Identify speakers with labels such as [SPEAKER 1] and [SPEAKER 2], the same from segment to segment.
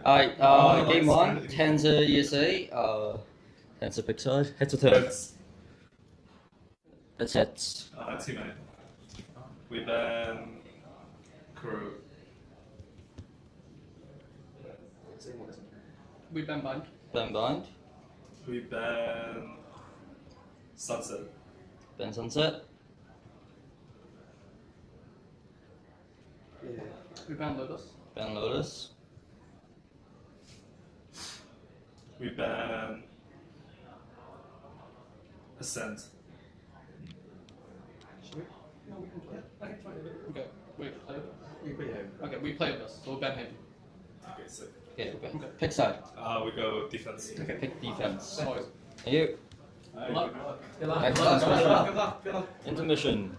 [SPEAKER 1] Alright, game one, Tenza ESA, Tenza Pixide, heads or tails? That's heads.
[SPEAKER 2] Teammate. We ban crew.
[SPEAKER 3] We ban bind.
[SPEAKER 1] Ban bind.
[SPEAKER 2] We ban sunset.
[SPEAKER 1] Ban sunset.
[SPEAKER 3] We ban lotus.
[SPEAKER 1] Ban lotus.
[SPEAKER 2] We ban ascent.
[SPEAKER 3] No, we can play. Okay, wait, play. Okay, we play with us, so we'll ban him.
[SPEAKER 2] Okay, sick.
[SPEAKER 1] Okay, pick side.
[SPEAKER 2] We go defense.
[SPEAKER 1] Okay, pick defense.
[SPEAKER 3] Boys.
[SPEAKER 1] Thank you.
[SPEAKER 3] Good luck. Good luck.
[SPEAKER 1] Next
[SPEAKER 3] Good luck.
[SPEAKER 1] last
[SPEAKER 3] Good
[SPEAKER 1] one.
[SPEAKER 3] luck. Good luck. Good luck.
[SPEAKER 1] Intermission.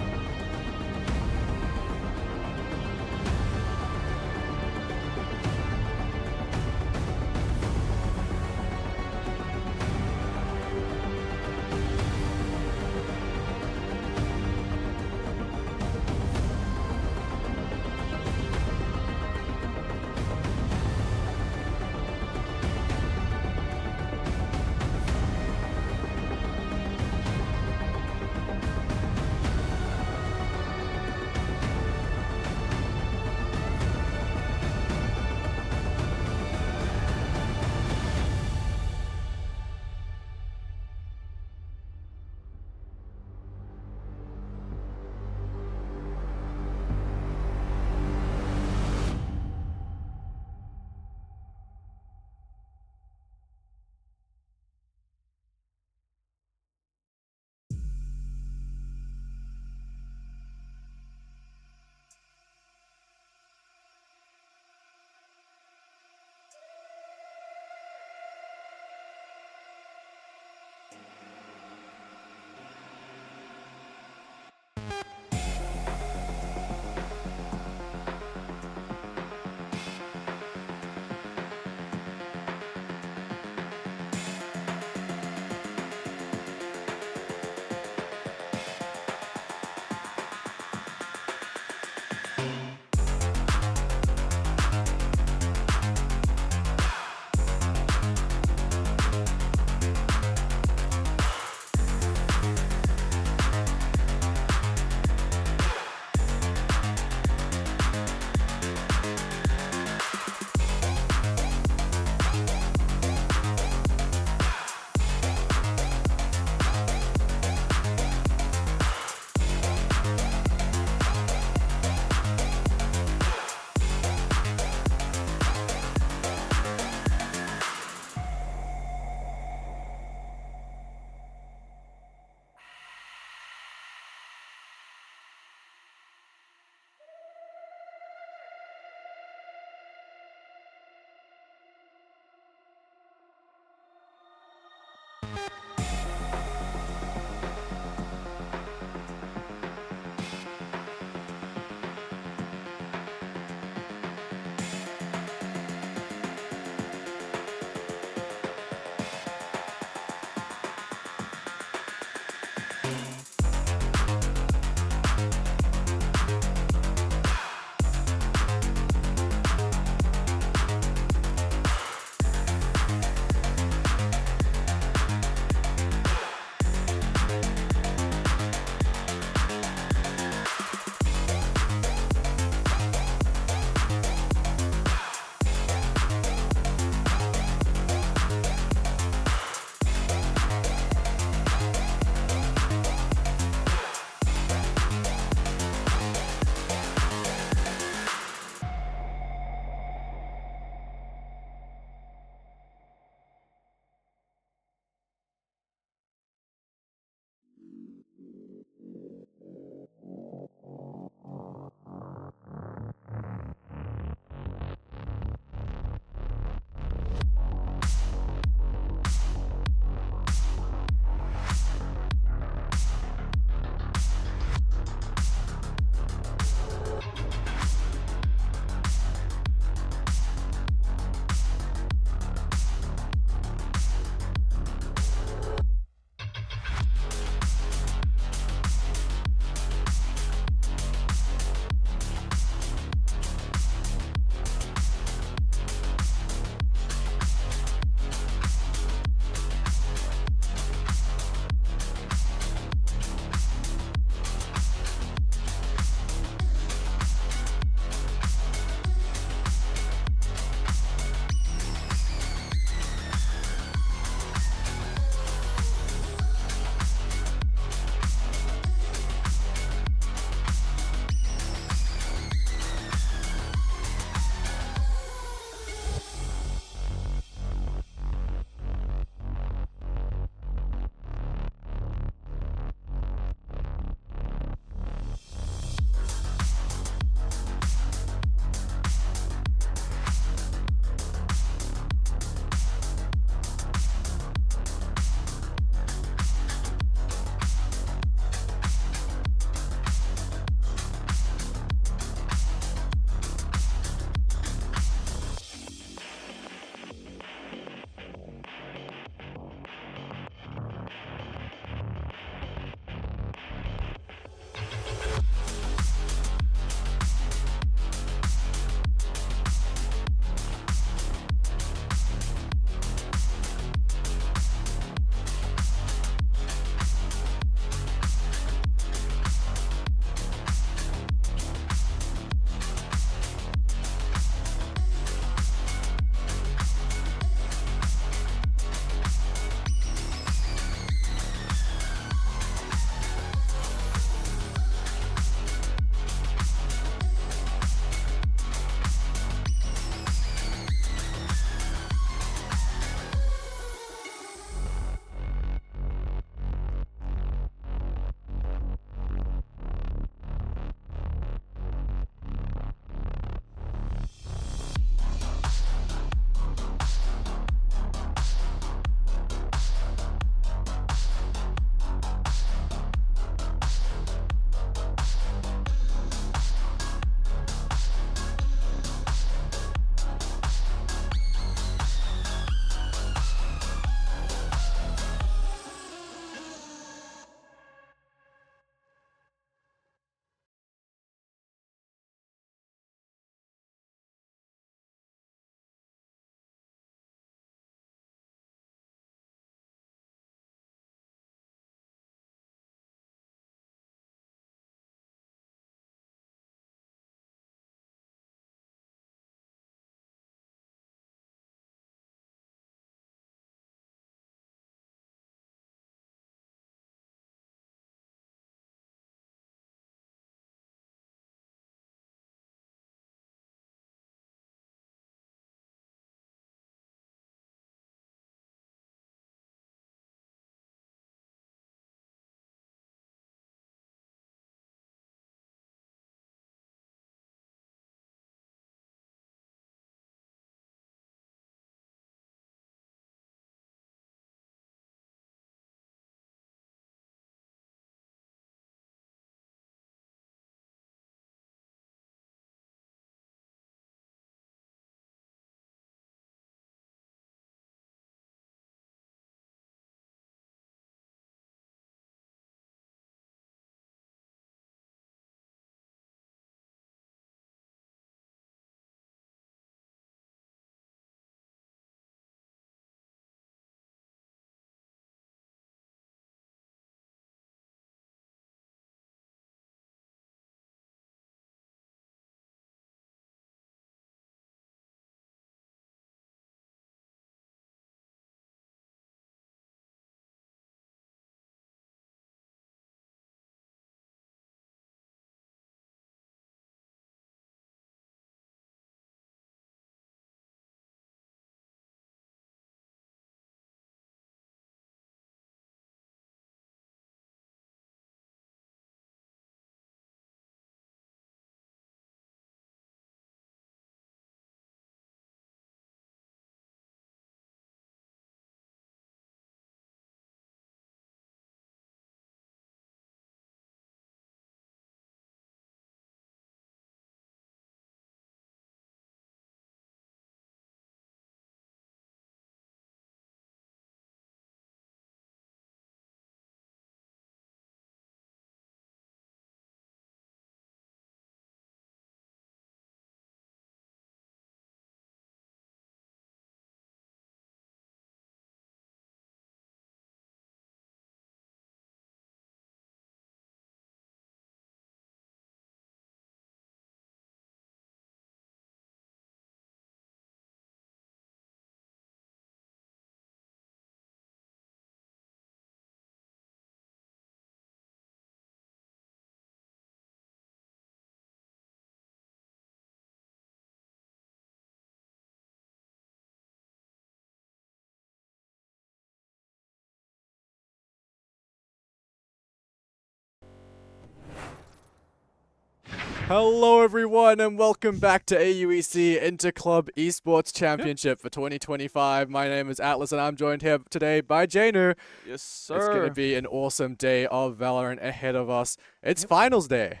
[SPEAKER 4] Hello everyone and welcome back to AUEC Interclub Esports Championship for 2025. My name is Atlas and I'm joined here today by Janu.
[SPEAKER 5] Yes, sir.
[SPEAKER 4] It's going to be an awesome day of Valorant ahead of us. It's finals day.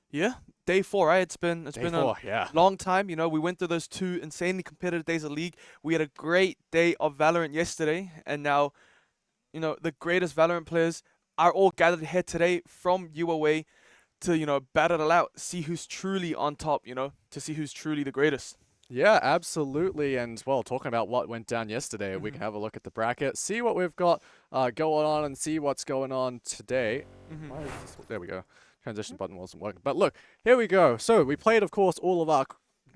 [SPEAKER 5] Yeah, day 4, right? It's been
[SPEAKER 4] Yeah.
[SPEAKER 5] a long time. You know, we went through those 2 insanely competitive days of League. We had a great day of Valorant yesterday, and now, you know, the greatest Valorant players are all gathered here today from UOA to, you know, battle it out, see who's truly on top, you know, to see who's truly the greatest.
[SPEAKER 4] Yeah, absolutely. And, well, talking about what went down yesterday, we can have a look at the bracket, see what we've got going on, and see what's going on today. Why is this, there we go. Transition button wasn't working. But look, here we go. So we played, of course, all of our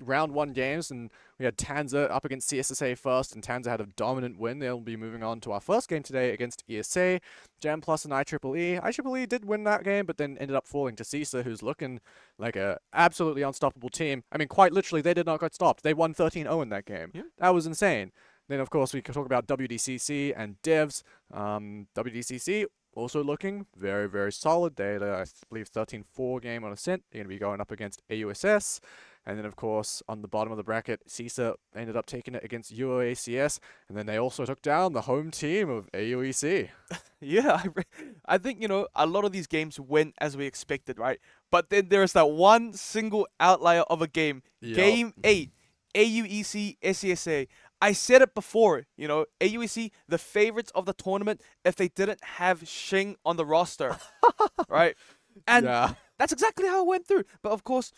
[SPEAKER 4] round 1 games, and we had Tanza up against CSSA first, and Tanza had a dominant win. They'll be moving on to our first game today against ESA. Jam Plus and IEEE. IEEE did win that game, but then ended up falling to CISA, who's looking like a absolutely unstoppable team. I mean, quite literally, they did not get stopped. They won 13-0 in that game.
[SPEAKER 5] Yeah.
[SPEAKER 4] That was insane. Then, of course, we can talk about WDCC and Devs. WDCC also looking very, very solid. They had, I believe, 13-4 game on Ascent. They're going to be going up against AUSS. And then, of course, on the bottom of the bracket, CISA ended up taking it against UOACS. And then they also took down the home team of AUEC.
[SPEAKER 5] Yeah, I think, you know, a lot of these games went as we expected, right? But then there is that one single outlier of a game.
[SPEAKER 4] Yup.
[SPEAKER 5] Game 8, AUEC SESA. I said it before, you know, AUEC, the favorites of the tournament if they didn't have Shing on the roster, right? And
[SPEAKER 4] Yeah.
[SPEAKER 5] that's exactly how it went through. But of course,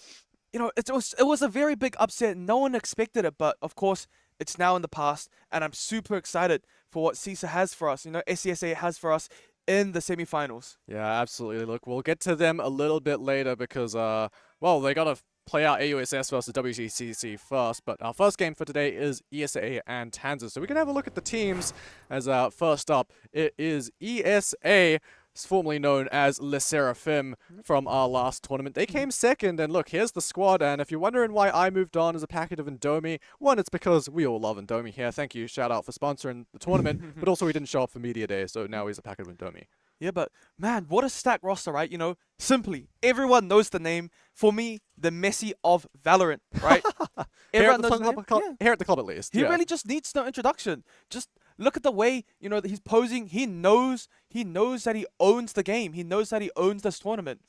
[SPEAKER 5] you know, it was a very big upset. No one expected it, but of course, it's now in the past, and I'm super excited for what CISA has for us. You know, SCSA has for us in the semifinals.
[SPEAKER 4] Yeah, absolutely. Look, we'll get to them a little bit later because, well, they got to play out AUSS versus WCCC first. But our first game for today is ESA and Tanza. So we can have a look at the teams as first up. It is ESA, formerly known as Le Seraphim from our last tournament. They came second, and look, here's the squad. And if you're wondering why I moved on as a packet of Indomie, one, it's because we all love Indomie here. Thank you, shout out for sponsoring the tournament. But also, he didn't show up for Media Day, so now he's a packet of Indomie.
[SPEAKER 5] Yeah, but man, what a stacked roster, right? You know, simply, everyone knows the name. For me, the Messi of Valorant, right?
[SPEAKER 4] Here
[SPEAKER 5] Everyone
[SPEAKER 4] at,
[SPEAKER 5] knows
[SPEAKER 4] the
[SPEAKER 5] the
[SPEAKER 4] club,
[SPEAKER 5] name. Yeah.
[SPEAKER 4] here at the club, at least.
[SPEAKER 5] He
[SPEAKER 4] Yeah.
[SPEAKER 5] really just needs no introduction. Just look at the way, you know, that he's posing. He knows that he owns the game. He knows that he owns this tournament.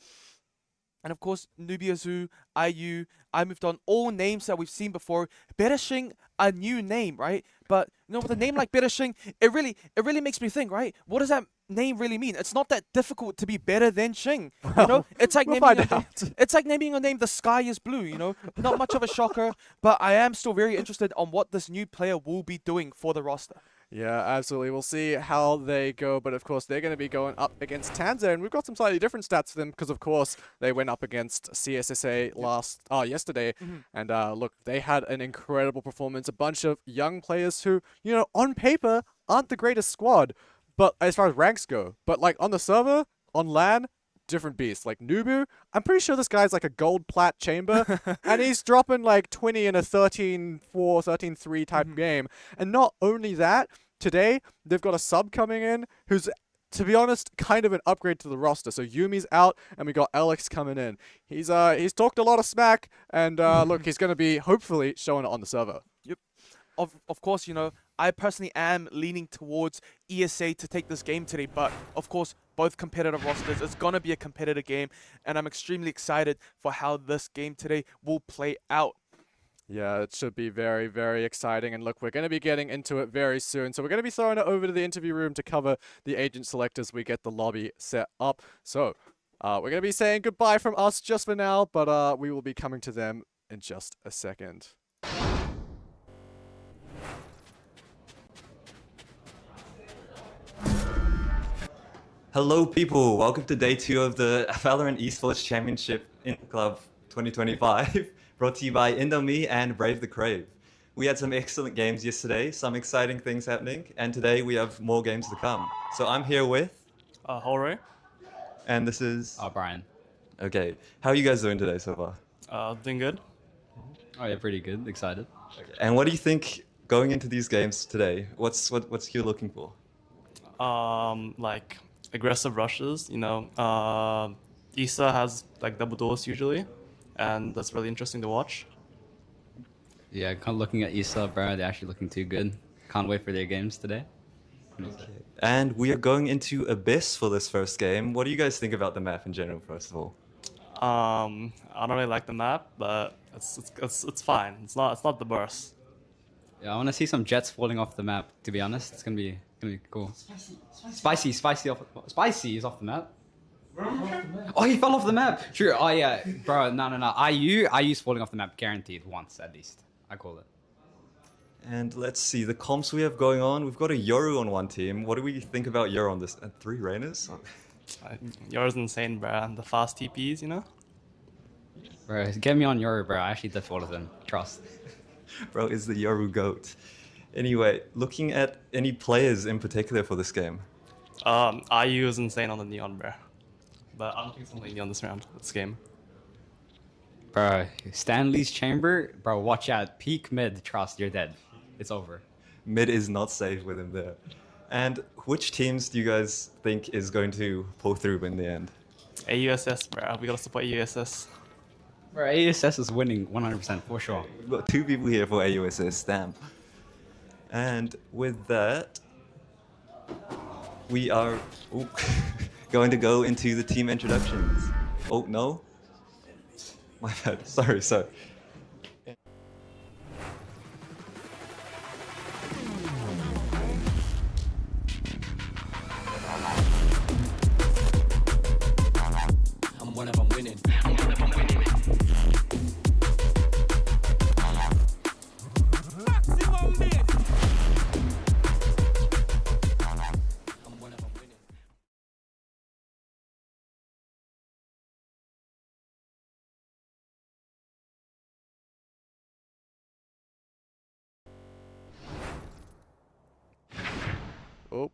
[SPEAKER 5] And of course, Nubiazu, IU, I moved on, all names that we've seen before. Bereshing, a new name, right? But you know, with a name like Bereshing, it really makes me think, right? What does that name really mean? It's not that difficult to be better than Shing. You know, it's like
[SPEAKER 4] We'll
[SPEAKER 5] naming
[SPEAKER 4] find
[SPEAKER 5] a name,
[SPEAKER 4] out.
[SPEAKER 5] it's like naming a name The Sky is Blue, you know? Not much of a shocker, but I am still very interested on what this new player will be doing for the roster.
[SPEAKER 4] Yeah, absolutely. We'll see how they go, but of course they're going to be going up against Tanza, and we've got some slightly different stats for them because, of course, they went up against CSSA yesterday, and look, they had an incredible performance. A bunch of young players who, you know, on paper aren't the greatest squad, but as far as ranks go, but like on the server, on LAN, different beast. Like Nubu, I'm pretty sure this guy's like a gold plat chamber, and he's dropping like 20 in a 13-4, 13-3 type game. And not only that, today they've got a sub coming in who's, to be honest, kind of an upgrade to the roster. So Yumi's out, and we got Alex coming in. He's talked a lot of smack, and look, he's going to be hopefully showing it on the server.
[SPEAKER 5] Yep. Of course, you know, I personally am leaning towards ESA to take this game today, but of course, both competitive rosters. It's going to be a competitive game, and I'm extremely excited for how this game today will play out.
[SPEAKER 4] Yeah, it should be very, very exciting. And look, we're going to be getting into it very soon. So we're going to be throwing it over to the interview room to cover the agent select as we get the lobby set up. So we're going to be saying goodbye from us just for now, but we will be coming to them in just a second.
[SPEAKER 6] Hello people, welcome to day 2 of the Valorant Esports Championship Interclub 2025, brought to you by Indomie and Brave the Crave. We had some excellent games yesterday, some exciting things happening, and today we have more games to come. So I'm here with...
[SPEAKER 7] Jorge.
[SPEAKER 6] And this is...
[SPEAKER 1] Brian.
[SPEAKER 6] Okay, how are you guys doing today so far?
[SPEAKER 7] Doing good.
[SPEAKER 1] Oh yeah, pretty good. Excited.
[SPEAKER 6] And what do you think going into these games today? What's you looking for?
[SPEAKER 7] Like aggressive rushes, you know. Issa has like double doors usually,
[SPEAKER 3] and that's really interesting to watch.
[SPEAKER 7] Yeah, kind of looking at ESA, bro, they're actually looking too good. Can't wait for their games today.
[SPEAKER 6] And we are going into Abyss for this first game. What do you guys think about the map in general, first of all?
[SPEAKER 3] I don't really like the map, but it's fine. It's not the worst.
[SPEAKER 7] Yeah, I want to see some jets falling off the map. To be honest, it's gonna be cool. Spicy is off the map. Oh, he fell off the map. True. Oh yeah, bro. No. IU's falling off the map, guaranteed once at least. I call it.
[SPEAKER 6] And let's see, the comps we have going on. We've got a Yoru on one team. What do we think about Yoru on this? And 3 Rainers?
[SPEAKER 3] Yours insane, bro. The fast TPs, you know.
[SPEAKER 7] Bro, get me on Yoru, bro. I actually did all of them. Trust.
[SPEAKER 6] Bro is the Yoru GOAT. Anyway, looking at any players in particular for this game.
[SPEAKER 3] IU is insane on the Neon, bro. But I don't think it's only Neon this round, this game.
[SPEAKER 7] Bro, Stanley's chamber. Bro, watch out. Peak mid. Trust, you're dead. It's over.
[SPEAKER 6] Mid is not safe with him there. And which teams do you guys think is going to pull through in the end?
[SPEAKER 3] AUSS, bro. We gotta support AUSS.
[SPEAKER 7] Bro, ASS is winning 100% for sure.
[SPEAKER 6] We've got 2 people here for AUSS, damn. And with that, we are going to go into the team introductions. Oh, no? My bad, sorry.
[SPEAKER 8] I'm one of them winning.
[SPEAKER 4] Oh,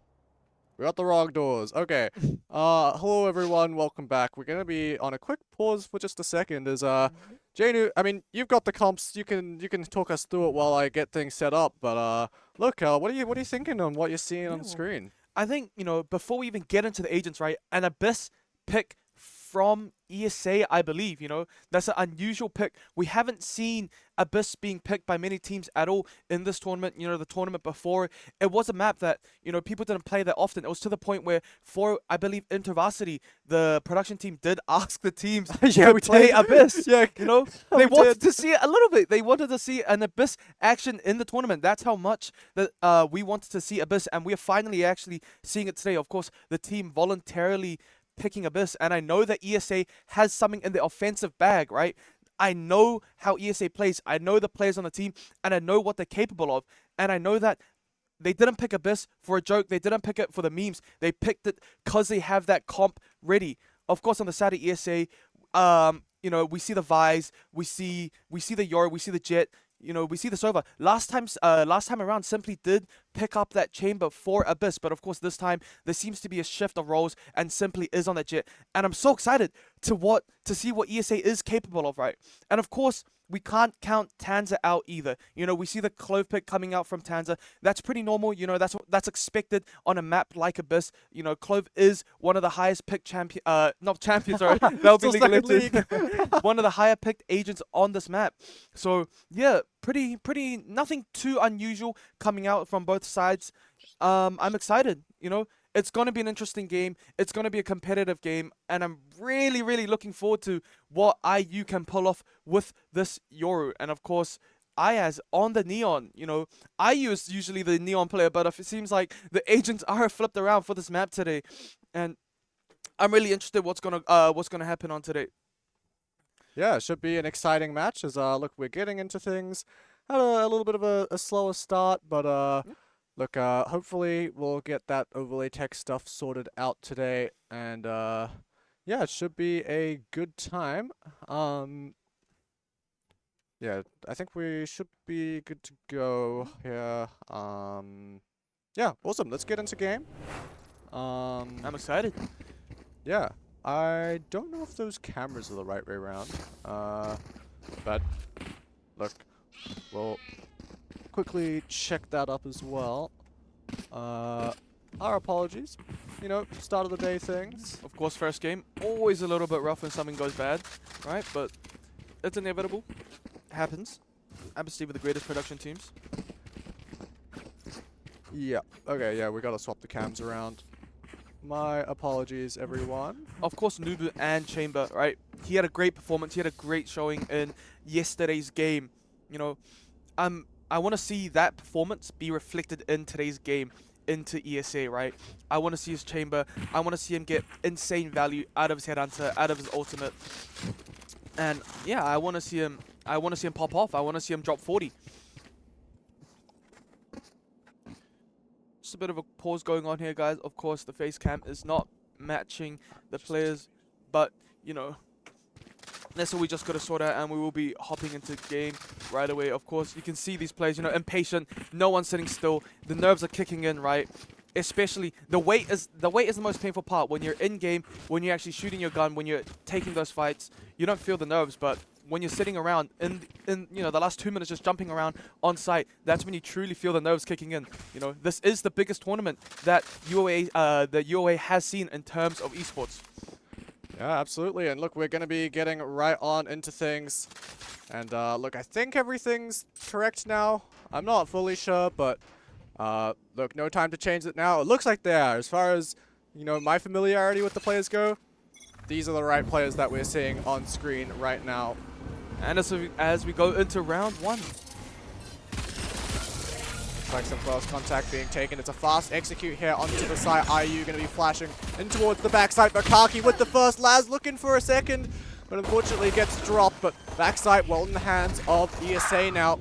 [SPEAKER 4] we're at the wrong doors. Okay. Hello everyone, welcome back. We're gonna be on a quick pause for just a second. As Janu, I mean, you've got the comps. You can talk us through it while I get things set up. But look, what are you thinking on what you're seeing on the screen?
[SPEAKER 5] I think, before we even get into the agents, right, an Abyss pick from ESA, I believe, that's an unusual pick. We haven't seen Abyss being picked by many teams at all in this tournament. The tournament before, it was a map that, people didn't play that often. It was to the point where for, I believe, Intervarsity, the production team did ask the teams to play Abyss.
[SPEAKER 4] Yeah,
[SPEAKER 5] They wanted to see it a little bit. They wanted to see an Abyss action in the tournament. That's how much that we wanted to see Abyss, and we are finally actually seeing it today. Of course, the team voluntarily picking Abyss, and I know that ESA has something in the offensive bag, right? I know how ESA plays. I know the players on the team, and I know what they're capable of. And I know that they didn't pick Abyss for a joke. They didn't pick it for the memes. They picked it because they have that comp ready. Of course, on the side of ESA, we see the Vise, we see the Yoru, we see the Jet. We see the Sova. Last time around, Simply did pick up that chamber for Abyss, but of course this time there seems to be a shift of roles, and Simply is on that Jet, and I'm so excited to see what ESA is capable of, right? And of course, we can't count Tanza out either. We see the Clove pick coming out from Tanza. That's pretty normal. That's expected on a map like Abyss. Clove is one of the highest picked not champions, sorry. That'll be League. One of the higher picked agents on this map. So yeah, pretty nothing too unusual coming out from both sides. I'm excited. It's going to be an interesting game. It's going to be a competitive game. And I'm really, really looking forward to what IU can pull off with this Yoru. And of course, Ayaz on the Neon. IU is usually the Neon player, but it seems like the agents are flipped around for this map today. And I'm really interested what's gonna happen on today.
[SPEAKER 4] Yeah, it should be an exciting match. As look, we're getting into things. Had a little bit of a slower start, but look, hopefully we'll get that overlay text stuff sorted out today, and yeah, it should be a good time. Yeah, I think we should be good to go here. Yeah, awesome. Let's get into game.
[SPEAKER 5] I'm excited.
[SPEAKER 4] Yeah, I don't know if those cameras are the right way around. But look, we'll quickly check that up as well. Our apologies. Start of the day things.
[SPEAKER 5] Of course, first game, always a little bit rough when something goes bad, right? But It's inevitable. Happens. Obviously with the greatest production teams.
[SPEAKER 4] Yeah. Okay, yeah, we gotta swap the cams around. My apologies, everyone.
[SPEAKER 5] Of course, Nubu and Chamber, right? He had a great performance. He had a great showing in yesterday's game. You know, I want to see that performance be reflected in today's game into ESA, right? I want to see his Chamber. I want to see him get insane value out of his Headhunter, out of his ultimate. And yeah, I want to see him. I want to see him pop off. I want to see him drop 40. Just a bit of a pause going on here, guys. Of course, the face cam is not matching the players, but you know, that's what we just got to sort out, and we will be hopping into game right away. Of course, you can see these players, you know, impatient. No one's sitting still. The nerves are kicking in, right? Especially the wait is the most painful part. When you're in game, when you're actually shooting your gun, when you're taking those fights, you don't feel the nerves. But when you're sitting around in you know, the last 2 minutes just jumping around on site, that's when you truly feel the nerves kicking in. You know, this is the biggest tournament that the UOA has seen in terms of esports.
[SPEAKER 4] Yeah, absolutely. And look, we're going to be getting right on into things. And look, I think everything's correct now. I'm not fully sure, but look, no time to change it now. It looks like they are. As far as, you know, my familiarity with the players go, these are the right players that we're seeing on screen right now.
[SPEAKER 5] And as we go into round 1.
[SPEAKER 4] Looks like some close contact being taken. It's a fast execute here onto the side. IU going to be flashing in towards the backside. Bakaki with the first. Laz looking for a second, but unfortunately gets dropped. But backside well in the hands of ESA now.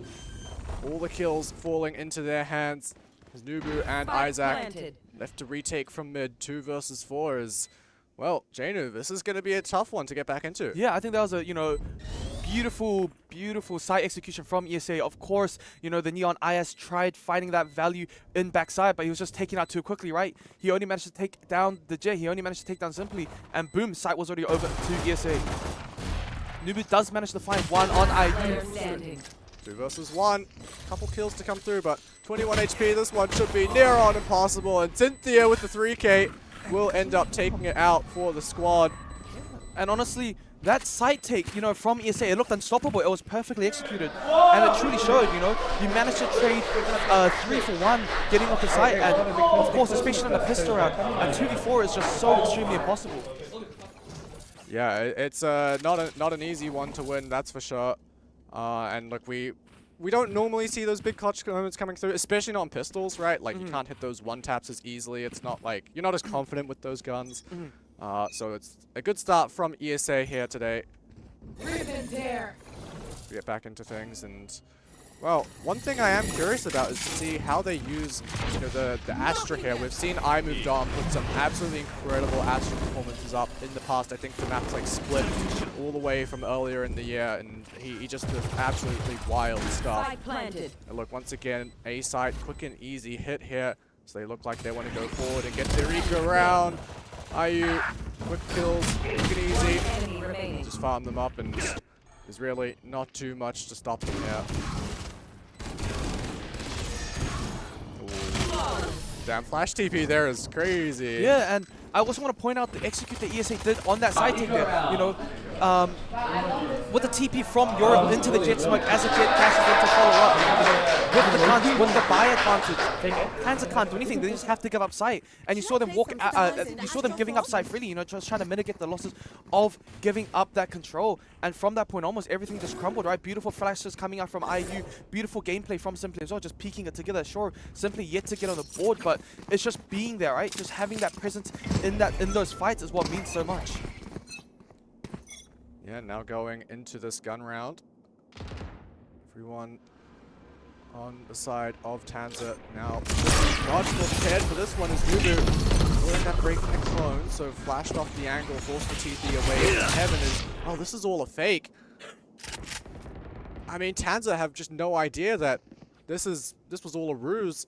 [SPEAKER 4] All the kills falling into their hands. As Nubu and Isaac left to retake from mid. 2 versus 4 is, well, Janu, this is going to be a tough one to get back into.
[SPEAKER 5] Yeah, I think that was a, you know, beautiful side execution from ESA. Of course, you know, the Neon IS tried finding that value in backside, but he was just taken out too quickly, right? He only managed to take down the J. He only managed to take down Simply, and boom, site was already over to ESA. Nubu does manage to find one on IU.
[SPEAKER 4] 2 versus 1. Couple kills to come through, but 21 HP. This one should be near on impossible. And Cynthia with the 3K will end up taking it out for the squad.
[SPEAKER 5] And honestly, that side take, you know, from ESA, it looked unstoppable. It was perfectly executed. And it truly showed, you know, you managed to trade 3 for 1, getting off the site. And of course, especially in the pistol round, a 2v4 is just so extremely impossible.
[SPEAKER 4] Yeah, it's not an easy one to win, that's for sure. And look, we don't normally see those big clutch moments coming through, especially not on pistols, right? Like, you can't hit those one taps as easily. It's not like, you're not as confident with those guns. So it's a good start from ESA here today. We get back into things, and well, one thing I am curious about is to see how they use, you know, the Astra here. We've seen iMoveDom put some absolutely incredible Astra performances up in the past. I think the map's like split all the way from earlier in the year, and he just does absolutely wild stuff. And look, once again, A side, quick and easy hit here. So they look like they want to go forward and get their eco around. IU, quick kills, quick and easy. Just farm them up, and there's really not too much to stop them here. Ooh. Damn, flash TP there is crazy.
[SPEAKER 5] Yeah, and I also want to point out the execute that ESA did on that side take there. You know, with the TP from Europe into the jet smoke as the jet passes in to follow up. You know, with the guns, with the buy advantage, Hansa can't do anything. They just have to give up sight. And you saw them walk. You saw them giving up sight freely. You know, just trying to mitigate the losses of giving up that control. And from that point, almost everything just crumbled. Right, beautiful flashes coming out from IU. Beautiful gameplay from Simply as well, just peeking it together. Sure, Simply yet to get on the board, but it's just being there, right? Just having that presence in those fights is what means so much.
[SPEAKER 4] Yeah, now going into this gun round. Everyone on the side of Tanza now not prepared for this one as Nubu will end up breaking the clone, so flashed off the angle, forced the TP away. Heaven is, oh, this is all a fake. I mean, Tanza have just no idea that this was all a ruse.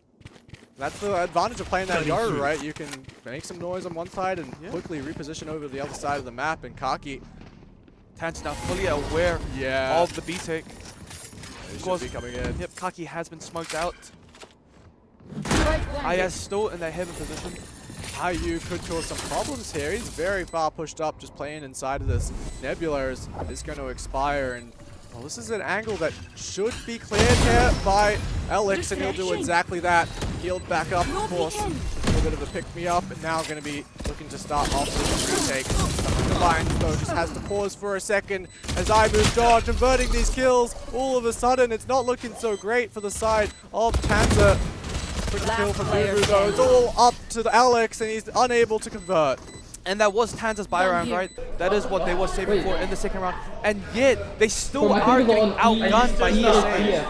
[SPEAKER 4] That's the advantage of playing that Yoru, right? You can make some noise on one side and quickly reposition over to the other side of the map, and Kaki,
[SPEAKER 5] Tan's now fully aware of the B-take.
[SPEAKER 4] Of course, coming in.
[SPEAKER 5] Yep, Kaki has been smoked out. IS still in their heaven position.
[SPEAKER 4] IU could cause some problems here. He's very far pushed up, just playing inside of this. Nebula is going to expire, and Well, this is an angle that should be cleared here by Alex, and he'll do exactly that. Healed back up, of course. A little bit of a pick-me-up, and now going to be looking to start off this retake. Defiant, though, just has to pause for a second as I moved on, converting these kills. All of a sudden, it's not looking so great for the side of Tanza. Quick kill from Buru, though. It's all up to Alex, and he's unable to convert.
[SPEAKER 5] And that was Tanza's buy round, right? That is what they were saving for in the second round. And yet, they still are getting outgunned by ESA.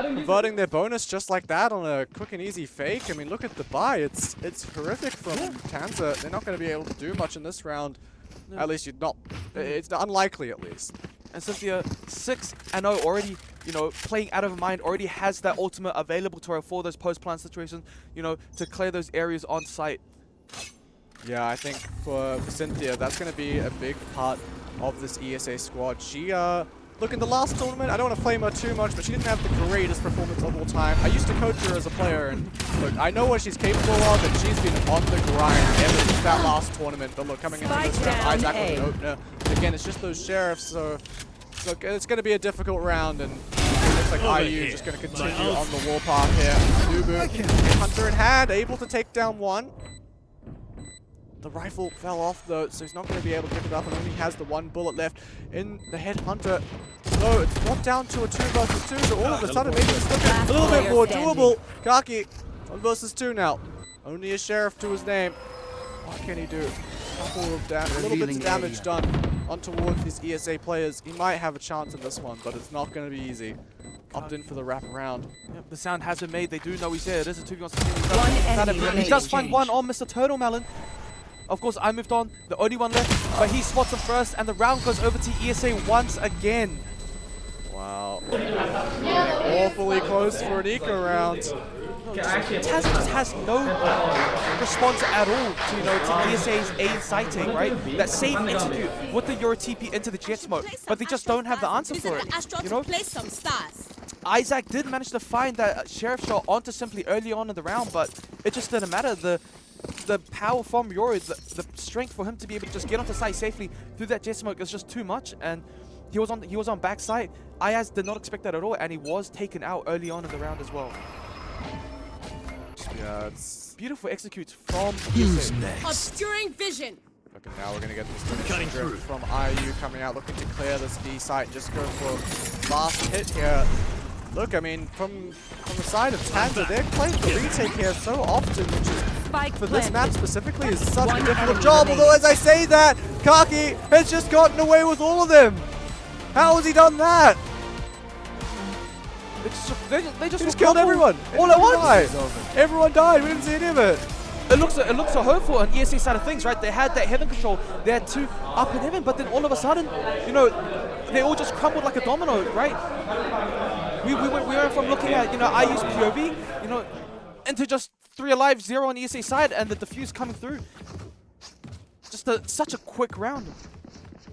[SPEAKER 4] Converting their bonus just like that on a quick and easy fake. I mean, look at the buy. It's horrific from Tanza. They're not going to be able to do much in this round. No. At least it's unlikely, at least.
[SPEAKER 5] And Cynthia, 6-0 already, you know, playing out of mind, already has that ultimate available to her for those post-plant situations, you know, to clear those areas on site.
[SPEAKER 4] Yeah, I think for Cynthia, that's going to be a big part of this ESA squad. She, look, in the last tournament, I don't want to flame her too much, but she didn't have the greatest performance of all time. I used to coach her as a player, and look, I know what she's capable of, and she's been on the grind ever since that last tournament. But look, coming into this round, Isaac with an opener. Again, it's just those sheriffs, so look, it's going to be a difficult round, and it looks like IU just going to continue on the warpath here. Nubu, Hunter in hand, able to take down one. The rifle fell off though, so he's not going to be able to pick it up, and only has the one bullet left in the headhunter. So it's dropped down to a 2 versus 2, so all of a sudden maybe it's looking a little bit more doable. Kaki, 1 versus 2 now. Only a sheriff to his name. What can he do? A little bit of damage done on towards these ESA players. He might have a chance in this one, but it's not going to be easy. Opted in for the wraparound.
[SPEAKER 5] Yep, the sound has been made. They do know he's there. It is a 2v1. He does find one on Mr. Turtle Melon. Of course, I moved on, the only one left, but he spots him first, and the round goes over to ESA once again.
[SPEAKER 4] Wow. Awfully close for an eco round.
[SPEAKER 5] Taz just has no response at all to, you know, to ESA's A sighting, right? That same execute with the Euro TP into the jet smoke, but they just don't have the answer for it, you know? Isaac did manage to find that sheriff shot onto Simply early on in the round, but it just didn't matter. The power from Yori, the strength for him to be able to just get onto site safely through that jet smoke is just too much, and he was on backside. Ayaz did not expect that at all, and he was taken out early on in the round as well.
[SPEAKER 4] Yeah, it's
[SPEAKER 5] beautiful executes from ESA.
[SPEAKER 8] Obscuring vision.
[SPEAKER 4] Look, and now we're gonna get this drift from IU coming out, looking to clear this B site. Just go for last hit here. Look, I mean, from the side of Tanza, they're playing the retake here so often, which is, for this map specifically, is such a difficult job. Although, as I say that, Kaki has just gotten away with all of them. How has he done that?
[SPEAKER 5] They just
[SPEAKER 4] killed everyone.
[SPEAKER 5] All at once.
[SPEAKER 4] Everyone died. We didn't see any of it.
[SPEAKER 5] It looks so hopeful on ESA side of things, right? They had that heaven control. They had 2 up in heaven, but then all of a sudden, you know, they all just crumbled like a domino, right? We went from looking at, you know, IU's POV, you know, into just 3 alive, 0 on the ESA side, and the defuse coming through. Just such a quick round.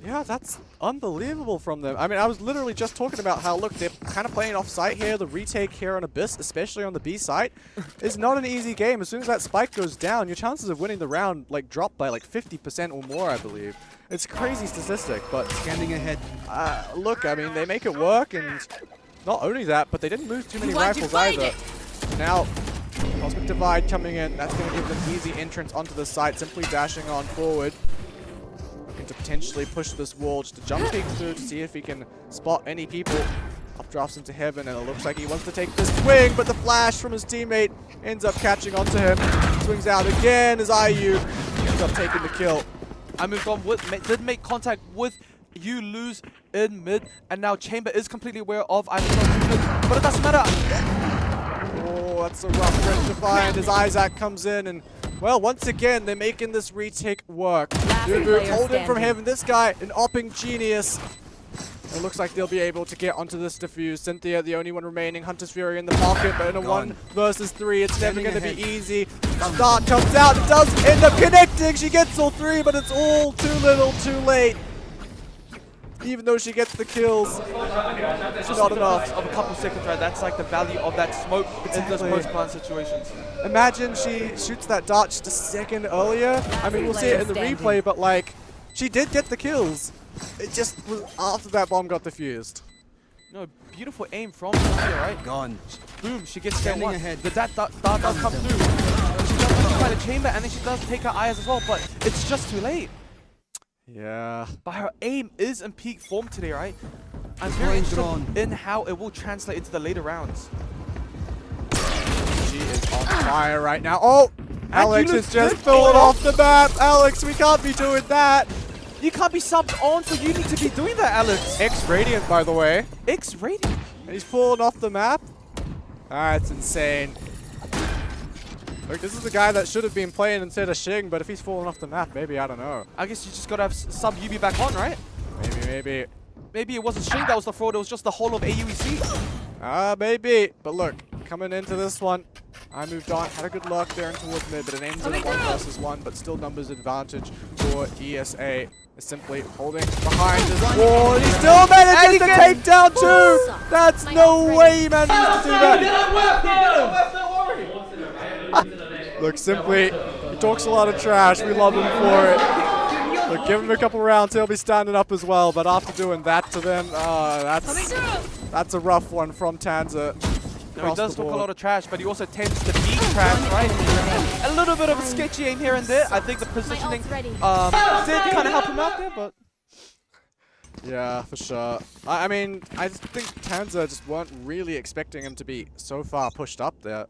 [SPEAKER 4] Yeah, that's unbelievable from them. I mean, I was literally just talking about how, look, they're kind of playing off site here. The retake here on Abyss, especially on the B site, is not an easy game. As soon as that spike goes down, your chances of winning the round, like, drop by, like, 50% or more, I believe. It's a crazy statistic, but
[SPEAKER 9] scanning ahead.
[SPEAKER 4] Look, I mean, they make it work, and not only that, but they didn't move too many rifles either. Now, Cosmic Divide coming in. That's going to give them easy entrance onto the site, simply dashing on forward. Looking to potentially push this wall, just to jump peek through to see if he can spot any people. Updrafts into heaven, and it looks like he wants to take this swing, but the flash from his teammate ends up catching onto him. Swings out again as IU ends up taking the kill.
[SPEAKER 5] I moved on did make contact with you lose in mid, and now Chamber is completely aware of I'm mid, but it doesn't matter.
[SPEAKER 4] Oh, that's a rough wrench to find as Isaac comes in, and well, once again, they're making this retake work. Hold in from heaven. This guy, an opping genius. It looks like they'll be able to get onto this defuse. Cynthia, the only one remaining. Hunter's Fury in the pocket, but in a 1 versus 3, it's never going to be easy. Start comes out. It does end up connecting. She gets all 3, but it's all too little, too late. Even though she gets the kills, it's not enough.
[SPEAKER 5] Of a couple seconds, right? That's like the value of that smoke in those post-plant situations.
[SPEAKER 4] Imagine she shoots that dart just a second earlier. I mean, we'll see it in the replay, but like, She did get the kills. It just was after that bomb got defused.
[SPEAKER 5] No, beautiful aim from here, right?
[SPEAKER 8] Gone.
[SPEAKER 5] Boom, she gets that
[SPEAKER 8] Standing
[SPEAKER 5] one.
[SPEAKER 8] ahead.
[SPEAKER 5] The dart does come through. She does occupy the chamber, and then she does take her eyes as well, but it's just too late.
[SPEAKER 4] Yeah.
[SPEAKER 5] But her aim is in peak form today, right? I'm very
[SPEAKER 8] Deploying
[SPEAKER 5] interested
[SPEAKER 8] drone.
[SPEAKER 5] in how it will translate into the later rounds.
[SPEAKER 4] She is on fire right now. Oh! Alex
[SPEAKER 5] you
[SPEAKER 4] is
[SPEAKER 5] look
[SPEAKER 4] just
[SPEAKER 5] good.
[SPEAKER 4] falling off the map. Alex, we can't be doing that.
[SPEAKER 5] You can't be subbed on, so you need to be doing that, Alex.
[SPEAKER 4] X-Radiant, by the way.
[SPEAKER 5] X-rated.
[SPEAKER 4] And he's falling off the map. That's insane. Look, this is the guy that should have been playing instead of Shing, but if he's falling off the map, maybe, I don't know.
[SPEAKER 5] I guess you just gotta have sub UB back on, right?
[SPEAKER 4] Maybe.
[SPEAKER 5] Maybe it wasn't Shing that was the fraud, it was just the whole of AUEC.
[SPEAKER 4] Maybe. But look, coming into this one, I moved on, had a good luck there towards mid, but it ends in a 1 versus 1, but still numbers advantage for ESA. Is simply holding behind his wall, and he still manages to take down 2! That's no way he manages to do that! Look, simply, he talks a lot of trash, we love him for it. Look, give him a couple rounds, he'll be standing up as well, but after doing that to them, that's a rough one from Tanza.
[SPEAKER 5] No, he does talk a lot of trash, but he also tends to be trash, right? A little bit of a sketchy aim here and there. I think the positioning did kind of help him out there, but...
[SPEAKER 4] Yeah, for sure. I mean, I just think Tanza just weren't really expecting him to be so far pushed up there.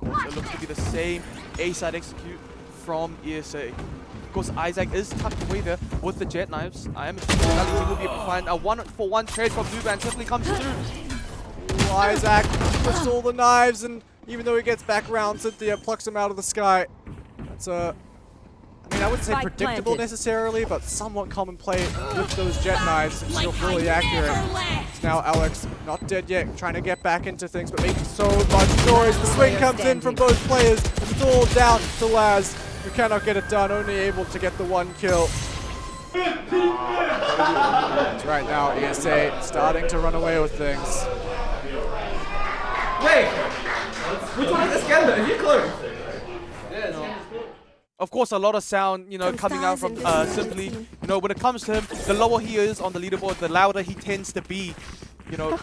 [SPEAKER 5] Of course, it looks to be the same A-side execute from ESA. Of course, Isaac is tucked away there with the jet knives. I am assuming he will be able to find a 1-for-1 trade from Blue Band simply comes through.
[SPEAKER 4] Ooh, Isaac puts all the knives, and even though he gets back around, Cynthia plucks him out of the sky. That's I mean, I wouldn't say predictable necessarily, but somewhat common play with those jet knives. It's still fully accurate. It's now Alex, not dead yet, trying to get back into things, but making so much noise. The swing comes in from both players. It's all down to Laz, who cannot get it done, only able to get the 1 kill. Right now, ESA starting to run away with things.
[SPEAKER 7] Wait! Which one is Iskander? Is he close?
[SPEAKER 5] Of course, a lot of sound, you know, coming out from Simply. You know, when it comes to him, the lower he is on the leaderboard, the louder he tends to be. You know,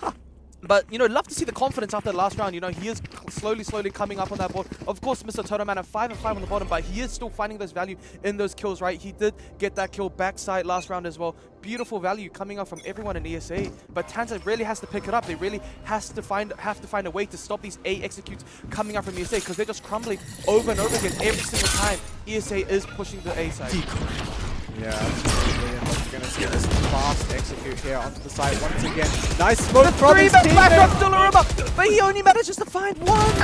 [SPEAKER 5] but you know, love to see the confidence after the last round. You know, he is slowly coming up on that board. Of course, Mr. Totoman at 5 and 5 on the bottom, but he is still finding those value in those kills, right? He did get that kill backside last round as well. Beautiful value coming up from everyone in ESA, but Tanza really has to pick it up. They really have to find a way to stop these A executes coming up from ESA, because they're just crumbling over and over again every single time ESA is pushing the A side.
[SPEAKER 4] Yeah, absolutely. And we're going to see this fast execute here onto the side once again. Nice smoke from his teammate.
[SPEAKER 5] But he only manages to find 1.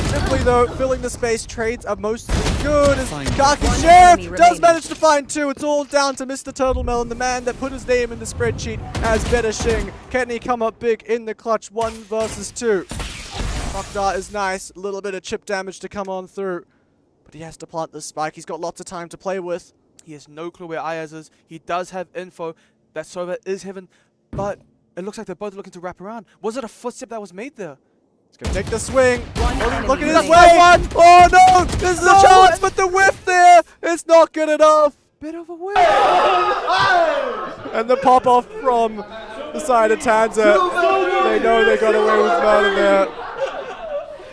[SPEAKER 4] Simply though, filling the space trades are mostly good as Kaki
[SPEAKER 9] One
[SPEAKER 4] Sheriff
[SPEAKER 9] enemy
[SPEAKER 4] does
[SPEAKER 9] remaining.
[SPEAKER 4] manage to find 2. It's all down to Mr. Turtlemelon, the man that put his name in the spreadsheet as Better Shing. Can he come up big in the clutch 1 versus 2? Rockdart is nice, a little bit of chip damage to come on through. But he has to plant the spike, he's got lots of time to play with.
[SPEAKER 5] He has no clue where Ayaz is. He does have info that Sova is heaven, but it looks like they're both looking to wrap around. Was it a footstep that was made there?
[SPEAKER 4] He's going to take the swing.
[SPEAKER 9] enemy
[SPEAKER 4] Look at his
[SPEAKER 9] remaining.
[SPEAKER 4] way. Oh no, this is a chance, but the whiff there, it's not good enough.
[SPEAKER 5] Bit of a win.
[SPEAKER 4] And the pop off from the side of Tanza. They know they got away with murder there.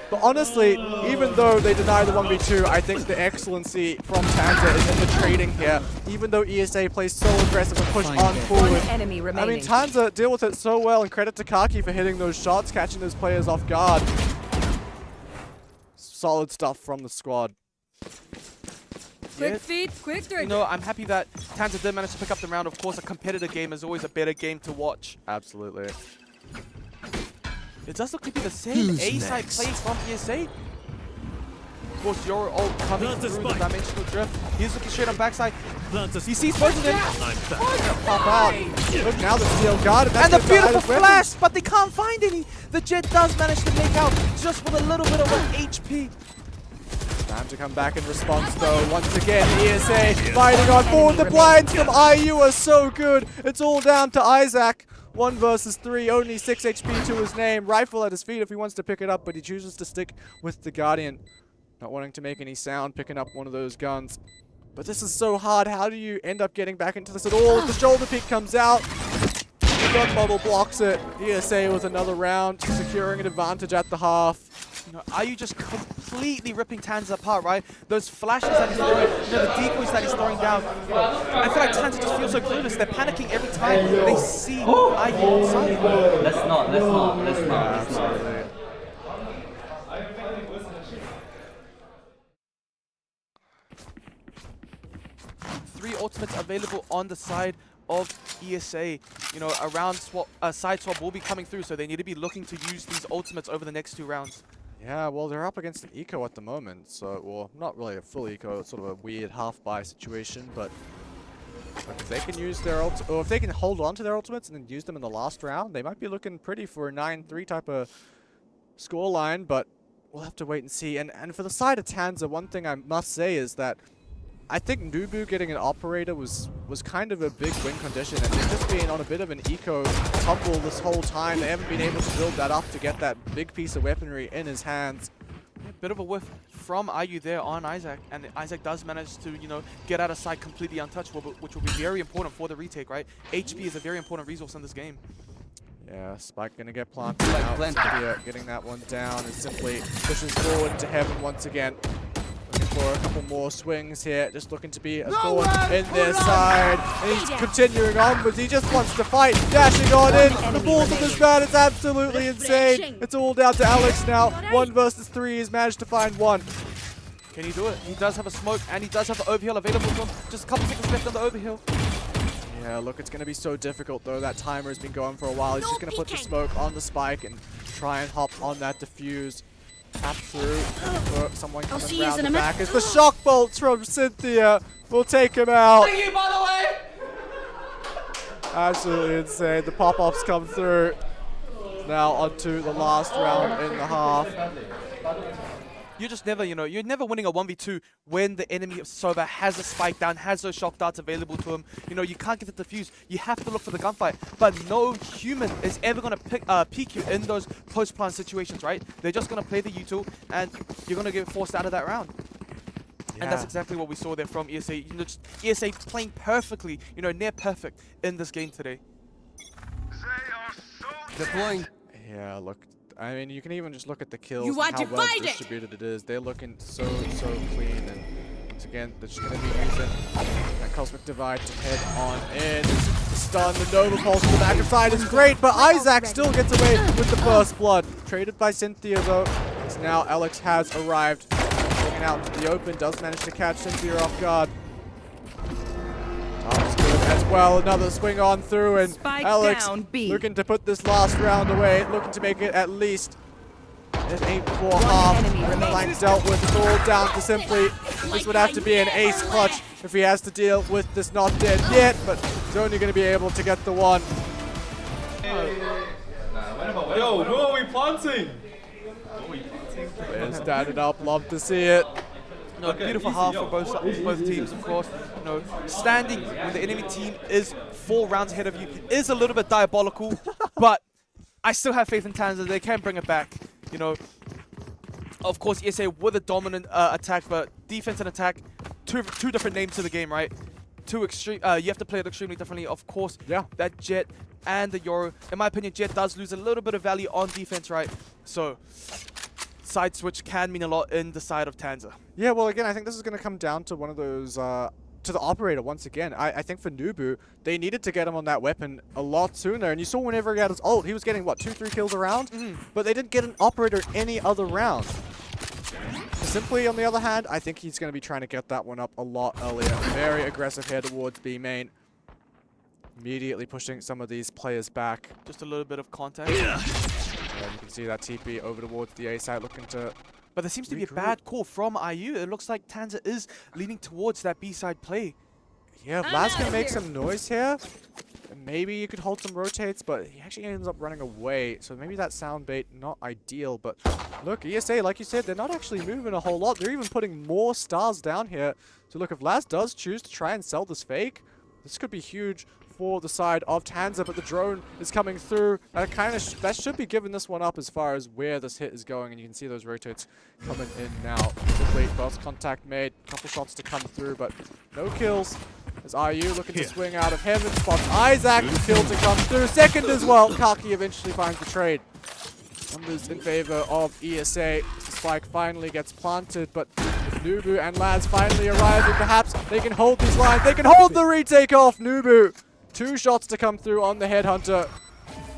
[SPEAKER 4] But honestly, even though they deny the 1v2, I think the excellency from Tanza is in the trading here. Even though ESA plays so aggressive and push on forward.
[SPEAKER 9] One enemy
[SPEAKER 4] I
[SPEAKER 9] remaining.
[SPEAKER 4] mean, Tanza deal with it so well, and credit to Kaki for hitting those shots, catching those players off guard. Solid stuff from the squad.
[SPEAKER 9] Quick feet, quick
[SPEAKER 5] You
[SPEAKER 9] dirt.
[SPEAKER 5] know, I'm happy that Tanza did manage to pick up the round. Of course, a competitive game is always a better game to watch.
[SPEAKER 4] Absolutely.
[SPEAKER 5] It does look to be the same A-side play from ESA. Of course, you're all coming through the dimensional drift. He's looking straight on backside. He sees both of them.
[SPEAKER 4] Pop out. Look, now the steel guard.
[SPEAKER 5] And the beautiful flash, but they can't find any. The Jet does manage to make out just with a little bit of an HP.
[SPEAKER 4] Time to come back in response though. Once again, ESA fighting on forward. The blinds from IU are so good. It's all down to Isaac. 1 versus 3, only 6 HP to his name. Rifle at his feet if he wants to pick it up, but he chooses to stick with the Guardian. Not wanting to make any sound, picking up one of those guns. But this is so hard. How do you end up getting back into this at all? The shoulder pick comes out. The gun model blocks it. ESA with another round, securing an advantage at the half.
[SPEAKER 5] You know, are you just completely ripping Tanza apart, right? Those flashes that he's throwing, you know, the decoys that he's throwing down. You know, I feel like Tanza just feels so clueless. They're panicking every time they see IU inside.
[SPEAKER 1] Let's not.
[SPEAKER 4] Absolutely.
[SPEAKER 5] Three ultimates available on the side of ESA. You know, a round swap, a side swap will be coming through, so they need to be looking to use these ultimates over the next 2 rounds.
[SPEAKER 4] Yeah, well, they're up against an eco at the moment, so, well, not really a full eco, it's sort of a weird half-buy situation, but if they can use their or if they can hold on to their ultimates and then use them in the last round, they might be looking pretty for a 9-3 type of scoreline, but we'll have to wait and see. And for the side of Tanza, one thing I must say is that I think Nubu getting an operator was kind of a big win condition, and they've just been on a bit of an eco tumble this whole time. They haven't been able to build that up to get that big piece of weaponry in his hands.
[SPEAKER 5] Yeah, bit of a whiff from IU there on Isaac, and Isaac does manage to, you know, get out of sight completely untouched, which will be very important for the retake, right? HP is a very important resource in this game.
[SPEAKER 4] Yeah, Spike gonna get planted now. Cynthia getting that one down and simply pushes forward into heaven once again. Looking for a couple more swings here, just looking to be a thorn in their side. And he's continuing onwards, he just wants to fight, dashing on in. The balls of this man is absolutely insane. It's all down to Alex now. 1 versus 3, he's managed to find one.
[SPEAKER 5] Can he do it? He does have a smoke, and he does have the overheal available to him. Just a couple seconds left on the overheal.
[SPEAKER 4] Yeah, look, it's going to be so difficult, though. That timer has been going for a while. He's just going to put the smoke on the spike and try and hop on that defuse. Tap through. Someone coming around the back. It's the shock bolts from Cynthia. We'll take him out.
[SPEAKER 3] Thank you, by the way!
[SPEAKER 4] Absolutely insane. The pop-ups come through. Now onto the last round in the half.
[SPEAKER 5] You're just never, you know, you're never winning a 1v2 when the enemy Soba has a spike down, has those shock darts available to him. You know, you can't get the defuse. You have to look for the gunfight. But no human is ever going to peek you in those post-plant situations, right? They're just going to play the util, and you're going to get forced out of that round.
[SPEAKER 4] Yeah.
[SPEAKER 5] And that's exactly what we saw there from ESA. You know, just ESA playing perfectly, you know, near perfect in this game today.
[SPEAKER 3] Deploying.
[SPEAKER 4] Yeah, look. I mean, you can even just look at the kills
[SPEAKER 8] You
[SPEAKER 4] and
[SPEAKER 8] are
[SPEAKER 4] how well
[SPEAKER 8] divided.
[SPEAKER 4] distributed it is. They're looking so clean. And once again, they're just going to be using that Cosmic Divide to head on in. Stun, the Nova Pulse to the back of side is great, but Isaac still gets away with the first blood. Traded by Cynthia, though. So now Alex has arrived. Looking out into the open, does manage to catch Cynthia off guard. Tom's good as well. Another swing on through, and
[SPEAKER 8] Spike
[SPEAKER 4] Alex
[SPEAKER 8] down, B.
[SPEAKER 4] looking to put this last round away, looking to make it at least an 8-4 half.
[SPEAKER 8] enemy remaining.
[SPEAKER 4] Flank dealt with. It's all down to simply. This would have to be an ace clutch if he has to deal with this not dead yet, but he's only going to be able to get the one.
[SPEAKER 2] Yo, who are we planting?
[SPEAKER 4] They're standing up. Love to see it.
[SPEAKER 5] No, beautiful half for both teams, of course. You know, standing when the enemy team is 4 rounds ahead of you is a little bit diabolical, but I still have faith in Tanza. They can bring it back. You know, of course, ESA with a dominant attack, but defense and attack, two different names to the game, right? Two extreme. You have to play it extremely differently. Of course,
[SPEAKER 4] Yeah.
[SPEAKER 5] that Jet and the Yoru. In my opinion, Jet does lose a little bit of value on defense, right? So, side switch can mean a lot in the side of Tanza.
[SPEAKER 4] Yeah, well, again, I think this is going to come down to one of those, to the operator once again. I think for Nubu, they needed to get him on that weapon a lot sooner. And you saw whenever he had his ult, he was getting, what, 2-3 kills a round? But they didn't get an operator any other round. Simply, on the other hand, I think he's going to be trying to get that one up a lot earlier. Very aggressive here towards B main. Immediately pushing some of these players back.
[SPEAKER 5] Just a little bit of contact.
[SPEAKER 4] Yeah, you can see that TP over towards the A side looking to...
[SPEAKER 5] But there seems to be a bad call from IU. It looks like Tanza is leaning towards that B-side play.
[SPEAKER 4] Yeah, Vlad can make some noise here. Maybe you could hold some rotates, but he actually ends up running away. So maybe that sound bait, not ideal. But look, ESA, like you said, they're not actually moving a whole lot. They're even putting more stars down here. So look, if Laz does choose to try and sell this fake, this could be huge for the side of Tanza, but the drone is coming through. That should be giving this one up as far as where this hit is going, and you can see those rotates coming in now. Quickly, first contact made, couple shots to come through, but no kills. As IU looking to swing out of heaven, spots Isaac, the kill to come through. Second as well, Kaki eventually finds the trade. Numbers in favor of ESA. The spike finally gets planted, but with Nubu and Laz finally arriving, perhaps they can hold these lines. They can hold the retake off Nubu. 2 shots to come through on the Headhunter.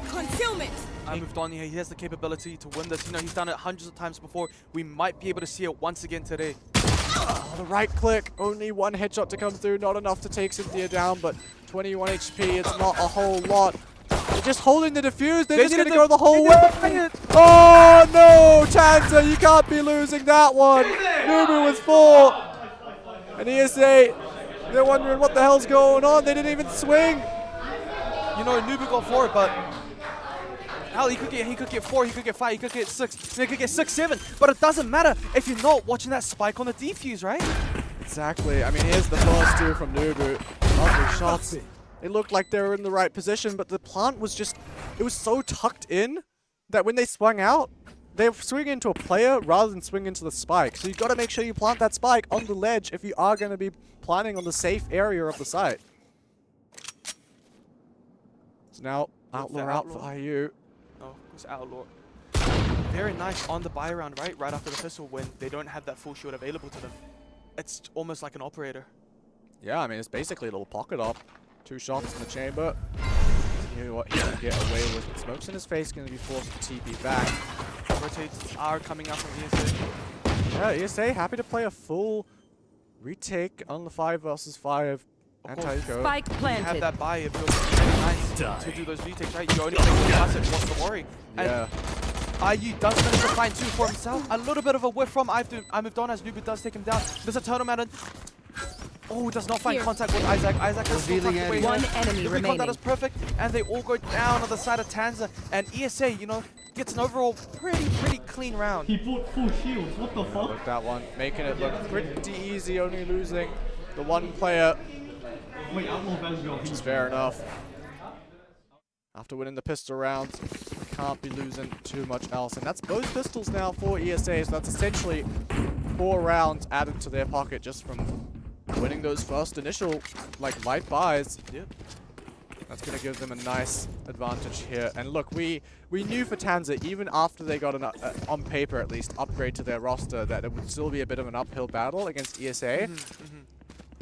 [SPEAKER 8] Concealment.
[SPEAKER 5] I moved on here. He has the capability to win this. You know, he's done it hundreds of times before. We might be able to see it once again today.
[SPEAKER 4] Oh, the right click. Only 1 headshot to come through. Not enough to take Cynthia down, but 21 HP. It's not a whole lot. They're just holding the defuse. They're just going to go the whole way. Oh, no. Tanza, you can't be losing that one. Nubu with 4. And ESA, they're wondering what the hell's going on. They didn't even swing.
[SPEAKER 5] You know, Nubu got 4, but hell, he could get 4, he could get 5, he could get 6, he could get 6, 7. But it doesn't matter if you're not watching that spike on the defuse, right?
[SPEAKER 4] Exactly. I mean, here's the first 2 from Nubu. Lovely shots. It looked like they were in the right position, but the plant was just, it was so tucked in that when they swung out, they swing into a player rather than swing into the spike. So you've got to make sure you plant that spike on the ledge if you are going to be planning on the safe area of the site. So now, Outlaw out for IU.
[SPEAKER 5] Oh, it's Outlaw. Very nice on the buy round, right? Right after the pistol when they don't have that full shield available to them. It's almost like an operator.
[SPEAKER 4] Yeah, I mean, it's basically a little pocket op. 2 shots in the chamber. You know what he can get away with. Smokes in his face, going to be forced to TP back.
[SPEAKER 5] Rotates are coming out from ESA.
[SPEAKER 4] Yeah, ESA happy to play a full retake on the 5 versus 5 anti-eco.
[SPEAKER 8] Spike
[SPEAKER 5] You
[SPEAKER 8] planted.
[SPEAKER 5] have that buy if you're really nice to do those retakes, right? You only take the classic, what's the worry?
[SPEAKER 4] Yeah.
[SPEAKER 5] And IU does manage to find 2 for himself. A little bit of a whiff from I moved on as Nubu does take him down. There's a turtle man. Oh, does not find contact with Isaac. Isaac has still tucked away.
[SPEAKER 8] One enemy
[SPEAKER 5] the recon
[SPEAKER 8] remaining.
[SPEAKER 5] that is perfect, and they all go down on the side of Tanza. And ESA, you know, gets an overall pretty clean round.
[SPEAKER 2] He bought full shields. What the fuck?
[SPEAKER 4] Look, that one, making it look pretty easy, only losing the 1 player.
[SPEAKER 2] Wait, Outlaw Vanguard.
[SPEAKER 4] Which is fair enough. After winning the pistol rounds, can't be losing too much else. And that's both pistols now for ESA, so that's essentially 4 rounds added to their pocket just from winning those first initial, like, light buys.
[SPEAKER 5] Yep.
[SPEAKER 4] That's going to give them a nice advantage here. And look, we knew for Tanza, even after they got an, on paper at least, upgrade to their roster, that it would still be a bit of an uphill battle against ESA.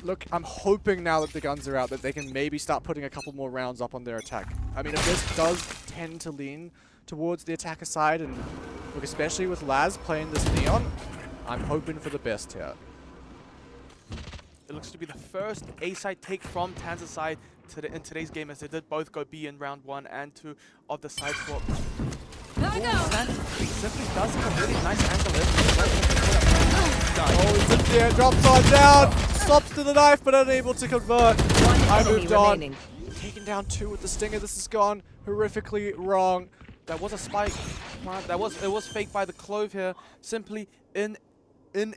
[SPEAKER 4] Look, I'm hoping now that the guns are out that they can maybe start putting a couple more rounds up on their attack. I mean, if this does tend to lean towards the attacker side, and look, especially with Laz playing this Neon, I'm hoping for the best here.
[SPEAKER 5] It looks to be the first A-side take from Tanza's side in today's game, as they did both go B in round 1 and 2 of the side swap. Simply does have a really nice angle in.
[SPEAKER 4] Oh, Cynthia drops on down, stops to the knife, but unable to convert. I moved on. Taken down 2 with the stinger. This has gone horrifically wrong.
[SPEAKER 5] That was a spike. It was faked by the Clove here. Simply in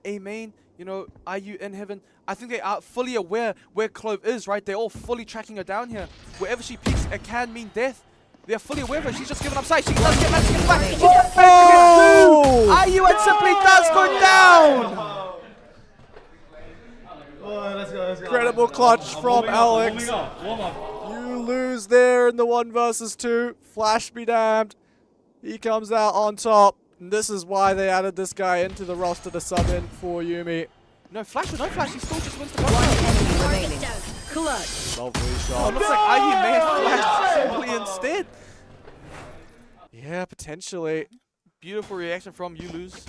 [SPEAKER 5] a main, you know, IU in heaven. I think they are fully aware where Clove is, right? They're all fully tracking her down here. Wherever she peeks, it can mean death. They're fully aware of her. She's just giving up sight. She does get back.
[SPEAKER 4] Oh!
[SPEAKER 5] IU and Simply does go down.
[SPEAKER 2] Oh, let's go.
[SPEAKER 4] Incredible clutch from Alex.
[SPEAKER 2] Warm up.
[SPEAKER 4] You lose there in the 1 versus 2. Flash be damned. He comes out on top. And this is why they added this guy into the roster to sub in for Yumi.
[SPEAKER 5] No flash, no flash. He still just wins the
[SPEAKER 8] One
[SPEAKER 5] contest.
[SPEAKER 8] enemy remaining. Clutch.
[SPEAKER 4] Lovely
[SPEAKER 5] Oh,
[SPEAKER 4] shot.
[SPEAKER 5] looks like IU may have flashed Simply instead.
[SPEAKER 4] Yeah, potentially.
[SPEAKER 5] Beautiful reaction from you lose.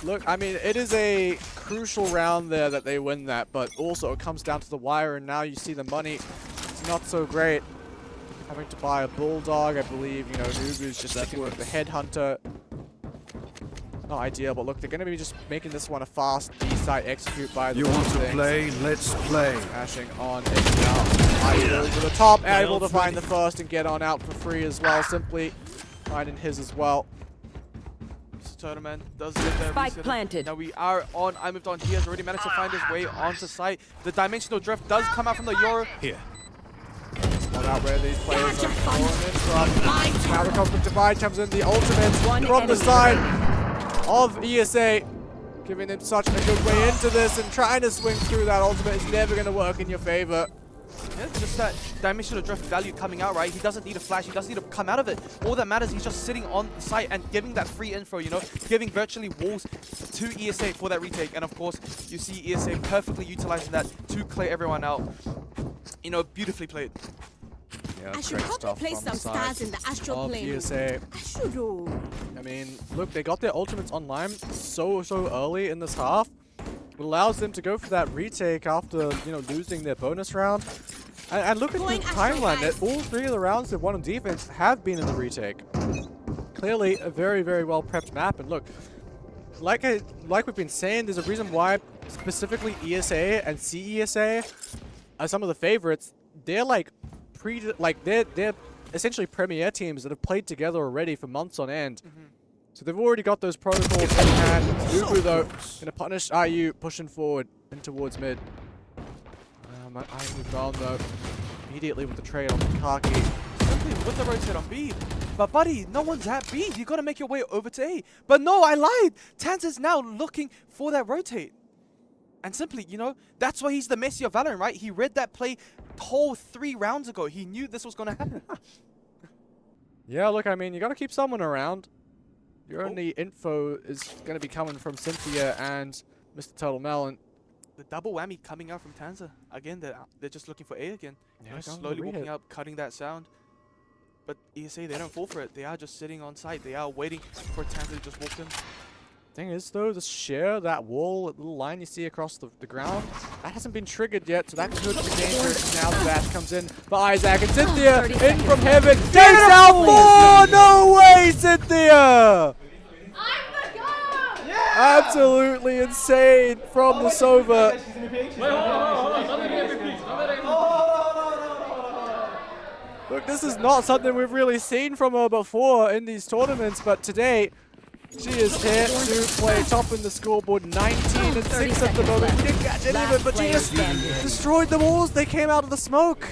[SPEAKER 4] Look, I mean, it is a crucial round there that they win that, but also it comes down to the wire, and now you see the money. It's not so great. Having to buy a Bulldog, I believe, you know, Nubu's just sticking with the Headhunter. Not ideal, but look, they're going to be just making this one a fast B-side execute by the
[SPEAKER 9] You want to play? Let's play.
[SPEAKER 4] Smashing on it now. IU goes to the top, able to find the first and get on out for free as well. Simply finding his as well.
[SPEAKER 5] Tournament does get there.
[SPEAKER 8] Spike planted.
[SPEAKER 5] Now we are on. I moved on. He has already managed to find his way onto site. The dimensional drift does come out from the Euro.
[SPEAKER 9] Here.
[SPEAKER 4] Not out where these players are falling in from. Now the Cosmic Divide comes in, the ultimate from the side of ESA, giving them such a good way into this, and trying to swing through that ultimate is never going to work in your favor.
[SPEAKER 5] Yeah, it's just that dimensional drift value coming out, right? He doesn't need a flash, he doesn't need to come out of it. All that matters, he's just sitting on the site and giving that free info, you know, giving virtually walls to ESA for that retake. And of course, you see ESA perfectly utilizing that to clear everyone out. You know, beautifully played.
[SPEAKER 4] Yeah,
[SPEAKER 8] I should probably place some stars in the astral plane.
[SPEAKER 4] ESA.
[SPEAKER 8] I should.
[SPEAKER 4] I mean, look, they got their ultimates online so early in this half. It allows them to go for that retake after, you know, losing their bonus round. And look at the timeline. That all 3 of the rounds they've won on defense have been in the retake. Clearly a very, very well prepped map. And look, like we've been saying, there's a reason why specifically ESA and CESA are some of the favorites. They're like they're essentially premier teams that have played together already for months on end. So they've already got those protocols in hand. Nubu, though, going to punish IU, pushing forward and towards mid. I moved on, though, immediately with the trade on Kaki.
[SPEAKER 5] Simply with the rotate on B. But buddy, no one's at B. You got to make your way over to A. But no, I lied. Tanz is now looking for that rotate. And simply, you know, that's why he's the Messi of Valorant, right? He read that play whole 3 rounds ago. He knew this was going to happen.
[SPEAKER 4] Yeah, look, I mean, you got to keep someone around. Your only info is going to be coming from Cynthia and Mr. Turtle Melon.
[SPEAKER 5] The double whammy coming out from Tanza. Again, they're just looking for A again.
[SPEAKER 4] Yeah,
[SPEAKER 5] slowly walking up, cutting that sound. But ESA, they don't fall for it. They are just sitting on site. They are waiting for Tanza to just walk in.
[SPEAKER 4] Thing is, though, the share, that wall, that little line you see across the ground, that hasn't been triggered yet, so that could be dangerous. Now the dash comes in for Isaac, and Cynthia in from heaven. Takes out 4! No way, Cynthia! Absolutely insane from the Sova. Look, this is not something we've really seen from her before in these tournaments, but today, she is here to play top in the scoreboard, 19 and 6 at the moment. She didn't catch any of it, but she just destroyed the walls. They came out of the smoke.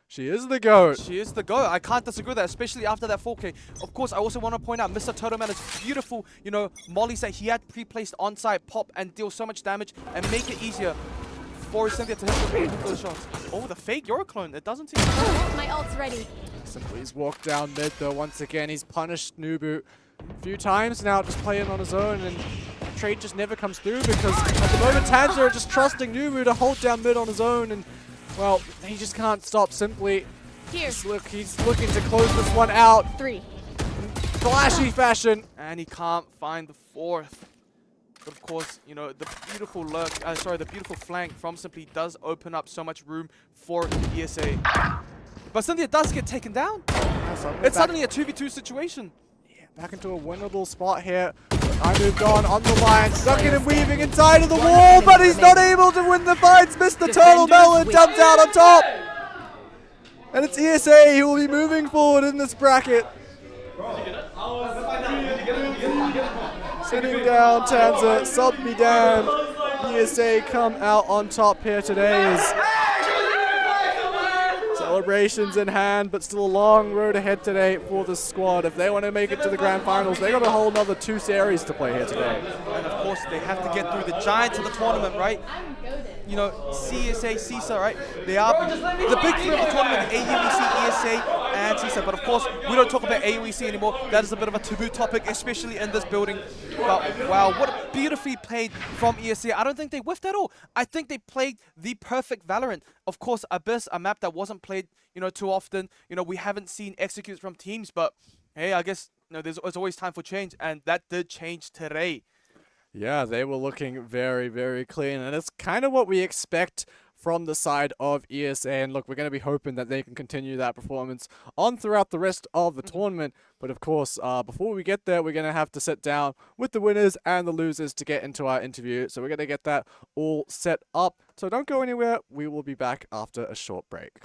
[SPEAKER 4] She is the GOAT.
[SPEAKER 5] She is the GOAT. I can't disagree with that, especially after that 4K. Of course, I also want to point out Mr. Totoman's beautiful, you know, mollies that he had pre-placed on-site, pop and deal so much damage and make it easier for Cynthia to hit those shots. Oh, the fake Euroclone. It doesn't seem to
[SPEAKER 8] My ult's ready.
[SPEAKER 4] Simply's walked down mid, though. Once again, he's punished Nubu a few times now, just playing on his own, and the trade just never comes through because at the moment, Tanza are just trusting Nubu to hold down mid on his own, and, well, he just can't stop Simply. He's looking to close this one out.
[SPEAKER 8] 3.
[SPEAKER 4] In flashy fashion.
[SPEAKER 5] And he can't find the 4th. But of course, you know, the beautiful the beautiful flank from Simply does open up so much room for ESA. But Cynthia does get taken down. It's suddenly a 2v2 situation.
[SPEAKER 4] Yeah, back into a winnable spot here. I moved on the line, ducking and weaving inside of the wall, but he's not able to win the fights. Mr. Turtle Melon jumps out on top. And it's ESA who will be moving forward in this bracket. Sitting down, Tanza, sub me down. ESA come out on top here today as celebrations in hand, but still a long road ahead today for the squad. If they want to make it to the grand finals, they got a whole another 2 series to play here today.
[SPEAKER 5] And of course, they have to get through the giants of the tournament, right? You know, CSA, CISA, right? They are the big 3 of the tournament, AUEC, ESA, and CISA. But of course, we don't talk about AUEC anymore. That is a bit of a taboo topic, especially in this building. But wow, what beautifully played from ESA. I don't think they whiffed at all. I think they played the perfect Valorant. Of course, Abyss, a map that wasn't played, you know, too often. You know, we haven't seen executes from teams, but hey, I guess, you know, there's always time for change, and that did change today.
[SPEAKER 4] Yeah, they were looking very, very clean, and it's kind of what we expect from the side of ESA. And look, we're going to be hoping that they can continue that performance on throughout the rest of the tournament. But of course, before we get there, we're going to have to sit down with the winners and the losers to get into our interview. So we're going to get that all set up. So don't go anywhere. We will be back after a short break.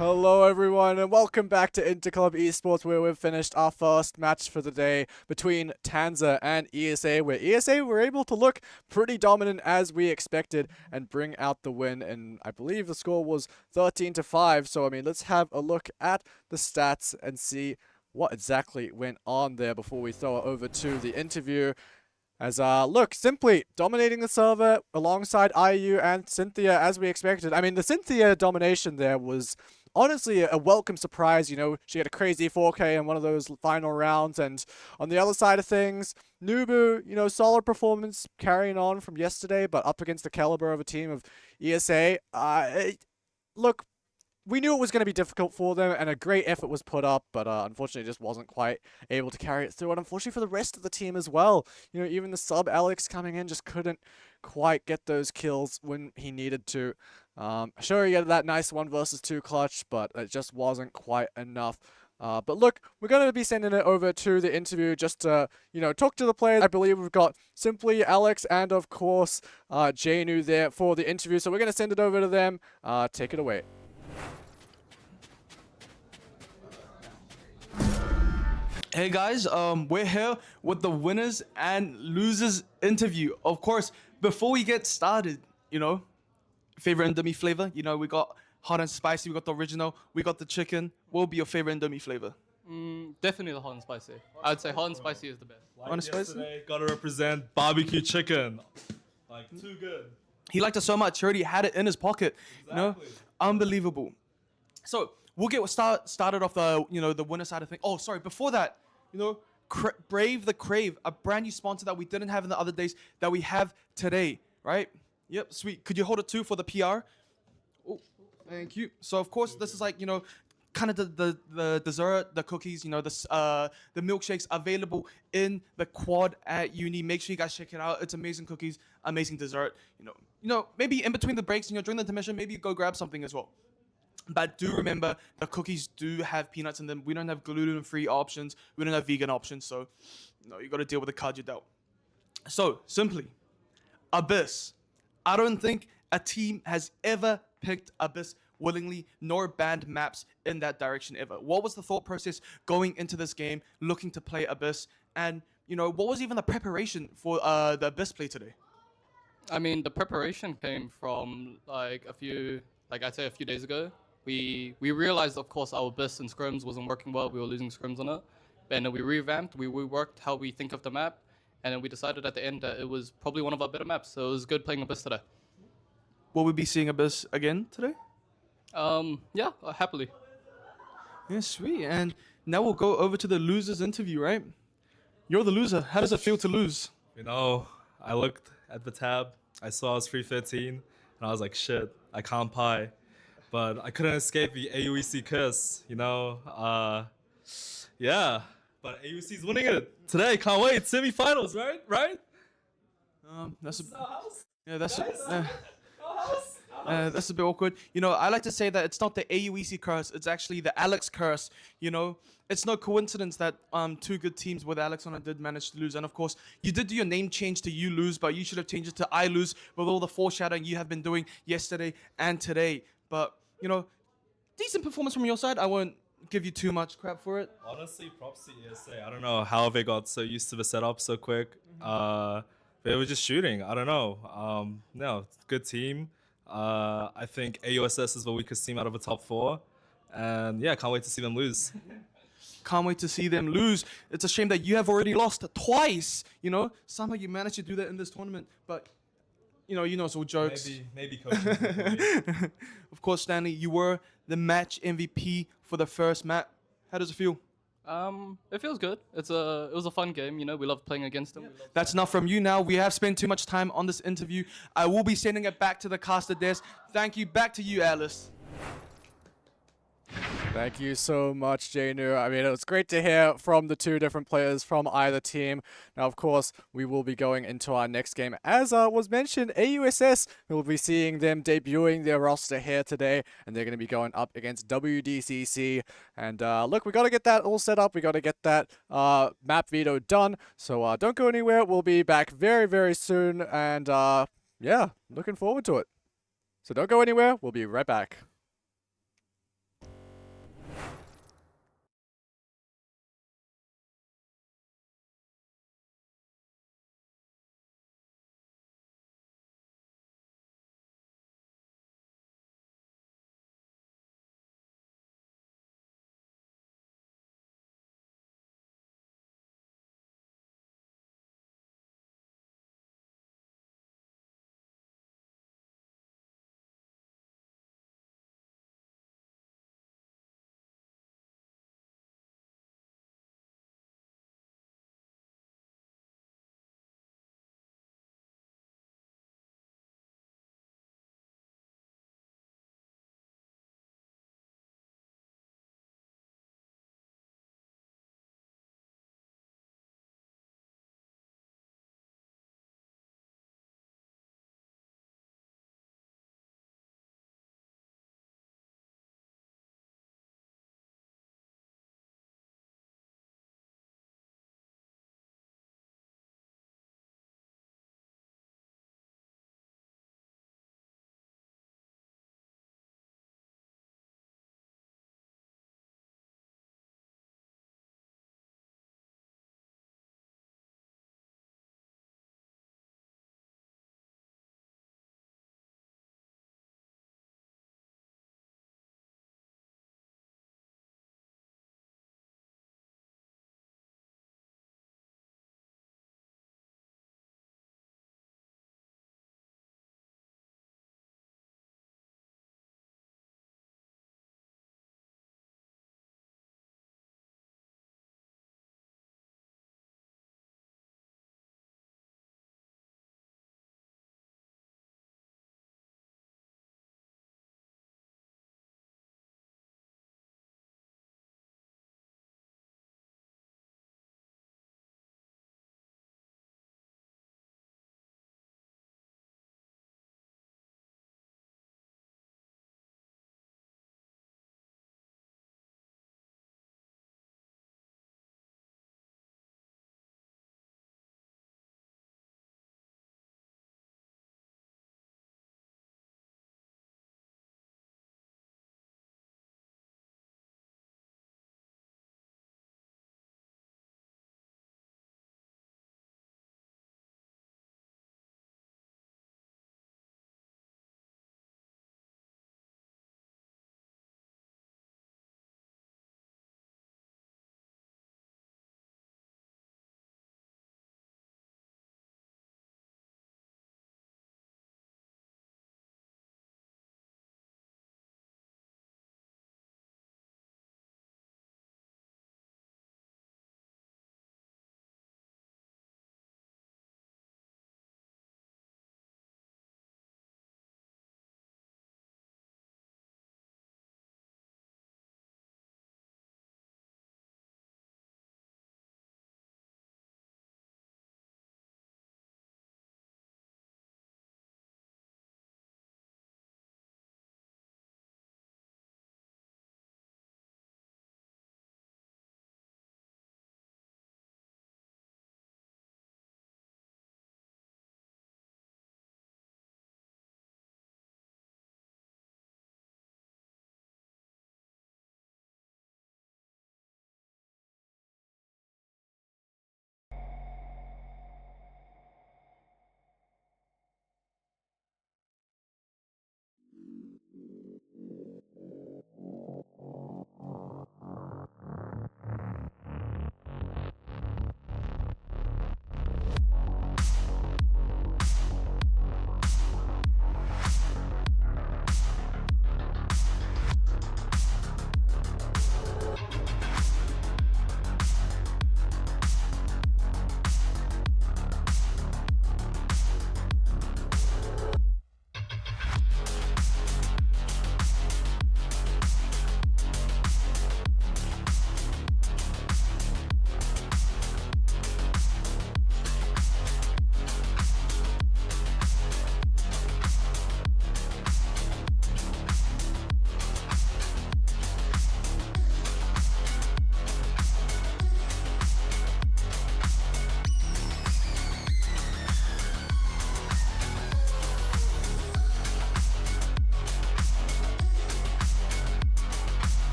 [SPEAKER 4] Hello everyone and welcome back to Interclub Esports, where we've finished our first match for the day between Tanza and ESA, where ESA were able to look pretty dominant as we expected and bring out the win, and I believe the score was 13-5. So I mean, let's have a look at the stats and see what exactly went on there before we throw it over to the interview. As, look, simply dominating the server alongside IU and Cynthia as we expected. I mean, the Cynthia domination there was honestly a welcome surprise. You know, she had a crazy 4K in one of those final rounds. And on the other side of things, Nubu, you know, solid performance carrying on from yesterday, but up against the caliber of a team of ESA. Look, we knew it was going to be difficult for them, and a great effort was put up, but unfortunately just wasn't quite able to carry it through. And unfortunately for the rest of the team as well, you know, even the sub Alex coming in just couldn't quite get those kills when he needed to. Sure, he had that nice 1 versus 2 clutch, but it just wasn't quite enough. But look, we're going to be sending it over to the interview just to, you know, talk to the players. I believe we've got Simply, Alex, and of course, Janu there for the interview. So we're going to send it over to them. Take it away.
[SPEAKER 5] Hey guys, we're here with the winners and losers interview. Of course, before we get started, you know, favorite Indomie flavor. You know, we got hot and spicy, we got the original, we got the chicken. What would be your favorite Indomie flavor?
[SPEAKER 3] Definitely the hot and spicy. I'd say hot and spicy is the best.
[SPEAKER 5] Hot and spicy?
[SPEAKER 10] Yesterday, gotta represent barbecue chicken. Like, too good.
[SPEAKER 5] He liked it so much, he already had it in his pocket. You know, unbelievable. So we'll get started off the, you know, the winner side of things. Oh, sorry, before that, you know, Brave the Crave, a brand new sponsor that we didn't have in the other days that we have today, right? Yep, sweet. Could you hold it too for the PR? Oh, thank you. So of course, this is like, you know, kind of the dessert, the cookies, you know, the milkshakes available in the quad at uni. Make sure you guys check it out. It's amazing cookies, amazing dessert. You know, maybe in between the breaks, you know, during the intermission, maybe you go grab something as well. But do remember, the cookies do have peanuts in them. We don't have gluten-free options. We don't have vegan options. So, you know, you got to deal with the card you dealt. So, simply, Abyss. I don't think a team has ever picked Abyss willingly, nor banned maps in that direction ever. What was the thought process going into this game, looking to play Abyss? And, you know, what was even the preparation for the Abyss play today?
[SPEAKER 3] I mean, the preparation came from like I'd say a few days ago. We realized, of course, our Abyss and scrims wasn't working well. We were losing scrims on it. And then we revamped, we reworked how we think of the map, and then we decided at the end that it was probably one of our better maps. So it was good playing Abyss today.
[SPEAKER 5] Will we be seeing Abyss again today?
[SPEAKER 3] Yeah, happily.
[SPEAKER 5] Yeah, sweet. And now we'll go over to the losers interview, right? You're the loser. How does it feel to lose?
[SPEAKER 10] You know, I looked at the tab, I saw I was 313, and I was like, shit, I can't pie. But I couldn't escape the AUEC curse, you know. Yeah, but AUEC's winning it today. Can't wait. Semi-finals, right? Right?
[SPEAKER 5] That's a bit awkward. You know, I like to say that it's not the AUEC curse. It's actually the Alex curse. You know, it's no coincidence that two good teams with Alex on it did manage to lose. And of course, you did do your name change to You Lose, but you should have changed it to I Lose with all the foreshadowing you have been doing yesterday and today. But, you know, decent performance from your side. I won't give you too much crap for it.
[SPEAKER 10] Honestly, props to ESA. I don't know how they got so used to the setup so quick. They were just shooting. I don't know. No, good team. I think AUSS is the weakest team out of the top 4. And yeah, can't wait to see them lose.
[SPEAKER 5] Can't wait to see them lose. It's a shame that you have already lost twice. You know, somehow you managed to do that in this tournament. But, you know, it's all jokes.
[SPEAKER 10] Maybe coaching.
[SPEAKER 5] Of course, Stanley, you were the match MVP for the first map. How does it feel?
[SPEAKER 3] It feels good. It was a fun game. You know, we love playing against them.
[SPEAKER 5] That's enough from you now. We have spent too much time on this interview. I will be sending it back to the caster desk. Thank you. Back to you, Alice.
[SPEAKER 4] Thank you so much, Janu. I mean, it was great to hear from the two different players from either team. Now, of course, we will be going into our next game. As was mentioned, AUSS, we'll be seeing them debuting their roster here today, and they're going to be going up against WDCC. And look, we got to get that all set up. We got to get that map veto done. So don't go anywhere. We'll be back very, very soon. And yeah, looking forward to it. So don't go anywhere. We'll be right back.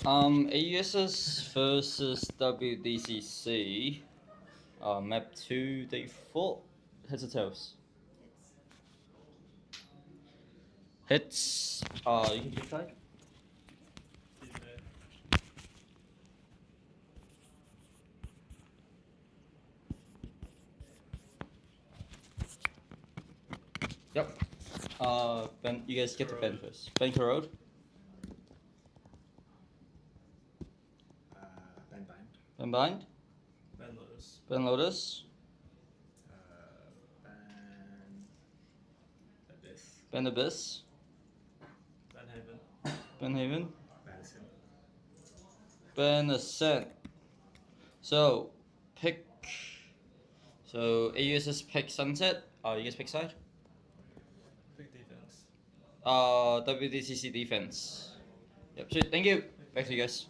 [SPEAKER 1] AUSS versus WDCC. Map 2, default. Heads or tails? Hits. You can pick side. Yep. Ben, you guys get to Ben first. Ben Road.
[SPEAKER 10] Ben Bind.
[SPEAKER 1] Ben Bind.
[SPEAKER 10] Ben Lotus.
[SPEAKER 1] Ben Lotus.
[SPEAKER 10] Ben Abyss.
[SPEAKER 1] Ben Abyss.
[SPEAKER 10] Ben Haven.
[SPEAKER 1] Ben Haven.
[SPEAKER 10] Ben Ascent.
[SPEAKER 1] Ben Ascent. So, pick. So, AUSS pick Sunset. You guys pick side?
[SPEAKER 10] Big defense.
[SPEAKER 1] WDCC defense. Yep, sweet. Thank you. Back to you guys.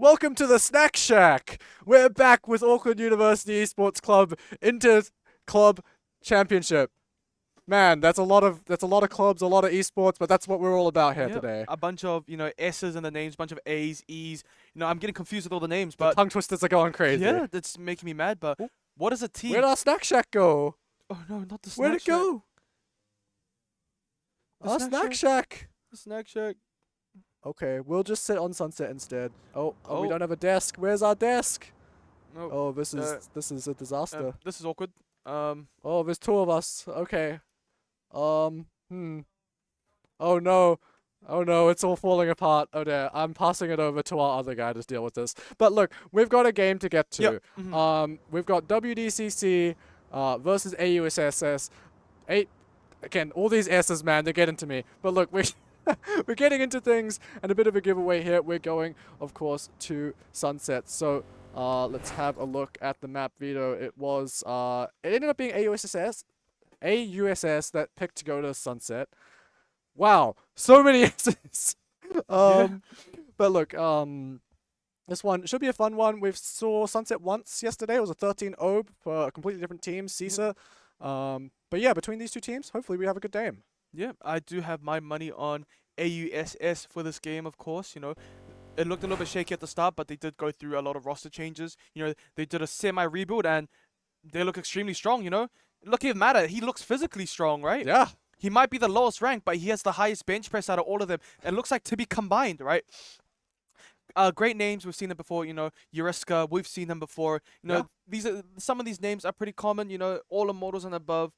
[SPEAKER 4] Welcome to the Snack Shack. We're back with Auckland University Esports Club Interclub Championship. Man, that's a lot of clubs, a lot of esports, but that's what we're all about here today.
[SPEAKER 5] A bunch of, S's in the names, bunch of A's, E's. I'm getting confused with all the names,
[SPEAKER 4] The
[SPEAKER 5] but
[SPEAKER 4] tongue twisters are going crazy.
[SPEAKER 5] yeah, that's making me mad. But what is a team?
[SPEAKER 4] Where'd our Snack Shack go?
[SPEAKER 5] Oh no, not the Snack
[SPEAKER 4] Where'd it
[SPEAKER 5] Shack.
[SPEAKER 4] go?
[SPEAKER 5] The
[SPEAKER 4] Our Snack Shack.
[SPEAKER 5] The Snack Shack.
[SPEAKER 4] Okay, we'll just sit on Sunset instead. Oh, we
[SPEAKER 5] Oh.
[SPEAKER 4] don't have a desk. Where's our desk?
[SPEAKER 5] No.
[SPEAKER 4] Oh, this is a disaster.
[SPEAKER 5] This is awkward.
[SPEAKER 4] Oh, there's 2 of us. Okay. Oh no. Oh no, it's all falling apart. Oh dear. I'm passing it over to our other guy to deal with this. But look, we've got a game to get to.
[SPEAKER 5] Yep. Mhm.
[SPEAKER 4] We've got WDCC versus AUSSS. Again, all these S's, man, they're getting to me. But look, we're getting into things, and a bit of a giveaway here. We're going, of course, to Sunset. So let's have a look at the map, Vito. It ended up being AUSS that picked to go to Sunset. Wow, so many S's. But look, this one should be a fun one. We saw Sunset once yesterday. It was a 13-0 for a completely different team, CISA. But yeah, between these 2 teams, hopefully we have a good game.
[SPEAKER 5] Yeah, I do have my money on AUSS for this game, of course. It looked a little bit shaky at the start, but they did go through a lot of roster changes. They did a semi-rebuild, and they look extremely strong, Look at Matter. He looks physically strong, right?
[SPEAKER 4] Yeah.
[SPEAKER 5] He might be the lowest rank, but he has the highest bench press out of all of them. And looks like to be combined, right? Great names. We've seen them before, Yuriska. We've seen them before. Some of these names are pretty common, all immortals and above.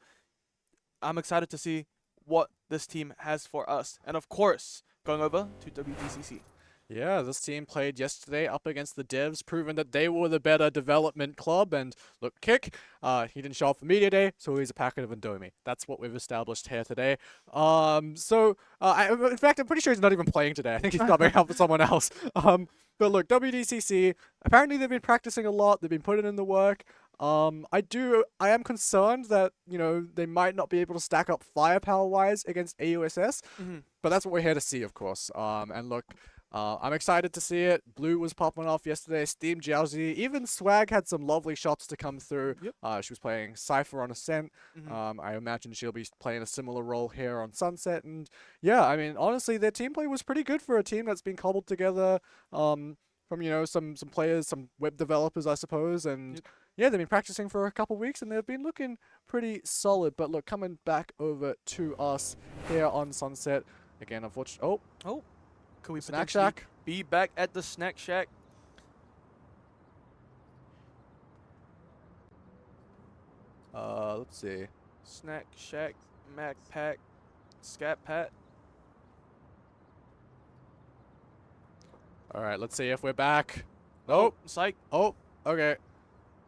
[SPEAKER 5] I'm excited to see what this team has for us. And of course, going over to WDCC.
[SPEAKER 4] Yeah, this team played yesterday up against the Devs, proving that they were the better development club. And look, Kick, he didn't show up for Media Day, so he's a packet of Indomie. That's what we've established here today. In fact, I'm pretty sure he's not even playing today. I think he's coming out for someone else. But look, WDCC, apparently they've been practicing a lot. They've been putting in the work. I am concerned that, they might not be able to stack up firepower-wise against AUSS, but that's what we're here to see, of course. And look, I'm excited to see it. Blue was popping off yesterday. Steam Jiaozi. Even Swag had some lovely shots to come through.
[SPEAKER 5] Yep.
[SPEAKER 4] She was playing Cypher on Ascent. I imagine she'll be playing a similar role here on Sunset. And yeah, I mean, honestly, their team play was pretty good for a team that's been cobbled together from, some players, some web developers, I suppose. And yeah, they've been practicing for a couple weeks and they've been looking pretty solid. But look, coming back over to us here on Sunset. Again, unfortunately. Oh.
[SPEAKER 5] Can we
[SPEAKER 4] Snack
[SPEAKER 5] potentially
[SPEAKER 4] Shack?
[SPEAKER 5] be back at the Snack Shack?
[SPEAKER 4] Let's see.
[SPEAKER 5] Snack Shack, Mac Pack, Scat Pat.
[SPEAKER 4] All right, let's see if we're back.
[SPEAKER 5] Oh, psych.
[SPEAKER 4] Oh, okay.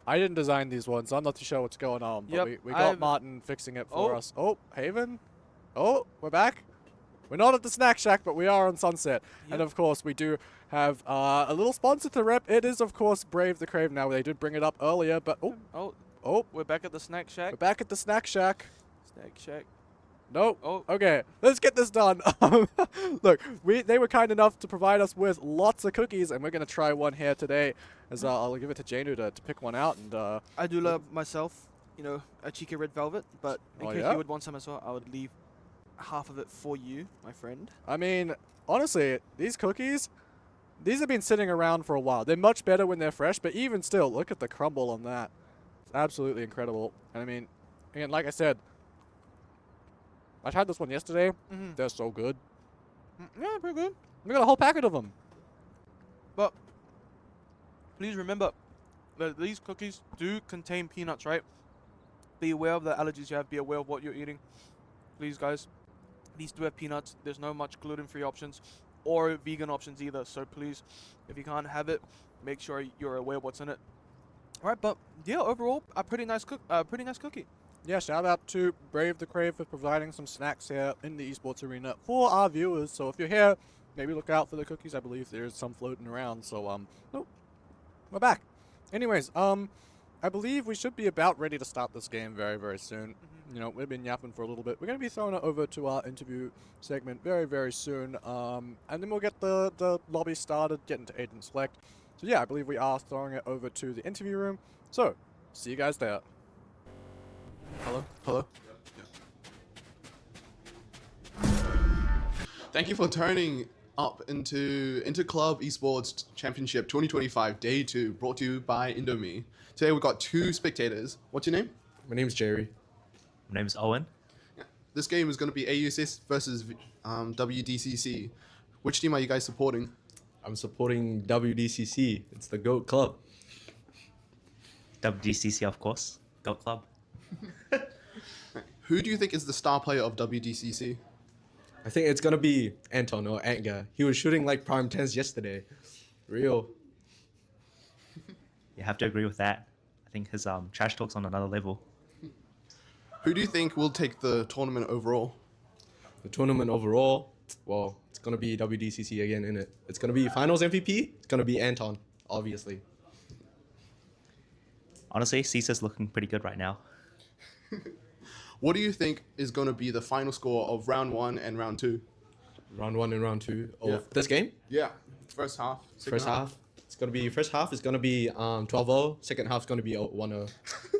[SPEAKER 4] I didn't design these ones, so I'm not too sure what's going on. But
[SPEAKER 5] Yep,
[SPEAKER 4] we got Martin fixing it for us. Oh, Haven. Oh, we're back. We're not at the Snack Shack, but we are on Sunset.
[SPEAKER 5] Yep.
[SPEAKER 4] And of course, we do have a little sponsor to rep. It is, of course, Brave the Crave. Now, they did bring it up earlier, but
[SPEAKER 5] We're back at the Snack Shack.
[SPEAKER 4] we're back at the Snack Shack.
[SPEAKER 5] Snack Shack.
[SPEAKER 4] Nope.
[SPEAKER 5] Oh.
[SPEAKER 4] Okay, let's get this done. Look, they were kind enough to provide us with lots of cookies, and we're going to try one here today. As I'll give it to Janu to pick one out. And
[SPEAKER 5] I do love myself, a cheeky red velvet, but in case you would want some as well, I would leave half of it for you, my friend.
[SPEAKER 4] I mean, honestly, these cookies, these have been sitting around for a while. They're much better when they're fresh, but even still, look at the crumble on that. It's absolutely incredible. And I mean, again, like I said, I tried this one yesterday. They're so good.
[SPEAKER 5] Yeah, pretty good.
[SPEAKER 4] We got a whole packet of them.
[SPEAKER 5] But please remember that these cookies do contain peanuts, right? Be aware of the allergies you have. Be aware of what you're eating. Please, guys. These do have peanuts. There's no much gluten-free options or vegan options either. So please, if you can't have it, make sure you're aware of what's in it. All right, but yeah, overall, a pretty nice cookie.
[SPEAKER 4] Yeah, shout out to Brave the Crave for providing some snacks here in the esports arena for our viewers. So if you're here, maybe look out for the cookies. I believe there's some floating around. So nope, we're back. Anyways, I believe we should be about ready to start this game very, very soon. We've been yapping for a little bit. We're going to be throwing it over to our interview segment very, very soon. And then we'll get the lobby started, get into Agent Select. So yeah, I believe we are throwing it over to the interview room. So, see you guys there.
[SPEAKER 11] Hello? Hello? Thank you for turning up into Interclub Esports Championship 2025 Day 2, brought to you by Indomie. Today we've got 2 spectators. What's your name?
[SPEAKER 12] My name's Jerry.
[SPEAKER 13] My name's Owen.
[SPEAKER 11] This game is going to be AUEC versus WDCC. Which team are you guys supporting?
[SPEAKER 12] I'm supporting WDCC. It's the GOAT club.
[SPEAKER 13] WDCC, of course. GOAT club.
[SPEAKER 11] Who do you think is the star player of WDCC?
[SPEAKER 12] I think it's gonna be Anton or Antga. He was shooting like prime 10s yesterday. Real.
[SPEAKER 13] You have to agree with that. I think his trash talk's on another level.
[SPEAKER 11] Who do you think will take the tournament overall?
[SPEAKER 12] The tournament overall, well, it's gonna be WDCC again, innit? It's gonna be finals MVP. It's gonna be Anton, obviously.
[SPEAKER 13] Honestly, CISA's looking pretty good right now.
[SPEAKER 11] What do you think is going to be the final score of round 1 and round 2?
[SPEAKER 12] Round 1 and round 2 of this game?
[SPEAKER 11] Yeah, first half.
[SPEAKER 12] First half. It's gonna be first half is gonna be 12-0. Second half is gonna be 1-0.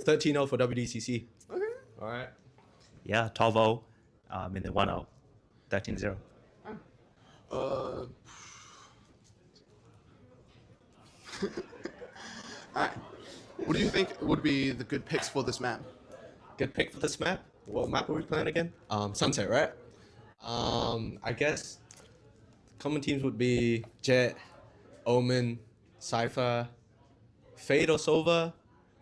[SPEAKER 12] 13-0 for WDCC.
[SPEAKER 11] Okay.
[SPEAKER 12] All right.
[SPEAKER 13] Yeah, 12-0, and then 1-0, 13-0.
[SPEAKER 11] Alright. What do you think would be the good picks for this map?
[SPEAKER 12] Good pick for this map. What map are we playing again? Sunset, right? I guess common teams would be Jet, Omen, Cypher, Fade or Sova,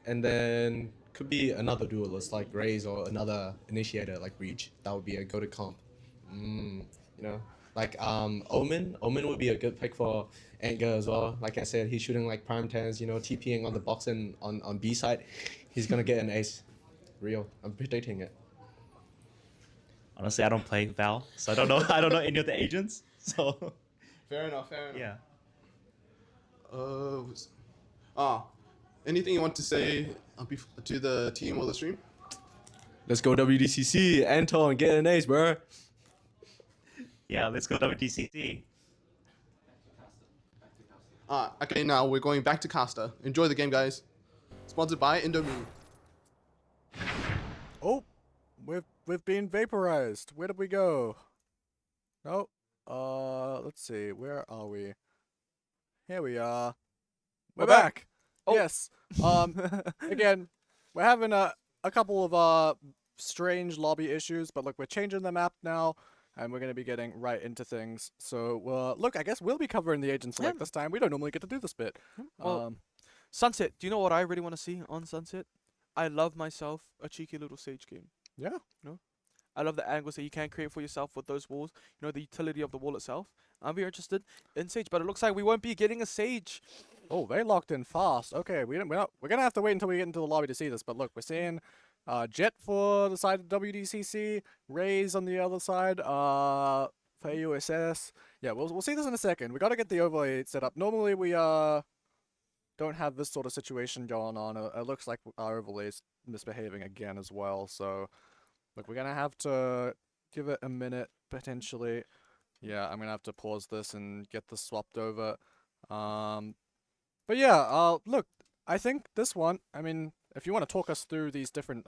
[SPEAKER 12] and then could be another duelist like Raze or another initiator like Reach. That would be a go-to comp. You know, like Omen. Omen would be a good pick for Antga as well. Like I said, he's shooting like prime 10s. You know, TPing on the box and on B side, he's gonna get an ace. Real. I'm predicting it.
[SPEAKER 13] Honestly, I don't play Val, so I don't know. I don't know any of the agents. So.
[SPEAKER 11] Fair enough.
[SPEAKER 13] Yeah.
[SPEAKER 11] Anything you want to say to the team or the stream?
[SPEAKER 12] Let's go WDCC. Anton, get an ace, bro.
[SPEAKER 13] Yeah, let's go WDCC.
[SPEAKER 11] Okay, now we're going back to Caster. Enjoy the game, guys. Sponsored by Indomie.
[SPEAKER 4] Oh, we've been vaporized. Where did we go? Oh, let's see. Where are we? Here we are. We're back.
[SPEAKER 5] Oh.
[SPEAKER 4] Yes. Again, we're having a couple of strange lobby issues, but look, we're changing the map now, and we're gonna be getting right into things. So, look, I guess we'll be covering the agent select this time. We don't normally get to do this bit.
[SPEAKER 5] Well, Sunset. Do you know what I really want to see on Sunset? I love myself a cheeky little Sage game.
[SPEAKER 4] Yeah.
[SPEAKER 5] You know? I love the angles that you can create for yourself with those walls. You know, the utility of the wall itself. I'm very interested in Sage, but it looks like we won't be getting a Sage.
[SPEAKER 4] Oh, they locked in fast. Okay, we're gonna have to wait until we get into the lobby to see this. But look, we're seeing Jet for the side of WDCC, Raze on the other side. For AUSS. Yeah, we'll see this in a second. We gotta get the overlay set up. Normally we don't have this sort of situation going on. It looks like our overlay is misbehaving again as well. So, look, we're gonna have to give it a minute potentially. Yeah, I'm gonna have to pause this and get this swapped over. But yeah, look, I think this one. I mean, if you want to talk us through these different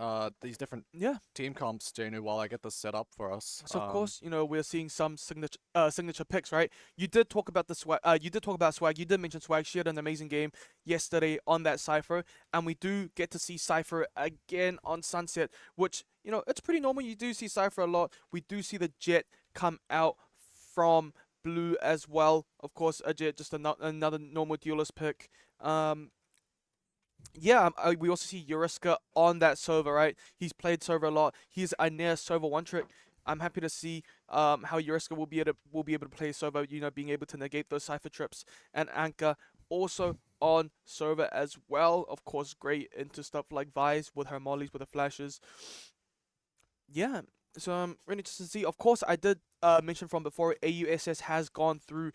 [SPEAKER 4] team comps, Janu, while I get this set up for us.
[SPEAKER 5] So of course, you know, we're seeing some signature picks, right? You did talk about the swag. You did talk about Swag. You did mention Swag. She had an amazing game yesterday on that Cypher, and we do get to see Cypher again on Sunset, which, you know, it's pretty normal. You do see Cypher a lot. We do see the Jet come out from blue as well. Of course, a Jet, just another normal duelist pick. Yeah, we also see Yuriska on that server, right? He's played server a lot. He's a near server one trick. I'm happy to see how Yuriska will be able to play server, you know, being able to negate those Cypher trips. And Anka also on server as well. Of course, great into stuff like Vice with her mollies, with the flashes. Yeah, so I'm really interested to see. Of course, I did mention from before, AUSS has gone through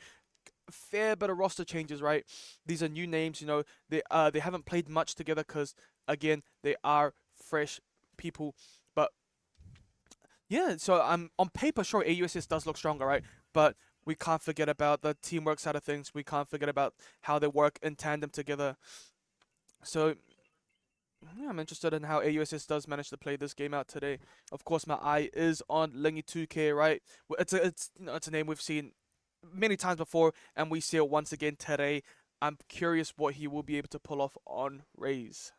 [SPEAKER 5] fair bit of roster changes, right? These are new names, you know. They haven't played much together because, again, they are fresh people. But yeah, so on paper, sure, AUSS does look stronger, right? But we can't forget about the teamwork side of things. We can't forget about how they work in tandem together. So yeah, I'm interested in how AUSS does manage to play this game out today. Of course, my eye is on Lingy2K, right? It's a name we've seen many times before, and we see it once again today. I'm curious what he will be able to pull off on Raze.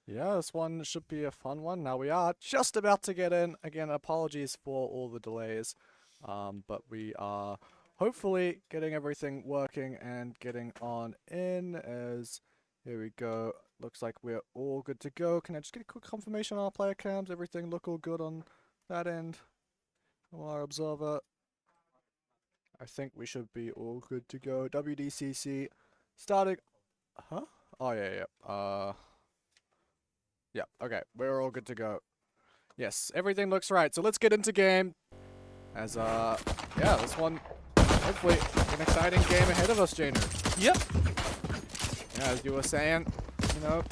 [SPEAKER 4] Yeah, this one should be a fun one. Now we are just about to get in. Again, apologies for all the delays, but we are hopefully getting everything working and getting on in as, here we go. Looks like we're all good to go. Can I just get a quick confirmation on our player cams? Everything look all good on that end from our observer. I think we should be all good to go. WDCC starting. Huh? Oh, yeah. Yeah, okay. We're all good to go. Yes, everything looks right. So let's get into game. As, yeah, this one, hopefully, an exciting game ahead of us, Janu.
[SPEAKER 5] Yep.
[SPEAKER 4] Yeah, as you were saying, you know,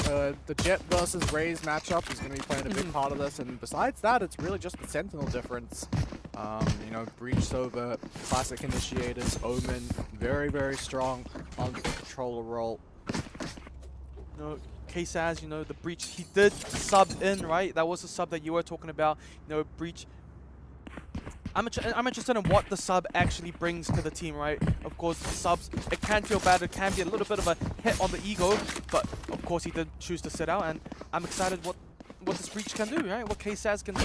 [SPEAKER 4] the Jet versus Raze matchup is going to be playing a big part of this. And besides that, it's really just the Sentinel difference. You know, Breach, Sova, classic initiators, Omen, very, very strong on the controller role.
[SPEAKER 5] No. KSAS, you know, the Breach, he did sub in, right? That was the sub that you were talking about. You know, Breach. I'm interested in what the sub actually brings to the team, right? Of course, the subs, it can feel bad. It can be a little bit of a hit on the ego, but of course he did choose to sit out, and I'm excited what this Breach can do, right? What KSAS can do.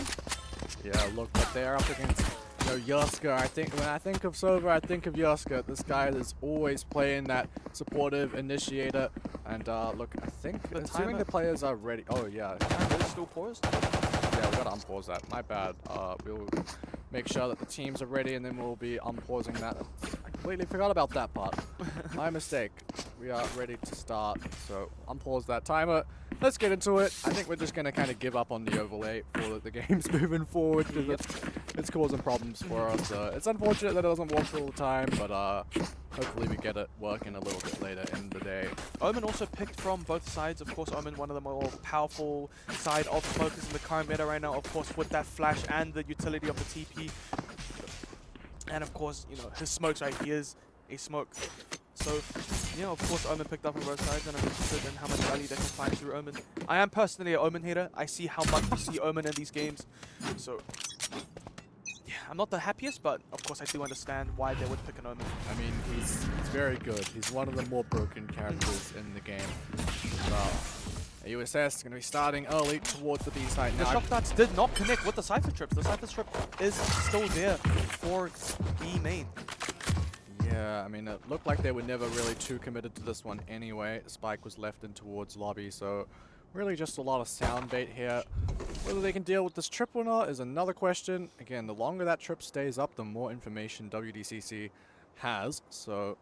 [SPEAKER 4] Yeah, look, but they're up against, you know, Yoska. I think when I think of Sova, I think of Yoska. This guy is always playing that supportive initiator. And look, I think, assuming the players are ready. Oh yeah,
[SPEAKER 5] is it still paused?
[SPEAKER 4] Yeah, we gotta unpause that. My bad. We'll make sure that the teams are ready, and then we'll be unpausing that. I completely forgot about that part. My mistake. We are ready to start, so unpause that timer. Let's get into it. I think we're just gonna kind of give up on the overlay for the games moving forward, because it's causing problems for us. It's unfortunate that it doesn't work all the time, but hopefully we get it working a little bit later in the day.
[SPEAKER 5] Omen also picked from both sides. Of course, Omen, one of the more powerful side of smokers in the current meta right now. Of course, with that flash and the utility of the TP. And of course, you know, his smokes, right? He is a smoke. So, you know, of course, Omen picked up on both sides, and I'm interested in how much value they can find through Omen. I am personally an Omen hater. I see how much we see Omen in these games. So, yeah, I'm not the happiest, but of course I do understand why they would pick an Omen.
[SPEAKER 4] I mean, he's very good. He's one of the more broken characters in the game. AUSS is going to be starting early towards the B side now.
[SPEAKER 5] The shock darts did not connect with the Cypher Trips. The Cypher Trip is still there for B main.
[SPEAKER 4] Yeah, I mean, it looked like they were never really too committed to this one anyway. Spike was left in towards lobby, so really just a lot of sound bait here. Whether they can deal with this trip or not is another question. Again, the longer that trip stays up, the more information WDCC has. So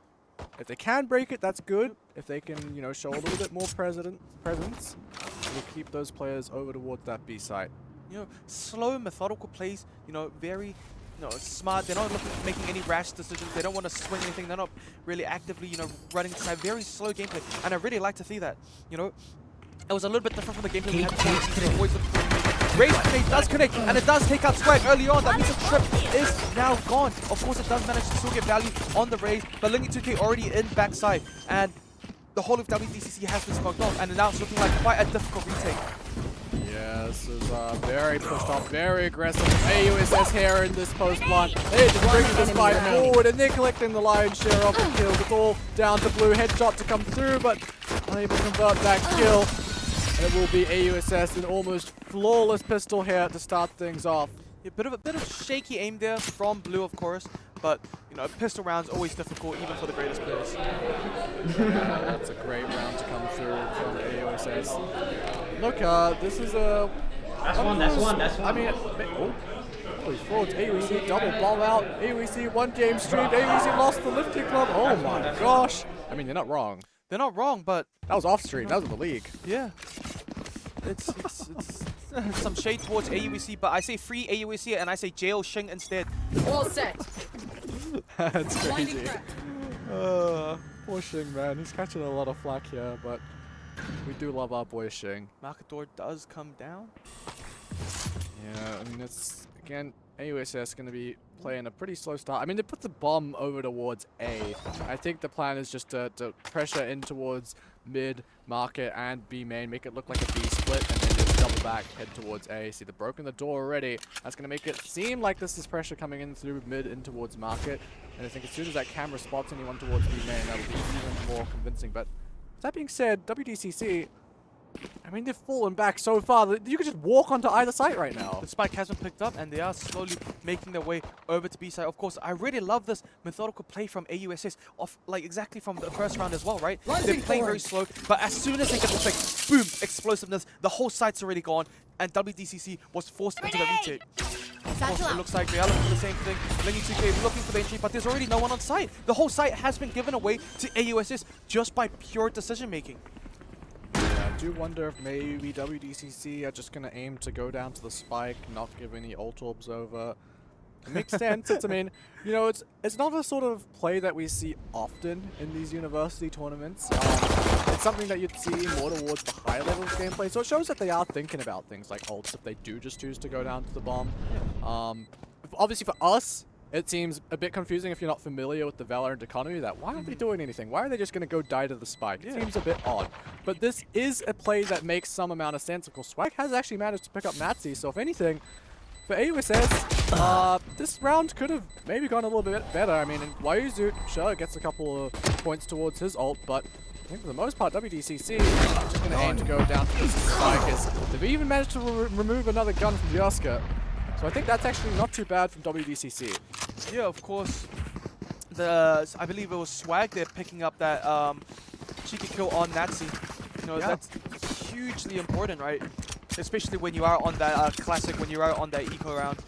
[SPEAKER 4] if they can break it, that's good. If they can, you know, show a little bit more presence, we'll keep those players over towards that B site.
[SPEAKER 5] You know, slow, methodical plays, you know, very... No, smart. They're not making any rash decisions. They don't want to swing anything. They're not really actively, you know, running inside. Very slow gameplay, and I really like to see that. You know, it was a little bit different from the gameplay we had before. Raze does connect, and it does take out Swag early on. That means the trip is now gone. Of course, it does manage to still get value on the Raze, but Lingy2K already in backside, and the whole of WDCC has been smoked off, and now it's looking like quite a difficult retake.
[SPEAKER 4] Yeah, this is very pushed off, very aggressive. AUSS here in this post line. They're just bringing this fight forward, and they're collecting the lion's share of the kills. It's all down to Blue. Headshot to come through, but unable to convert that kill. It will be AUSS, an almost flawless pistol here to start things off.
[SPEAKER 5] A bit of shaky aim there from Blue, of course, but you know, a pistol round's always difficult, even for the greatest players.
[SPEAKER 4] That's a great round to come through from AUSS. Look, this is a...
[SPEAKER 7] That's one.
[SPEAKER 4] I mean, holy frauds, AUEC double bomb out. AUEC one game streamed. AUEC lost the lifting club. Oh my gosh. I mean, you're not wrong.
[SPEAKER 5] They're not wrong, but...
[SPEAKER 4] That was off stream. That was in the league.
[SPEAKER 5] Yeah. It's some shade towards AUEC, but I say free AUEC and I say jail Shing instead.
[SPEAKER 8] All set.
[SPEAKER 4] That's crazy. Poor Shing, man. He's catching a lot of flack here, but we do love our boy Shing.
[SPEAKER 5] Markador does come down.
[SPEAKER 4] Yeah, I mean, it's, again, AUSS going to be playing a pretty slow start. I mean, they put the bomb over towards A. I think the plan is just to pressure in towards mid, market, and B main, make it look like a B split, and then just double back, head towards A. See, they've broken the door already. That's going to make it seem like this is pressure coming in through mid in towards market. And I think as soon as that camera spots anyone towards B main, that'll be even more convincing. But that being said, WDCC, I mean, they've fallen back so far that you could just walk onto either site right now.
[SPEAKER 5] The spike has been picked up, and they are slowly making their way over to B side. Of course, I really love this methodical play from AUSS, off like exactly from the first round as well, right? They're playing very slow, but as soon as they get this like boom explosiveness, the whole site's already gone, and WDCC was forced into the retake. Of course, it looks like they are looking for the same thing. Lingy2K looking for the entry, but there's already no one on site. The whole site has been given away to AUSS just by pure decision making.
[SPEAKER 4] I do wonder if maybe WDCC are just going to aim to go down to the spike, not give any ult orbs over. It makes sense. I mean, you know, it's not a sort of play that we see often in these university tournaments. It's something that you'd see more towards the higher level of gameplay, so it shows that they are thinking about things like ults if they do just choose to go down to the bomb. Obviously for us, it seems a bit confusing if you're not familiar with the Valorant economy, that why aren't they doing anything? Why are they just going to go die to the spike? It seems a bit odd. But this is a play that makes some amount of sense. Of course, Swag has actually managed to pick up Nazi, so if anything, for AUSS, this round could have maybe gone a little bit better. I mean, Wayuzu, sure, gets a couple of points towards his ult, but I think for the most part, WDCC is just going to aim to go down to this spike. They've even managed to remove another gun from Yoska. So I think that's actually not too bad from WDCC.
[SPEAKER 5] Yeah, of course. I believe it was Swag there picking up that cheeky kill on Nazi. You know, that's hugely important, right? Especially when you are on that classic, when you are on that eco round.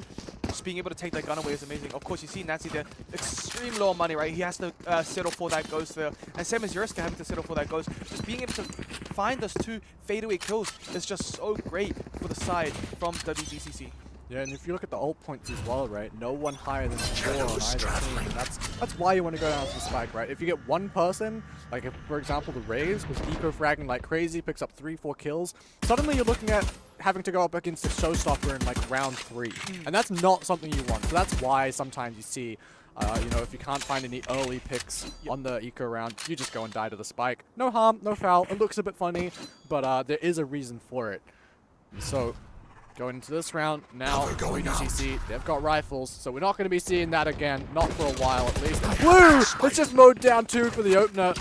[SPEAKER 5] Just being able to take that gun away is amazing. Of course, you see Nazi there, extreme low on money, right? He has to settle for that ghost there. And same as Yurska having to settle for that ghost. Just being able to find those two fadeaway kills is just so great for the side from WDCC.
[SPEAKER 4] Yeah, and if you look at the ult points as well, right? No one higher than 4 on either team. And that's why you want to go down to the spike, right? If you get one person, like if, for example, the Raves was eco-fragging like crazy, picks up 3-4 kills, suddenly you're looking at having to go up against a showstopper in like round 3. And that's not something you want. So that's why sometimes you see, you know, if you can't find any early picks on the eco round, you just go and die to the spike. No harm, no foul. It looks a bit funny, but there is a reason for it. So going into this round, now WDCC, they've got rifles, so we're not going to be seeing that again, not for a while at least. Woo! Let's just mowed down 2 for the opener.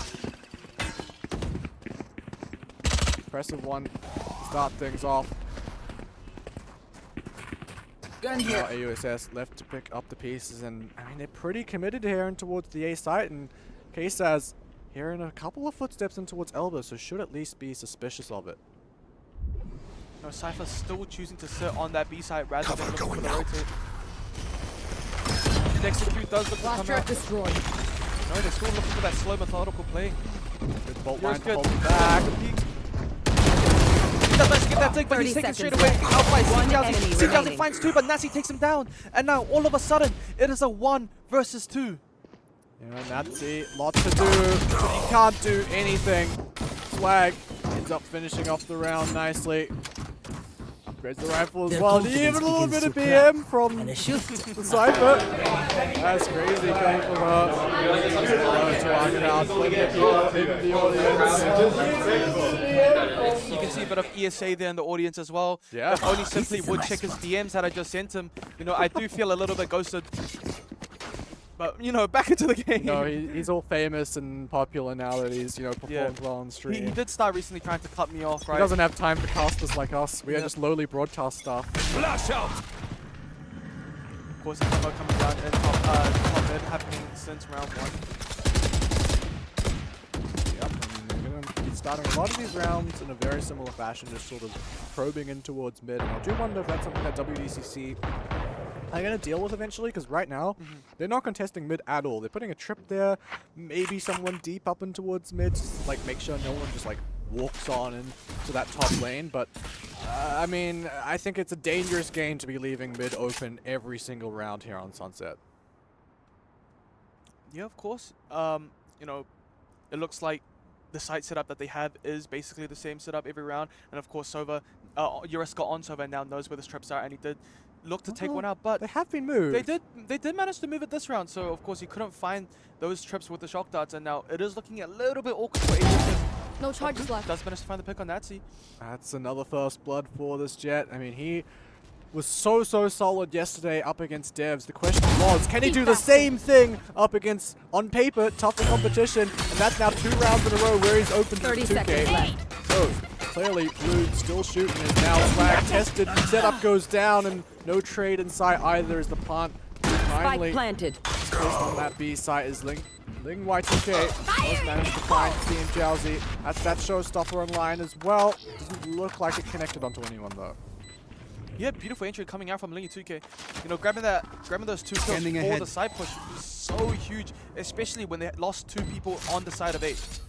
[SPEAKER 4] Impressive one to start things off.
[SPEAKER 8] Gun here.
[SPEAKER 4] Now AUSS left to pick up the pieces, and I mean, they're pretty committed here and towards the A site, and K-Saz hearing a couple of footsteps in towards Elbow, so should at least be suspicious of it.
[SPEAKER 5] No, Cypher's still choosing to sit on that B side rather than looking for the rotate. The execute does look to come out.
[SPEAKER 8] Destroyed.
[SPEAKER 5] No, they're still looking for that slow methodical play.
[SPEAKER 4] Good bolt line to
[SPEAKER 5] good.
[SPEAKER 4] hold him back.
[SPEAKER 5] He does manage to get that take, but he's taken straight away out by Sinjauzi finds 2, but Nazi takes him down. And now, all of a sudden, it is a 1 versus 2.
[SPEAKER 4] Yeah, Nazi, lots to do, but he can't do anything. Swag ends up finishing off the round nicely. Upgrades the rifle as well. Even a little bit of BM from the Cypher. That's crazy coming from her. Hello to our crowd, plenty of people in the audience.
[SPEAKER 5] You can see a bit of ESA there in the audience as well.
[SPEAKER 4] Yeah.
[SPEAKER 5] If only simply would check his DMs that I just sent him. You know, I do feel a little bit ghosted. But, you know, back into the game.
[SPEAKER 4] No, he's all famous and popular now that he's, you know, performed well on stream.
[SPEAKER 5] He did start recently trying to cut me off, right?
[SPEAKER 4] He doesn't have time for casters like us. We are just lowly broadcast staff.
[SPEAKER 5] Flash out! Of course, the combo coming down in top mid happening since round 1.
[SPEAKER 4] Yep, and we're going to be starting a lot of these rounds in a very similar fashion, just sort of probing in towards mid. And I do wonder if that's something that WDCC are going to deal with eventually, because right now, they're not contesting mid at all. They're putting a trip there, maybe someone deep up in towards mid, just like make sure no one just like walks on into that top lane. But, I mean, I think it's a dangerous game to be leaving mid open every single round here on Sunset.
[SPEAKER 5] Yeah, of course. You know, it looks like the site setup that they have is basically the same setup every round. And of course, Sova, Yuriska on Sova now knows where the strips are, and he did look to take one out, but
[SPEAKER 4] they have been moved.
[SPEAKER 5] They did manage to move it this round, so of course he couldn't find those trips with the shock darts, and now it is looking a little bit awkward for AUEC.
[SPEAKER 8] No charges left.
[SPEAKER 5] Does manage to find the pick on Nazi.
[SPEAKER 4] That's another first blood for this Jet. I mean, he was so solid yesterday up against Devs. The question was, can he do the same thing up against, on paper, tougher competition? And that's now 2 rounds in a row where he's open to
[SPEAKER 8] 30
[SPEAKER 4] the 2K.
[SPEAKER 8] seconds left.
[SPEAKER 4] So, clearly, Blue still shooting is now Swag tested. Setup goes down and no trade in sight either as the plant finally
[SPEAKER 8] planted.
[SPEAKER 4] placed on that B site is Ling Y2K has managed to find Team Jowsy. That's that showstopper online as well. Doesn't look like it connected onto anyone though.
[SPEAKER 5] Yeah, beautiful entry coming out from Lingy 2K. You know, grabbing those 2 kills for the side push is so huge, especially when they lost 2 people on the side of 8.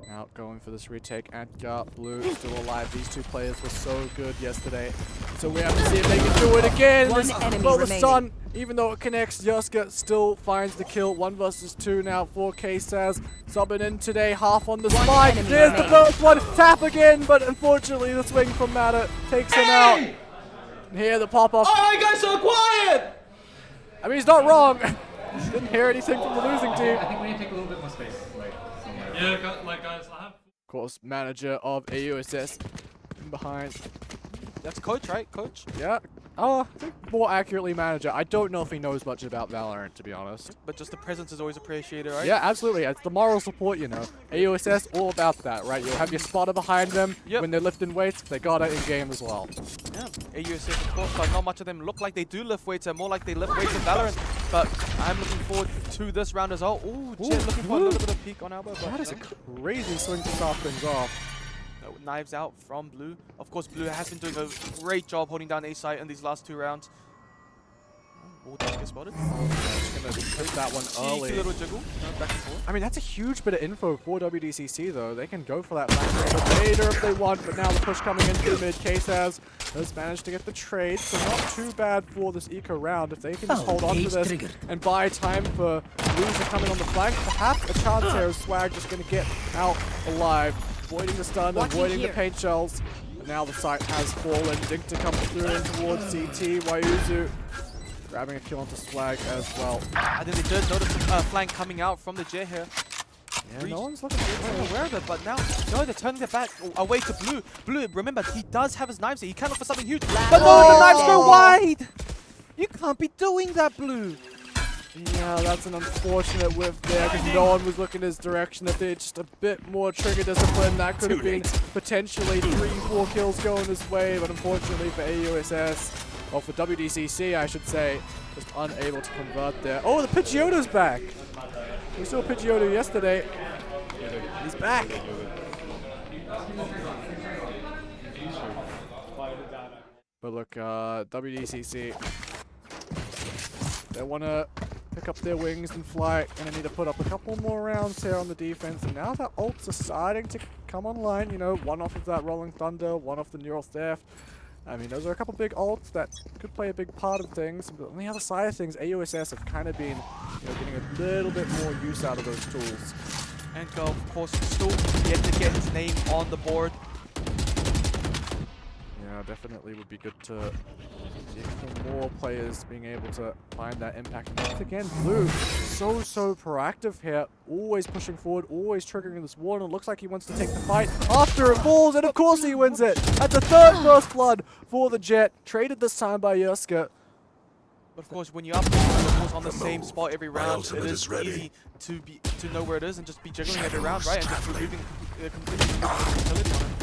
[SPEAKER 4] Out going for this retake. Edgar, Blue still alive. These 2 players were so good yesterday. So we have to see if they can do it again.
[SPEAKER 8] One enemy
[SPEAKER 4] the
[SPEAKER 8] remaining.
[SPEAKER 4] stun, even though it connects, Yuska still finds the kill. 1 versus 2 now for K-Saz. Subbing in today, half on the spike.
[SPEAKER 8] enemy
[SPEAKER 4] There's the
[SPEAKER 8] remaining.
[SPEAKER 4] first one. Tap again, but unfortunately the swing from Matter takes him out. And here the pop-off.
[SPEAKER 7] Oh, you guys so quiet!
[SPEAKER 4] I mean, he's not wrong. Didn't hear anything from the losing team.
[SPEAKER 7] I think we need to take a little bit more space.
[SPEAKER 2] Yeah, like guys, I have.
[SPEAKER 4] Of course, manager of AUSS behind.
[SPEAKER 5] That's Coach, right? Coach?
[SPEAKER 4] Yeah. Oh, I think more accurately manager. I don't know if he knows much about Valorant, to be honest.
[SPEAKER 5] But just the presence is always appreciated, right?
[SPEAKER 4] Yeah, absolutely. It's the moral support, you know. AUSS, all about that, right? You'll have your spotter behind them when they're lifting weights. They got it in game as well.
[SPEAKER 5] Yeah, AUSS, of course, but not much of them look like they do lift weights, and more like they lift weights in Valorant. But I'm looking forward to this round as well. Ooh, Jet looking for a little bit of peek on elbow. But
[SPEAKER 4] That is a crazy swing to start things off.
[SPEAKER 5] Knives out from Blue. Of course, Blue has been doing a great job holding down A site in these last 2 rounds. All does get spotted.
[SPEAKER 4] Just gonna hit that one early.
[SPEAKER 5] Cheeky little jiggle, back and forth.
[SPEAKER 4] I mean, that's a huge bit of info for WDCC, though. They can go for that last later if they want, but now the push coming into mid. K-Saz has managed to get the trade, so not too bad for this eco round. If they can just hold on to this and buy time for Blue to come in on the flank, perhaps a chance here of Swag just going to get out alive. Avoiding the stun, avoiding the paint shells. But now the site has fallen. Dink to come through in towards CT. Wayuzu grabbing a kill onto Swag as well.
[SPEAKER 5] I think they did notice the flank coming out from the Jet here.
[SPEAKER 4] Yeah, no one's looking
[SPEAKER 5] aware of it, but now, no, they're turning their back away to Blue. Blue, remember, he does have his knives here. He can look for something huge. But no, the knives go wide! You can't be doing that, Blue.
[SPEAKER 4] Yeah, that's an unfortunate whiff there because no one was looking his direction. If they had just a bit more trigger discipline, that could have been potentially 3-4 kills going this way. But unfortunately for AUSS, or for WDCC, I should say, just unable to convert there. Oh, the Pidgeotto's back. We saw Pidgeotto yesterday. He's back. But look, WDCC, they want to pick up their wings and fly, and they need to put up a couple more rounds here on the defense. And now that ults are starting to come online, you know, one off of that Rolling Thunder, one off the Neural Theft. I mean, those are a couple big ults that could play a big part of things. But on the other side of things, AUSS have kind of been, you know, getting a little bit more use out of those tools.
[SPEAKER 5] And of course, still yet to get his name on the board.
[SPEAKER 4] Yeah, definitely would be good to see more players being able to find that impact. And once again, Blue, so proactive here, always pushing forward, always triggering this ward, and it looks like he wants to take the fight after it falls, and of course he wins it! That's a third first blood for the Jet, traded this time by Yuska.
[SPEAKER 5] But of course, when you're up of course, on the same spot every round, it is easy to know where it is and just be jiggling every round, right? And just removing completely utility on it.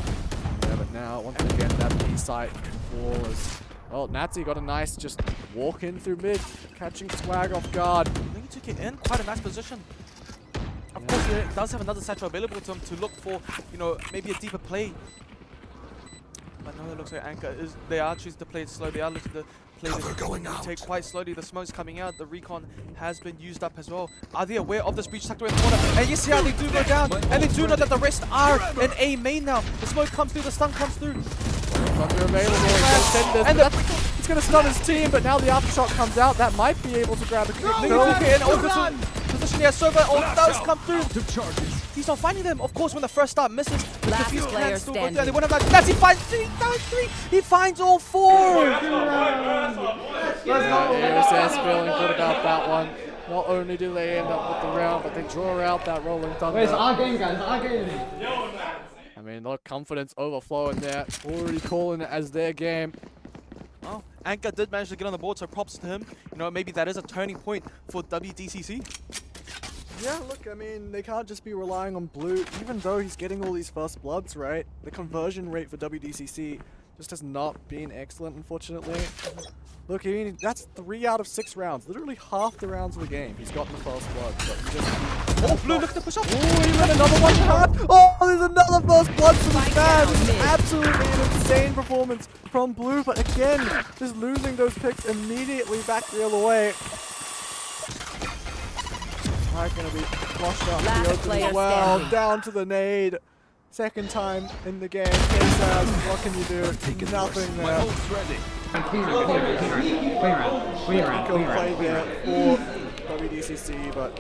[SPEAKER 4] Yeah, but now, once again, that B site can fall as... Well, Nazi got a nice just walk in through mid, catching Swag off guard.
[SPEAKER 5] I think he took it in, quite a nice position. Of course, he does have another satchel available to him to look for, you know, maybe a deeper play. But no, it looks like Anchor is... They are choosing to play it slow. They are looking to play this take quite slowly. The smoke's coming out. The recon has been used up as well. Are they aware of this breach tucked away in the corner? And yes, yeah, they do go down. And they do know that the rest are in A main now. The smoke comes through. The stun comes through.
[SPEAKER 4] Thunder available. And it's going to stun his team, but now the aftershock comes out. That might be able to grab a kill.
[SPEAKER 5] Position position there. Sova does come through. He's not finding them. Of course, when the first start misses, the defuse can still go there. They want to match. That's he finds three. He finds all 4.
[SPEAKER 4] AUSS feeling good about that one. Not only do they end up with the round, but they draw out that Rolling Thunder.
[SPEAKER 7] Wait, it's our game, guys. Our game.
[SPEAKER 4] I mean, look, confidence overflowing there. Already calling it as their game.
[SPEAKER 5] Well, Anka did manage to get on the board, so props to him. You know, maybe that is a turning point for WDCC.
[SPEAKER 4] Yeah, look, I mean, they can't just be relying on Blue, even though he's getting all these first bloods, right? The conversion rate for WDCC just has not been excellent, unfortunately. Look, I mean, that's 3 out of 6 rounds. Literally half the rounds of the game. He's gotten the first blood, but he just...
[SPEAKER 5] Oh, Blue, look at the push up!
[SPEAKER 4] Oh, he let another one hard! Oh, there's another first blood for the man! This is absolutely an insane performance from Blue, but again, just losing those picks immediately back the other way. Swag gonna be flushed out in the open as well. Down to the nade. Second time in the game. K-Saz, what can you do? Nothing there.
[SPEAKER 7] Clean round.
[SPEAKER 4] Go play there for WDCC, but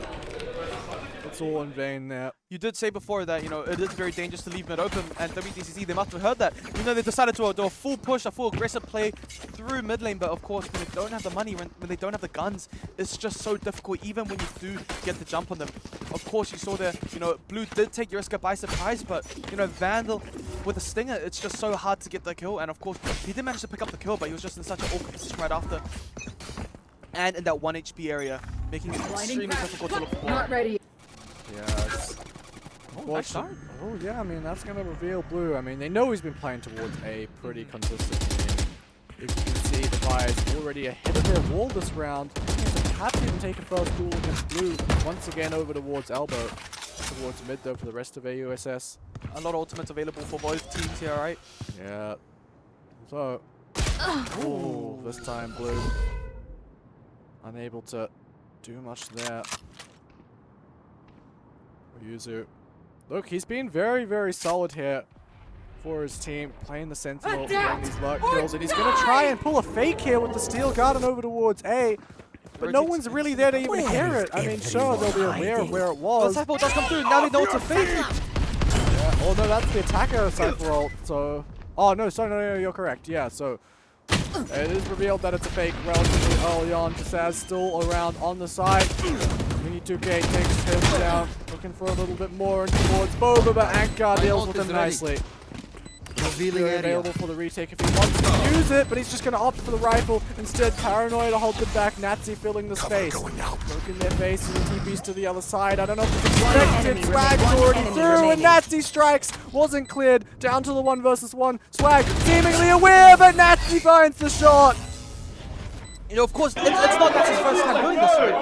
[SPEAKER 4] it's all in vain there.
[SPEAKER 5] You did say before that, you know, it is very dangerous to leave mid open, and WDCC, they must have heard that. You know, they decided to do a full push, a full aggressive play through mid lane, but of course, when they don't have the money, when they don't have the guns, it's just so difficult, even when you do get the jump on them. Of course, you saw there, you know, Blue did take Yuriska by surprise, but, you know, Vandal with a stinger, it's just so hard to get the kill, and of course, he did manage to pick up the kill, but he was just in such an awkward position right after. And in that 1 HP area, making it extremely difficult to look for.
[SPEAKER 8] Not ready.
[SPEAKER 4] Yes.
[SPEAKER 5] Nice start.
[SPEAKER 4] Oh yeah, I mean, that's going to reveal Blue. I mean, they know he's been playing towards A pretty consistently. You can see the Vi's already ahead of their wall this round. Happy to take a first duel against Blue. Once again over towards Elbow. Towards mid though for the rest of AUSS.
[SPEAKER 5] A lot of ultimates available for both teams here, right?
[SPEAKER 4] Yeah. So, oh, this time Blue unable to do much there. Yuzu. Look, he's been very, very solid here for his team, playing the Sentinel, getting these luck kills, and he's going to try and pull a fake here with the Steel Garden over towards A, but no one's really there to even hear it. I mean, sure, they'll be aware of where it was.
[SPEAKER 5] The Cypher does come through, now they know it's a fake!
[SPEAKER 4] Yeah, oh no, that's the attacker Cypher ult, so... Oh no, sorry, no, you're correct, yeah, so... It is revealed that it's a fake relatively early on. Saz still around on the side. Mini2K takes him down, looking for a little bit more towards Boba, but Ankar deals with him nicely. Very available for the retake if he wants to use it, but he's just going to opt for the rifle. Instead, Paranoid to hold it back. Nazi filling the space. Look in their face and the TP's to the other side. I don't know if it's expected. Swag's already through, and Nazi strikes. Wasn't cleared. Down to the 1 versus 1. Swag seemingly aware, but Nazi finds the shot.
[SPEAKER 5] You know, of course, it's not Nazi's first time doing this, right?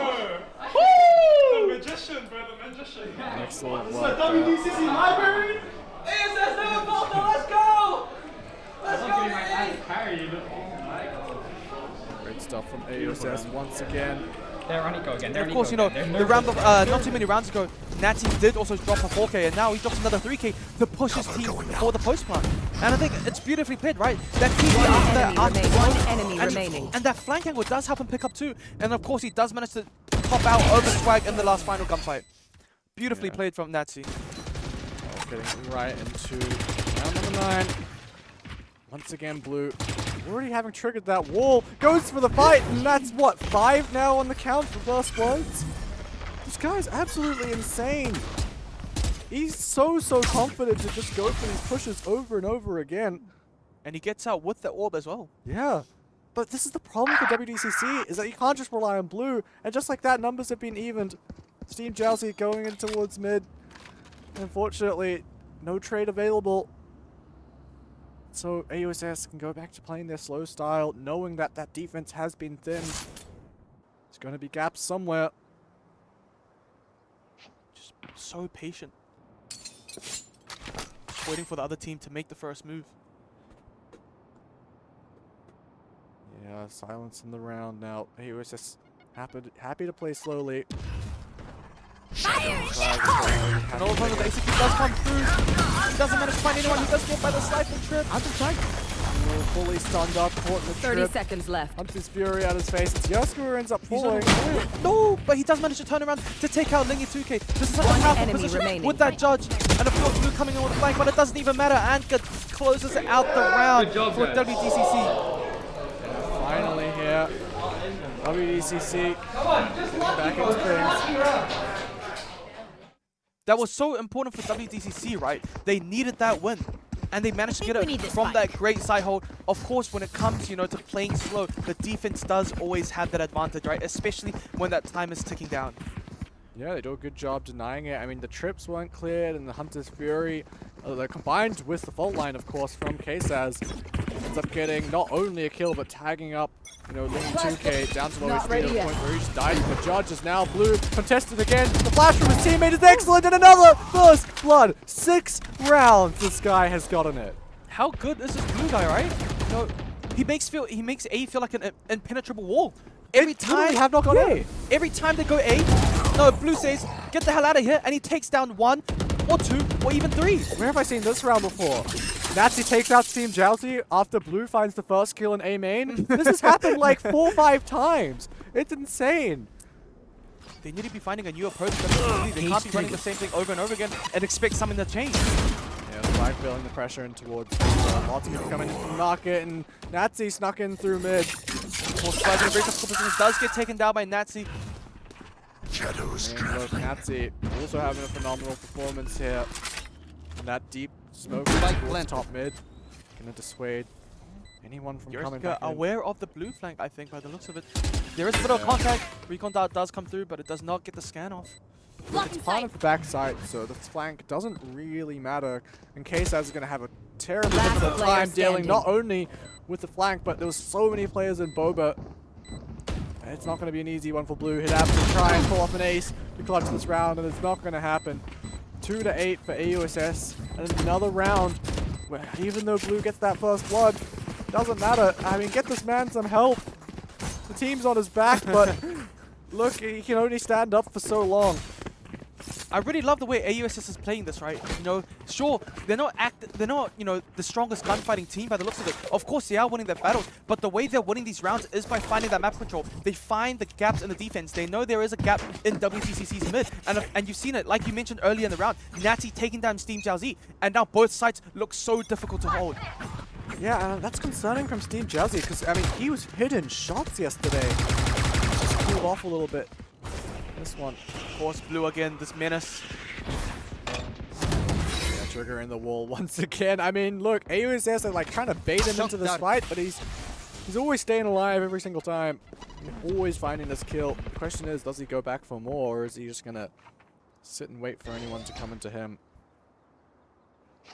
[SPEAKER 2] Woo! The magician, bro, the magician.
[SPEAKER 4] Excellent
[SPEAKER 2] work. This is a WDCC library.
[SPEAKER 5] ASS never falter, let's go! Let's go,
[SPEAKER 4] Great stuff from AUSS once again.
[SPEAKER 7] There, Roniko again.
[SPEAKER 5] Of course, you know, the round of, not too many rounds ago, Natty did also drop a 4K, and now he drops another 3K to push his team for the post plant. And I think it's beautifully played, right? That TP and that flank angle does help him pick up too. And of course, he does manage to pop out over Swag in the last final gunfight. Beautifully played from Nazi.
[SPEAKER 4] Getting right into round number 9. Once again, Blue already having triggered that wall. Goes for the fight, and that's what, 5 now on the count for first bloods? This guy's absolutely insane. He's so confident to just go for these pushes over and over again.
[SPEAKER 5] And he gets out with the orb as well.
[SPEAKER 4] Yeah. But this is the problem for WDCC, is that you can't just rely on Blue. And just like that, numbers have been evened. Steam Jousey going in towards mid. Unfortunately, no trade available. So AUSS can go back to playing their slow style, knowing that that defense has been thinned. There's going to be gaps somewhere.
[SPEAKER 5] Just so patient. Just waiting for the other team to make the first move.
[SPEAKER 4] Yeah, silence in the round now. AUSS happy to play slowly.
[SPEAKER 5] And all of a sudden the ACP does come through. He doesn't manage to find anyone. He does get by the sniper trip.
[SPEAKER 4] Out of sight. fully stunned up, caught in the
[SPEAKER 8] 30
[SPEAKER 4] trip.
[SPEAKER 8] seconds left.
[SPEAKER 4] Hunter's Fury out his face. It's Yosko who ends up falling.
[SPEAKER 5] No, but he does manage to turn around to take out Lingy 2K. This is such a powerful
[SPEAKER 8] enemy
[SPEAKER 5] position
[SPEAKER 8] remaining.
[SPEAKER 5] with that judge. And of course, Blue coming in with a flank, but it doesn't even matter. Anka closes out the round for WDCC.
[SPEAKER 4] Finally here, WDCC back into things.
[SPEAKER 5] That was so important for WDCC, right? They needed that win. And they managed to get it from that great side hold. Of course, when it comes, to playing slow, the defense does always have that advantage, right? Especially when that time is ticking down.
[SPEAKER 4] Yeah, they do a good job denying it. I mean, the trips weren't cleared, and the Hunter's Fury, combined with the fault line, of course, from K-Saz, ends up getting not only a kill, but tagging up, Lingy 2K down to low speed to the point where he just died. The judge is now Blue, contested again. The flash from his teammate is excellent, and another first blood. 6 rounds this guy has gotten it.
[SPEAKER 5] How good is this Blue guy, right? He makes A feel like an impenetrable wall. Every time
[SPEAKER 4] have not got A.
[SPEAKER 5] Every time they go A, Blue says, get the hell out of here, and he takes down 1 or 2 or even 3.
[SPEAKER 4] Where have I seen this round before? Nazi takes out Team Jousy after Blue finds the first kill in A main. This has happened like 4 or 5 times. It's insane.
[SPEAKER 5] They need to be finding a new approach. They can't be running the same thing over and over again and expect something to change.
[SPEAKER 4] Yeah, the flag feeling the pressure in towards lots of people coming in from market, and Nazi snuck in through mid.
[SPEAKER 5] Does get taken down by Nazi.
[SPEAKER 9] Shadows
[SPEAKER 4] traveling. Nazi also having a phenomenal performance here. And that deep smoke towards top mid gonna dissuade anyone from coming back in.
[SPEAKER 5] Aware of the blue flank, I think, by the looks of it. There is a bit of contact. Recon dart does come through, but it does not get the scan off.
[SPEAKER 4] It's part of the backside, so the flank doesn't really matter. And K-Saz is going to have a terrible difficult time dealing not only with the flank, but there was so many players in Boba. It's not going to be an easy one for Blue. He'd have to try and pull off an ace to clutch this round, and it's not going to happen. 2-8 for AUSS, and another round where even though Blue gets that first blood, doesn't matter. I mean, get this man some help. The team's on his back, but look, he can only stand up for so long.
[SPEAKER 5] I really love the way AUSS is playing this, right? Sure, they're not the strongest gunfighting team by the looks of it. Of course, they are winning their battles, but the way they're winning these rounds is by finding that map control. They find the gaps in the defense. They know there is a gap in WTCC's mid, and you've seen it, like you mentioned earlier in the round. Natty taking down Steam Jiaozi, and now both sides look so difficult to hold.
[SPEAKER 4] Yeah, that's concerning from Steam Jiaozi, because, I mean, he was hitting shots yesterday. Just cooled off a little bit. This one.
[SPEAKER 5] Of course, Blue again, this menace.
[SPEAKER 4] Yeah, trigger in the wall once again. I mean, look, AUSS are like trying to bait him into this fight, but he's always staying alive every single time. Always finding this kill. The question is, does he go back for more, or is he just gonna sit and wait for anyone to come into him?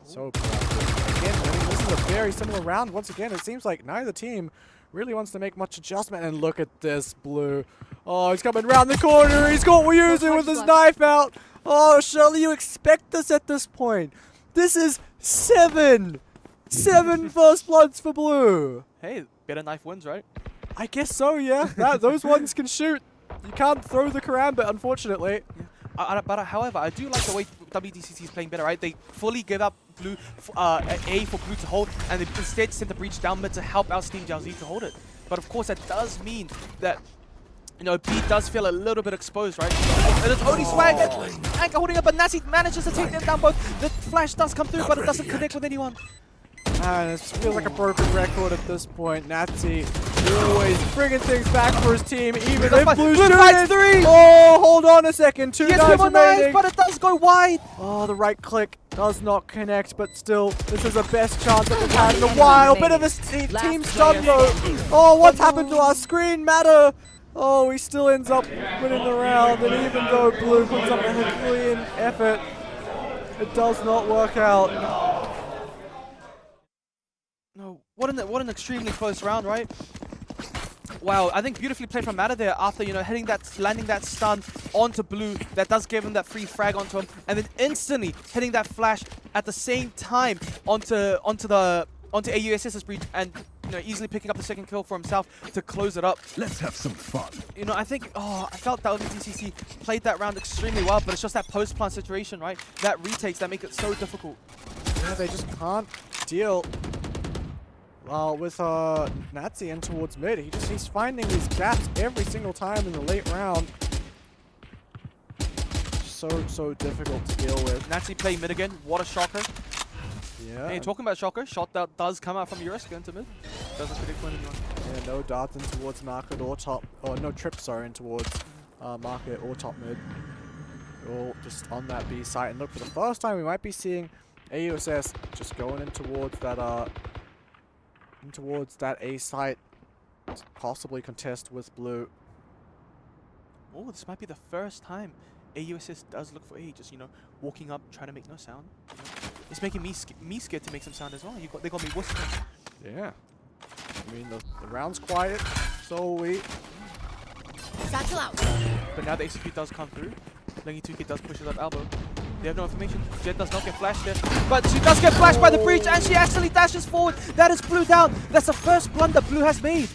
[SPEAKER 4] So proactive. Again, I mean, this is a very similar round. Once again, it seems like neither team really wants to make much adjustment. And look at this, Blue. Oh, he's coming around the corner. He's got Wyuzu with his knife out. Oh, surely you expect this at this point. This is 7 first bloods for Blue.
[SPEAKER 5] Hey, better knife wins, right?
[SPEAKER 4] I guess so, yeah. Those ones can shoot. You can't throw the karambit, unfortunately.
[SPEAKER 5] Yeah. But however, I do like the way WDCC is playing better, right? They fully give up Blue A for Blue to hold, and they instead send the breach down mid to help out Steam Jiaozi to hold it. But of course, that does mean that B does feel a little bit exposed, right? And it's only Swag and Anka holding up, but Nazi manages to take them down both. The flash does come through, but it doesn't connect with anyone.
[SPEAKER 4] And it feels like a broken record at this point. Nazi always bringing things back for his team, even if Blue's doing it. 3! Oh, hold on a second. 2 knives remaining.
[SPEAKER 5] But it does go wide.
[SPEAKER 4] Oh, the right click does not connect, but still, this is the best chance that we've had in a while. Bit of a team stun though. Oh, what's happened to our screen matter? Oh, he still ends up winning the round, and even though Blue puts up a Herculean effort, it does not work out.
[SPEAKER 5] No, what an extremely close round, right? Wow, I think beautifully played from Matter there after, landing that stun onto Blue. That does give him that free frag onto him, and then instantly hitting that flash at the same time onto AUSS's breach, and easily picking up the second kill for himself to close it up.
[SPEAKER 9] Let's have some fun.
[SPEAKER 5] I think, I felt that WTCC played that round extremely well, but it's just that post-plant situation, right? That retakes that make it so difficult.
[SPEAKER 4] Yeah, they just can't deal with Nazi in towards mid. He's finding these gaps every single time in the late round. So difficult to deal with.
[SPEAKER 5] Nazi playing mid again. What a shocker.
[SPEAKER 4] Yeah.
[SPEAKER 5] Hey, talking about shocker, shot that does come out from Uriska into mid. Doesn't predict anyone.
[SPEAKER 4] Yeah, no darts in towards market or top, or no trips, sorry, in towards market or top mid. All just on that B site. And look, for the first time, we might be seeing AUSS just going in towards that A site to possibly contest with blue.
[SPEAKER 5] Oh, this might be the first time AUSS does look for A, just, you know, walking up, trying to make no sound. You know, it's making me scared to make some sound as well. They got me whispering.
[SPEAKER 4] Yeah. I mean, the round's quiet, so we...
[SPEAKER 8] Satchel out.
[SPEAKER 5] But now the execute does come through. Lengy 2K does push it up elbow. They have no information. Jet does not get flashed there. But she does get flashed by the breach, and she actually dashes forward. That is blue down. That's the first blunder blue has made.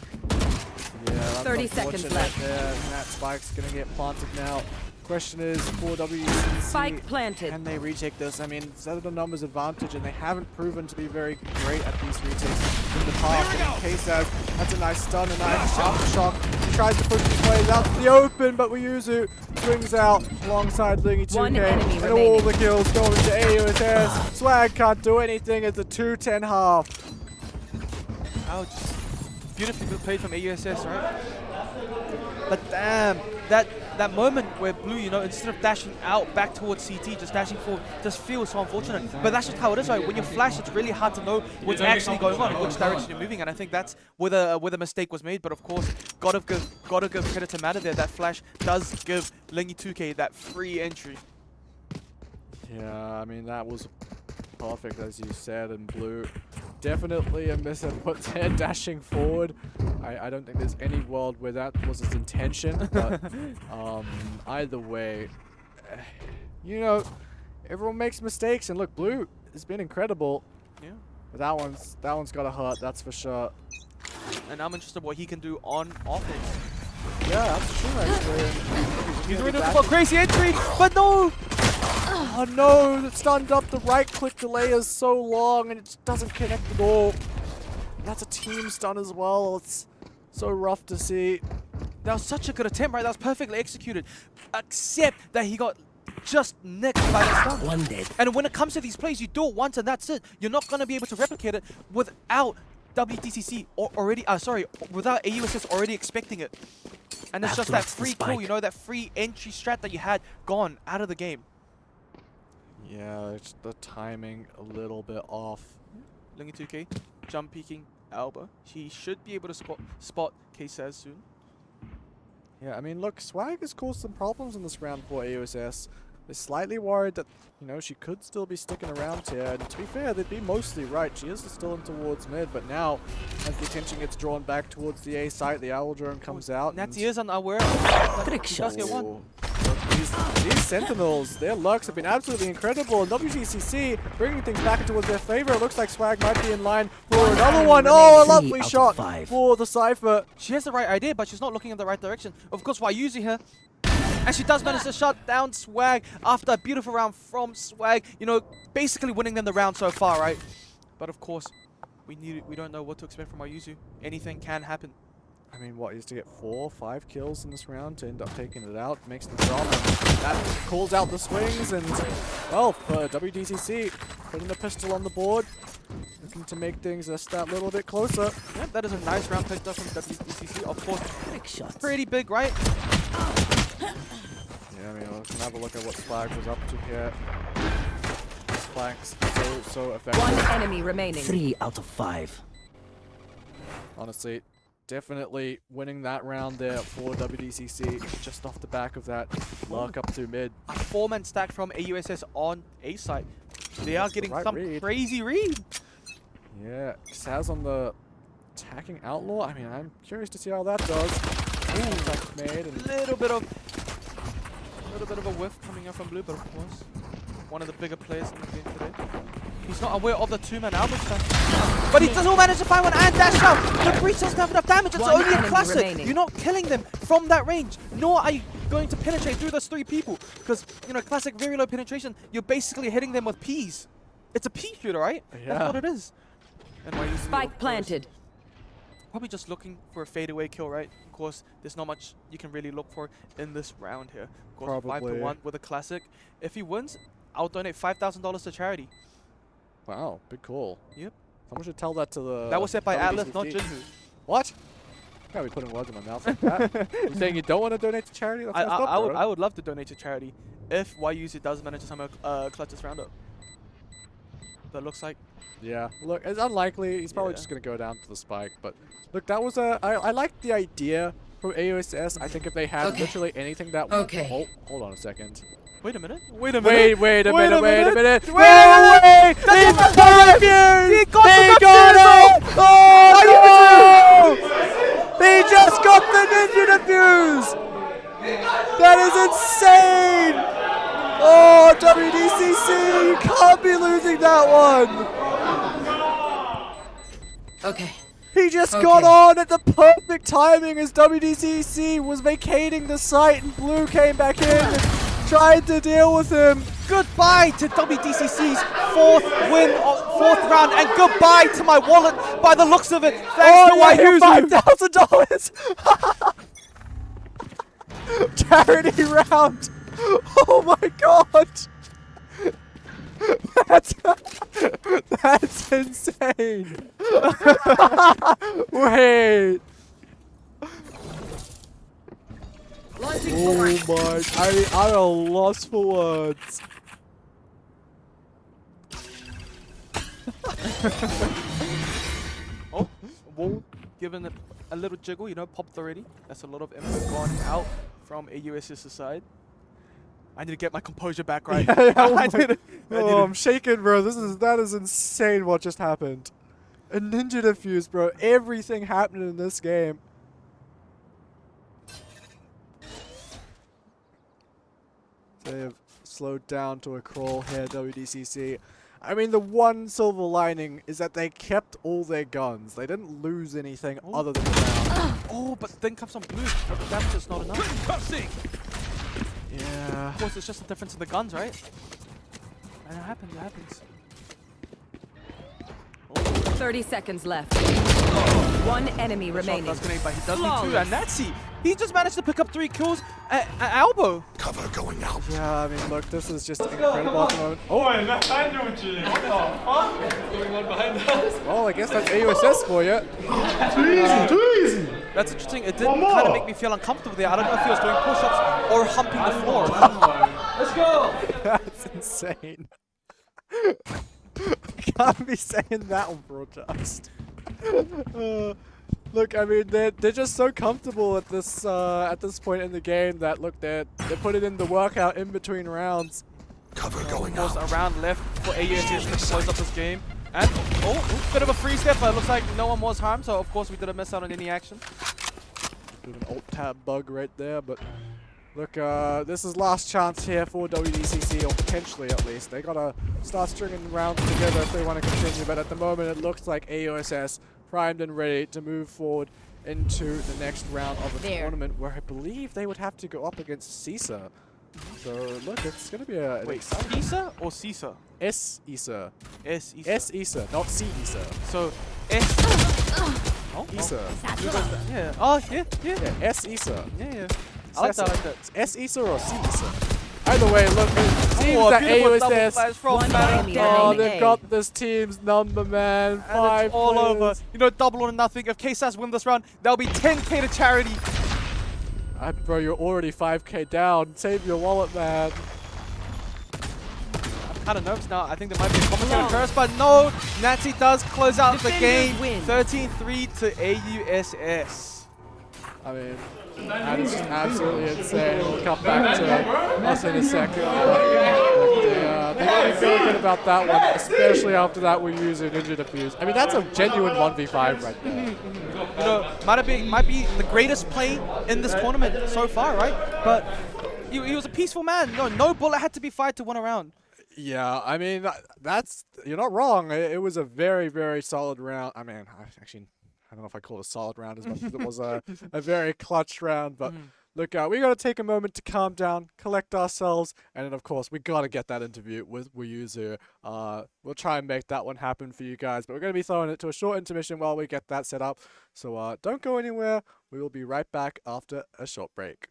[SPEAKER 4] Yeah, that's
[SPEAKER 8] 30 seconds left.
[SPEAKER 4] There. And that spike's going to get planted now. Question is, for WCC,
[SPEAKER 8] Spike planted.
[SPEAKER 4] Can they retake this? I mean, it's at a numbers advantage, and they haven't proven to be very great at these retakes in the past. And in case that's a nice stun, a nice aftershock. He tries to push his ways out to the open, but Wyuzu swings out alongside Lingy 2K. And all the kills going to AUSS. Swag can't do anything. It's a 2-10 half.
[SPEAKER 5] Ouch. Beautifully played from AUSS, right? But damn, that moment where blue, you know, instead of dashing out back towards CT, just dashing forward, just feels so unfortunate. But that's just how it is, right? When you flash, it's really hard to know what's actually going on, which direction you're moving, and I think that's where the mistake was made. But of course, gotta give credit to Matter there. That flash does give Lingy 2K that free entry.
[SPEAKER 4] Yeah, I mean, that was perfect, as you said, and blue. Definitely a misinput there, dashing forward. I don't think there's any world where that was his intention, but either way, you know, everyone makes mistakes, and look, blue has been incredible.
[SPEAKER 5] Yeah.
[SPEAKER 4] But that one's got to hurt, that's for sure.
[SPEAKER 5] And I'm interested what he can do on offense.
[SPEAKER 4] Yeah, that's true, actually.
[SPEAKER 5] He's ready for a crazy entry, but no!
[SPEAKER 4] Oh no, it stunned up. The right click delay is so long and it just doesn't connect at all. And that's a team stun as well. It's so rough to see.
[SPEAKER 5] That was such a good attempt, right? That was perfectly executed. Except that he got just nicked by that stun.
[SPEAKER 9] One dead.
[SPEAKER 5] And when it comes to these plays, you do it once and that's it. You're not going to be able to replicate it without WTCC without AUSS already expecting it. And it's just that free kill, you know, that free entry strat that you had gone out of the game.
[SPEAKER 4] Yeah, it's the timing a little bit off.
[SPEAKER 5] Lingy 2K, jump peeking Alba. He should be able to spot K-Saz soon.
[SPEAKER 4] Yeah, I mean, look, Swag has caused some problems in this round for AUSS. They're slightly worried that, you know, she could still be sticking around here. And to be fair, they'd be mostly right. She is still in towards mid, but now, as the attention gets drawn back towards the A site, the Owl Drone comes out.
[SPEAKER 5] Nazi is unaware.
[SPEAKER 8] Trick
[SPEAKER 5] He does get one.
[SPEAKER 4] These Sentinels, their lurks have been absolutely incredible. And WCC bringing things back towards their favor. It looks like Swag might be in line for another one. Oh, a lovely shot for the Cypher.
[SPEAKER 5] She has the right idea, but she's not looking in the right direction. Of course, while using her, and she does manage to shut down Swag after a beautiful round from Swag. You know, basically winning them the round so far, right? But of course, we don't know what to expect from Ayuzu. Anything can happen.
[SPEAKER 4] I mean, what, he has to get 4 or 5 kills in this round to end up taking it out. Makes the drop. That calls out the swings, and, well, for WDCC, putting the pistol on the board, looking to make things just that little bit closer.
[SPEAKER 5] Yeah, that is a nice round picked up from WDCC. Of course, pretty big, right?
[SPEAKER 4] Yeah, I mean, let's have a look at what Swag was up to here. This Swag's so effective.
[SPEAKER 8] One enemy remaining.
[SPEAKER 9] 3 out of 5.
[SPEAKER 4] Honestly, definitely winning that round there for WDCC just off the back of that lurk up to mid.
[SPEAKER 5] A 4-man stack from AUSS on A site. They are getting some crazy read.
[SPEAKER 4] Yeah, Saz on the attacking outlaw. I mean, I'm curious to see how that does. Ooh, made and
[SPEAKER 5] little bit of a whiff coming up from blue, but of course, one of the bigger players in the game today. He's not aware of the 2-man Albert stack. But he does all manage to find one and dash out. The breach doesn't have enough damage. It's only a classic. You're not killing them from that range, nor are you going to penetrate through those 3 people. Because, you know, classic very low penetration, you're basically hitting them with peas. It's a pea shooter, right?
[SPEAKER 4] Yeah.
[SPEAKER 5] That's what it is. NYU
[SPEAKER 8] Spike planted.
[SPEAKER 5] probably just looking for a fadeaway kill, right? Of course, there's not much you can really look for in this round here. Of course,
[SPEAKER 4] Probably.
[SPEAKER 5] 5-1 with a classic. If he wins, I'll donate $5,000 to charity.
[SPEAKER 4] Wow, big call.
[SPEAKER 5] Yep.
[SPEAKER 4] Someone should tell that to the.
[SPEAKER 5] That was said by Atlas, not
[SPEAKER 4] WDCC.
[SPEAKER 5] Jinhu.
[SPEAKER 4] What? Can't be putting words in my mouth like that. You saying you don't want to donate to charity? That's messed up,
[SPEAKER 5] I would love to donate to charity if YUC does manage to somehow clutch this round up. But it looks like.
[SPEAKER 4] Yeah, look, it's unlikely. He's probably
[SPEAKER 5] Yeah.
[SPEAKER 4] just going to go down to the spike. But look, that was a. I like the idea from AUSS. I think if they had literally anything that.
[SPEAKER 8] Okay.
[SPEAKER 4] Hold on a second.
[SPEAKER 5] Wait a minute. Wait a minute.
[SPEAKER 4] Wait a
[SPEAKER 5] Wait
[SPEAKER 4] minute.
[SPEAKER 5] a
[SPEAKER 4] Wait a
[SPEAKER 5] minute.
[SPEAKER 4] minute.
[SPEAKER 5] Wait,
[SPEAKER 4] Wait! He got the
[SPEAKER 5] He got
[SPEAKER 4] it! Oh, no! He just got the ninja defuse! That is insane! Oh, WDCC, you can't be losing that one!
[SPEAKER 8] Okay.
[SPEAKER 4] He just got on at the perfect timing as WDCC was vacating the site and Blue came back in and tried to deal with him.
[SPEAKER 5] Goodbye to WDCC's fourth round, and goodbye to my wallet by the looks of it. Thanks to YUC.
[SPEAKER 4] $5,000! Charity round! Oh my god! That's insane! Wait! Oh my! I'm at a loss for words.
[SPEAKER 5] Oh, wall given it a little jiggle, you know, popped already. That's a lot of info gone out from AUS's side. I need to get my composure back, right?
[SPEAKER 4] I'm shaking, bro. That is insane what just happened. A ninja defuse, bro. Everything happened in this game. They have slowed down to a crawl here, WDCC. I mean, the one silver lining is that they kept all their guns. They didn't lose anything other than the round.
[SPEAKER 5] Oh, but then comes some blue. But the damage is not enough.
[SPEAKER 4] Yeah.
[SPEAKER 5] Of course, it's just a difference in the guns, right? And it happens, it happens.
[SPEAKER 8] 30 seconds left. One enemy remaining.
[SPEAKER 5] That's grenade, but he does need two. And Nazi, he just managed to pick up 3 kills at elbow.
[SPEAKER 9] Cover going out.
[SPEAKER 4] Yeah, I mean, look, this is just incredible at the moment.
[SPEAKER 2] Oh, and that's behind you, What the fuck? What's going on behind us?
[SPEAKER 4] Well, I guess that's AUSS for you.
[SPEAKER 2] Too easy.
[SPEAKER 5] That's interesting. It did kind of make me feel uncomfortable there. I don't know if he was doing push-ups or humping the floor.
[SPEAKER 2] Let's go.
[SPEAKER 4] That's insane. Can't be saying that on broadcast. Look, I mean, they're just so comfortable at this point in the game that look, they put it in the workout in between rounds.
[SPEAKER 9] Cover going
[SPEAKER 5] Almost
[SPEAKER 9] out.
[SPEAKER 5] a round left for AUSS to close up this game. And bit of a free step, but it looks like no one was harmed. So of course we didn't miss out on any action.
[SPEAKER 4] Bit of an alt-tab bug right there, but look, this is last chance here for WDCC, or potentially at least. They gotta start stringing rounds together if they want to continue, but at the moment it looks like AUSS primed and ready to move forward into the next round of the tournament, where I believe they would have to go up against CISA. So look, it's gonna be a
[SPEAKER 5] Wait, CISA or CISA?
[SPEAKER 4] S-ISA.
[SPEAKER 5] S-ISA.
[SPEAKER 4] S-ISA, not C-ISA.
[SPEAKER 5] So S.
[SPEAKER 4] Oh, ISA.
[SPEAKER 5] Yeah. Oh, yeah.
[SPEAKER 4] Yeah, S-ISA.
[SPEAKER 5] Yeah. I like that. I like that.
[SPEAKER 4] It's S-ISA or C-ISA. Either way, look, it seems
[SPEAKER 5] Oh,
[SPEAKER 4] that
[SPEAKER 5] beautiful double
[SPEAKER 4] AUSS.
[SPEAKER 5] flash from
[SPEAKER 8] One
[SPEAKER 5] Matt.
[SPEAKER 8] enemy
[SPEAKER 4] Oh,
[SPEAKER 8] remaining.
[SPEAKER 4] they've got this team's number, man.
[SPEAKER 5] And
[SPEAKER 4] 5
[SPEAKER 5] it's all over.
[SPEAKER 4] players.
[SPEAKER 5] You know, double or nothing. If KSAS win this round, there'll be 10k to charity.
[SPEAKER 4] Bro, you're already 5k down. Save your wallet, man.
[SPEAKER 5] I'm kind of nervous now. I think there might be a complicated curse, but no. Nazi does close out the game. 13-3 to AUSS.
[SPEAKER 4] I mean, that is just absolutely insane. We'll come back to us in a second. But they got me feeling good about that one, especially after that we use a ninja defuse. I mean, that's a genuine 1v5 right there.
[SPEAKER 5] You know, might be the greatest play in this tournament so far, right? But he was a peaceful man. No bullet had to be fired to win a round.
[SPEAKER 4] Yeah, I mean, you're not wrong. It was a very, very solid round. I mean, I don't know if I call it a solid round as much as it was a very clutch round, but look, we got to take a moment to calm down, collect ourselves, and then, of course, we got to get that interview with Wuyuzu. We'll try and make that one happen for you guys, but we're going to be throwing it to a short intermission while we get that set up. So don't go anywhere. We will be right back after a short break.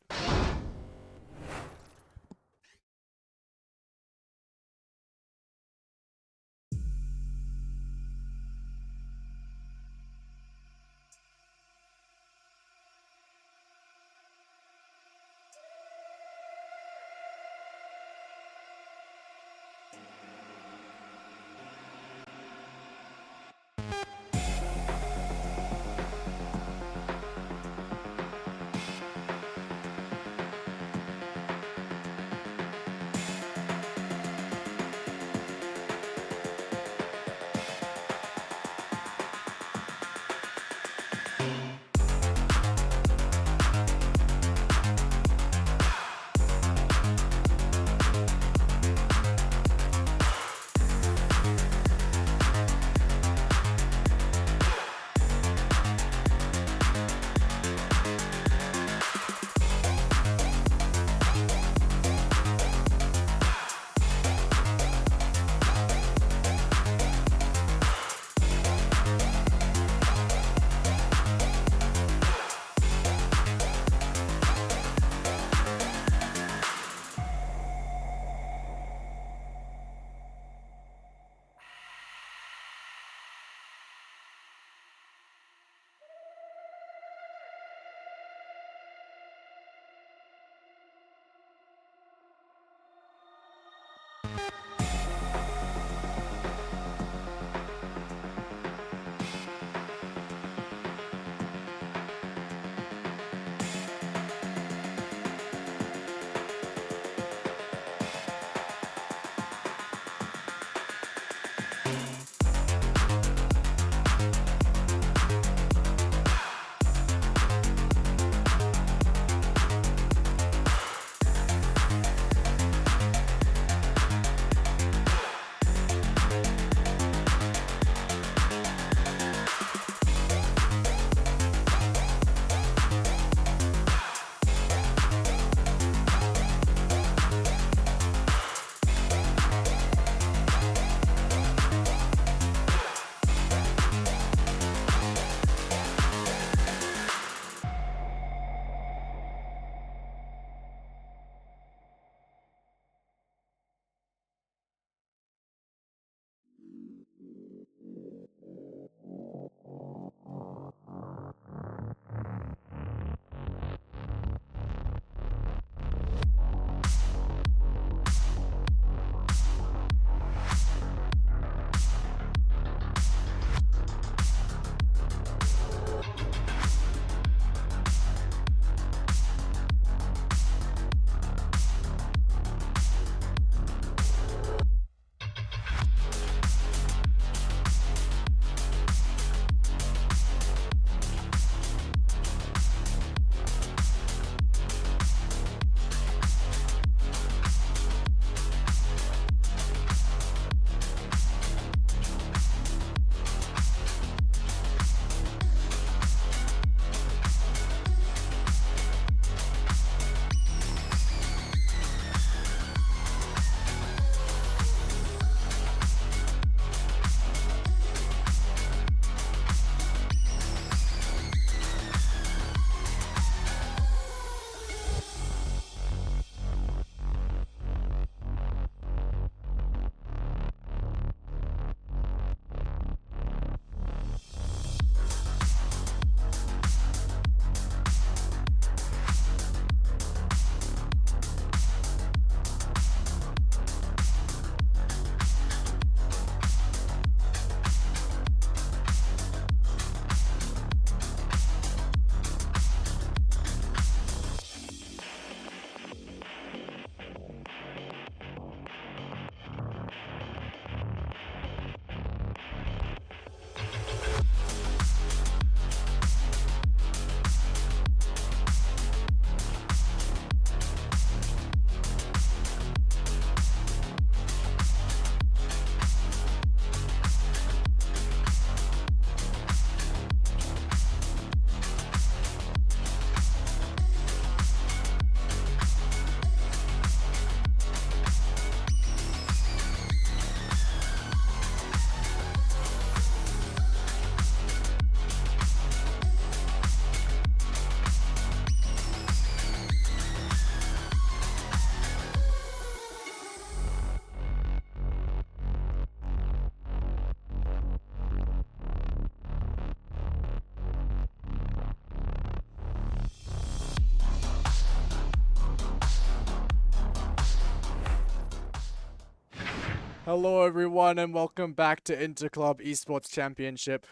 [SPEAKER 4] Hello everyone and welcome back to Interclub Esports Championship.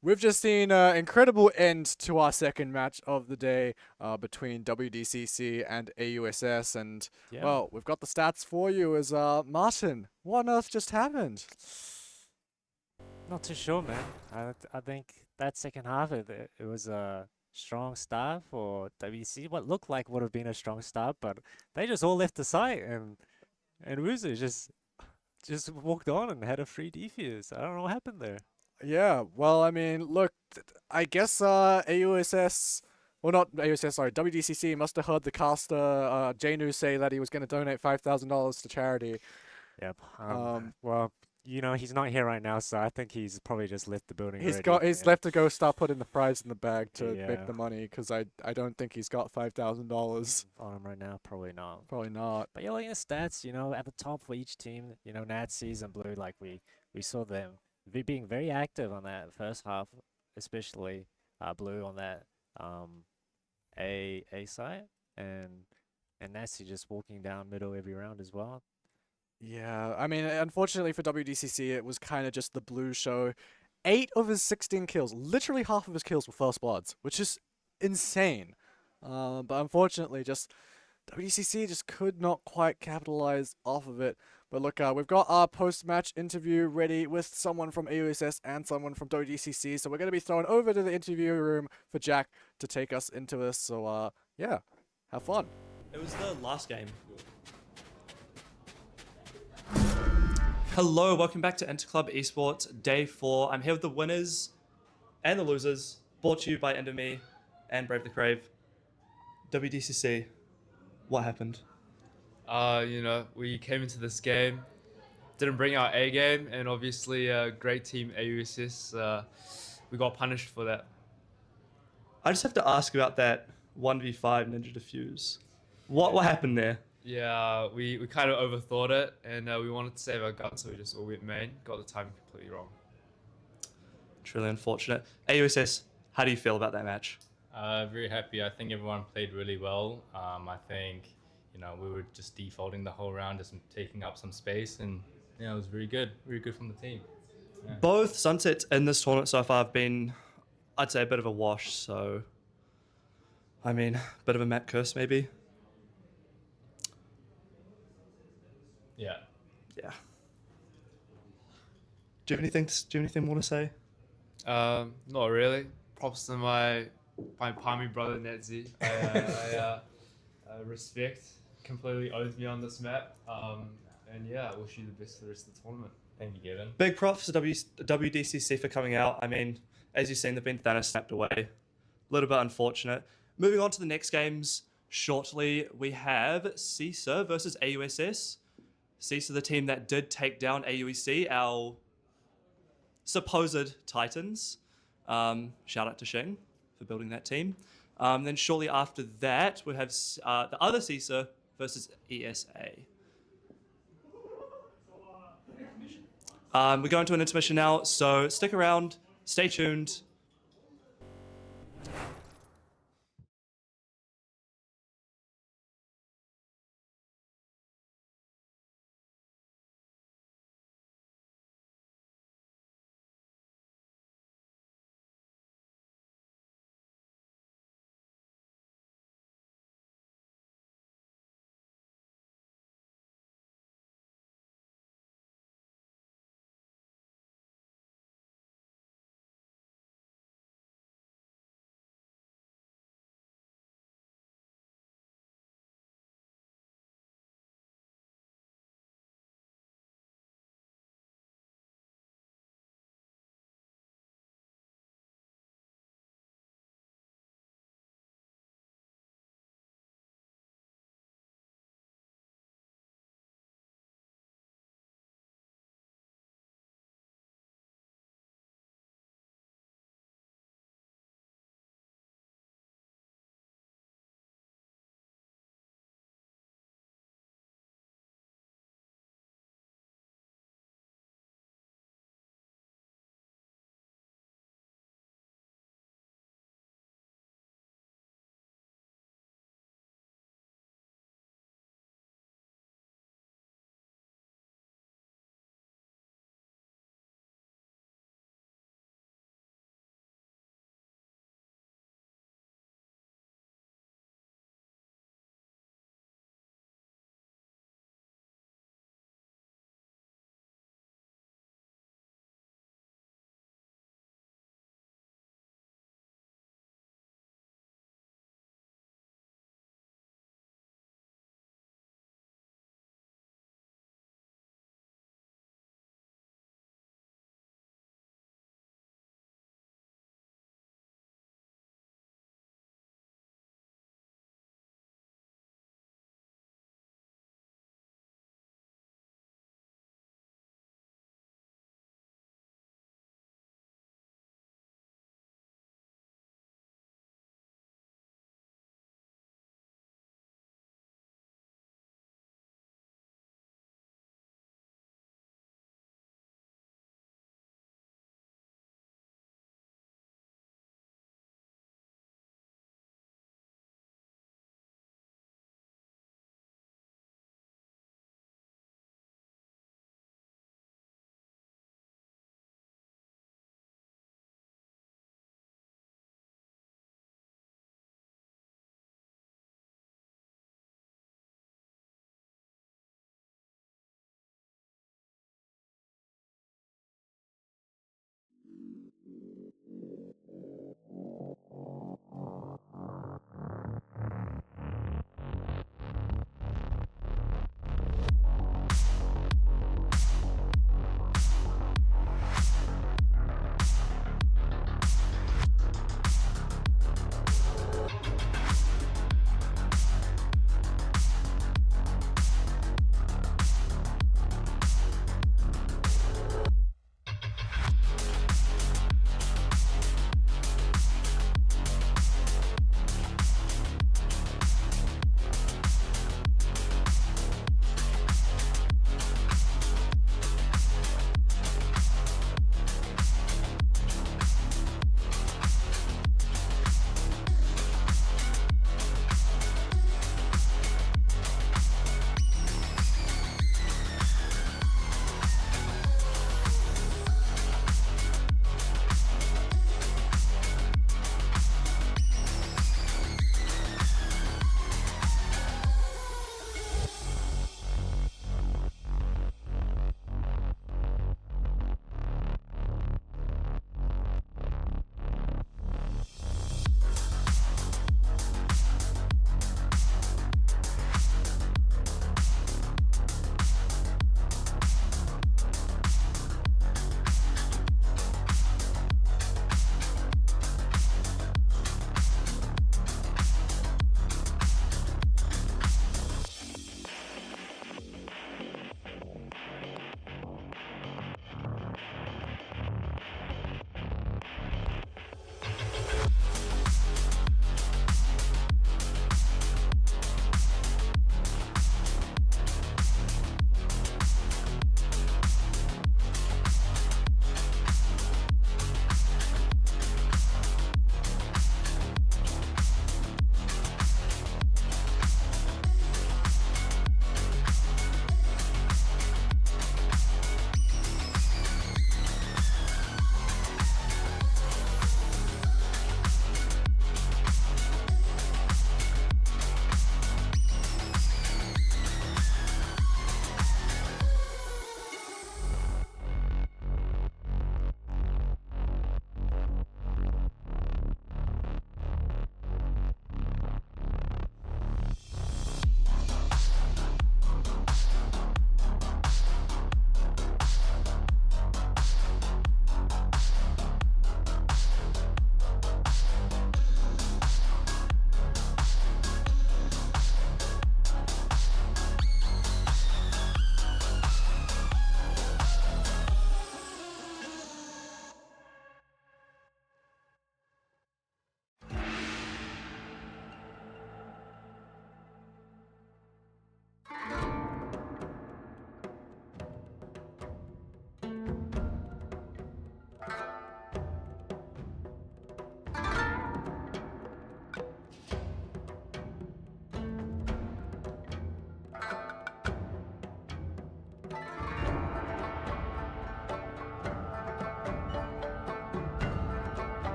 [SPEAKER 4] We've just seen an incredible end to our second match of the day between WDCC and AUSS, and well, we've got the stats for you as Martin, what on earth just happened?
[SPEAKER 14] Not too sure, man. I think that second half it was a strong start for WDC. What looked like would have been a strong start, but they just all left the site and Wuzu just walked on and had a free defuse. I don't know what happened there.
[SPEAKER 4] Yeah, well, I mean, look, I guess AUSS, well, not AUSS, sorry, WDCC must have heard the caster Janu say that he was going to donate $5,000 to charity.
[SPEAKER 14] Yep. Well, you know, he's not here right now, so I think he's probably just left the building.
[SPEAKER 4] He's left to go start putting the prize in the bag to make the money, because I don't think he's got $5,000
[SPEAKER 14] on him right now. Probably not.
[SPEAKER 4] Probably not.
[SPEAKER 14] But yeah, looking at stats, you know, at the top for each team, you know, Nazis and Blue, like we saw them being very active on that first half, especially Blue on that A site, and Nazi just walking down middle every round as well.
[SPEAKER 4] Yeah, I mean, unfortunately for WDCC, it was kind of just the Blue show. 8 of his 16 kills, literally half of his kills were first bloods, which is insane. But unfortunately, just WDCC just could not quite capitalize off of it. But look, we've got our post-match interview ready with someone from AUSS and someone from WDCC. So we're going to be thrown over to the interview room for Jack to take us into this. So, yeah, have fun.
[SPEAKER 13] It was the last game. Hello, welcome back to Interclub Esports Day 4. I'm here with the winners and the losers, brought to you by Endomy and Brave the Crave. WDCC, what happened?
[SPEAKER 15] You know, we came into this game, didn't bring our A game, and obviously great team AUSS, we got punished for that.
[SPEAKER 13] I just have to ask about that 1v5 Ninja Diffuse. What happened there?
[SPEAKER 15] Yeah, we kind of overthought it, and we wanted to save our guns, so we just all went main, got the timing completely wrong.
[SPEAKER 13] Truly unfortunate. AUSS, how do you feel about that match?
[SPEAKER 16] Very happy. I think everyone played really well. I think, you know, we were just defaulting the whole round, just taking up some space, and yeah, it was very good from the team. Yeah.
[SPEAKER 13] Both sunsets in this tournament so far have been, I'd say, a bit of a wash. So, I mean, a bit of a map curse maybe.
[SPEAKER 16] Yeah.
[SPEAKER 13] Yeah. Do you have anything more to say?
[SPEAKER 15] Not really. Props to my palmy brother Netzi. I respect, completely owes me on this map. And yeah, I wish you the best for the rest of the tournament.
[SPEAKER 16] Thank you, Kevin.
[SPEAKER 13] Big props to WDCC for coming out. I mean, as you've seen, they've been Thanos snapped away. A little bit unfortunate. Moving on to the next games shortly, we have CISA versus AUSS. CISA, the team that did take down AUEC, our supposed Titans. Shout out to Shing for building that team. Then shortly after that, we have the other CISA versus ESA. We're going to an intermission now, so stick around, stay tuned.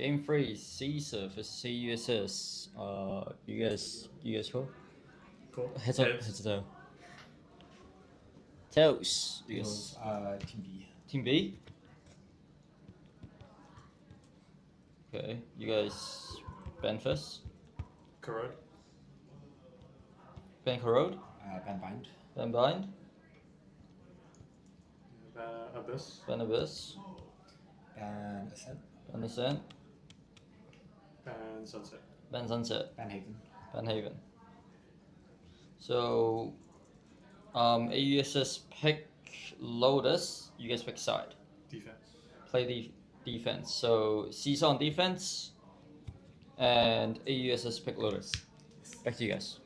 [SPEAKER 1] Game 3, Caesar versus CUSS. You guys cool?
[SPEAKER 2] Cool.
[SPEAKER 1] Heads up, heads to toe. Tails. You guys.
[SPEAKER 17] Team B.
[SPEAKER 1] Team B? Okay, you guys ban first?
[SPEAKER 2] Corrode.
[SPEAKER 1] Ban Corrode?
[SPEAKER 17] Ban Bind.
[SPEAKER 1] Ban Bind?
[SPEAKER 2] Abyss.
[SPEAKER 1] Ban Abyss?
[SPEAKER 17] Ban Ascent.
[SPEAKER 1] Ban Ascent?
[SPEAKER 2] And Sunset.
[SPEAKER 1] Ban Sunset?
[SPEAKER 17] Ban Haven.
[SPEAKER 1] Ban Haven. So, AUSS pick Lotus, you guys pick side.
[SPEAKER 2] Defense.
[SPEAKER 1] Play defense. So, Caesar on defense, and AUSS pick Lotus. Back to you guys.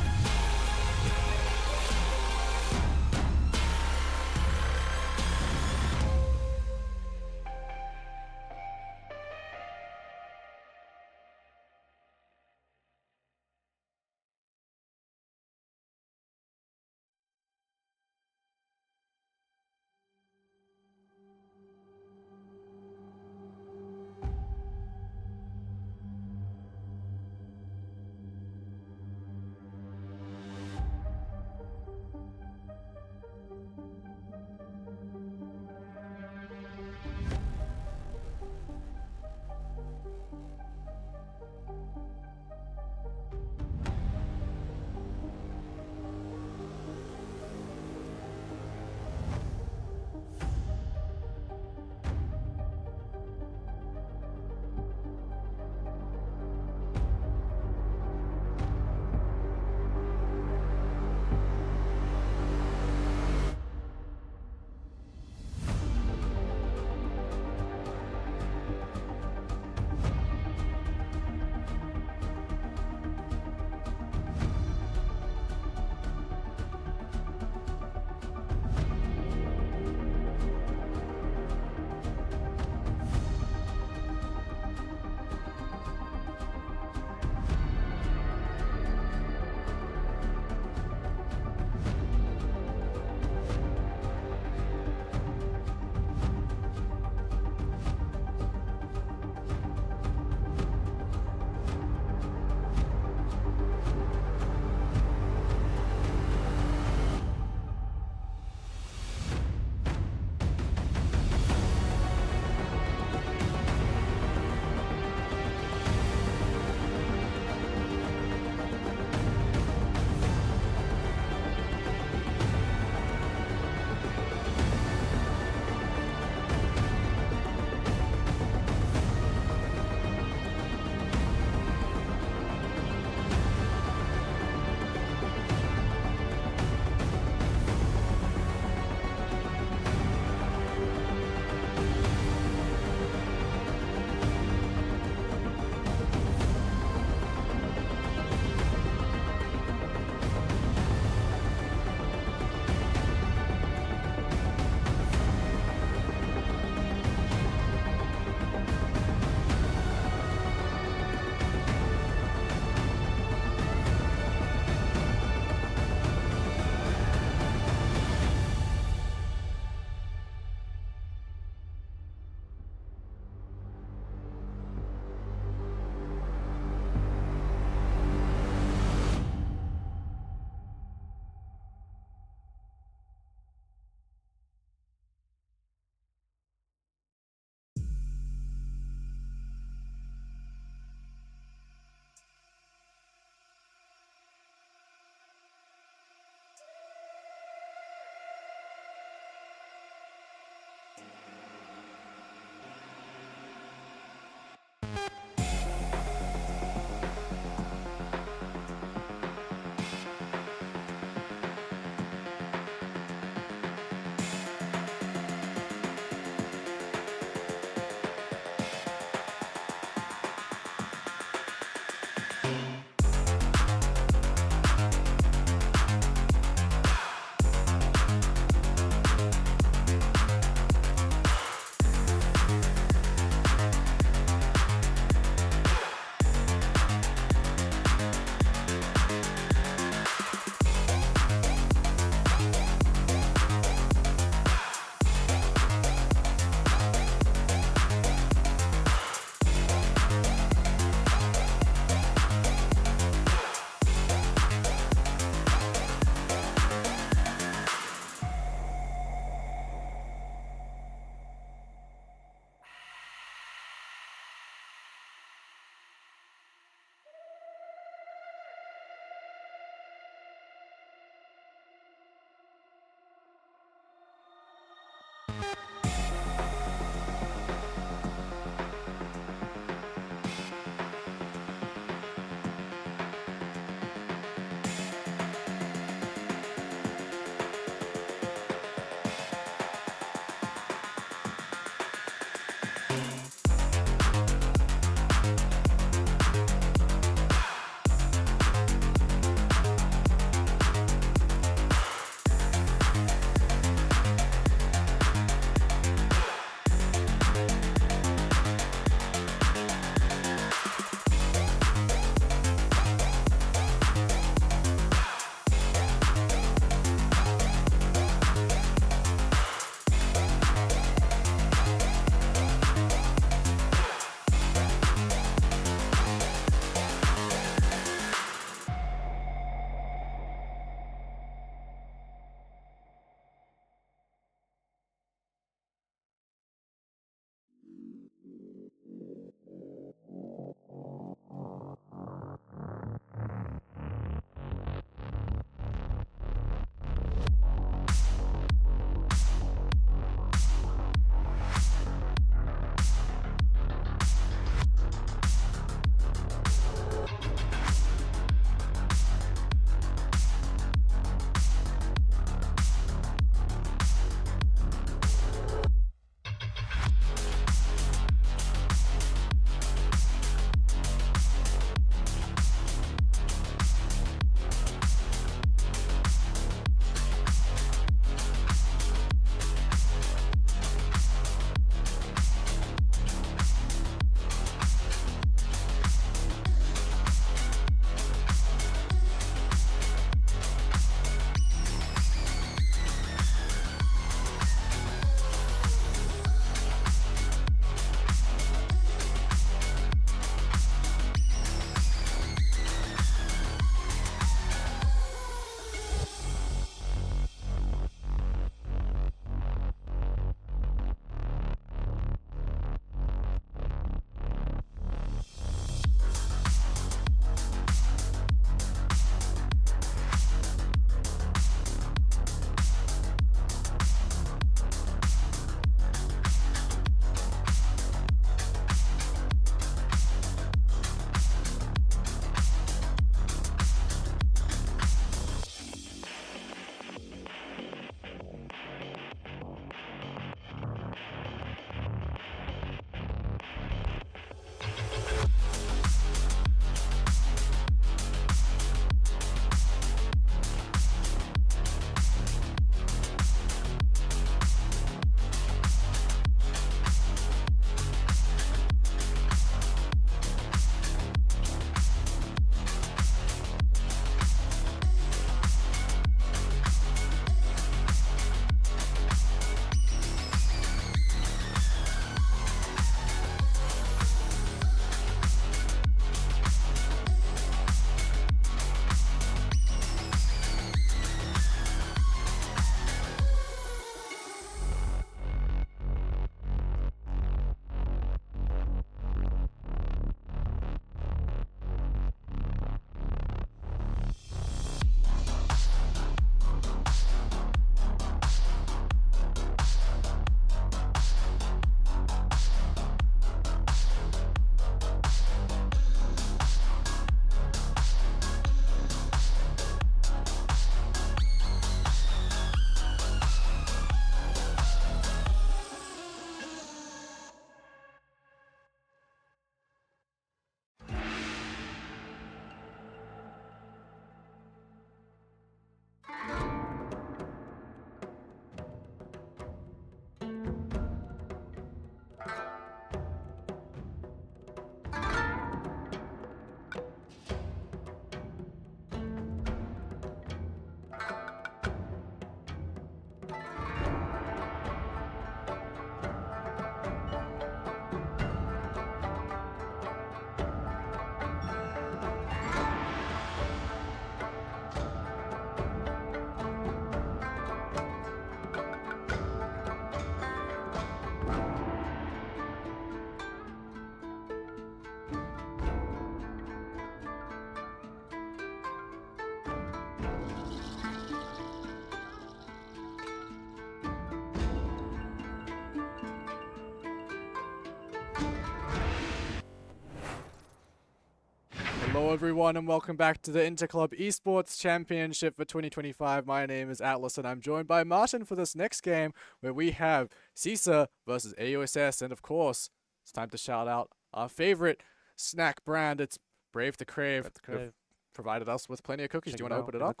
[SPEAKER 4] Hello everyone and welcome back to the Interclub Esports Championship for 2025. My name is Atlas and I'm joined by Martin for this next game where we have CISA versus AUSS, and of course, it's time to shout out our favorite snack brand. It's Brave the Crave. Who've provided us with plenty of cookies. Do you want to open it up?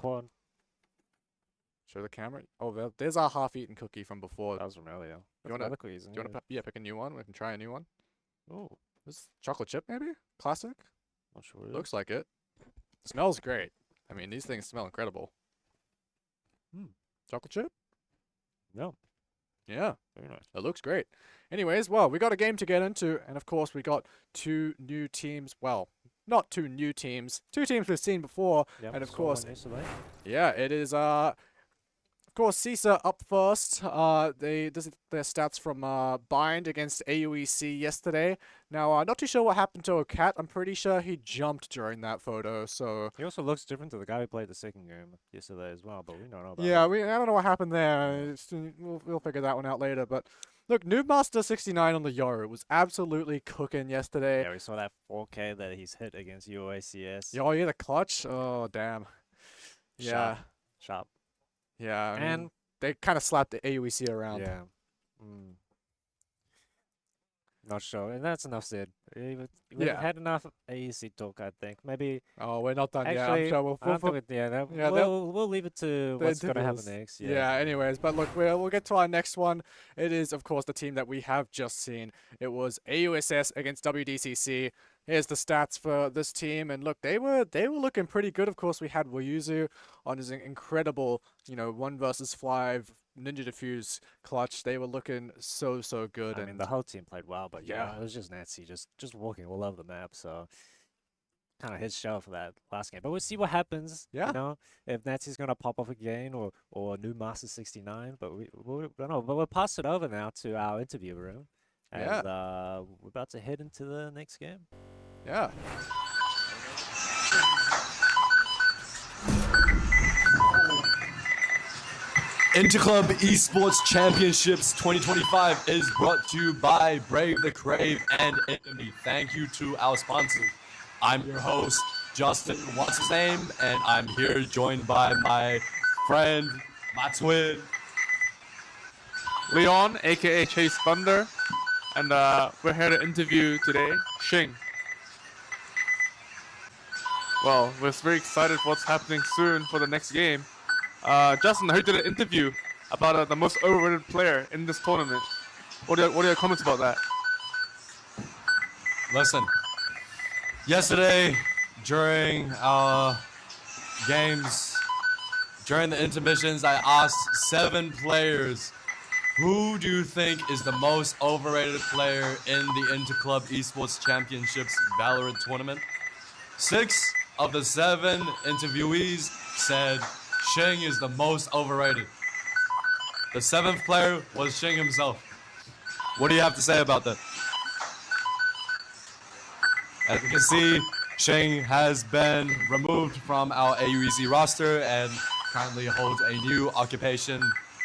[SPEAKER 4] Show the camera. Oh, there's our half-eaten cookie from before.
[SPEAKER 14] That was from earlier.
[SPEAKER 4] Do you want to pick a new one? We can try a new one. Oh, this chocolate chip maybe? Classic?
[SPEAKER 14] Not sure.
[SPEAKER 4] Looks like it. Smells great. I mean, these things smell incredible. Chocolate chip?
[SPEAKER 14] No.
[SPEAKER 4] Yeah.
[SPEAKER 14] Very nice.
[SPEAKER 4] It looks great. Anyways, well, we got a game to get into, and of course we got two new teams. Well, not two new teams. Two teams we've seen before,
[SPEAKER 14] Yep,
[SPEAKER 4] and of
[SPEAKER 14] saw
[SPEAKER 4] course,
[SPEAKER 14] one yesterday.
[SPEAKER 4] yeah, it is of course, CISA up first. This is their stats from Bind against AUEC yesterday. Now, not too sure what happened to Cat. I'm pretty sure he jumped during that photo. So
[SPEAKER 14] He also looks different to the guy who played the second game yesterday as well, but we don't know about
[SPEAKER 4] yeah,
[SPEAKER 14] it.
[SPEAKER 4] I don't know what happened there. We'll figure that one out later. But look, Noobmaster69 on the Yoru was absolutely cooking yesterday.
[SPEAKER 14] Yeah, we saw that 4K that he's hit against UACS.
[SPEAKER 4] Oh yeah, the clutch. Oh damn. Yeah.
[SPEAKER 14] Sharp.
[SPEAKER 4] Yeah, I mean,
[SPEAKER 14] And
[SPEAKER 4] they kind of slapped the AUEC around.
[SPEAKER 14] Yeah. Not sure. And that's enough said. We've had enough AEC talk, I think. Maybe.
[SPEAKER 4] Oh, we're not done yet. I'm
[SPEAKER 14] actually,
[SPEAKER 4] sure
[SPEAKER 14] we'll leave it to what's going to happen next.
[SPEAKER 4] Yeah. Anyways, but look, we'll get to our next one. It is, of course, the team that we have just seen. It was AUSS against WDCC. Here's the stats for this team, and look, they were looking pretty good. Of course, we had Wayuzu on his incredible, 1 versus 5 Ninja Diffuse clutch. They were looking so good.
[SPEAKER 14] I mean, the whole team played well, but
[SPEAKER 4] yeah,
[SPEAKER 14] it was just Nancy just walking all over the map. So kind of his show for that last game. But we'll see what happens.
[SPEAKER 4] Yeah.
[SPEAKER 14] If Nancy's gonna pop off again or New Master 69. But we don't know. But we'll pass it over now to our interview room. And we're about to head into the next game.
[SPEAKER 4] Yeah.
[SPEAKER 18] Interclub Esports Championships 2025 is brought to you by Brave the Crave and Enemy. Thank you to our sponsors. I'm your host, Justin, what's his name? And I'm here joined by my friend, my twin,
[SPEAKER 2] Leon, aka Chase Thunder, and we're here to interview today Shing. Well, we're very excited for what's happening soon for the next game. Justin, I heard you did an interview about the most overrated player in this tournament. What are your comments about that?
[SPEAKER 18] Listen, yesterday during our games, during the intermissions, I asked 7 players, who do you think is the most overrated player in the Interclub Esports Championships Valorant tournament? 6 of the 7 interviewees said Shing is the most overrated. The 7th player was Shing himself. What do you have to say about that? As you can see, Shing has been removed from our AUEC roster and currently holds a new occupation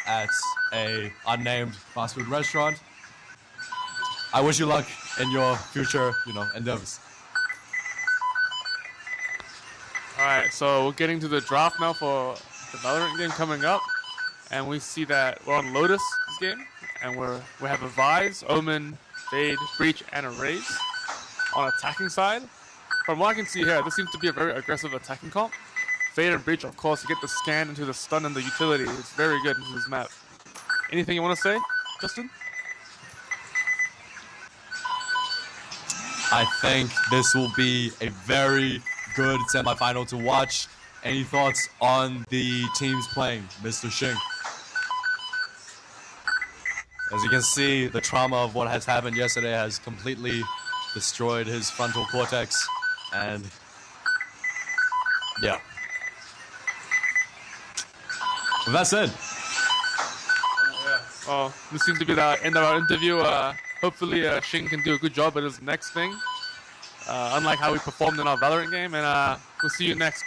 [SPEAKER 18] at a unnamed fast food restaurant. I wish you luck in your future, endeavors.
[SPEAKER 2] Alright, so we're getting to the draft now for the Valorant game coming up. And we see that we're on Lotus this game. And we have a Vise, Omen, Fade, Breach, and a Raze on attacking side. From what I can see here, this seems to be a very aggressive attacking comp. Fade and Breach, of course, to get the scan into the stun and the utility. It's very good into this map. Anything you want to say, Justin?
[SPEAKER 18] I think this will be a very good semifinal to watch. Any thoughts on the teams playing, Mr. Shing? As you can see, the trauma of what has happened yesterday has completely destroyed his frontal cortex, and yeah. With that said,
[SPEAKER 2] Well, this seems to be the end of our interview. Hopefully, Shing can do a good job at his next thing. Unlike how we performed in our Valorant game, and we'll see you next.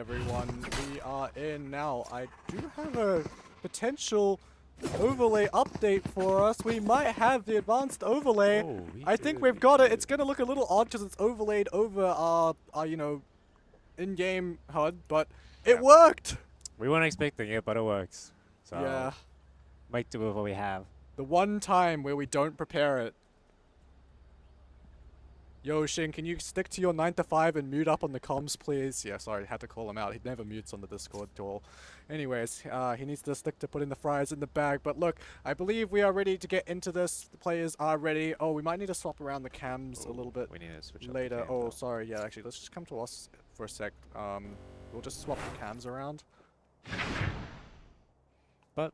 [SPEAKER 4] everyone. We are in now. I do have a potential overlay update for us. We might have the advanced overlay.
[SPEAKER 14] Oh,
[SPEAKER 4] I think we've got it. It's going to look a little odd because it's overlaid over our you know, in-game HUD, but it worked!
[SPEAKER 14] We weren't expecting it, but it works. So
[SPEAKER 4] Yeah.
[SPEAKER 14] make do with what we have.
[SPEAKER 4] The one time where we don't prepare it. Yo, Shin, can you stick to your 9 to 5 and mute up on the comms, please? Yeah, sorry, had to call him out. He never mutes on the Discord at all. Anyways, he needs to stick to putting the fries in the bag. But look, I believe we are ready to get into this. The players are ready. Oh, we might need to swap around the cams a little bit
[SPEAKER 14] we need to switch up
[SPEAKER 4] later.
[SPEAKER 14] the cam,
[SPEAKER 4] Oh,
[SPEAKER 14] though.
[SPEAKER 4] sorry. Yeah, actually, let's just come to us for a sec. We'll just swap the cams around.
[SPEAKER 14] But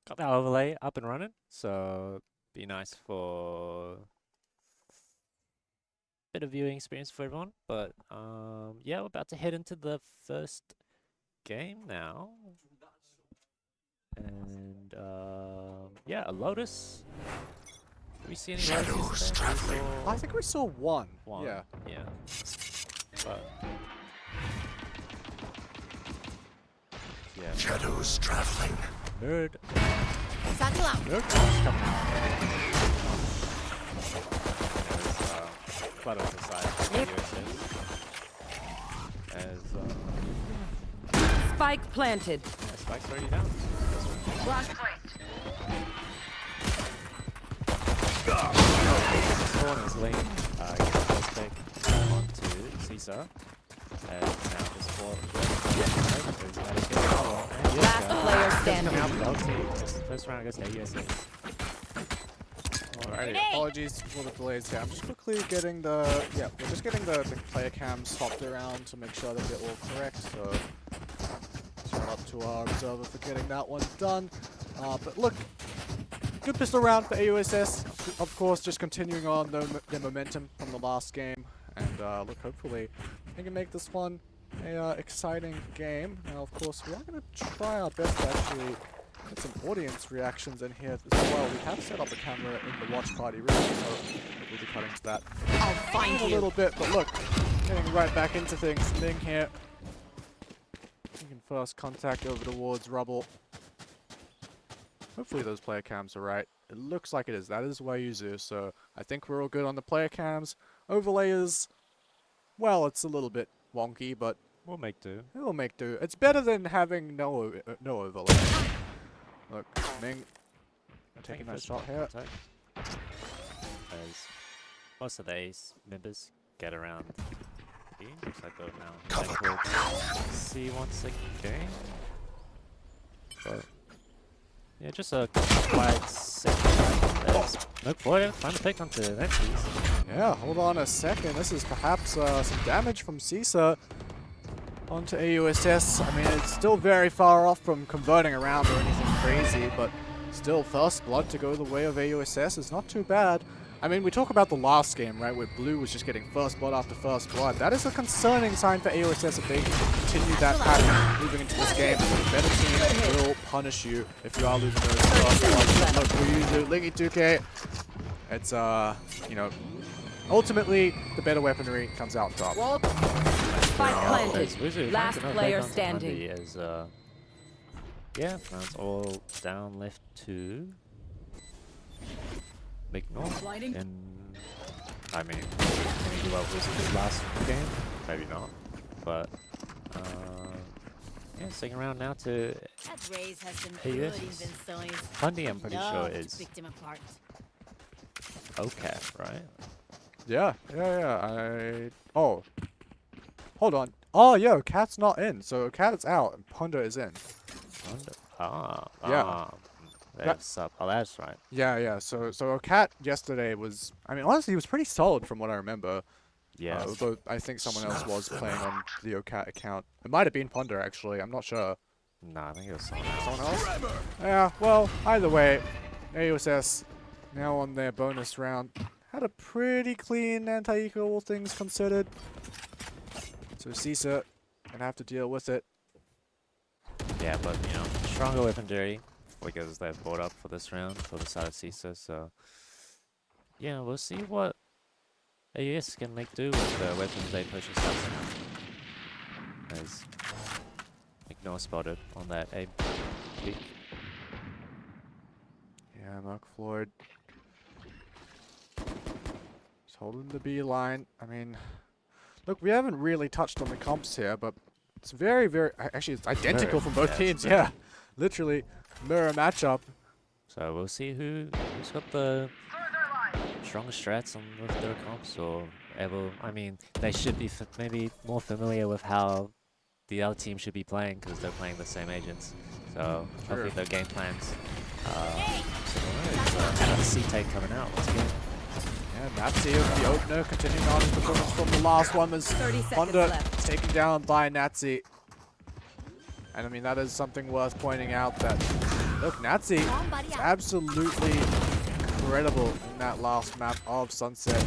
[SPEAKER 14] got the overlay up and running, so be nice for bit of viewing experience for everyone. But yeah, we're about to head into the first game now. And yeah, a Lotus. Did we see any Lotus yesterday?
[SPEAKER 4] I think we saw one.
[SPEAKER 14] One.
[SPEAKER 4] Yeah.
[SPEAKER 14] Yeah. But yeah.
[SPEAKER 9] Shadows traveling.
[SPEAKER 14] Nerd.
[SPEAKER 9] Satchel out.
[SPEAKER 14] Nerd coming out. Flood on the side. As
[SPEAKER 8] Spike planted.
[SPEAKER 14] yeah, Spike's already down. Spawn is lean. Gets the first pick onto Caesar. And now the spawn.
[SPEAKER 8] Last player standing.
[SPEAKER 14] First round goes to AUEC.
[SPEAKER 4] Alrighty, apologies for the delays here. I'm just quickly getting the, we're just getting the player cams swapped around to make sure that they're all correct, so shout out to our observer for getting that one done. But look, good pistol round for AUSS, of course, just continuing on their momentum from the last game, and look, hopefully they can make this one a exciting game. Now, of course, we are going to try our best to actually get some audience reactions in here as well. We have set up a camera in the watch party room, so we'll be cutting to that a little bit. But look, getting right back into things. Ning here, making first contact over towards Rubble. Hopefully those player cams are right. It looks like it is. That is Wayuzu, so I think we're all good on the player cams. Overlay is, well, it's a little bit wonky, but
[SPEAKER 14] we'll make do.
[SPEAKER 4] We'll make do. It's better than having no overlay. Look, Ming taking that shot here.
[SPEAKER 14] As most of the ACE members get around B, looks like they're now C once again. But yeah, just a quiet second. Look for it, time to pick onto that piece.
[SPEAKER 4] Yeah, hold on a second. This is perhaps some damage from Cisa onto AUSS. I mean, it's still very far off from converting around or anything crazy, but still, first blood to go the way of AUSS is not too bad. I mean, we talk about the last game, right, where Blue was just getting first blood after first blood. That is a concerning sign for AUSS if they continue that pattern moving into this game. The better team will punish you if you are losing those first bloods. Look, Wayuzu, Lingy 2K. It's, you know, ultimately, the better weaponry comes out top.
[SPEAKER 8] Spike planted. Last player standing.
[SPEAKER 14] As, yeah, rounds all down left to Big North. And I mean, can we do what was his last game? Maybe not. But yeah, second round now to AUS. Fundy, I'm pretty sure is OCAF, right?
[SPEAKER 4] Yeah. Oh. Hold on. Oh, yeah, Cat's not in. So Cat is out and Punda is in. Yeah.
[SPEAKER 14] That's up. Oh, that's right.
[SPEAKER 4] Yeah. So Cat yesterday was, I mean, honestly, he was pretty solid from what I remember.
[SPEAKER 14] Yeah.
[SPEAKER 4] Although I think someone else was playing on the OCAT account. It might have been Punda, actually. I'm not sure.
[SPEAKER 14] Nah, I think it was someone
[SPEAKER 4] else. Yeah, well, either way, AUSS now on their bonus round. Had a pretty clean anti-eco, all things considered. So Cisa gonna have to deal with it.
[SPEAKER 14] Yeah, but you know, stronger weaponry because they've bought up for this round for the side of Cisa. So yeah, we'll see what AUS can make do with the weapons they purchased last time. as Ignore spotted on that A peak.
[SPEAKER 4] Yeah, Mark Floyd. Just holding the B line. I mean, look, we haven't really touched on the comps here, but it's very, actually, it's identical from both teams. Yeah, literally mirror matchup.
[SPEAKER 14] So we'll see who's got the strongest strats on with their comps, or able. I mean, they should be maybe more familiar with how the other team should be playing because they're playing the same agents. So hopefully their game plans. Another C-take coming out once again.
[SPEAKER 4] Yeah, Nazi with the opener, continuing on his performance from the last one as Honda taken down by Nazi. And I mean, that is something worth pointing out that, look, Nazi is absolutely incredible in that last map of Sunset.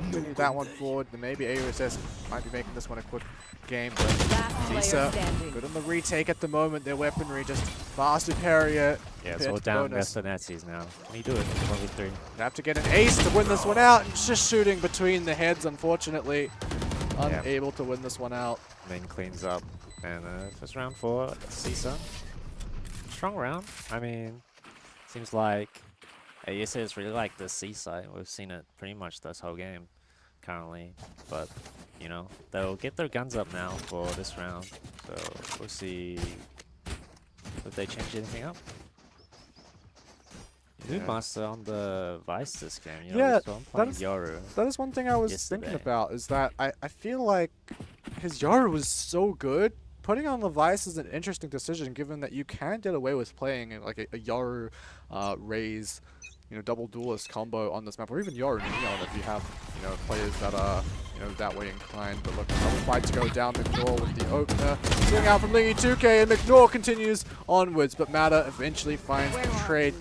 [SPEAKER 4] Continue that one forward, then maybe AUSS might be making this one a quick game, but Lisa, good on the retake at the moment. Their weaponry just far superior.
[SPEAKER 14] Yeah, it's all down against the Nazis now. Can he do it? 1v3.
[SPEAKER 4] They have to get an ace to win this one out, and just shooting between the heads, unfortunately. Unable to win this one out.
[SPEAKER 14] Main cleans up. And first round for Cisa. Strong round. I mean, seems like AUSS really like the C side. We've seen it pretty much this whole game currently. But, you know, they'll get their guns up now for this round. So we'll see if they change anything up. New master on the Vice this game. You know,
[SPEAKER 4] Yeah,
[SPEAKER 14] so I'm playing Yoru.
[SPEAKER 4] That is one thing I was thinking about, is that I feel like his Yoru was so good. Putting on the Vice is an interesting decision, given that you can get away with playing like a Yoru Raze, you know, double duelist combo on this map, or even Yoru Neon if you have, you know, players that are, you know, that way inclined. But look, another fight to go down. McNaw with the opener. Swing out from Lingy 2K, and McNaw continues onwards, but Mata eventually finds the trade.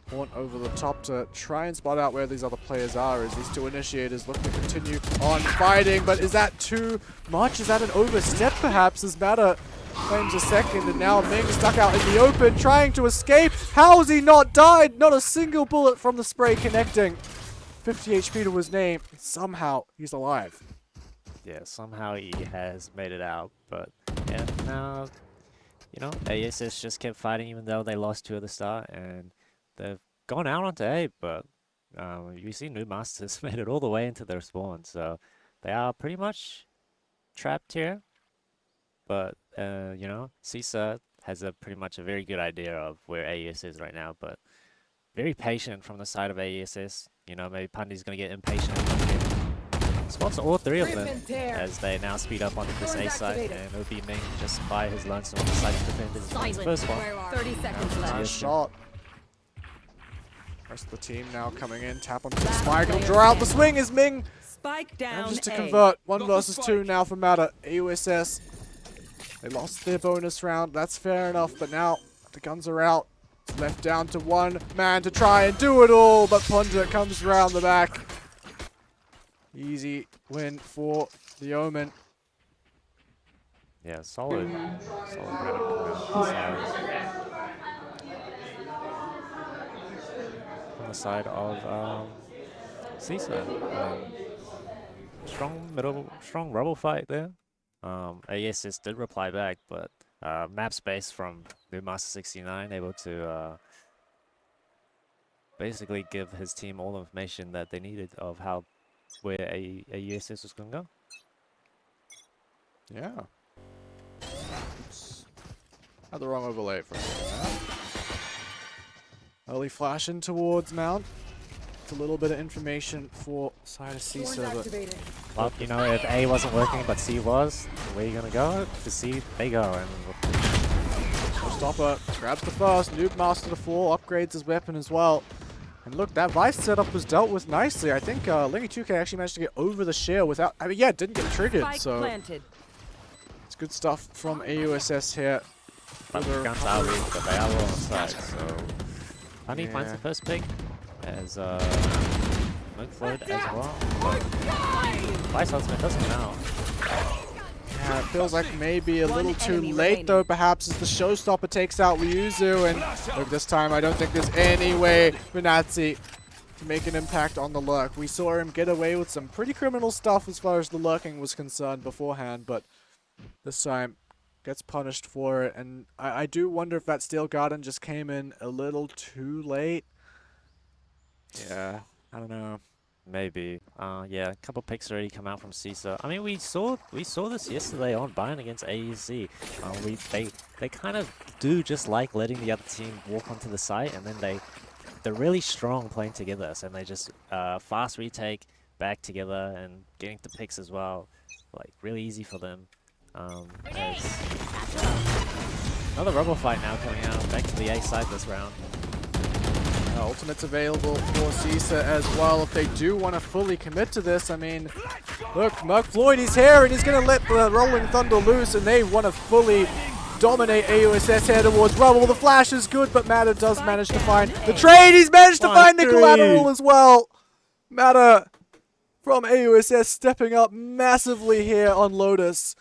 [SPEAKER 4] Point over the top to try and spot out where these other players are, as these two initiators look to continue on fighting. But is that too much? Is that an overstep perhaps, as Mata claims a second, and now Ming stuck out in the open trying to escape. How has he not died? Not a single bullet from the spray connecting. 50 HP to his name. Somehow he's alive.
[SPEAKER 14] Yeah, somehow he has made it out, but yeah, now, you know, ASS just kept fighting even though they lost 2 at the start, and they've gone out onto A, but you see New Masters made it all the way into their spawn, so they are pretty much trapped here. But, you know, Cisa has pretty much a very good idea of where AES is right now, but very patient from the side of AESS. You know, maybe Pundy's going to get impatient. Spots all 3 of them as they now speed up onto this A site, and it'll be Ming just by his lonesome on the side to defend his first one.
[SPEAKER 8] 30 seconds left.
[SPEAKER 4] Nice shot. Rest of the team now coming in. Tap onto the spike. It'll draw out the swing as Ming
[SPEAKER 8] Spike down.
[SPEAKER 4] manages to
[SPEAKER 8] A.
[SPEAKER 4] convert. 1 versus 2 now for Mata. AUSS. They lost their bonus round. That's fair enough. But now the guns are out. It's left down to 1 man to try and do it all. But Ponja comes around the back. Easy win for the Omen.
[SPEAKER 14] Yeah, solid round coming out. On the side of Cisa. Strong rubble fight there. ASS did reply back, but map space from New Master 69 able to basically give his team all the information that they needed of where ASS was going to go.
[SPEAKER 4] Yeah. Oops. Had the wrong overlay for a second. Early flash in towards Mount. It's a little bit of information for side of Cisa, but
[SPEAKER 14] well, you know, if A wasn't working but C was, where are you gonna go? To C, they go. And
[SPEAKER 4] Stopper grabs the first, Noob Master to 4, upgrades his weapon as well. And look, that Vice setup was dealt with nicely. I think Lingy 2K actually managed to get over the share without, I mean, yeah, it didn't get triggered, so it's good stuff from AUSS here.
[SPEAKER 14] But the guns are weak, but they are well on side, so Honey finds the first pick as Floyd as well. But Vice Huntsman doesn't come out.
[SPEAKER 4] Yeah, it feels like maybe a little too late though, perhaps, as the showstopper takes out Ryuzu. And look, this time I don't think there's any way for Nazi to make an impact on the lurk. We saw him get away with some pretty criminal stuff as far as the lurking was concerned beforehand, but this time gets punished for it, and I do wonder if that Steel Garden just came in a little too late. Yeah, I don't know.
[SPEAKER 14] Maybe. Yeah, a couple picks already come out from CISA. I mean, we saw this yesterday on Bayern against AUEC. They kind of do just like letting the other team walk onto the site, and then they're really strong playing together. So they just fast retake back together and getting the picks as well, like really easy for them. Another rubber fight now coming out. Back to the A side this round.
[SPEAKER 4] Ultimate's available for CISA as well if they do want to fully commit to this. I mean, look, Mark Floyd is here and he's going to let the Rolling Thunder loose, and they want to fully dominate AUSS here towards Rubble. The flash is good, but Matter does manage to find the trade. He's managed to find the collateral as well. Matter from AUSS stepping up massively here on Lotus.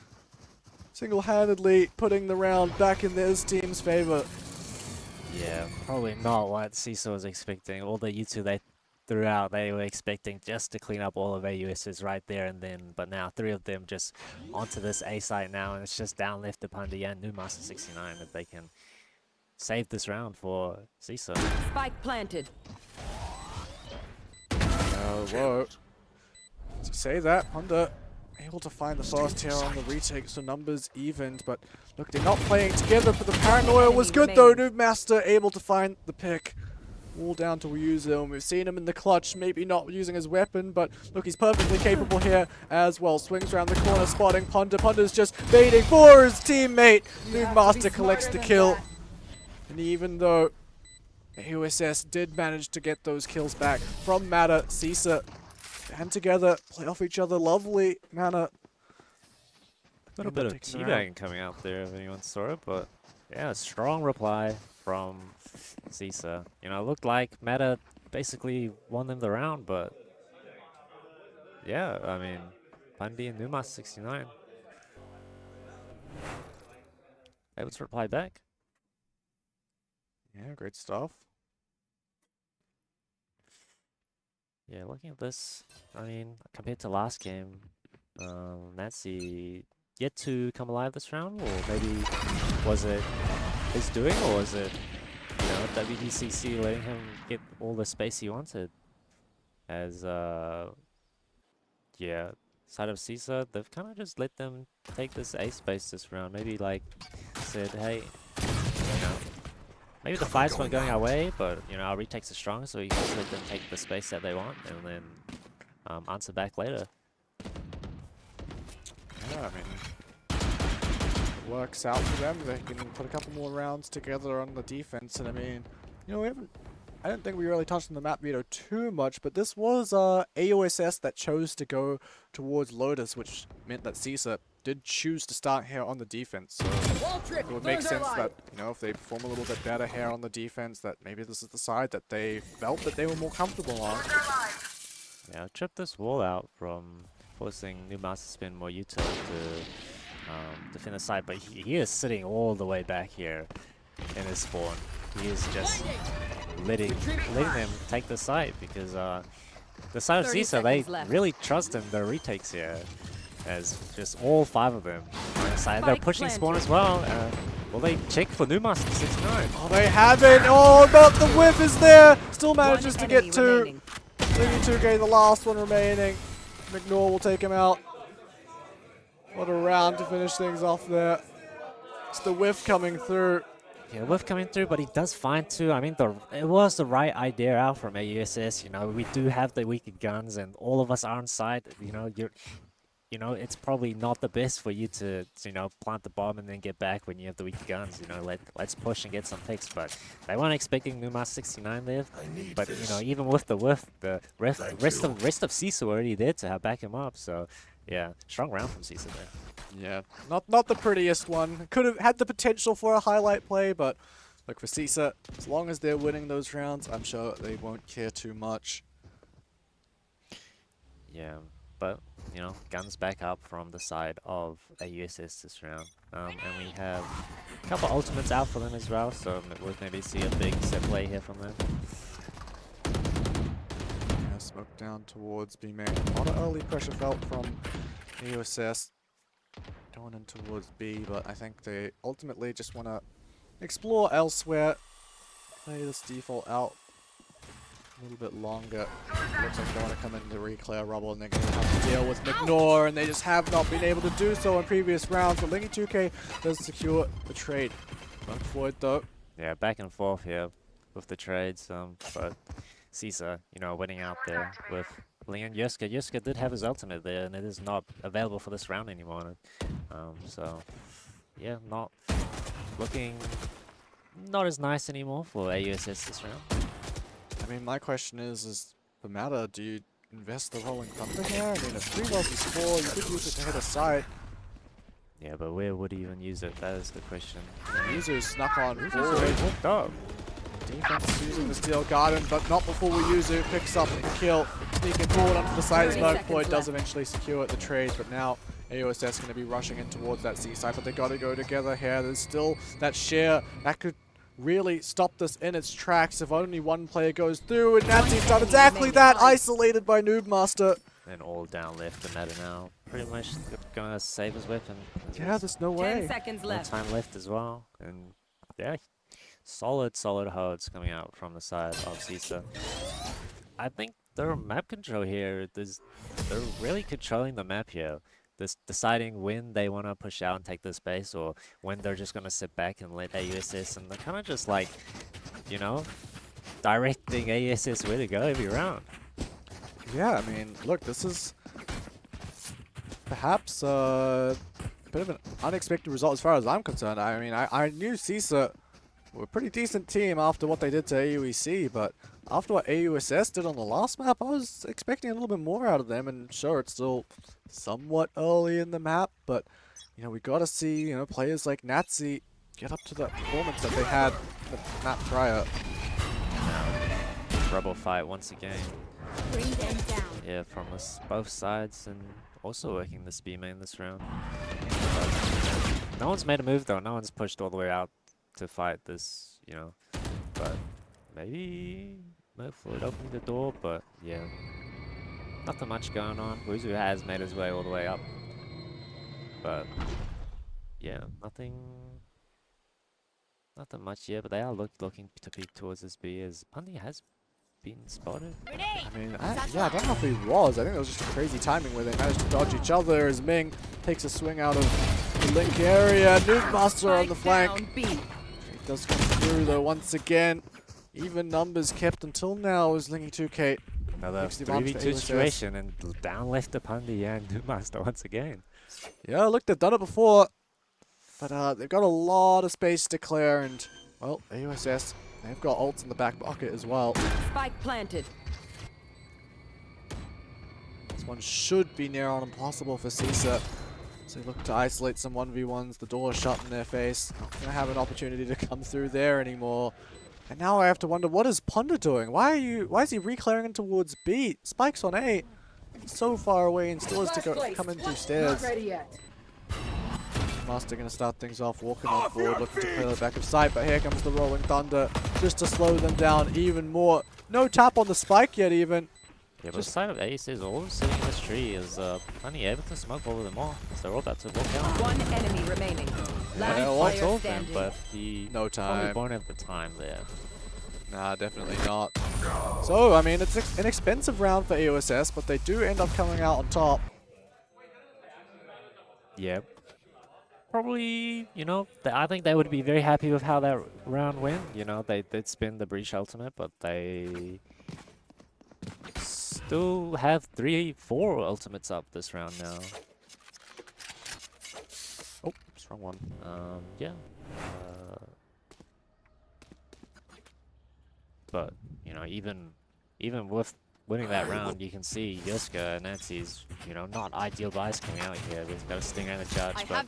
[SPEAKER 4] Single-handedly putting the round back in his team's favor.
[SPEAKER 14] Yeah, probably not what CISA was expecting. All the U2 they threw out, they were expecting just to clean up all of AUS's right there and then. But now 3 of them just onto this A site now, and it's just down left to Pandi and New Master 69 if they can save this round for CISA.
[SPEAKER 8] Spike planted.
[SPEAKER 4] Oh, whoa. To say that, Honda able to find the fast here on the retake, so numbers evened, but look, they're not playing together, but the paranoia was good though. Noob Master able to find the pick. All down to Ryuzo, and we've seen him in the clutch, maybe not using his weapon, but look, he's perfectly capable here as well. Swings around the corner, spotting Ponda. Ponda's just baiting for his teammate. Noob Master collects the kill. And even though AUSS did manage to get those kills back from Matter, CISA and together play off each other lovely manner.
[SPEAKER 14] A bit of teabagging coming out there if anyone saw it, but yeah, a strong reply from CISA. You know, it looked like Matter basically won them the round, but yeah, I mean, Pandi and Numas 69 able to reply back.
[SPEAKER 4] Yeah, great stuff.
[SPEAKER 14] Yeah, looking at this, I mean, compared to last game, Nancy yet to come alive this round, or maybe was it his doing, or was it, you know, WDCC letting him get all the space he wanted? As, yeah, side of CISA, they've kind of just let them take this A space this round. Maybe, like, said, hey, you know, maybe the fights weren't going our way, but, you know, our retakes are strong, so we can just let them take the space that they want and then answer back later.
[SPEAKER 4] Yeah, I mean, it works out for them. They can put a couple more rounds together on the defense, and I mean, you know, I don't think we really touched on the map veto too much, but this was AUSS that chose to go towards Lotus, which meant that CISA did choose to start here on the defense. So it would make sense that, you know, if they perform a little bit better here on the defense, that maybe this is the side that they felt that they were more comfortable on.
[SPEAKER 14] Yeah, trip this wall out from forcing New Master to spend more util to defend the side, but he is sitting all the way back here in his spawn. He is just letting them take the site because the side of CISA, they really trust him, the retakes here, as just all 5 of them on the side. They're pushing spawn as well. Will they check for New Master 69?
[SPEAKER 4] Oh, they haven't! Oh, but the whiff is there! Still manages to get 2. 32k, the last one remaining. McNor will take him out. What a round to finish things off there. It's the whiff coming through.
[SPEAKER 14] Yeah, whiff coming through, but he does find 2. I mean, it was the right idea out from AUSS. You know, we do have the weaker guns, and all of us are on site. You know, it's probably not the best for you to, you know, plant the bomb and then get back when you have the weaker guns. You know, let's push and get some picks. But they weren't expecting Numas 69 there. But you know, even with the whiff, the rest of CISA were already there to back him up. So yeah, strong round from CISA there.
[SPEAKER 4] Yeah, not the prettiest one. Could have had the potential for a highlight play, but look, for CISA, as long as they're winning those rounds, I'm sure they won't care too much.
[SPEAKER 14] Yeah, but you know, guns back up from the side of AUSS this round, and we have a couple ultimates out for them as well, so we'll maybe see a big set play here from them.
[SPEAKER 4] Yeah, smoke down towards B main. A lot of early pressure felt from AUSS. Don't going in towards B, but I think they ultimately just want to explore elsewhere. Play this default out a little bit longer. Looks like they want to come in to reclear rubble, and they're going to have to deal with McNor, and they just have not been able to do so in previous rounds. But Lingy2K does secure the trade. Going forward though.
[SPEAKER 14] Yeah, back and forth here with the trades, but Caesar, you know, winning out there with Ling and Yuska. Yuska did have his ultimate there, and it is not available for this round anymore. So, yeah, not looking not as nice anymore for AUSS this round.
[SPEAKER 4] I mean, my question is the matter, do you invest the Rolling Thunder here? I mean, if 3 versus 4, you could use it to hit a site.
[SPEAKER 14] Yeah, but where would he even use it? That is the question.
[SPEAKER 4] Yuzu snuck on
[SPEAKER 14] Yuzu's
[SPEAKER 4] forward.
[SPEAKER 14] hooked up.
[SPEAKER 4] Defense using the Steel Garden, but not before Yuzu picks up the kill. Sneaking forward onto the side as Merkboy does eventually secure the trade, but now AOSS going to be rushing in towards that C side, but they got to go together here. There's still that share that could really stop this in its tracks if only one player goes through, and Natsy's done exactly that, isolated by Noobmaster.
[SPEAKER 14] And all down left, the matter now. Pretty much gonna save his weapon.
[SPEAKER 4] Yeah, there's no way.
[SPEAKER 8] 10 seconds left.
[SPEAKER 14] No time left as well. And yeah, solid holds coming out from the side of Caesar. I think their map control here, they're really controlling the map here. Deciding when they want to push out and take the space, or when they're just going to sit back and let AUSS, and they're kind of just like, you know, directing AUSS where to go every round.
[SPEAKER 4] Yeah, I mean, look, this is perhaps a bit of an unexpected result as far as I'm concerned. I mean, I knew CISA were a pretty decent team after what they did to AUEC, but after what AUSS did on the last map, I was expecting a little bit more out of them, and sure, it's still somewhat early in the map, but, you know, we got to see, you know, players like Natsy get up to that performance that they had the map prior.
[SPEAKER 14] Rubble fight once again.
[SPEAKER 9] Bring them down.
[SPEAKER 14] Yeah, from both sides, and also working the B main this round. But no one's made a move though. No one's pushed all the way out to fight this, you know. But maybe Merkfloyd opening the door, but yeah. Nothing much going on. Wuzu has made his way all the way up. But yeah, nothing much yet, but they are looking to peek towards this B as Pundy has been spotted.
[SPEAKER 4] I mean, yeah, I don't know if he was. I think it was just a crazy timing where they managed to dodge each other as Ming takes a swing out of the Link area. Noobmaster on the flank. He does come through though once again. Even numbers kept until now as Lingy2K.
[SPEAKER 14] Another 3v2 situation, and down left to Pundy and Noobmaster once again.
[SPEAKER 4] Yeah, look, they've done it before. But they've got a lot of space to clear, and, well, AUSS, they've got ults in the back pocket as well.
[SPEAKER 8] Spike planted.
[SPEAKER 4] This one should be near on impossible for CISA. So they look to isolate some 1v1s, the door shut in their face. Not going to have an opportunity to come through there anymore. And now I have to wonder, what is Punda doing? Why is he reclearing towards B? Spike's on A. He's so far away and still has to come in through stairs.
[SPEAKER 9] Not ready yet.
[SPEAKER 4] Master going to start things off, walking on forward, looking to clear the back of sight, but here comes the Rolling Thunder just to slow them down even more. No tap on the spike yet even.
[SPEAKER 14] Yeah, but the side of Ace is all sitting in this tree is Pundy able to smoke over them all, as they're all about to walk out.
[SPEAKER 8] One enemy remaining. Last
[SPEAKER 14] Yeah,
[SPEAKER 8] player
[SPEAKER 14] all of them,
[SPEAKER 8] standing.
[SPEAKER 14] but he
[SPEAKER 4] No time.
[SPEAKER 14] probably won't have the time there.
[SPEAKER 4] Nah, definitely not. So, I mean, it's an expensive round for AOSS, but they do end up coming out on top.
[SPEAKER 14] Yeah. Probably, you know, I think they would be very happy with how that round went. You know, they did spin the Breach ultimate, but they still have 3-4 ultimates up this round now. Oh, it's wrong one. Yeah. But, you know, even with winning that round, you can see Yuska and Nancy's, you know, not ideal buys coming out here. They've got a Stinger and a Judge, but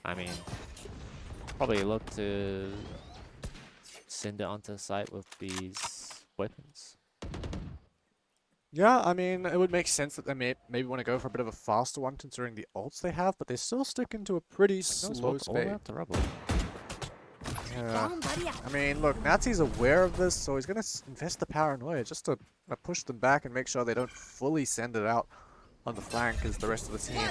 [SPEAKER 14] I mean, probably look to send it onto site with these weapons.
[SPEAKER 4] Yeah, I mean, it would make sense that they maybe want to go for a bit of a faster one considering the ults they have, but they're still sticking to a pretty slow speed. Yeah. I mean, look, Natsy's aware of this, so he's going to invest the paranoia just to push them back and make sure they don't fully send it out on the flank as the rest of the team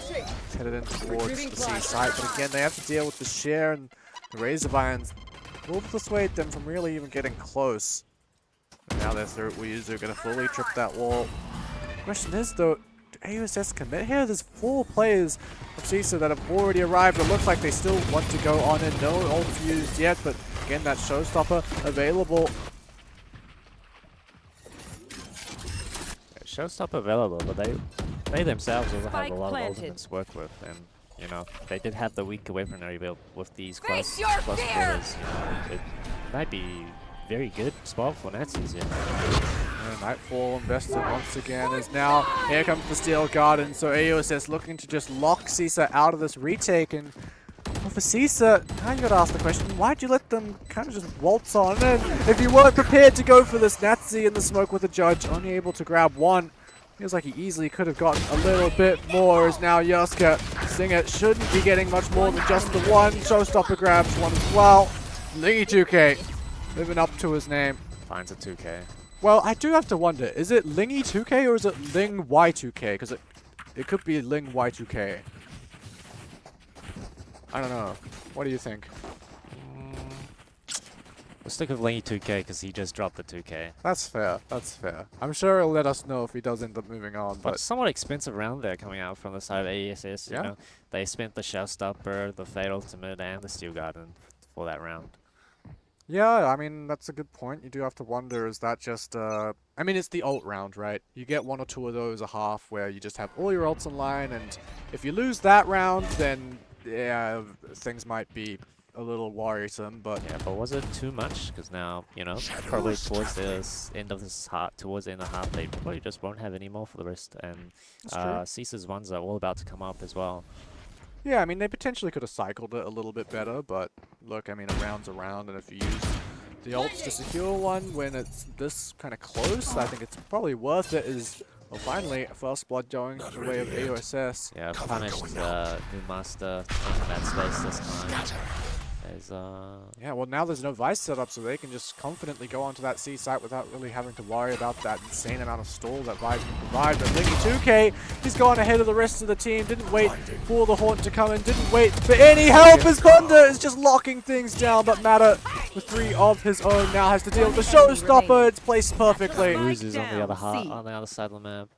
[SPEAKER 4] headed in towards the C site. But again, they have to deal with the Share, and the Razor Vines will dissuade them from really even getting close. And now they're through. Uyuzu going to fully trip that wall. The question is, though, do AUSS commit here? There's 4 players of CISA that have already arrived. It looks like they still want to go on in. No ults used yet, but again, that showstopper available.
[SPEAKER 14] Showstopper available, but they themselves also have a lot of ultimates to work with, and you know they did have the weaker weaponry build with these close quarters. It might be very good spot for Nazis here.
[SPEAKER 4] And Nightfall invested once again as now here comes the Steel Garden. So AUSS looking to just lock CISA out of this retake. And well, for CISA, now you got to ask the question, why'd you let them kind of just waltz on in? If you weren't prepared to go for this, Nazi in the smoke with the Judge, only able to grab one. Feels like he easily could have gotten a little bit more, as now Yaska Singer shouldn't be getting much more than just the one. Showstopper grabs one as well. Lingy2K living up to his name.
[SPEAKER 14] Finds a 2K.
[SPEAKER 4] Well, I do have to wonder, is it Lingy2K or is it Ling Y2K? Because it could be Ling Y2K. I don't know. What do you think?
[SPEAKER 14] We'll stick with Lingy2K because he just dropped the 2K.
[SPEAKER 4] That's fair. That's fair. I'm sure he'll let us know if he does end up moving on.
[SPEAKER 14] But somewhat expensive round there coming out from the side of ASS.
[SPEAKER 4] Yeah.
[SPEAKER 14] You know, they spent the Shellstopper, the Fade Ultimate, and the Steel Garden for that round.
[SPEAKER 4] Yeah, I mean, that's a good point. You do have to wonder, is that just, I mean, it's the ult round, right? You get 1 or 2 of those a half where you just have all your ults in line, and if you lose that round, then, yeah, things might be a little worrisome, but...
[SPEAKER 14] Yeah, but was it too much? Because now, you know, probably towards the end of this half, towards the end of the half, they probably just won't have any more for the rest, and CISA's ones are all about to come up as well.
[SPEAKER 4] Yeah, I mean, they potentially could have cycled it a little bit better, but look, I mean, a round's a round, and if you use the ults to secure one when it's this kind of close, I think it's probably worth it. Well, finally, first blood going the way of AUSS.
[SPEAKER 14] Yeah, punished New Master in that space this time.
[SPEAKER 4] Yeah, well, now there's no Vice setup, so they can just confidently go onto that C site without really having to worry about that insane amount of stall that Vice can provide. But Lingy2K, he's gone ahead of the rest of the team, didn't wait for the Haunt to come in, didn't wait for any help as Ponder is just locking things down. But Matter, with 3 of his own, now has to deal with the Showstopper. It's placed perfectly.
[SPEAKER 14] Loses on the other side of the map.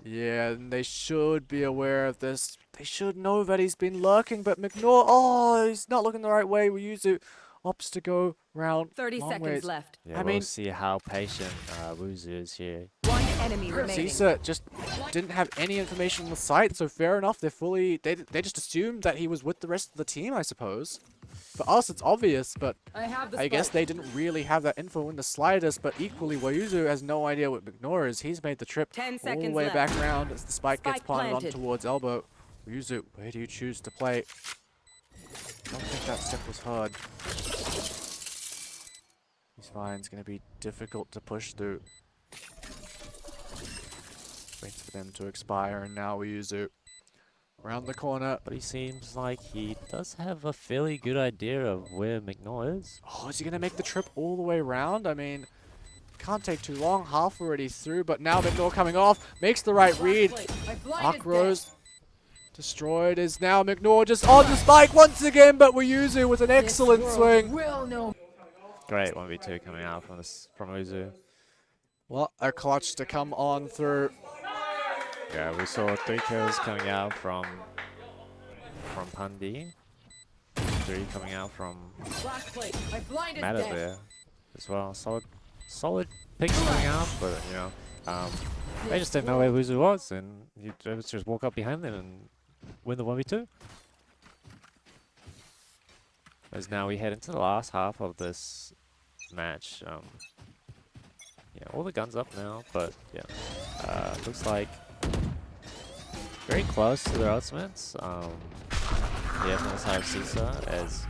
[SPEAKER 4] Yeah, and they should be aware of this. They should know that he's been lurking, but McNaw, oh, he's not looking the right way. Wuzu opts to go round
[SPEAKER 8] 30 seconds left.
[SPEAKER 14] Yeah, we'll see how patient Wuzu is here.
[SPEAKER 8] One enemy remaining.
[SPEAKER 4] CISA just didn't have any information on the site, so fair enough. They just assumed that he was with the rest of the team, I suppose. For us, it's obvious, but I guess they didn't really have that info in the slightest. But equally, Wayuzu has no idea what McNaw is. He's made the trip all the way back around as the spike gets planted on towards Elbow. Wayuzu, where do you choose to play? I don't think that step was heard. He's fine. It's going to be difficult to push through. Waits for them to expire, and now Wayuzu around the corner.
[SPEAKER 14] But he seems like he does have a fairly good idea of where McNaw is.
[SPEAKER 4] Oh, is he going to make the trip all the way around? I mean, can't take too long. Half already through, but now McNaw coming off. Makes the right read. Arc Rose destroyed is now McNaw just on the spike once again, but Wayuzu with an excellent swing.
[SPEAKER 14] Great 1v2 coming out from Wuzu.
[SPEAKER 4] Well, a clutch to come on through.
[SPEAKER 14] Yeah, we saw 3 kills coming out from Pandi. 3 coming out from Matter there as well. Solid picks coming out, but you know, they just didn't know where Wuzu was, and you just walk up behind them and win the 1v2. As now we head into the last half of this match. Yeah, all the guns up now, but yeah, looks like very close to their ultimates. Yeah, from the side of CISA, as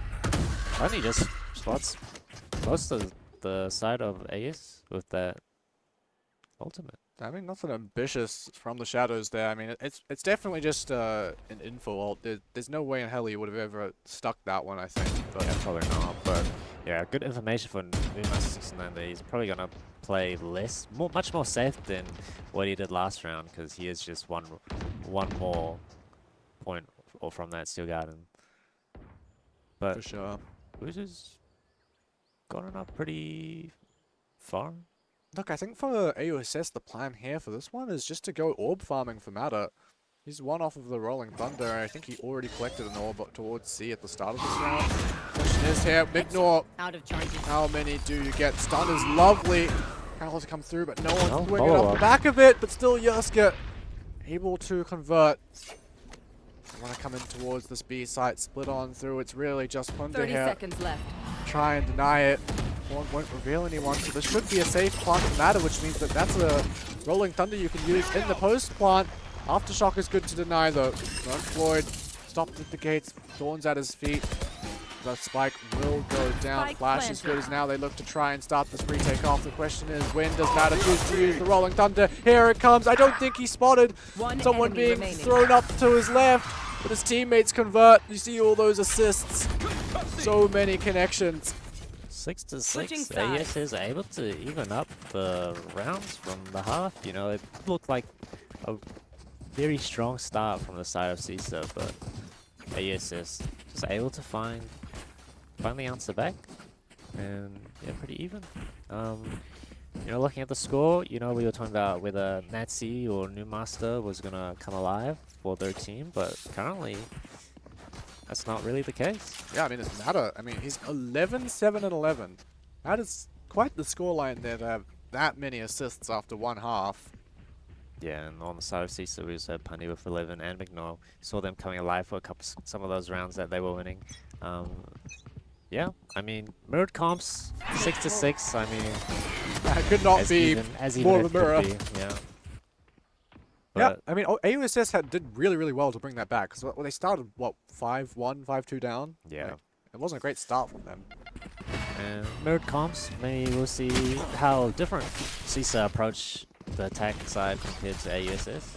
[SPEAKER 14] Pandi just spots most of the side of AS with that ultimate.
[SPEAKER 4] I mean, nothing ambitious from the shadows there. I mean, it's definitely just an info ult. There's no way in hell he would have ever stuck that one, I think. But
[SPEAKER 14] yeah, probably not. But yeah, good information for Numas 69 that he's probably gonna play much more safe than what he did last round, because he is just one one more point or from that Steel Garden. But
[SPEAKER 4] For sure.
[SPEAKER 14] Wuzu's gotten up pretty far.
[SPEAKER 4] Look, I think for AUSS, the plan here for this one is just to go orb farming for Matter. He's one off of the Rolling Thunder. I think he already collected an orb towards C at the start of this round. Question is here, Mignor.
[SPEAKER 8] Out of charges.
[SPEAKER 4] How many do you get? Stun is lovely. Carol's come through, but no one's doing it
[SPEAKER 14] follow
[SPEAKER 4] off the
[SPEAKER 14] up.
[SPEAKER 4] back of it. But still, Yerska able to convert. Want to come in towards this B site, split on through. It's really just Punta
[SPEAKER 8] 30
[SPEAKER 4] here.
[SPEAKER 8] seconds left.
[SPEAKER 4] Try and deny it. One won't reveal anyone, so there should be a safe plant for Matter, which means that that's a Rolling Thunder you can use in the post plant. Aftershock is good to deny though. Lone Floyd stopped at the gates, Thorns at his feet. The spike will go down.
[SPEAKER 8] Spike
[SPEAKER 4] Flash
[SPEAKER 8] planted.
[SPEAKER 4] is good as now they look to try and start this retake off. The question is, when does Matter choose to use the Rolling Thunder? Here it comes. I don't think he spotted someone
[SPEAKER 8] enemy
[SPEAKER 4] being
[SPEAKER 8] remaining.
[SPEAKER 4] thrown up to his left, but his teammates convert. You see all those assists. So many connections.
[SPEAKER 14] 6 to
[SPEAKER 8] Switching
[SPEAKER 14] 6,
[SPEAKER 8] sides.
[SPEAKER 14] AS is able to even up the rounds from the half. You know, it looked like a very strong start from the side of CISA, but AS is just able to find the answer back, and yeah, pretty even. You know, looking at the score, you know, we were talking about whether Nazi or New Master was gonna come alive for their team, but currently that's not really the case.
[SPEAKER 4] Yeah, I mean, it's Matter. I mean, he's 11, 7, and 11. That is quite the scoreline there to have that many assists after one half.
[SPEAKER 14] Yeah, and on the side of CISA, we also had Pundy with 11 and McNaught. Saw them coming alive for some of those rounds that they were winning. Yeah, I mean, mirrored comps, 6 to 6. I mean,
[SPEAKER 4] It could not
[SPEAKER 14] as
[SPEAKER 4] be
[SPEAKER 14] as
[SPEAKER 4] more
[SPEAKER 14] even
[SPEAKER 4] of a
[SPEAKER 14] it
[SPEAKER 4] mirror.
[SPEAKER 14] could be, yeah.
[SPEAKER 4] Yeah,
[SPEAKER 14] But
[SPEAKER 4] I mean, AUSS did really, really well to bring that back. Because they started, what, 5-1, 5-2 down?
[SPEAKER 14] Yeah.
[SPEAKER 4] Like, it wasn't a great start from them.
[SPEAKER 14] And mirrored comps, maybe we'll see how different CISA approach the attack side compared to AUSS.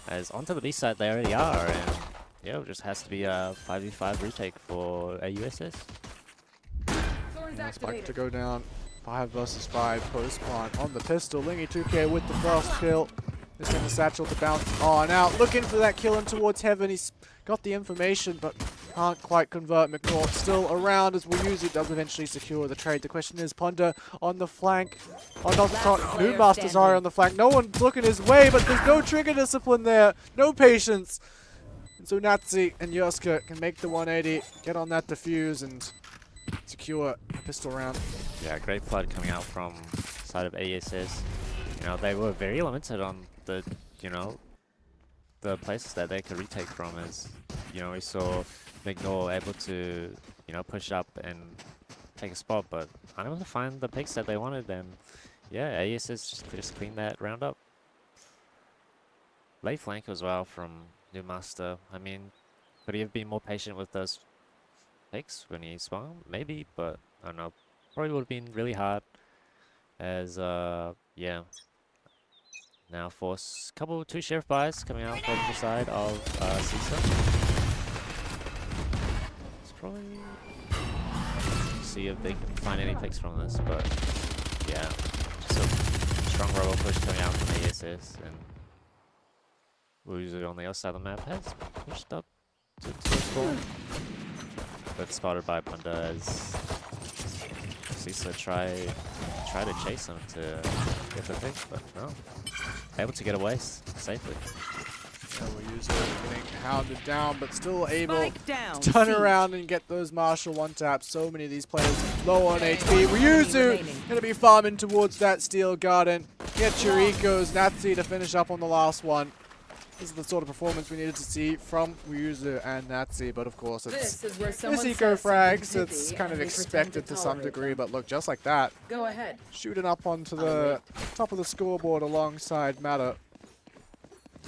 [SPEAKER 14] As onto the B side they already are, and yeah, it just has to be a 5v5 retake for AUSS.
[SPEAKER 4] Spike to go down. 5 versus 5 post plant on the pistol. Lingy 2K with the first kill. Just in the satchel to bounce on out. Looking for that kill in towards heaven. He's got the information, but can't quite convert. McNaught still around as Wuyuzu does eventually secure the trade. The question is, Ponder on the flank. Oh, not the top. New Masters are on the flank. No one's looking his way, but there's no trigger discipline there. No patience. And so Nazi and Yerska can make the 180, get on that defuse, and secure a pistol round.
[SPEAKER 14] Yeah, great flood coming out from side of ASS. You know, they were very limited on the, you know, the places that they could retake from. As, you know, we saw McNaught able to, you know, push up and take a spot, but unable to find the picks that they wanted. And yeah, ASS just cleaned that round up. Late flank as well from New Master. I mean, could he have been more patient with those picks when he swung? Maybe, but I don't know. Probably would have been really hard. As yeah. Now force two sheriff buys coming out from the side of CISA. It's probably see if they can find any picks from this, but yeah, just a strong robo push coming out from ASS, and Wuzu on the other side of the map has pushed up to the score, but spotted by Punda as CISA try to chase him to get the pick, but no. Able to get away safely.
[SPEAKER 4] So Wuyuzu getting hounded down, but still able
[SPEAKER 8] down,
[SPEAKER 4] to turn around and get those Marshall one-taps. So many of these players low on HP. Wuyuzu going to be farming towards that Steel Garden. Get your ecos. Nazi to finish up on the last one. This is the sort of performance we needed to see from Wuyuzu and Nazi, but of course it's eco frags. It's kind of expected to some degree, but look, just like that.
[SPEAKER 8] Go ahead.
[SPEAKER 4] Shooting up onto the top of the scoreboard alongside Matter.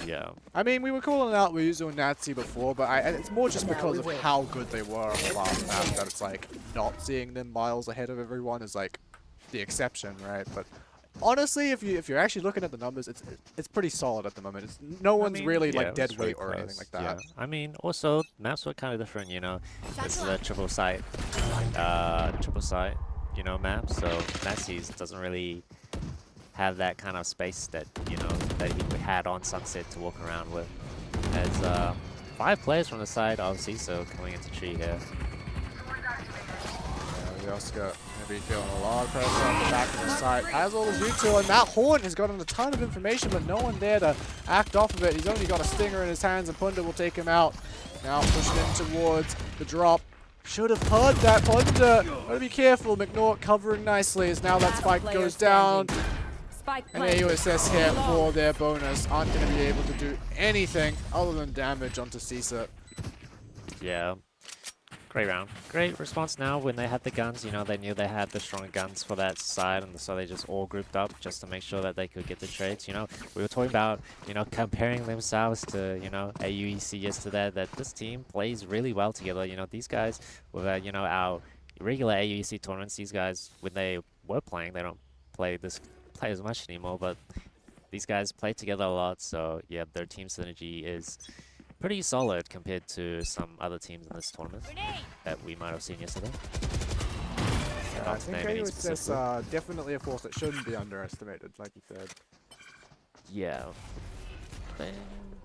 [SPEAKER 14] Yeah.
[SPEAKER 4] I mean, we were calling out Wuyuzu and Nazi before, but it's more just because of how good they were on the last map that it's like not seeing them miles ahead of everyone is like the exception, right? But honestly, if you're actually looking at the numbers, it's pretty solid at the moment. No one's really
[SPEAKER 14] yeah,
[SPEAKER 4] like
[SPEAKER 14] it
[SPEAKER 4] dead
[SPEAKER 14] was very
[SPEAKER 4] weight or anything like that.
[SPEAKER 14] Yeah. I mean, also maps were kind of different, you know. This is a triple site, you know, map. So Nazi's doesn't really have that kind of space that, you know, that he had on Sunset to walk around with. As 5 players from the side of CISO coming into tree here.
[SPEAKER 4] The Oscar maybe feeling a lot of pressure on the back of the side. Has all his util, and that Horn has gotten a ton of information, but no one there to act off of it. He's only got a stinger in his hands, and Punda will take him out. Now pushing him towards the drop. Should have heard that, Punda. Gotta be careful. McNaught covering nicely as now that spike goes down. And AUSS here for their bonus aren't going to be able to do anything other than damage onto CISA.
[SPEAKER 14] Yeah. Great round. Great response now when they had the guns. You know, they knew they had the stronger guns for that side, and so they just all grouped up just to make sure that they could get the trades. You know, we were talking about, you know, comparing themselves to, you know, AUEC yesterday, that this team plays really well together. You know, these guys, with, you know, our regular AUEC tournaments, these guys, when they were playing, they don't play as much anymore, but these guys play together a lot, so yeah, their team synergy is pretty solid compared to some other teams in this tournament that we might have seen yesterday.
[SPEAKER 4] Yeah, I think AUSS definitely a force that shouldn't be underestimated, like you said.
[SPEAKER 14] Yeah,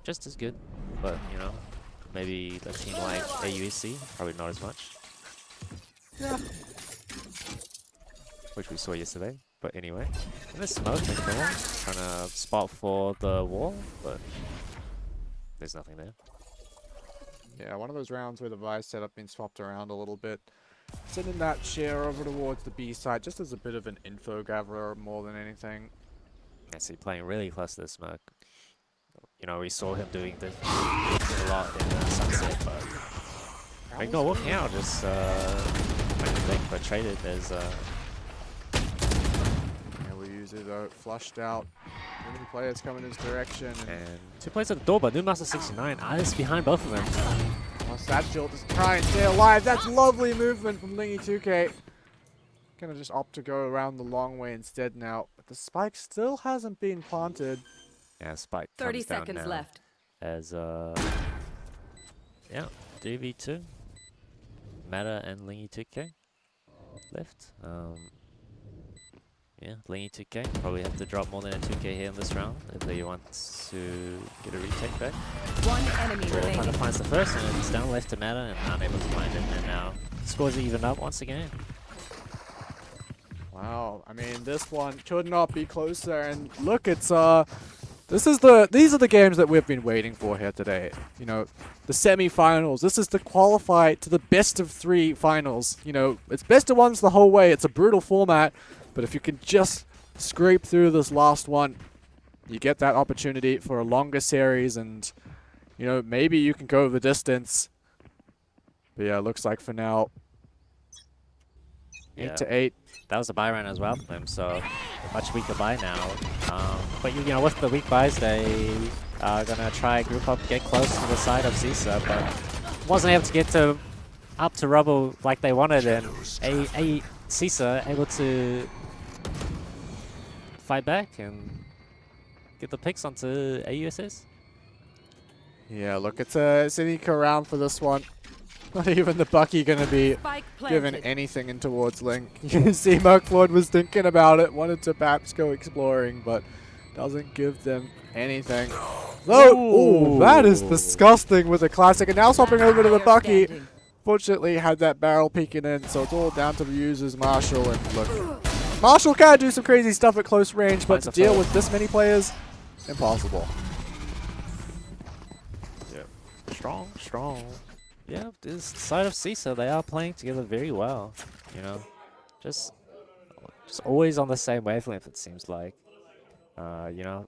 [SPEAKER 14] just as good, but you know, maybe a team like AUEC, probably not as much.
[SPEAKER 4] Yeah.
[SPEAKER 14] Which we saw yesterday. But anyway, in the smoke, McNaught trying to spot for the wall, but there's nothing there.
[SPEAKER 4] Yeah, one of those rounds where the Vice setup been swapped around a little bit. Sending that share over towards the B side, just as a bit of an info gatherer more than anything.
[SPEAKER 14] I see playing really close to the smoke. You know, we saw him doing this a lot in Sunset, but McNaught walking out just but traded as
[SPEAKER 4] Though flushed out, many players coming his direction,
[SPEAKER 14] and 2 players at the door, but New Master 69 is behind both of them.
[SPEAKER 4] Well, Satchel just try and stay alive. That's lovely movement from Lingy2K. Gonna just opt to go around the long way instead now, but the spike still hasn't been planted.
[SPEAKER 14] Yeah, spike
[SPEAKER 8] 30
[SPEAKER 14] comes down
[SPEAKER 8] seconds
[SPEAKER 14] now
[SPEAKER 8] left.
[SPEAKER 14] As yeah, 3v2. Meta and Lingy2K left. Yeah, Lingy2K probably have to drop more than a 2K here in this round if they want to get a retake back.
[SPEAKER 8] One enemy remaining.
[SPEAKER 14] Panda finds the first, and it's down left to Meta, and unable to find it, and now scores even up once again.
[SPEAKER 4] Wow, I mean, this one could not be closer, and look, it's these are the games that we've been waiting for here today. You know, the semi-finals. This is to qualify to the best of 3 finals. You know, it's best of 1s the whole way. It's a brutal format. But if you can just scrape through this last one, you get that opportunity for a longer series, and you know, maybe you can go the distance. But yeah, it looks like for now, 8 to 8.
[SPEAKER 14] That was a buy round as well for them, so much weaker buy now. But you know, with the weak buys, they are gonna try group up, get close to the side of CISA, but wasn't able to get up to rubble like they wanted, and CISA able to fight back and get the picks onto AUSS.
[SPEAKER 4] Yeah, look, it's an eco round for this one. Not even the Bucky gonna be given anything in towards Link. You can see Mark Floyd was thinking about it, wanted to perhaps go exploring, but doesn't give them anything. Ooh, that is disgusting with a classic. And now swapping over to the Bucky. Fortunately, had that barrel peeking in, so it's all down to the users, Marshall, and look. Marshall can do some crazy stuff at close range, but to deal with this many players, impossible.
[SPEAKER 14] Yep. Strong. Yeah, this side of CISA, they are playing together very well. You know, just always on the same wavelength, it seems like. You know,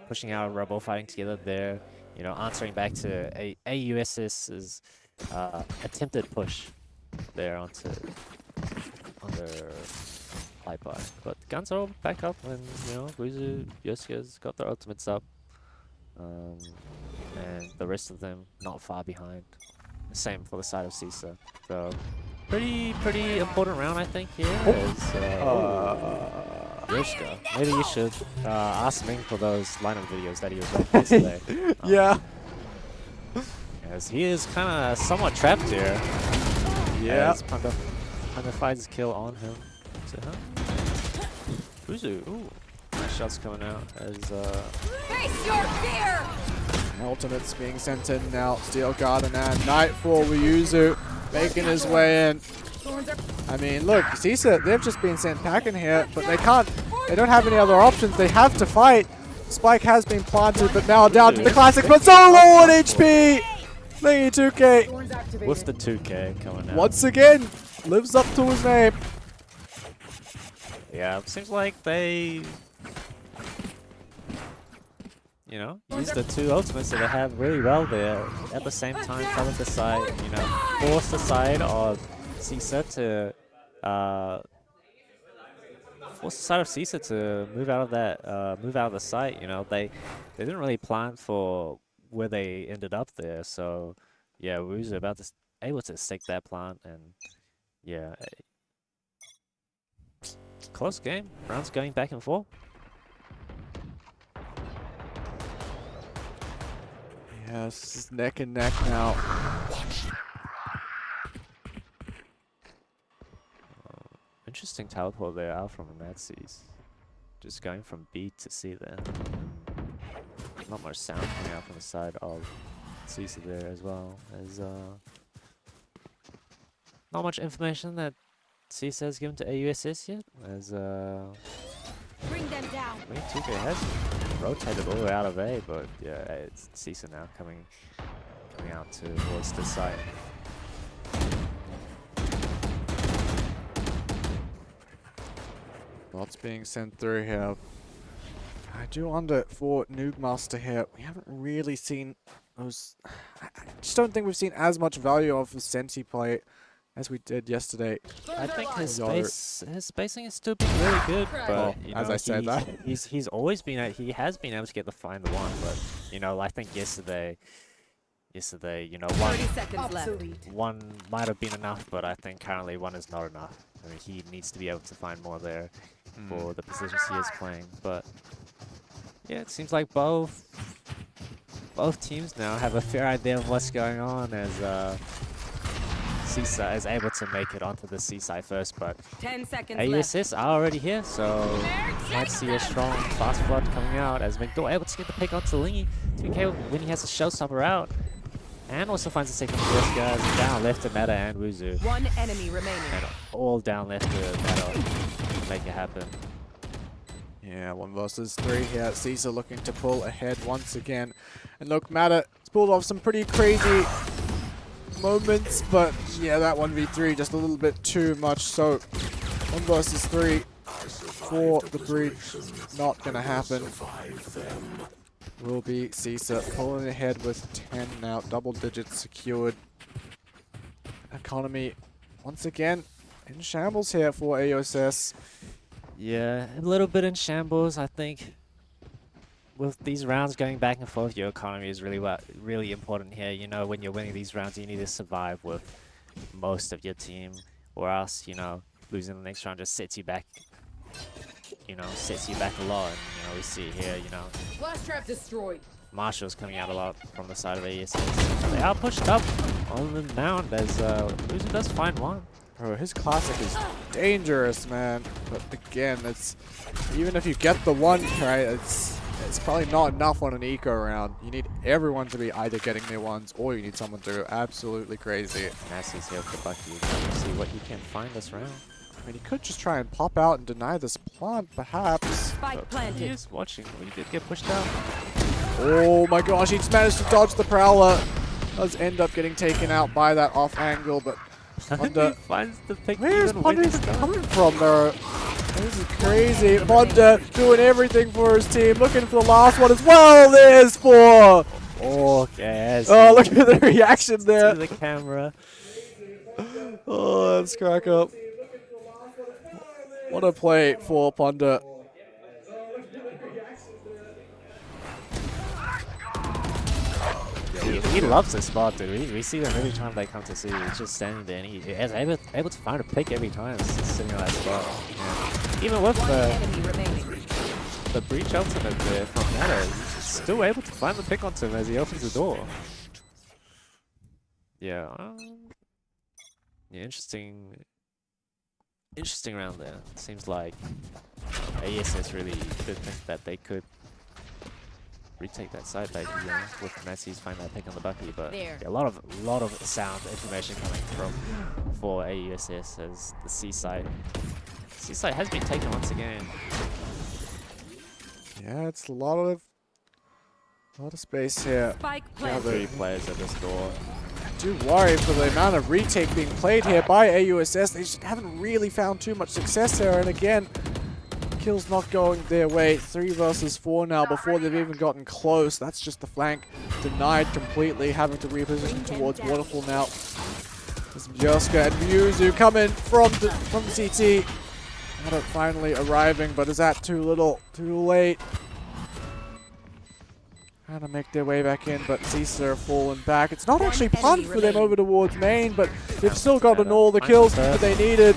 [SPEAKER 14] pushing out Rebel, fighting together there. You know, answering back to AUSS's attempted push there onto Hyper. But the guns are all back up, and you know, Guizu, Yosuke's got their ultimates up. And the rest of them not far behind. Same for the side of CISA. So pretty important round, I think, here. Yoshika. Maybe you should ask Ming for those lineup videos that he was making yesterday.
[SPEAKER 4] Yeah.
[SPEAKER 14] As he is kind of somewhat trapped here.
[SPEAKER 4] Yeah.
[SPEAKER 14] As Panda finds his kill on him. Guizu, ooh. Nice shots coming out as
[SPEAKER 8] Face your fear!
[SPEAKER 4] Ultimate's being sent in now. Steel Garden and Nightfall with Yuzu making his way in. I mean, look, CISA, they've just been sent packing here, but they don't have any other options. They have to fight. Spike has been planted, but now down to the classic, but so low on HP! Lingy 2K.
[SPEAKER 14] with the 2K coming out.
[SPEAKER 4] Once again, lives up to his name.
[SPEAKER 14] Yeah, it seems like they, you know, use the two ultimates that they have really well there. At the same time, trying to decide, you know, force the side of CISA to, force the side of CISA to move out of that, move out of the site. You know, they didn't really plan for where they ended up there. So, yeah, we was able to stake that plant, and yeah. Close game. Rounds going back and forth.
[SPEAKER 4] Yes, it's neck and neck now.
[SPEAKER 14] Interesting teleport there out from the Nazis. Just going from B to C there. Not much sound coming out from the side of CISA there as well. There's not much information that CISA has given to AUSS yet, as
[SPEAKER 8] Bring them down.
[SPEAKER 14] 2K has rotated all the way out of A, but yeah, it's CISA now coming out towards the site.
[SPEAKER 4] Lots being sent through here. I do wonder for Noobmaster here, we haven't really seen those. I just don't think we've seen as much value of the Senti play as we did yesterday.
[SPEAKER 14] I think his spacing is still being really good, but you know,
[SPEAKER 4] as I said that,
[SPEAKER 14] he's always been he has been able to get the find the one, but you know, I think yesterday, you know, one might have been enough, but I think currently one is not enough. I mean, he needs to be able to find more there for the positions he is playing. But yeah, it seems like both teams now have a fair idea of what's going on, as CISA is able to make it onto the C side first, but
[SPEAKER 8] 10 seconds
[SPEAKER 14] AUSS are already here, so might see a strong fast flood coming out as McDowell able to get the pick onto Lingy. 2K when he has a showstopper out, and also finds a second first guys down left to Meta and Wuzu.
[SPEAKER 8] One enemy remaining.
[SPEAKER 14] And all down left to Meta to make it happen.
[SPEAKER 4] Yeah, 1 versus 3 here. CISA looking to pull ahead once again. And look, Meta has pulled off some pretty crazy moments, but yeah, that 1v3 just a little bit too much. So 1 versus 3 for the breach, not gonna happen. Will be CISA pulling ahead with 10 now, double digits secured. Economy once again in shambles here for AUSS.
[SPEAKER 14] Yeah, a little bit in shambles. I think with these rounds going back and forth, your economy is really important here. You know, when you're winning these rounds, you need to survive with most of your team, or else, you know, losing the next round just sets you back. You know, sets you back a lot. And, you know, we see here, you know,
[SPEAKER 8] Flash trap destroyed.
[SPEAKER 14] Marshall's coming out a lot from the side of AUSS. They are pushed up on the mound as Loser does find one.
[SPEAKER 4] Bro, his classic is dangerous, man. But again, it's even if you get the one, right, it's probably not enough on an eco round. You need everyone to be either getting their ones, or you need someone to go absolutely crazy.
[SPEAKER 14] Massey's here for Bucky. See what he can find this round.
[SPEAKER 4] I mean, he could just try and pop out and deny this plant, perhaps.
[SPEAKER 8] Spike planted.
[SPEAKER 14] He is watching. He did get pushed out.
[SPEAKER 4] Oh my gosh, he just managed to dodge the Prowler. Does end up getting taken out by that off angle, but Ponda
[SPEAKER 14] finds the pick.
[SPEAKER 4] Where's Ponda coming from there? This is crazy. Ponda doing everything for his team, looking for the last one as well. There's 4.
[SPEAKER 14] Okay.
[SPEAKER 4] Oh, look at the reaction there.
[SPEAKER 14] To the camera.
[SPEAKER 4] Oh, let's crack up. What a play for Ponda.
[SPEAKER 14] He loves this spot, dude. We see him every time they come to see. He's just standing there, and he is able to find a pick every time. Sitting on that spot. Yeah. Even with the breach ultimate there from Meta, he's still able to find the pick onto him as he opens the door. Yeah. Yeah, interesting round there. Seems like ASS really did think that they could retake that side back here with Nazi's find that pick on the Bucky, but yeah, a lot of sound information coming from for AUSS as the C site has been taken once again.
[SPEAKER 4] Yeah, it's a lot of space here.
[SPEAKER 14] Yeah, 3 players at this door.
[SPEAKER 4] I do worry for the amount of retake being played here by AUSS. They just haven't really found too much success here, and again, kills not going their way. 3 versus 4 now before they've even gotten close. That's just the flank denied completely, having to reposition towards Waterfall now. As Joska and Muzu come in from CT. Not finally arriving, but is that too little, too late? Trying to make their way back in, but Caesar falling back. It's not actually punt for them over towards main, but they've still gotten all the kills that they needed.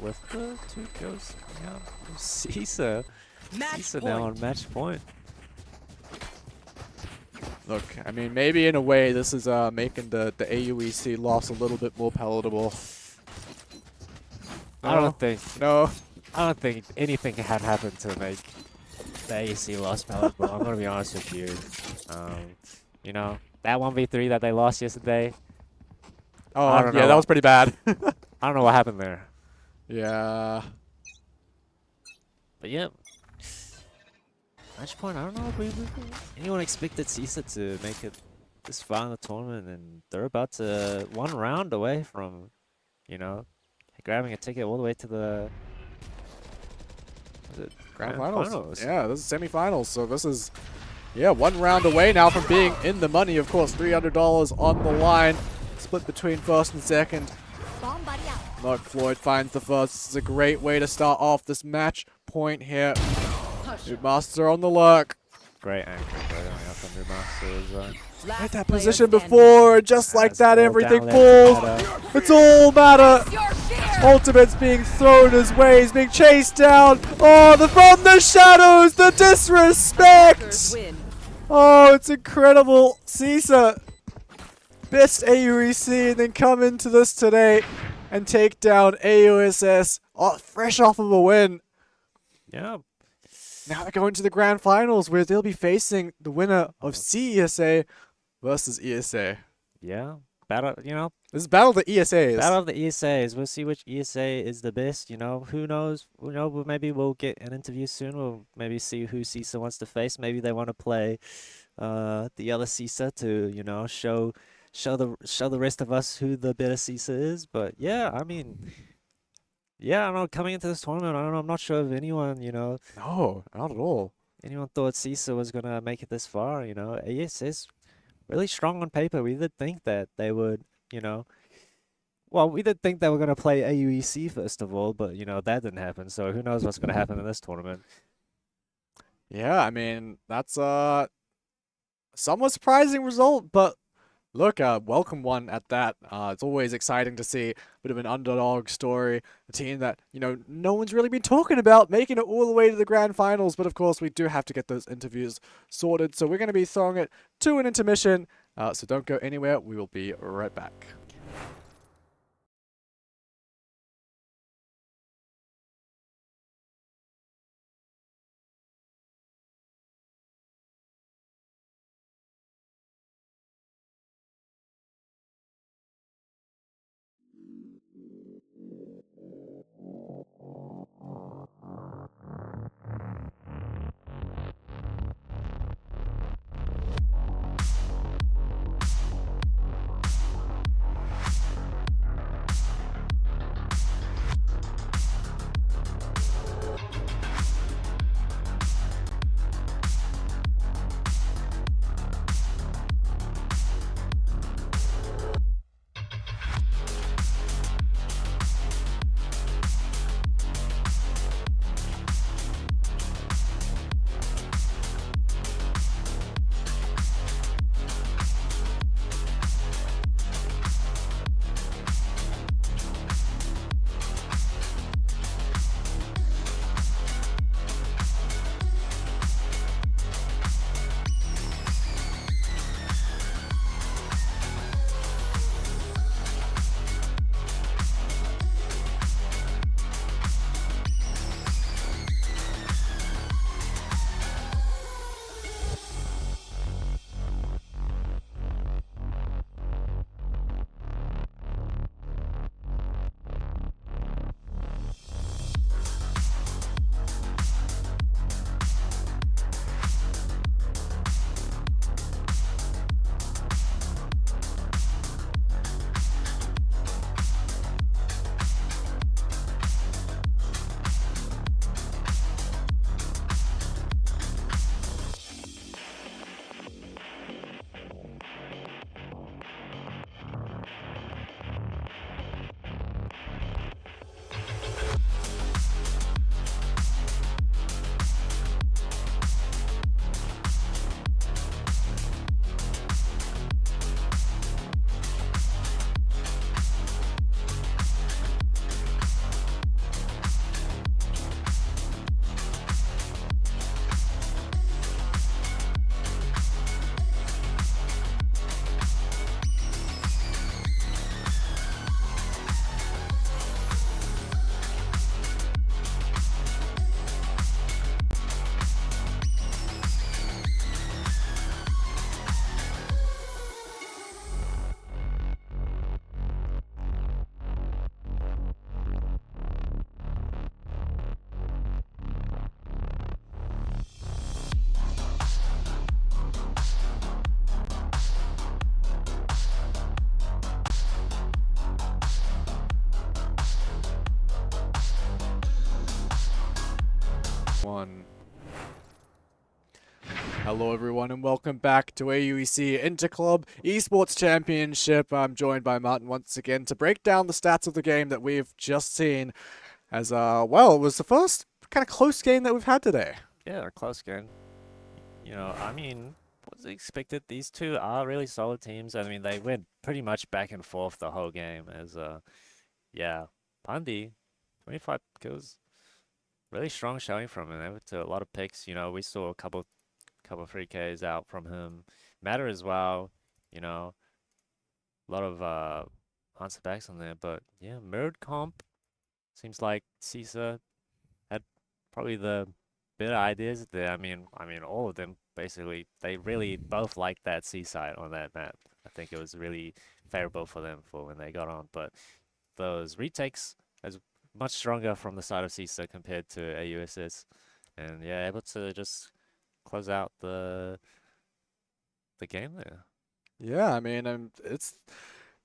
[SPEAKER 14] With the 2 kills coming out from Caesar. Caesar now on match point.
[SPEAKER 4] Look, I mean, maybe in a way this is making the AUEC loss a little bit more palatable.
[SPEAKER 14] I don't think anything had happened to make the AUEC loss palatable. I'm gonna be honest with you. You know, that 1v3 that they lost yesterday.
[SPEAKER 4] Oh, yeah, that was pretty bad.
[SPEAKER 14] I don't know what happened there.
[SPEAKER 4] Yeah.
[SPEAKER 14] But yeah. Match point, I don't know if anyone expected Caesar to make it this far in the tournament, and they're about to 1 round away from, you know, grabbing a ticket all the way to the
[SPEAKER 4] Grand finals. Yeah, this is semifinals, so this is 1 round away now from being in the money. Of course, $300 on the line, split between first and second. Mark Floyd finds the first. This is a great way to start off this match point here. Master on the lurk.
[SPEAKER 14] Great anchor going up from Master as well.
[SPEAKER 4] Hit that position before, just like that, everything falls. It's all matter. Ultimate's being thrown his way. He's being chased down. Oh, from the shadows, the disrespect. Oh, it's incredible. Caesar, best AUEC, and then come into this today and take down AUSS fresh off of a win.
[SPEAKER 14] Yeah.
[SPEAKER 4] Now they're going to the grand finals where they'll be facing the winner of CESA versus ESA.
[SPEAKER 14] Yeah. Battle, you know.
[SPEAKER 4] This is battle of the ESAs.
[SPEAKER 14] Battle of the ESAs. We'll see which ESA is the best, you know. Who knows? You know, maybe we'll get an interview soon. We'll maybe see who CISA wants to face. Maybe they want to play the other CISA to, you know, show the rest of us who the better CISA is. But yeah, I mean, yeah, I don't know, coming into this tournament, I don't know, I'm not sure if anyone, you know.
[SPEAKER 4] No, not at all.
[SPEAKER 14] Anyone thought CISA was going to make it this far, you know. ASS really strong on paper. We did think that they would, you know. Well, we did think they were going to play AUEC first of all, but, you know, that didn't happen. So who knows what's going to happen in this tournament.
[SPEAKER 4] Yeah, I mean, that's a somewhat surprising result, but look, welcome one at that. It's always exciting to see a bit of an underdog story, a team that, you know, no one's really been talking about, making it all the way to the grand finals. But of course, we do have to get those interviews sorted. So we're going to be throwing it to an intermission. So don't go anywhere. We will be right back. pt1. Hello everyone and welcome back to AUEC Interclub Esports Championship. I'm joined by Martin once again to break down the stats of the game that we've just seen. As well, it was the first kind of close game that we've had today.
[SPEAKER 14] Yeah, a close game. You know, I mean, was expected. These two are really solid teams. I mean, they went pretty much back and forth the whole game. As yeah, Pandi, 25 kills, really strong showing from him. They went to a lot of picks. You know, we saw a couple 3Ks out from him. Matter as well. You know, a lot of answer backs on there. But yeah, mirrored comp. Seems like Caesar had probably the better ideas there. I mean, all of them basically. They really both liked that seaside on that map. I think it was really favorable for them for when they got on. But those retakes is much stronger from the side of Caesar compared to AUSS, and yeah, able to just close out the game there.
[SPEAKER 4] Yeah, I mean, it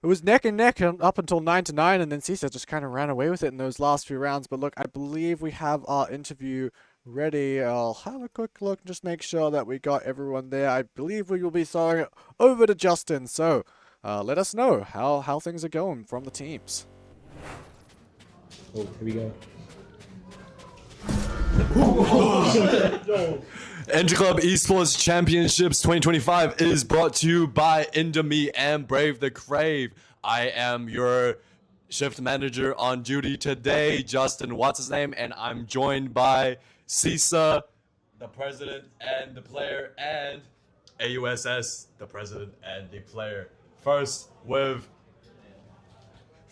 [SPEAKER 4] was neck and neck up until 9-9, and then Caesar just kind of ran away with it in those last few rounds. But look, I believe we have our interview ready. I'll have a quick look and just make sure that we got everyone there. I believe we will be throwing it over to Justin. So let us know how things are going from the teams.
[SPEAKER 17] Oh, here we go.
[SPEAKER 18] Interclub Esports Championships 2025 is brought to you by Indomie and Brave the Crave. I am your shift manager on duty today, Justin, what's his name, and I'm joined by Caesar, the president and the player, and AUSS, the president and the player. First with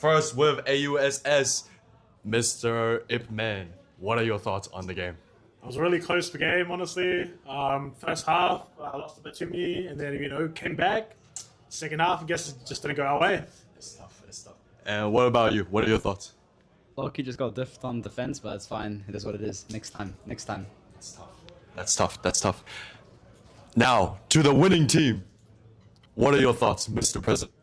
[SPEAKER 18] AUSS, Mr. Ipman. What are your thoughts on the game?
[SPEAKER 19] It was a really close game, honestly. First half, I lost a bit to me, and then, came back. Second half, I guess it just didn't go our way.
[SPEAKER 18] It's tough. And what about you? What are your thoughts?
[SPEAKER 7] Loki just got diffed on defense, but it's fine. It is what it is. Next time.
[SPEAKER 18] That's tough. Now, to the winning team. What are your thoughts, Mr. President?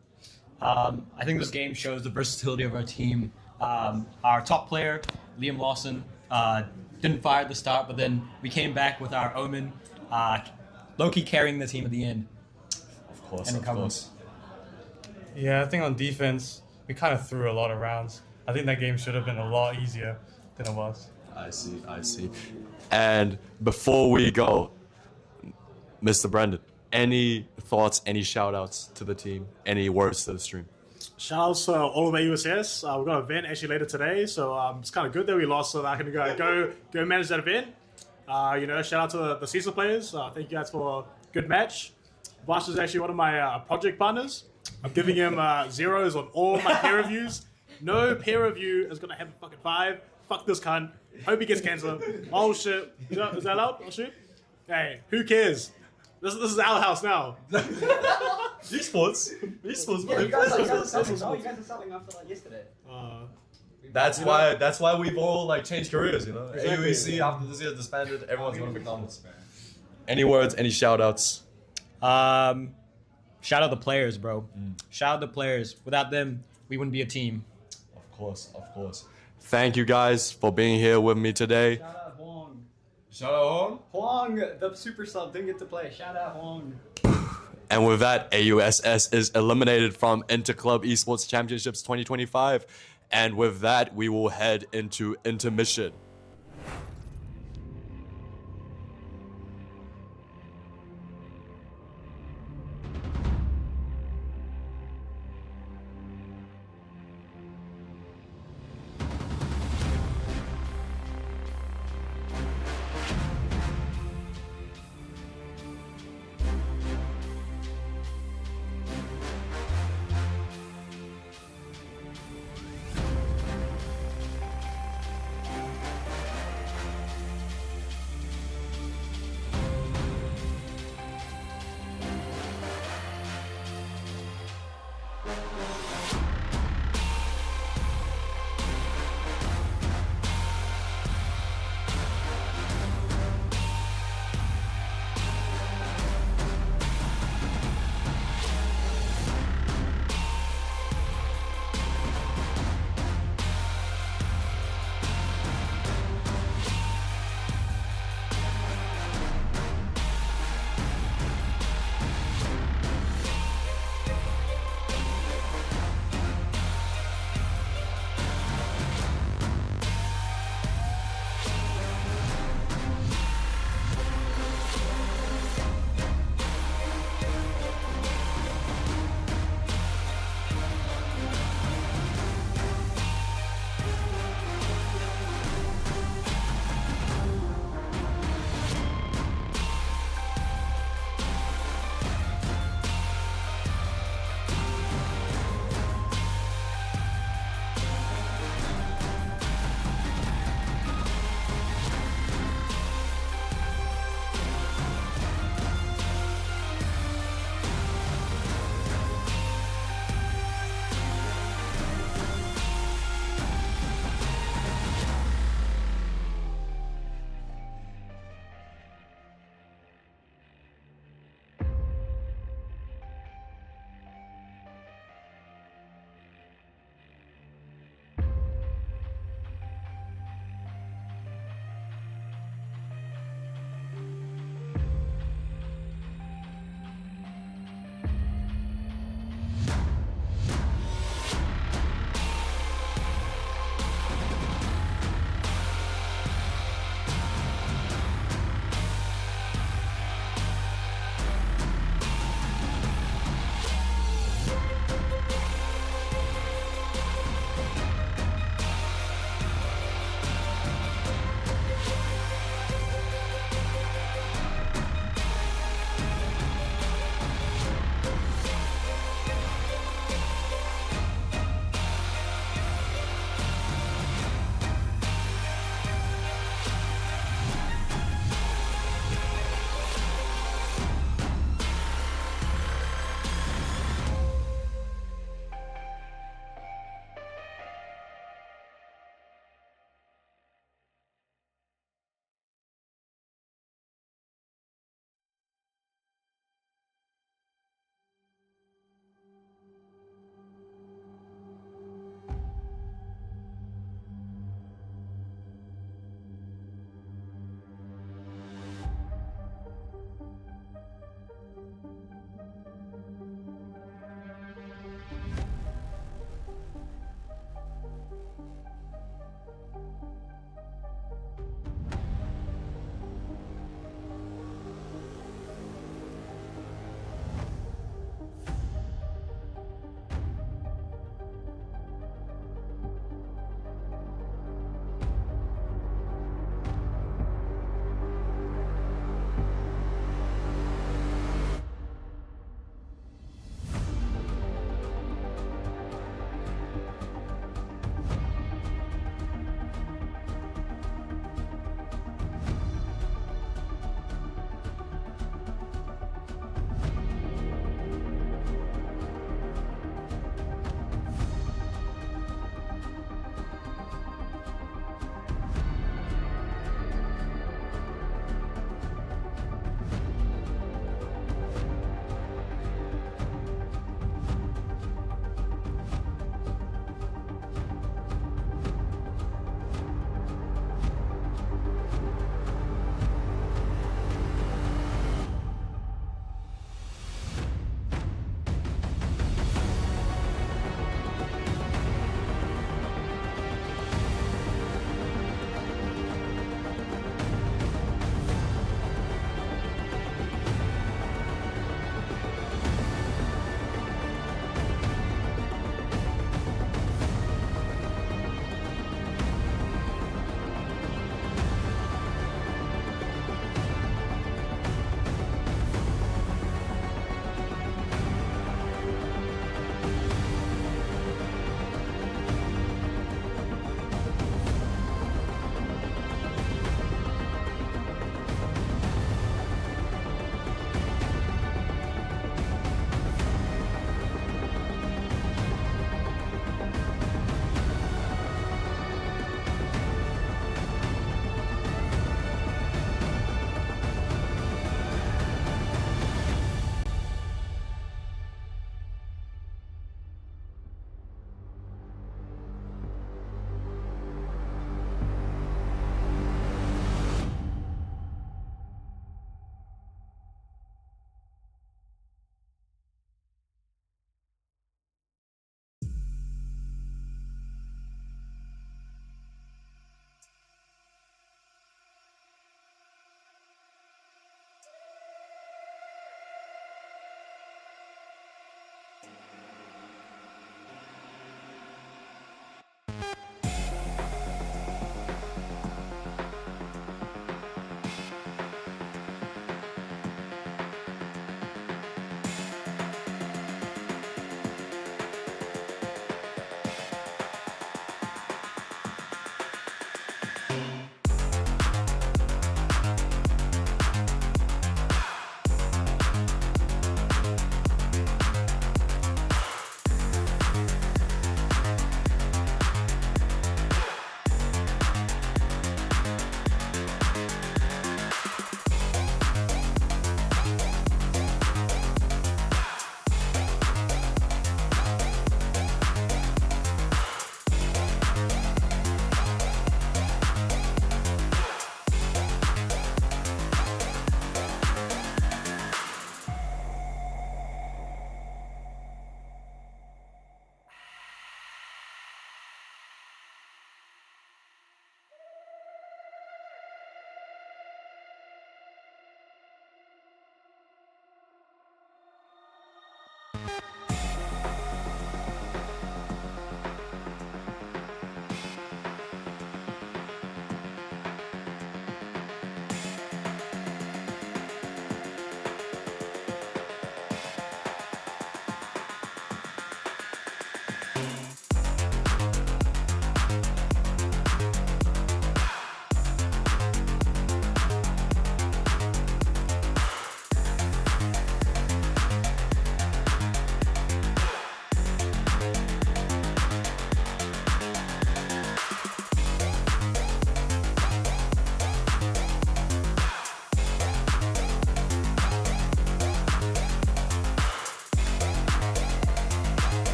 [SPEAKER 20] I think this game shows the versatility of our team. Our top player, Liam Lawson, didn't fire at the start, but then we came back with our Omen, Loki carrying the team at the end.
[SPEAKER 18] Of course.
[SPEAKER 19] Yeah, I think on defense, we kind of threw a lot of rounds. I think that game should have been a lot easier than it was.
[SPEAKER 18] I see. And before we go, Mr. Brandon, any thoughts, any shout-outs to the team, any words to the stream?
[SPEAKER 19] Shout outs to all of AUSS. We've got an event actually later today, so it's kind of good that we lost so that I can go manage that event. Shout out to the Caesar players. Thank you guys for a good match. Vash is actually one of my project partners. I'm giving him zeros on all my peer reviews. No peer review is going to have a fucking 5. Fuck this cunt. Hope he gets cancer. Oh shit. Is that allowed? Oh shit. Hey, who cares? This is our house now.
[SPEAKER 18] Esports.
[SPEAKER 7] Yeah, you guys are selling after yesterday.
[SPEAKER 18] That's why we've all changed careers, Exactly. AUEC after this year disbanded, everyone's going to McDonald's. Any words, any shout outs?
[SPEAKER 20] Shout out the players, bro. Shout out the players. Without them, we wouldn't be a team.
[SPEAKER 18] Of course. Thank you guys for being here with me today.
[SPEAKER 7] Shout out Huang.
[SPEAKER 18] Shout out Huang?
[SPEAKER 7] Huang, the super sub, didn't get to play. Shout out Huang.
[SPEAKER 18] And with that, AUSS is eliminated from Interclub Esports Championships 2025. And with that, we will head into intermission.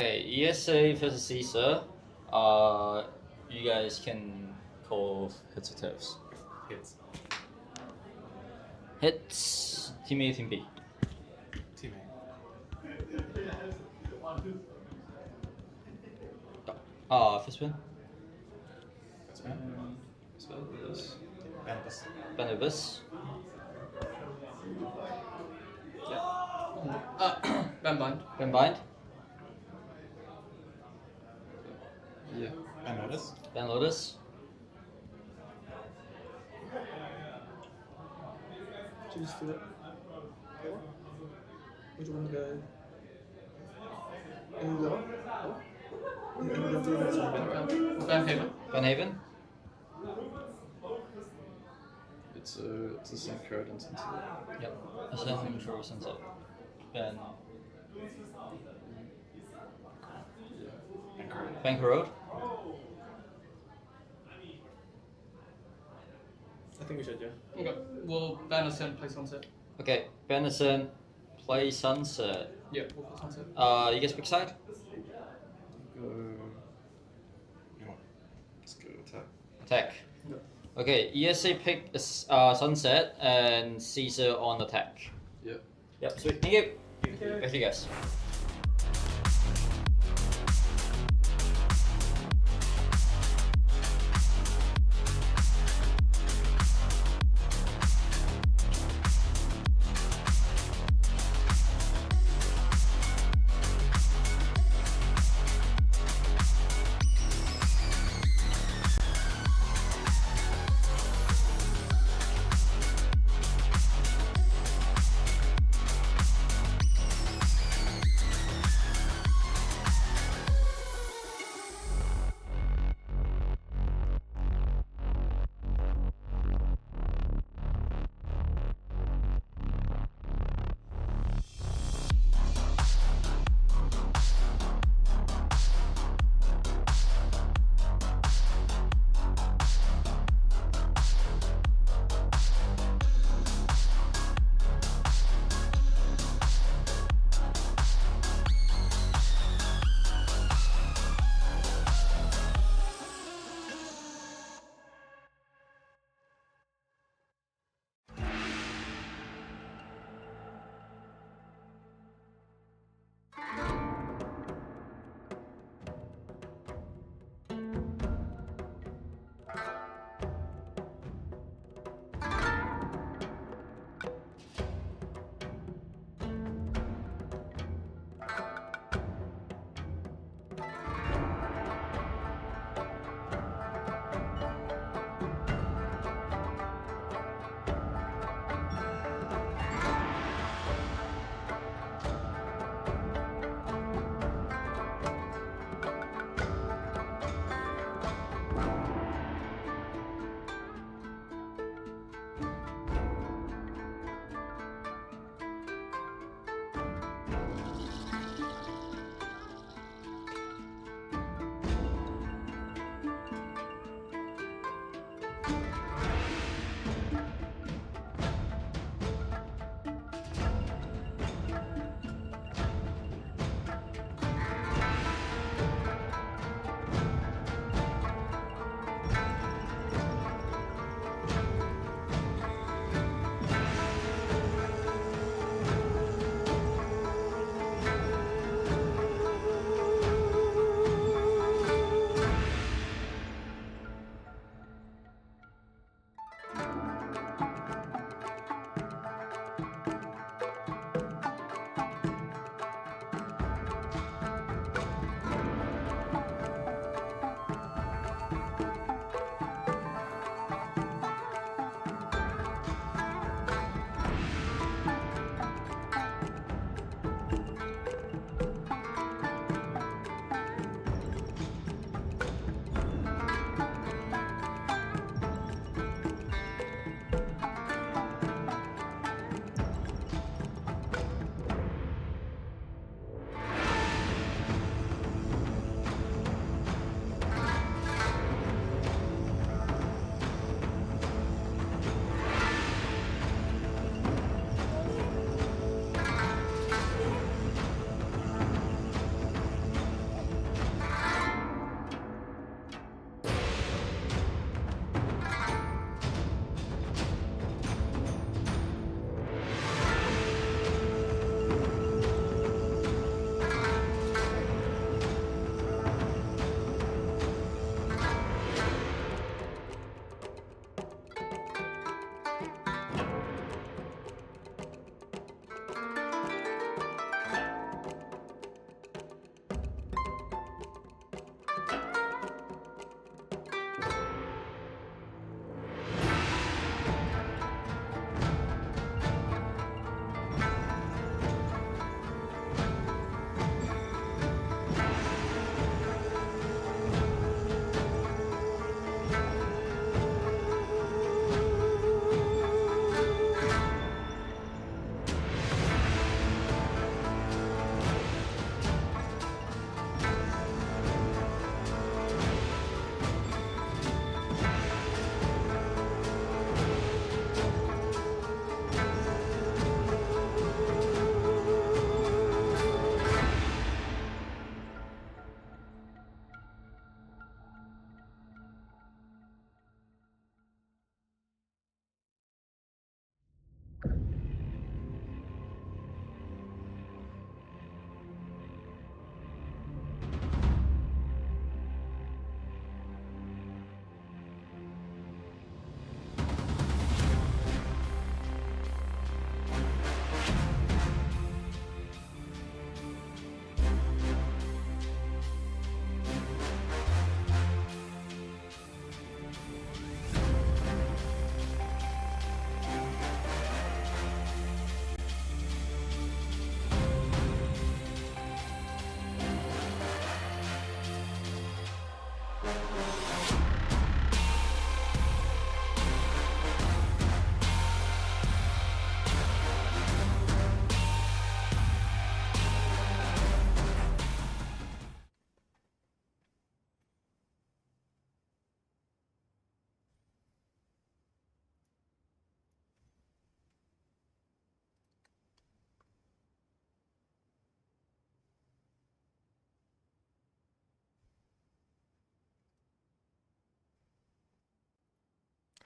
[SPEAKER 1] Okay, ESA versus Caesar. You guys can call heads or tails.
[SPEAKER 15] Hits.
[SPEAKER 1] Hits. Team A, Team B.
[SPEAKER 15] Team
[SPEAKER 1] First win. Banabas.
[SPEAKER 3] Ben Bind.
[SPEAKER 1] Ben Bind.
[SPEAKER 15] Yeah. Ben Lotus.
[SPEAKER 1] Ben Lotus.
[SPEAKER 15] Choose to it. Which one to go?
[SPEAKER 3] Ben Haven.
[SPEAKER 1] Ben Haven.
[SPEAKER 15] It's a synchro and sunset.
[SPEAKER 1] Yep. Ascending Shore Sunset. Ben. Banker Road.
[SPEAKER 15] I think we should, yeah.
[SPEAKER 3] Okay. Will Ben Ascend play Sunset?
[SPEAKER 1] Okay, Benison, play Sunset.
[SPEAKER 3] Yeah, we'll play Sunset.
[SPEAKER 1] You guys pick side?
[SPEAKER 15] Go. You know what? Let's go attack.
[SPEAKER 1] Attack. Okay, ESA pick Sunset and Caesar on attack.
[SPEAKER 15] Yep.
[SPEAKER 1] Yep, sweet. Thank you. Thank you guys.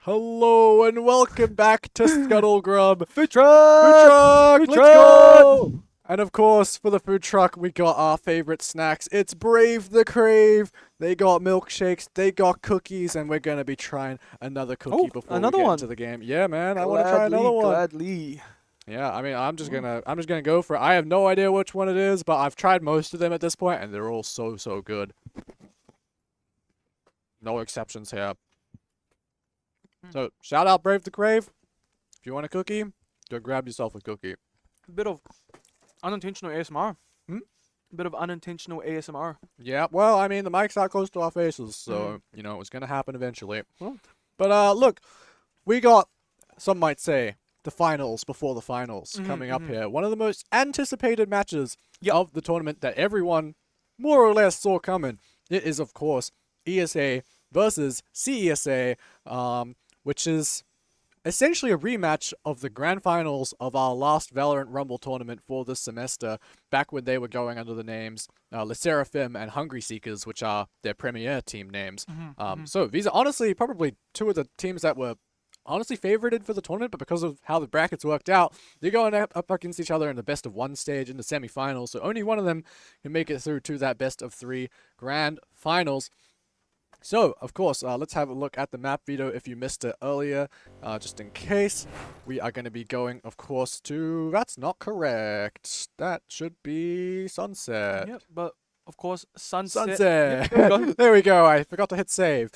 [SPEAKER 4] Hello and welcome back to Scuttle Grub.
[SPEAKER 5] Food truck!
[SPEAKER 4] Let's go! And of course, for the food truck, we got our favorite snacks. It's Brave the Crave. They got milkshakes, they got cookies, and we're gonna be trying another cookie before
[SPEAKER 5] another
[SPEAKER 4] we get
[SPEAKER 5] one.
[SPEAKER 4] into the game. Yeah, man, I want to try another one.
[SPEAKER 5] Gladly.
[SPEAKER 4] Yeah, I mean, I'm just gonna go for it. I have no idea which one it is, but I've tried most of them at this point, and they're all so good. No exceptions here. So, shout out Brave the Crave. If you want a cookie, go grab yourself a cookie.
[SPEAKER 5] A bit of unintentional ASMR. A bit of unintentional ASMR.
[SPEAKER 4] Yeah, well, I mean, the mic's not close to our faces, so, you know, it's gonna happen eventually. But, look, we got, some might say, the finals before the finals coming up here. One of the most anticipated matches of the tournament that everyone more or less saw coming. It is, of course, ESA versus CESA, which is essentially a rematch of the grand finals of our last Valorant Rumble tournament for this semester, back when they were going under the names Le Seraphim and Hungry Seekers, which are their premier team names. So these are honestly probably two of the teams that were honestly favorited for the tournament, but because of how the brackets worked out, they're going up against each other in the best of one stage in the semifinals, so only one of them can make it through to that best of 3 grand finals. So, of course, let's have a look at the map video if you missed it earlier, just in case. We are going to be going, of course, to... That's not correct. That should be Sunset.
[SPEAKER 5] Yep, but, of course, Sunset.
[SPEAKER 4] Sunset!
[SPEAKER 5] Yep,
[SPEAKER 4] there we go. I forgot to hit save.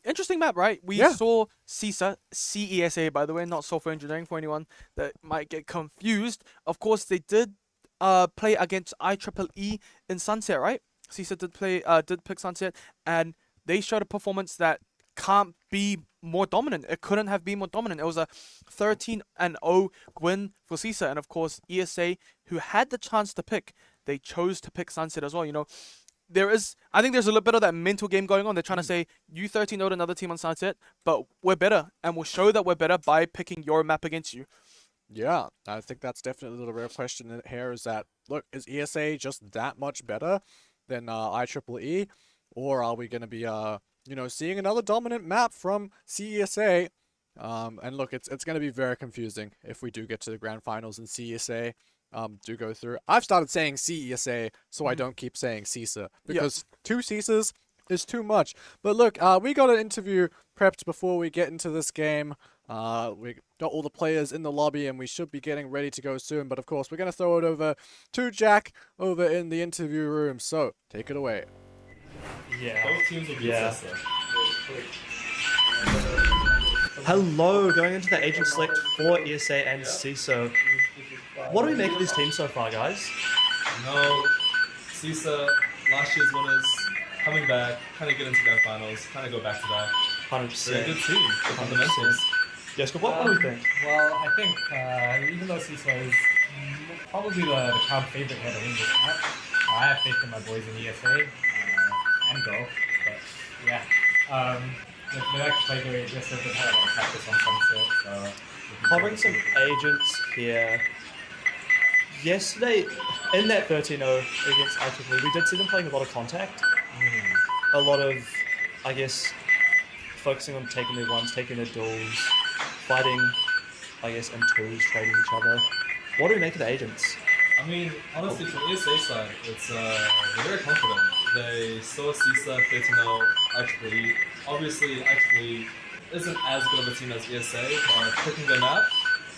[SPEAKER 5] Interesting map, right? We saw CESA, by the way, not software engineering for anyone that might get confused. Of course, they did play against IEEE in Sunset, right? CESA did pick Sunset, and they showed a performance that can't be more dominant. It couldn't have been more dominant. It was a 13-0 win for CESA, and of course, ESA, who had the chance to pick, they chose to pick Sunset as well. You know, I think there's a little bit of that mental game going on. They're trying to say, you 13-0'd another team on Sunset, but we're better, and we'll show that we're better by picking your map against you.
[SPEAKER 4] Yeah, I think that's definitely the real question here is that, look, is ESA just that much better than IEEE? Or are we going to be, you know, seeing another dominant map from CESA? And look, it's going to be very confusing if we do get to the grand finals and CESA do go through. I've started saying CESA so I don't keep saying CESA, because 2 CESAs is too much. But look, we got an interview prepped before we get into this game. We got all the players in the lobby and we should be getting ready to go soon. But of course, we're going to throw it over to Jack over in the interview room. So, take it away.
[SPEAKER 13] Yeah.
[SPEAKER 10] Both teams will be CESA.
[SPEAKER 13] Hello, going into the agent select for ESA and CISO. What do we make of this team so far, guys?
[SPEAKER 10] No, CISA, last year's winners, coming back, trying to get into grand finals, trying to go back to back.
[SPEAKER 13] 100%.
[SPEAKER 10] They're a good team, the fundamentals.
[SPEAKER 13] Yes, but what do we think?
[SPEAKER 17] Well, I think even though CISA is probably the crowd favorite here to win this map, I have faith in my boys in ESA. And go, but yeah, they like to play very aggressive. They've had a lot of practice on Sunset, so
[SPEAKER 13] Covering some agents here. Yesterday, in that 13-0 against IEEE, we did see them playing a lot of contact. A lot of, I guess, focusing on taking their ones, taking their duels, fighting, I guess, in twos, trading each other. What do we make of the agents?
[SPEAKER 10] I mean, honestly, from ESA side, it's they're very confident. They saw CISA 13-0 IEEE. Obviously, IEEE isn't as good of a team as ESA, but picking their map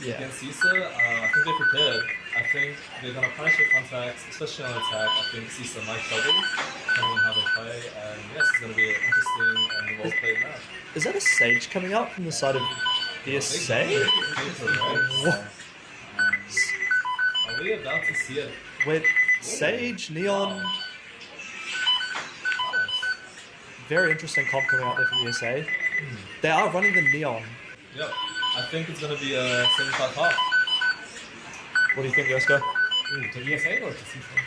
[SPEAKER 10] against CISA, I think they're prepared. I think they're going to punish their contacts, especially on attack. I think CISA might struggle, depending on how they play. And yes, it's going to be an interesting and well-played map.
[SPEAKER 13] Is that a Sage coming out from the side of ESA?
[SPEAKER 10] Are we about to see it?
[SPEAKER 13] With Sage, Neon. Very interesting comp coming out there from ESA. They are running the Neon.
[SPEAKER 10] Yep. I think it's going to be a 75-half.
[SPEAKER 13] What do you think, Yosko?
[SPEAKER 17] To ESA or to CISA?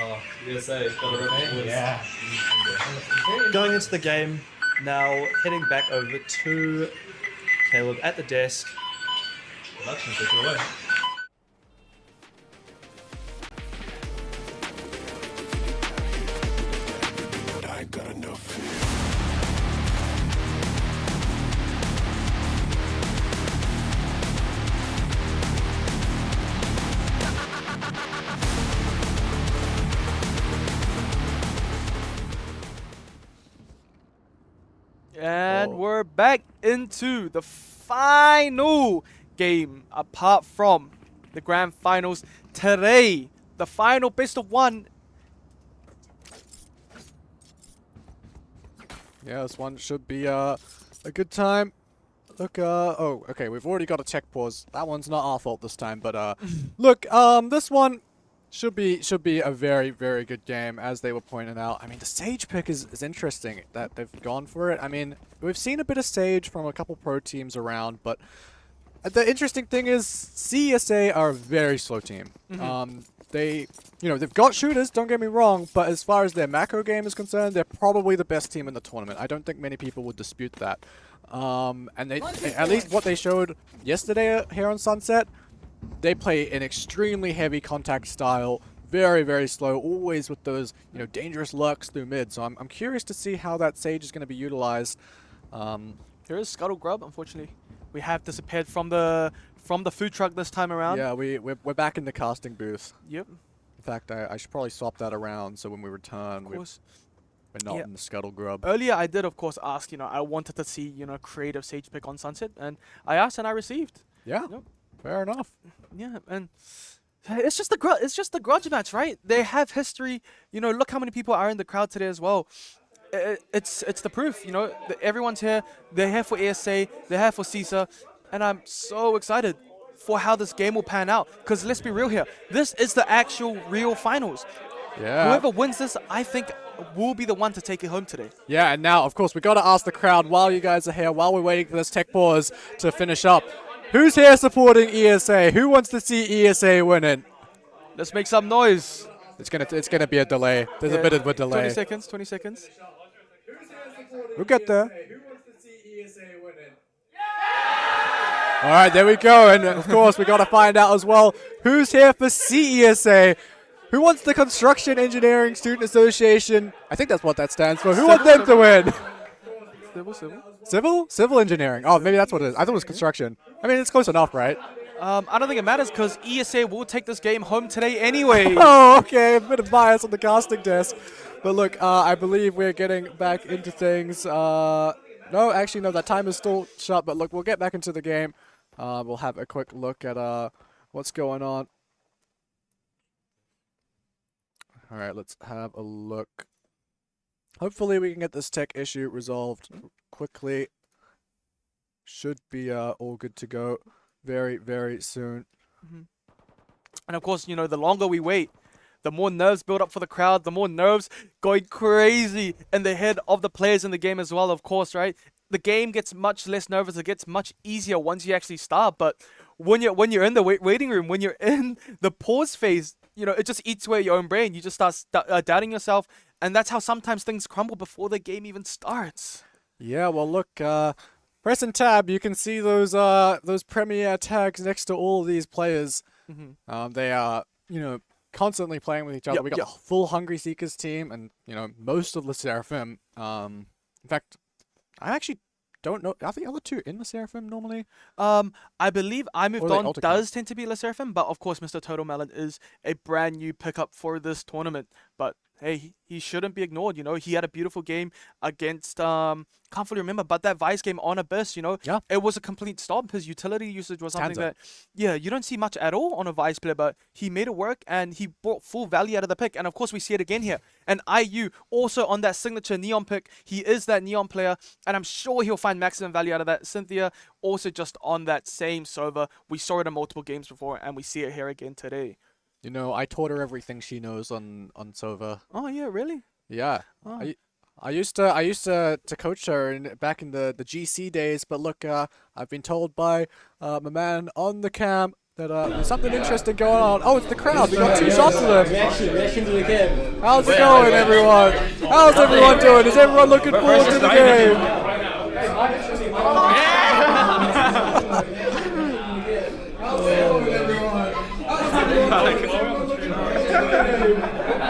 [SPEAKER 10] Oh, ESA.
[SPEAKER 17] Yeah.
[SPEAKER 13] Going into the game, now heading back over to Caleb at the desk.
[SPEAKER 10] Production, take it away.
[SPEAKER 5] back into the final game apart from the grand finals today. The final best of one.
[SPEAKER 4] Yeah, this one should be a good time. Look, oh, okay, we've already got a tech pause. That one's not our fault this time, but look, this one should be a very, very good game, as they were pointing out. I mean, the Sage pick is interesting that they've gone for it. I mean, we've seen a bit of Sage from a couple pro teams around, but the interesting thing is CSA are a very slow team. They, they've got shooters, don't get me wrong, but as far as their macro game is concerned, they're probably the best team in the tournament. I don't think many people would dispute that. And they, at least what they showed yesterday here on Sunset, they play an extremely heavy contact style, very, very slow, always with those, dangerous lurks through mid. So I'm curious to see how that Sage is going to be utilized.
[SPEAKER 5] There is Scuttle Grub, unfortunately. We have disappeared from the food truck this time around.
[SPEAKER 4] Yeah, we're back in the casting booth.
[SPEAKER 5] Yep.
[SPEAKER 4] In fact, I should probably swap that around so when we return, we're not in the Scuttle Grub.
[SPEAKER 5] Earlier, I did, of course, ask, I wanted to see, creative Sage pick on Sunset, and I asked and I received.
[SPEAKER 4] Yeah, fair enough.
[SPEAKER 5] Yeah, and it's just the grudge match, right? They have history. Look how many people are in the crowd today as well. It's the proof, that everyone's here. They're here for ESA. They're here for CISA, and I'm so excited for how this game will pan out. Because let's be real here, this is the actual real finals.
[SPEAKER 4] Yeah.
[SPEAKER 5] Whoever wins this, I think, will be the one to take it home today.
[SPEAKER 4] Yeah, and now, of course, we got to ask the crowd while you guys are here, while we're waiting for this tech pause to finish up. Who's here supporting ESA? Who wants to see ESA winning?
[SPEAKER 5] Let's make some noise.
[SPEAKER 4] It's gonna be a delay. There's a bit of a delay.
[SPEAKER 5] 20 seconds. 20 seconds.
[SPEAKER 4] We'll get there. All right, there we go. And of course, we got to find out as well who's here for CESA. Who wants the Construction Engineering Student Association? I think that's what that stands for. Who wants them to win? Civil engineering. Oh, maybe that's what it is. I thought it was construction. I mean, it's close enough, right?
[SPEAKER 5] I don't think it matters because ESA will take this game home today anyway.
[SPEAKER 4] Oh, okay. A bit of bias on the casting desk. But look, I believe we're getting back into things. No, actually, no, that time is still shut. But look, we'll get back into the game. We'll have a quick look at what's going on. All right, let's have a look. Hopefully we can get this tech issue resolved quickly. Should be all good to go very, very soon.
[SPEAKER 5] And of course, the longer we wait, the more nerves build up for the crowd, the more nerves going crazy in the head of the players in the game as well, of course, right? The game gets much less nervous. It gets much easier once you actually start. But when you're in the waiting room, when you're in the pause phase, it just eats away your own brain. You just start doubting yourself. And that's how sometimes things crumble before the game even starts.
[SPEAKER 4] Yeah, well, look, press and tab. You can see those premier tags next to all of these players. They are, constantly playing with each other. We got a full Hungry Seekers team, and most of the Seraphim. In fact, I actually don't know. Are the other two in the Seraphim normally?
[SPEAKER 5] I believe I Moved On does tend to be Le Seraphim, but of course, Mr. Total Melon is a brand new pickup for this tournament. But hey, he shouldn't be ignored. He had a beautiful game against can't fully remember, but that Vice game on Abyss, it was a complete stop. His utility usage was something that you don't see much at all on a Vice player, but he made it work and he brought full value out of the pick. And of course, we see it again here. And IU also on that signature Neon pick. He is that Neon player, and I'm sure he'll find maximum value out of that. Cynthia also just on that same server. We saw it in multiple games before, and we see it here again today.
[SPEAKER 4] I taught her everything she knows on Sova.
[SPEAKER 5] Oh yeah, really?
[SPEAKER 4] Yeah. Oh. I used to coach her back in the GC days, but look, I've been told by my man on the cam that there's something interesting going on. Oh, it's the crowd. We got 2 shots of them.
[SPEAKER 1] Reaction to the game.
[SPEAKER 4] How's it going, everyone? How's everyone doing? Is everyone looking forward to the game?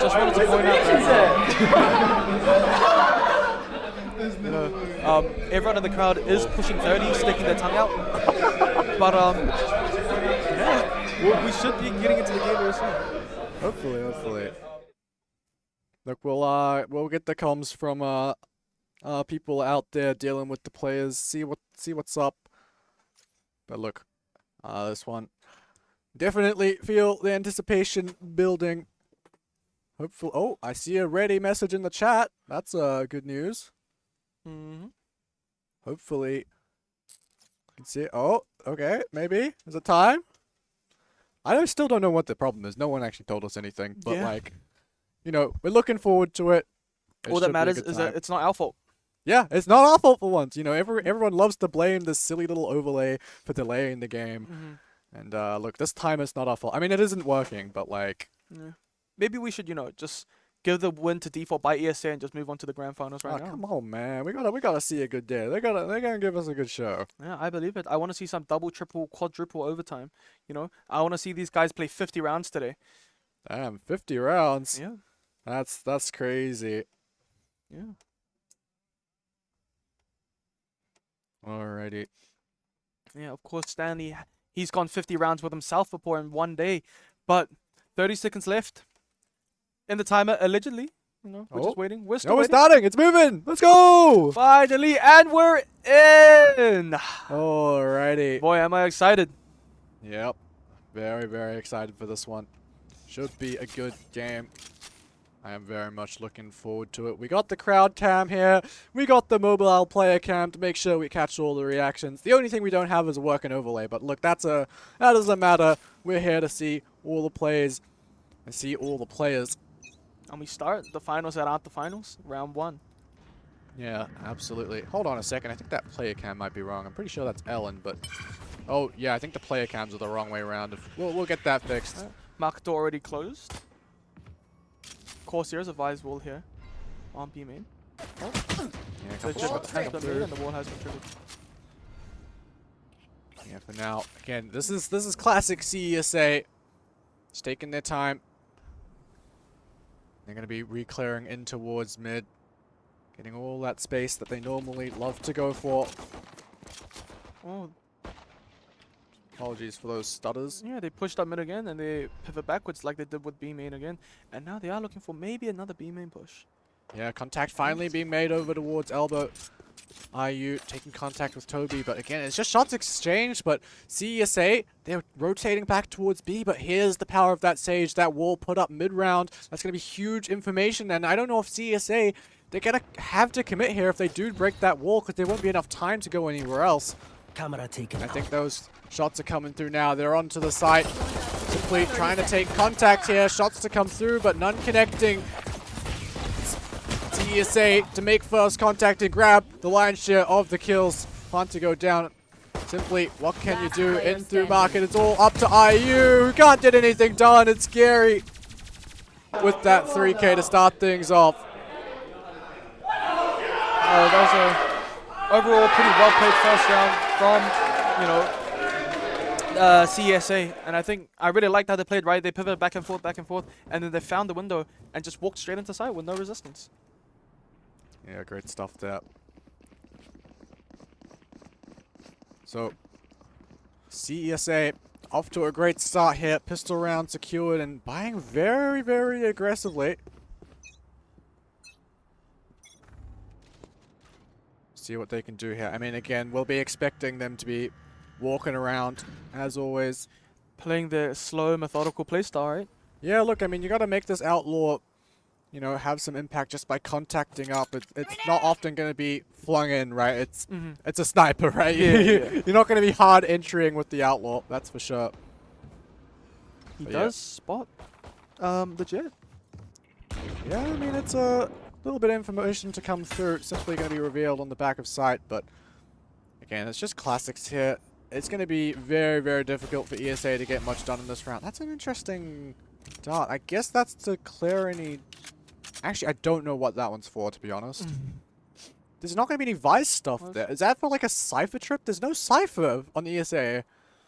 [SPEAKER 5] Just wanted to point out everyone in the crowd is pushing 30, sticking their tongue out. But we should be getting into the game very soon.
[SPEAKER 4] Hopefully. Look, we'll get the comms from people out there dealing with the players, see what's up. But look, this one, definitely feel the anticipation building. Hopefully, oh, I see a ready message in the chat. That's good news. Hopefully, I can see it. Oh, okay, maybe. Is it time? Still don't know what the problem is. No one actually told us anything. But like, you know, we're looking forward to it.
[SPEAKER 5] All that matters is that it's not our fault.
[SPEAKER 4] Yeah, it's not our fault for once. You know, everyone loves to blame this silly little overlay for delaying the game. And look, this time it's not our fault. I mean, it isn't working, but like...
[SPEAKER 5] Yeah. Maybe we should, you know, just give the win to default by ESA and just move on to the grand finals right now.
[SPEAKER 4] Come on, man. We gotta see a good day. They're gonna give us a good show.
[SPEAKER 5] Yeah, I believe it. I want to see some double, triple, quadruple overtime. You know, I want to see these guys play 50 rounds today.
[SPEAKER 4] Damn, 50 rounds.
[SPEAKER 5] Yeah.
[SPEAKER 4] That's crazy.
[SPEAKER 5] Yeah.
[SPEAKER 4] Alrighty.
[SPEAKER 5] Yeah, of course, Stanley, he's gone 50 rounds with himself before in one day. But 30 seconds left in the timer, allegedly. You know, we're just waiting. We're still
[SPEAKER 4] we're
[SPEAKER 5] waiting.
[SPEAKER 4] starting. It's moving. Let's go.
[SPEAKER 5] Finally, and we're in.
[SPEAKER 4] Alrighty.
[SPEAKER 5] Boy, am I excited.
[SPEAKER 4] Yep. Very, very excited for this one. Should be a good game. I am very much looking forward to it. We got the crowd cam here. We got the mobile player cam to make sure we catch all the reactions. The only thing we don't have is a working overlay. But look, that doesn't matter. We're here to see all the plays and see all the players.
[SPEAKER 5] And we start the finals that aren't the finals, round 1.
[SPEAKER 4] Yeah, absolutely. Hold on a second. I think that player cam might be wrong. I'm pretty sure that's Ellen, but... Oh, yeah, I think the player cams are the wrong way around. We'll get that fixed.
[SPEAKER 5] Market door already closed. Course, a Vise wall here on B main. Oh.
[SPEAKER 4] Yeah,
[SPEAKER 5] and the wall has been triggered.
[SPEAKER 4] Yeah, for now. Again, this is classic CESA. Just taking their time. They're going to be re-clearing in towards mid. Getting all that space that they normally love to go for.
[SPEAKER 5] Oh.
[SPEAKER 4] Apologies for those stutters.
[SPEAKER 5] Yeah, they pushed up mid again and they pivot backwards like they did with B main again. And now they are looking for maybe another B main push.
[SPEAKER 4] Yeah, contact finally being made over towards elbow. IU taking contact with Toby, but again, it's just shots exchanged, but CESA, they're rotating back towards B, but here's the power of that Sage, that wall put up mid-round. That's going to be huge information, and I don't know if CESA, they're going to have to commit here if they do break that wall, because there won't be enough time to go anywhere else.
[SPEAKER 9] Camera taken.
[SPEAKER 4] I think those shots are coming through now. They're onto the site. Simply trying to take contact here. Shots to come through, but none connecting. CESA to make first contact and grab the lion's share of the kills. Fun to go down. Simply, what can you do in through market? It's all up to IU, who can't get anything done. It's scary with that 3K to start things off.
[SPEAKER 5] That was a overall pretty well played first round from, you know, CESA. And I really liked how they played, right? They pivoted back and forth, and then they found the window and just walked straight into sight with no resistance.
[SPEAKER 4] Yeah, great stuff there. So, CESA off to a great start here. Pistol round secured and buying very, very aggressively. See what they can do here. I mean, again, we'll be expecting them to be walking around, as always.
[SPEAKER 5] Playing their slow, methodical playstyle, right?
[SPEAKER 4] Yeah, look, I mean, you got to make this outlaw, you know, have some impact just by contacting up. It's not often going to be flung in, right? It's a sniper, right?
[SPEAKER 5] Yeah.
[SPEAKER 4] You're not going to be hard entering with the outlaw, that's for sure.
[SPEAKER 5] He does spot the jet.
[SPEAKER 4] Yeah, I mean, it's a little bit of information to come through. It's simply going to be revealed on the back of sight, but again, it's just classics here. It's going to be very, very difficult for ESA to get much done in this round. That's an interesting dart. I guess that's to clear any... Actually, I don't know what that one's for, to be honest. There's not going to be any Vice stuff there. Is that for like a Cypher trip? There's no Cypher on ESA.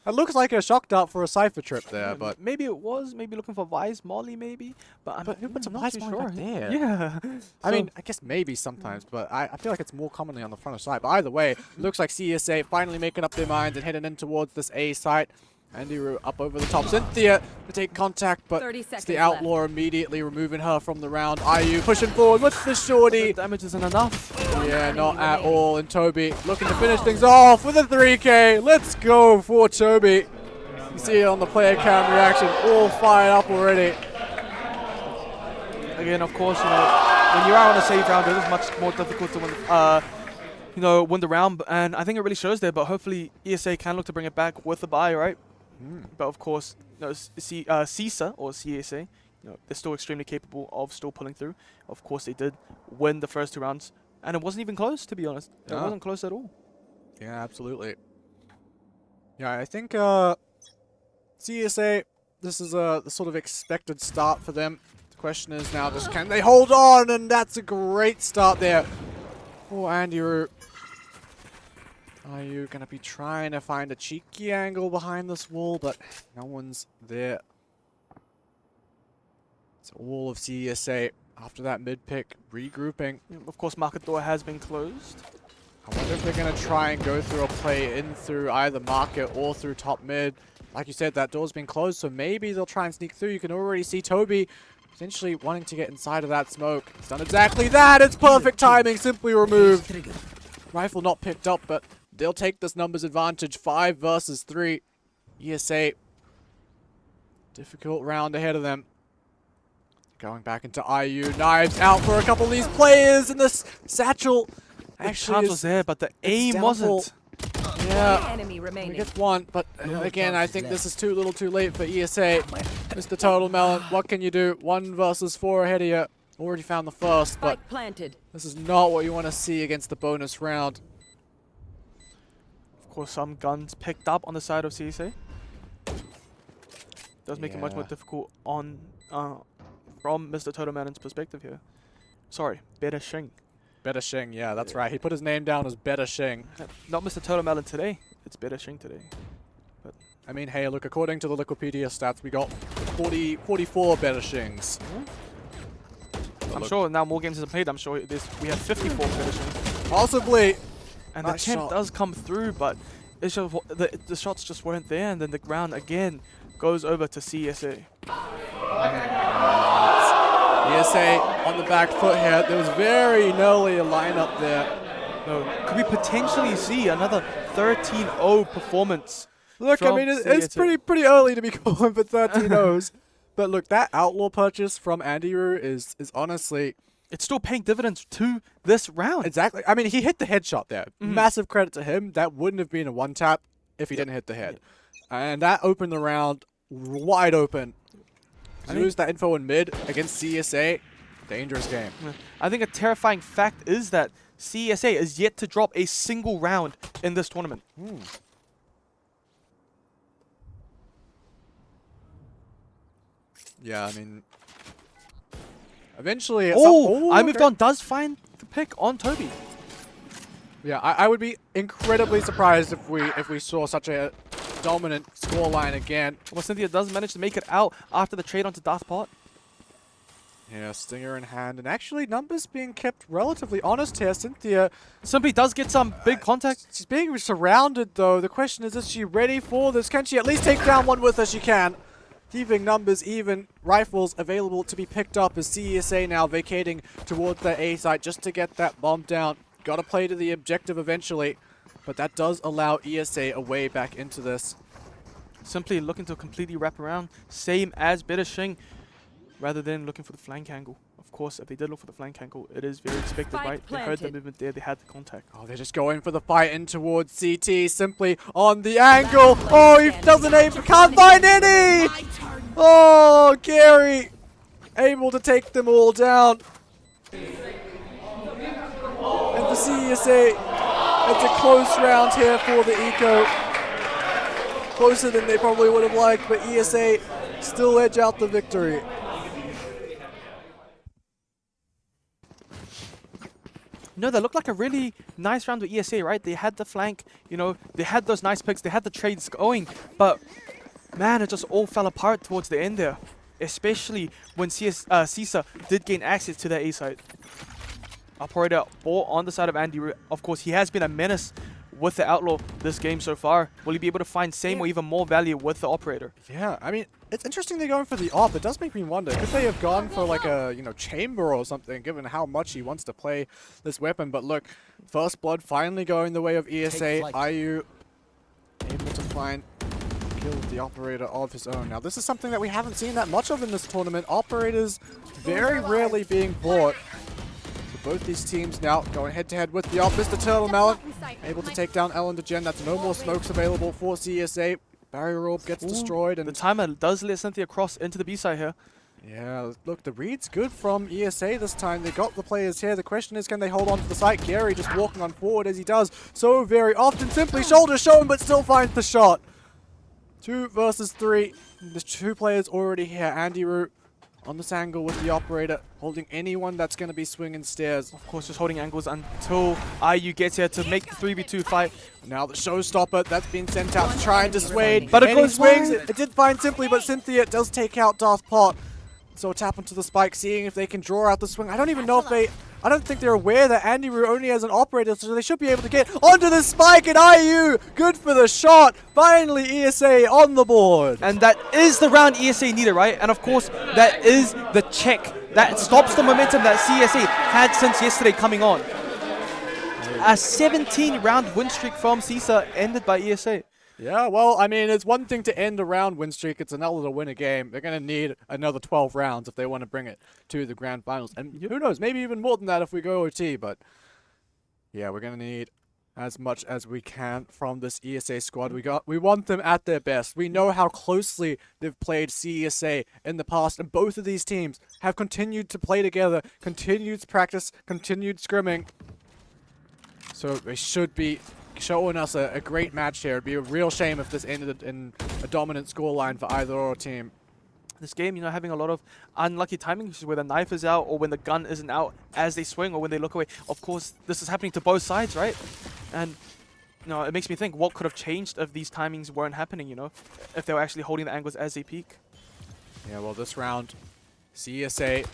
[SPEAKER 4] It looks like a shock dart for a Cypher trip there, but...
[SPEAKER 5] Maybe it was. Maybe looking for Vice Molly, maybe. But
[SPEAKER 4] who puts a
[SPEAKER 5] not
[SPEAKER 4] Vice
[SPEAKER 5] too
[SPEAKER 4] Molly
[SPEAKER 5] sure.
[SPEAKER 4] back there?
[SPEAKER 5] Yeah.
[SPEAKER 4] I mean, I guess maybe sometimes, but I feel like it's more commonly on the front of site. But either way, looks like CESA finally making up their minds and heading in towards this A site. Andy up over the top. Cynthia to take contact, but it's the outlaw immediately removing her from the round. IU pushing forward with the shorty.
[SPEAKER 5] The damage isn't enough.
[SPEAKER 4] Yeah, not at all. And Toby looking to finish things off with a 3K. Let's go for Toby. You see it on the player cam reaction, all fired up already.
[SPEAKER 5] Again, of course, when you are on a save round, it is much more difficult to win, win the round. And I think it really shows there. But hopefully, ESA can look to bring it back with the bye, right? But of course, CISA or CSA, they're still extremely capable of still pulling through. Of course, they did win the first 2 rounds, and it wasn't even close, to be honest. It wasn't close at all.
[SPEAKER 4] Yeah, absolutely. Yeah, I think CSA, this is the sort of expected start for them. The question is now just can they hold on, and that's a great start there. Oh, Andy Roo. Are you going to be trying to find a cheeky angle behind this wall, but no one's there. It's all of CSA after that mid-pick regrouping.
[SPEAKER 5] Of course, market door has been closed.
[SPEAKER 4] I wonder if they're going to try and go through a play in through either market or through top mid. Like you said, that door's been closed, so maybe they'll try and sneak through. You can already see Toby potentially wanting to get inside of that smoke. He's done exactly that. It's perfect timing, simply removed. Rifle not picked up, but they'll take this numbers advantage. 5 versus 3. ESA. Difficult round ahead of them. Going back into IU. Knives out for a couple of these players. And this satchel actually
[SPEAKER 5] chance was there, but the aim wasn't.
[SPEAKER 4] Yeah.
[SPEAKER 8] Enemy remaining.
[SPEAKER 4] We get one, but again, I think this is too little too late for ESA. Mr. Total Melon, what can you do? 1 versus 4 ahead of you. Already found the first, but this is not what you want to see against the bonus round.
[SPEAKER 5] Of course, some guns picked up on the side of CSA. Does make it much more difficult on from Mr. Totoman's perspective here. Sorry, Better Shing.
[SPEAKER 4] Better Shing, yeah, that's right. He put his name down as Better Shing.
[SPEAKER 5] Not Mr. Totomelon today. It's Better Shing today. But
[SPEAKER 4] I mean, hey, look, according to the Wikipedia stats, we got 44 Better Shings.
[SPEAKER 5] I'm sure now more games have played. I'm sure we have 54 Better Shings.
[SPEAKER 4] Possibly.
[SPEAKER 5] And
[SPEAKER 4] nice
[SPEAKER 5] the champ
[SPEAKER 4] shot.
[SPEAKER 5] does come through, but it's just the shots just weren't there, and then the round again goes over to CSA.
[SPEAKER 4] ESA on the back foot here. There was very nearly a lineup there.
[SPEAKER 5] No, could we potentially see another 13-0 performance?
[SPEAKER 4] Look, I mean, it's pretty early to be going for 13-0s. But look, that outlaw purchase from Andy Roo is honestly...
[SPEAKER 5] It's still paying dividends to this round.
[SPEAKER 4] Exactly. I mean, he hit the headshot there. Massive credit to him. That wouldn't have been a one-tap if he didn't hit the head. And that opened the round wide open. Lose that info in mid against CSA. Dangerous game.
[SPEAKER 5] I think a terrifying fact is that CSA is yet to drop a single round in this tournament.
[SPEAKER 4] Yeah, I mean... Eventually...
[SPEAKER 5] I moved on does find the pick on Toby.
[SPEAKER 4] Yeah, I would be incredibly surprised if we saw such a dominant scoreline again.
[SPEAKER 5] Well, Cynthia does manage to make it out after the trade onto Darth Pot.
[SPEAKER 4] Yeah, Stinger in hand, and actually numbers being kept relatively honest here. Cynthia
[SPEAKER 5] simply does get some big contact.
[SPEAKER 4] She's being surrounded though. The question is she ready for this? Can she at least take down one with her? She can. Keeping numbers even, rifles available to be picked up as CSA now vacating towards their A site just to get that bomb down. Gotta play to the objective eventually, but that does allow ESA a way back into this.
[SPEAKER 5] Simply looking to completely wrap around, same as Better Shing, rather than looking for the flank angle. Of course, if they did look for the flank angle, it is very expected, right? They heard the movement there, they had the contact.
[SPEAKER 4] Oh, they're just going for the fight in towards CT, simply on the angle. Oh, he doesn't aim, can't find any! Oh, Gary, able to take them all down. And for CSA, it's a close round here for the Eco. Closer than they probably would have liked, but ESA still edge out the victory.
[SPEAKER 5] No, that looked like a really nice round with ESA, right? They had the flank, they had those nice picks, they had the trades going, but man, it just all fell apart towards the end there, especially when CISA did gain access to that A site. Operator ball on the side of Andy. Of course, he has been a menace with the Outlaw this game so far. Will he be able to find same or even more value with the Operator?
[SPEAKER 4] Yeah, I mean, it's interesting they're going for the op. It does make me wonder, could they have gone for like a, chamber or something, given how much he wants to play this weapon? But look, First Blood finally going the way of ESA. IU able to find kill the Operator of his own. Now, this is something that we haven't seen that much of in this tournament. Operators very rarely being bought. So both these teams now going head-to-head with the op. Mr. Turtle Melon able to take down Ellen DeGen. That's no more smokes available for CSA. Barrier orb gets destroyed. And
[SPEAKER 5] the timer does let Cynthia cross into the B side here.
[SPEAKER 4] Yeah, look, the read's good from ESA this time. They got the players here. The question is, can they hold on to the site? Gary just walking on forward as he does so very often. Simply shoulder shown, but still finds the shot. 2 versus 3. There's 2 players already here. Andy Root on this angle with the Operator, holding anyone that's going to be swinging stairs.
[SPEAKER 5] Of course, just holding angles until IU gets here to make the 3v2 fight.
[SPEAKER 4] Now the showstopper that's been sent out to try and dissuade. But it goes swings. It did find Simply, but Cynthia does take out Darth Pot. So tap onto the spike, seeing if they can draw out the swing. I don't even know if they... I don't think they're aware that Andy Roo only has an Operator, so they should be able to get onto the spike, and IU, good for the shot. Finally, ESA on the board.
[SPEAKER 5] And that is the round ESA needed, right? And of course, that is the check that stops the momentum that CSA had since yesterday coming on. A 17-round win streak from CISA ended by ESA.
[SPEAKER 4] Yeah, well, I mean, it's one thing to end a round win streak. It's another to win a game. They're going to need another 12 rounds if they want to bring it to the grand finals. And who knows, maybe even more than that if we go OT. But yeah, we're going to need as much as we can from this ESA squad. We want them at their best. We know how closely they've played CSA in the past. And both of these teams have continued to play together, continued to practice, continued scrimming. So they should be showing us a great match here. It'd be a real shame if this ended in a dominant scoreline for either or team.
[SPEAKER 5] This game, having a lot of unlucky timing, where the knife is out or when the gun isn't out as they swing or when they look away. Of course, this is happening to both sides, right? And it makes me think, what could have changed if these timings weren't happening, if they were actually holding the angles as they peak?
[SPEAKER 4] Yeah, well, this round, CSA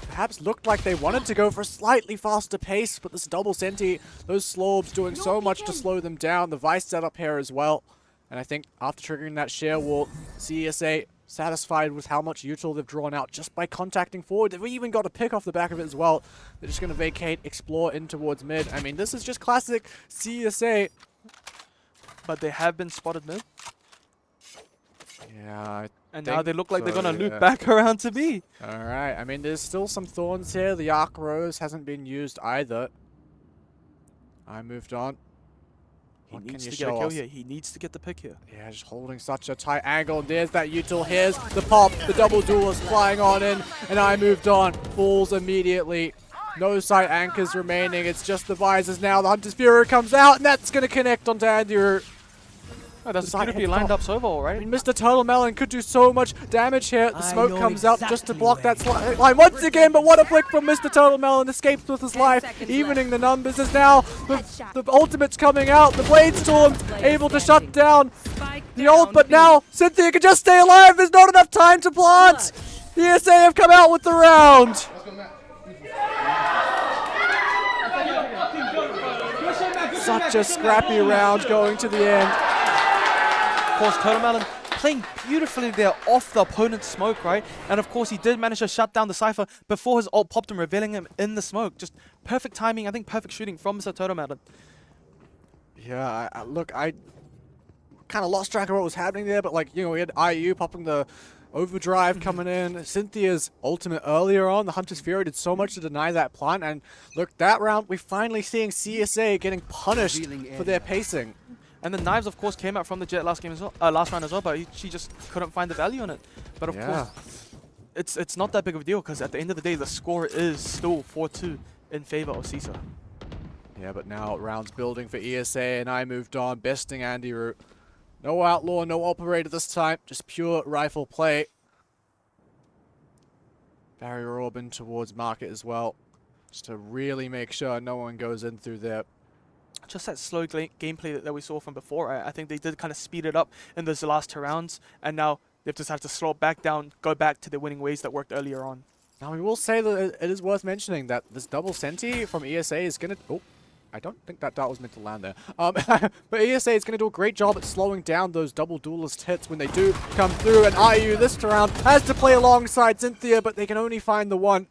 [SPEAKER 4] perhaps looked like they wanted to go for a slightly faster pace, but this double senti, those slobs doing so much to slow them down. The Vice setup here as well. And I think after triggering that share wall, CSA satisfied with how much util they've drawn out just by contacting forward. They've even got a pick off the back of it as well. They're just going to vacate, explore in towards mid. I mean, this is just classic CSA.
[SPEAKER 5] But they have been spotted mid.
[SPEAKER 4] Yeah,
[SPEAKER 5] and now they look like they're going to loop back around to B.
[SPEAKER 4] All right. I mean, there's still some thorns here. The Arc Rose hasn't been used either. I moved on.
[SPEAKER 5] He needs to get a kill here. He needs to get the pick here.
[SPEAKER 4] Yeah, just holding such a tight angle. There's that util. Here's the pop. The double duelist flying on in. And I moved on. Falls immediately. No sight anchors remaining. It's just the visors now. The Hunter's Fury comes out. And that's going to connect onto Andy Root.
[SPEAKER 5] Oh, that's beautifully lined up so well, right?
[SPEAKER 4] I mean, Mr. Turtle Melon could do so much damage here. The smoke comes out just to block that line once again, but what a flick from Mr. Turtle Melon. Escapes with his life, evening the numbers. As now the ultimate's coming out. The Blade Storm able to shut down the ult, but now Cynthia can just stay alive. There's not enough time to plant. The ESA have come out with the round. Such a scrappy round going to the end.
[SPEAKER 5] Of course, Turtle Melon playing beautifully there off the opponent's smoke, right? And of course, he did manage to shut down the Cypher before his ult popped him, revealing him in the smoke. Just perfect timing, I think perfect shooting from Mr. Turtle Melon.
[SPEAKER 4] Yeah, look, I kind of lost track of what was happening there, but we had IU popping the overdrive coming in. Cynthia's ultimate earlier on. The Hunter's Fury did so much to deny that plant. And look, that round, we're finally seeing CSA getting punished for their pacing.
[SPEAKER 5] And the knives, of course, came out from the Jet last game as well, last round as well, but she just couldn't find the value in it. But of course, it's not that big of a deal, because at the end of the day, the score is still 4-2 in favor of CISA.
[SPEAKER 4] Yeah, but now rounds building for ESA, and I moved on, besting Andy Root. No Outlaw, no Operator this time, just pure rifle play. Barrier Orb in towards Market as well, just to really make sure no one goes in through there.
[SPEAKER 5] Just that slow gameplay that we saw from before. I think they did kind of speed it up in those last 2 rounds, and now they've just had to slow it back down, go back to the winning ways that worked earlier on.
[SPEAKER 4] Now we will say that it is worth mentioning that this double senti from ESA is going to... Oh, I don't think that dart was meant to land there. But ESA is going to do a great job at slowing down those double duelist hits when they do come through. And IU this round has to play alongside Cynthia, but they can only find the one.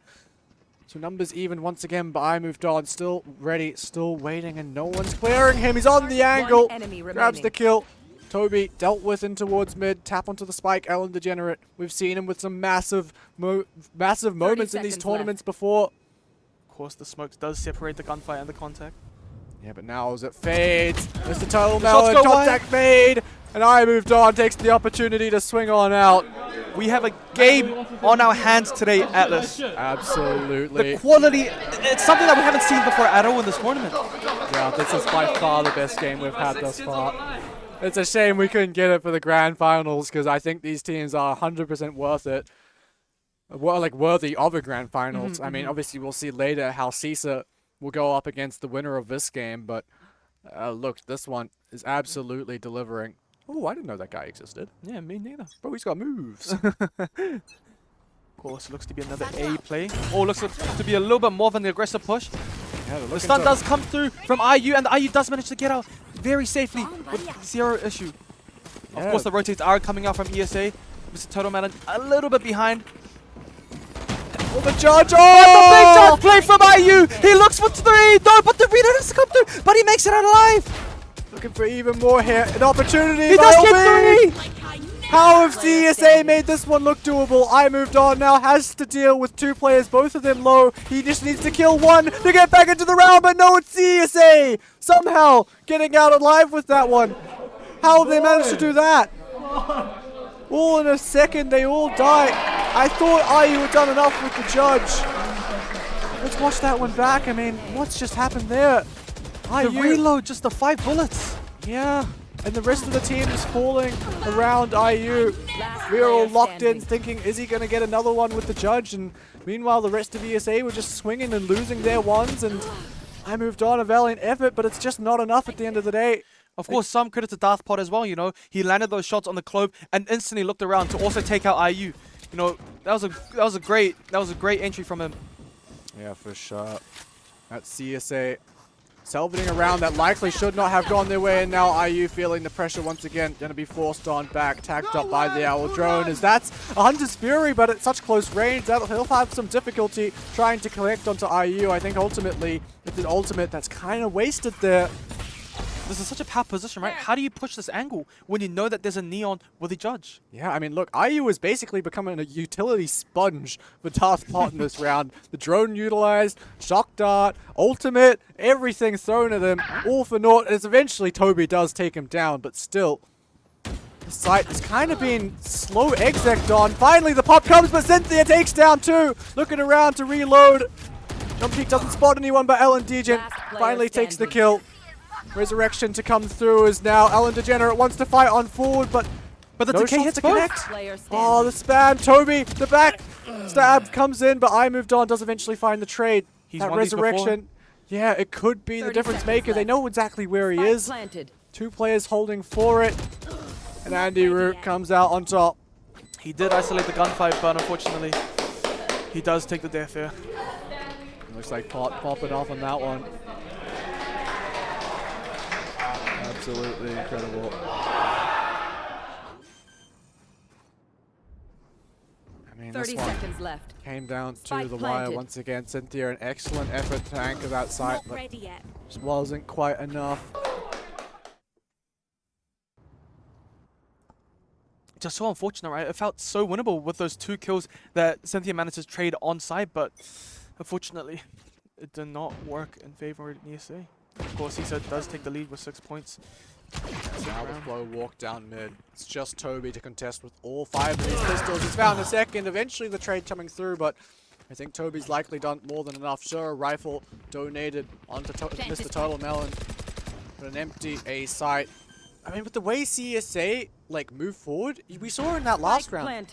[SPEAKER 4] So numbers even once again, but I moved on. Still ready, still waiting, and no one's clearing him. He's on the angle. Grabs the kill. Toby dealt with in towards mid. Tap onto the spike. Ellen Degenerate. We've seen him with some massive moments in these tournaments before.
[SPEAKER 5] Of course, the smokes does separate the gunfight and the contact.
[SPEAKER 4] Yeah, but now as it fades, Mr. Total Melon, contact made, and I moved on, takes the opportunity to swing on out.
[SPEAKER 5] We have a game on our hands today, Atlas.
[SPEAKER 4] Absolutely.
[SPEAKER 5] The quality, it's something that we haven't seen before at all in this tournament.
[SPEAKER 4] Yeah, this is by far the best game we've had thus far. It's a shame we couldn't get it for the grand finals, because I think these teams are 100% worth it. Well, like worthy of a grand finals. I mean, obviously we'll see later how CISA will go up against the winner of this game, but look, this one is absolutely delivering. Oh, I didn't know that guy existed.
[SPEAKER 5] Yeah, me neither.
[SPEAKER 4] Bro, he's got moves.
[SPEAKER 5] Of course, looks to be another A play. Oh, looks to be a little bit more of an aggressive push.
[SPEAKER 4] Yeah,
[SPEAKER 5] the stun does come through from IU, and the IU does manage to get out very safely with zero issue.
[SPEAKER 4] Yeah.
[SPEAKER 5] Of course, the rotates are coming out from ESA. Mr. Total Melon a little bit behind.
[SPEAKER 4] Oh, the judge!
[SPEAKER 5] Oh, the big judge play from IU! He looks for 3! No, but the reader doesn't come through, but he makes it out alive!
[SPEAKER 4] Looking for even more here. An opportunity.
[SPEAKER 5] He does get 3!
[SPEAKER 4] How have CSA made this one look doable? I moved on now, has to deal with 2 players, both of them low. He just needs to kill 1 to get back into the round, but no, it's CSA! Somehow getting out alive with that one. How have they managed to do that? All in a second, they all die. I thought IU had done enough with the judge. Let's watch that one back. I mean, what's just happened there?
[SPEAKER 5] The reload, just the 5 bullets.
[SPEAKER 4] Yeah, and the rest of the team is falling around IU. We are all locked in thinking, is he going to get another one with the judge? And meanwhile, the rest of ESA were just swinging and losing their ones. And I moved on a valiant effort, but it's just not enough at the end of the day.
[SPEAKER 5] Of course, some credit to Darthpod as well, you know. He landed those shots on the Clove and instantly looked around to also take out IU. You know, that was a great entry from him.
[SPEAKER 4] Yeah, for sure. That CSA salvaging around that likely should not have gone their way, and now IU feeling the pressure once again, going to be forced on back, tagged up by the Owl Drone, as that's a Hunter's Fury, but at such close range that he'll have some difficulty trying to collect onto IU. I think ultimately, it's an ultimate that's kind of wasted there.
[SPEAKER 5] This is such a power position, right? How do you push this angle when you know that there's a Neon with a judge?
[SPEAKER 4] Yeah, I mean, look, IU is basically becoming a utility sponge for Darthpod in this round. The drone utilized, shock dart, ultimate, everything thrown at him, all for naught, as eventually Toby does take him down, but still, the site has kind of been slow exec'd on. Finally, the pop comes, but Cynthia takes down 2, looking around to reload. Jump Peak doesn't spot anyone, but Ellen Degen finally takes the kill. Resurrection to come through as now Ellen Degenerate wants to fight on forward, but
[SPEAKER 5] the
[SPEAKER 4] no
[SPEAKER 5] decay hits
[SPEAKER 4] to connect. Oh, the spam. Toby, the back stab comes in, but I moved on, does eventually find the trade. That resurrection, yeah, it could be the difference maker. They know exactly where he is. 2 players holding for it, and Andy Root comes out on top.
[SPEAKER 5] He did isolate the gunfight, but unfortunately, he does take the death here.
[SPEAKER 4] Looks like popping off on that one. Absolutely incredible. I mean,
[SPEAKER 8] 30 seconds left.
[SPEAKER 4] Came down to the wire once again. Cynthia, an excellent effort to anchor that site, but just wasn't quite enough.
[SPEAKER 5] Just so unfortunate, right? It felt so winnable with those 2 kills that Cynthia managed to trade on site, but unfortunately, it did not work in favor of ESA. Of course, he does take the lead with 6 points.
[SPEAKER 4] Now the flow walk down mid. It's just Toby to contest with all 5 of these pistols. He's found a second. Eventually the trade coming through, but I think Toby's likely done more than enough. Sure, a rifle donated onto Mr. Total Melon, but an empty A site. I mean, with the way CSA like move forward, we saw in that last round.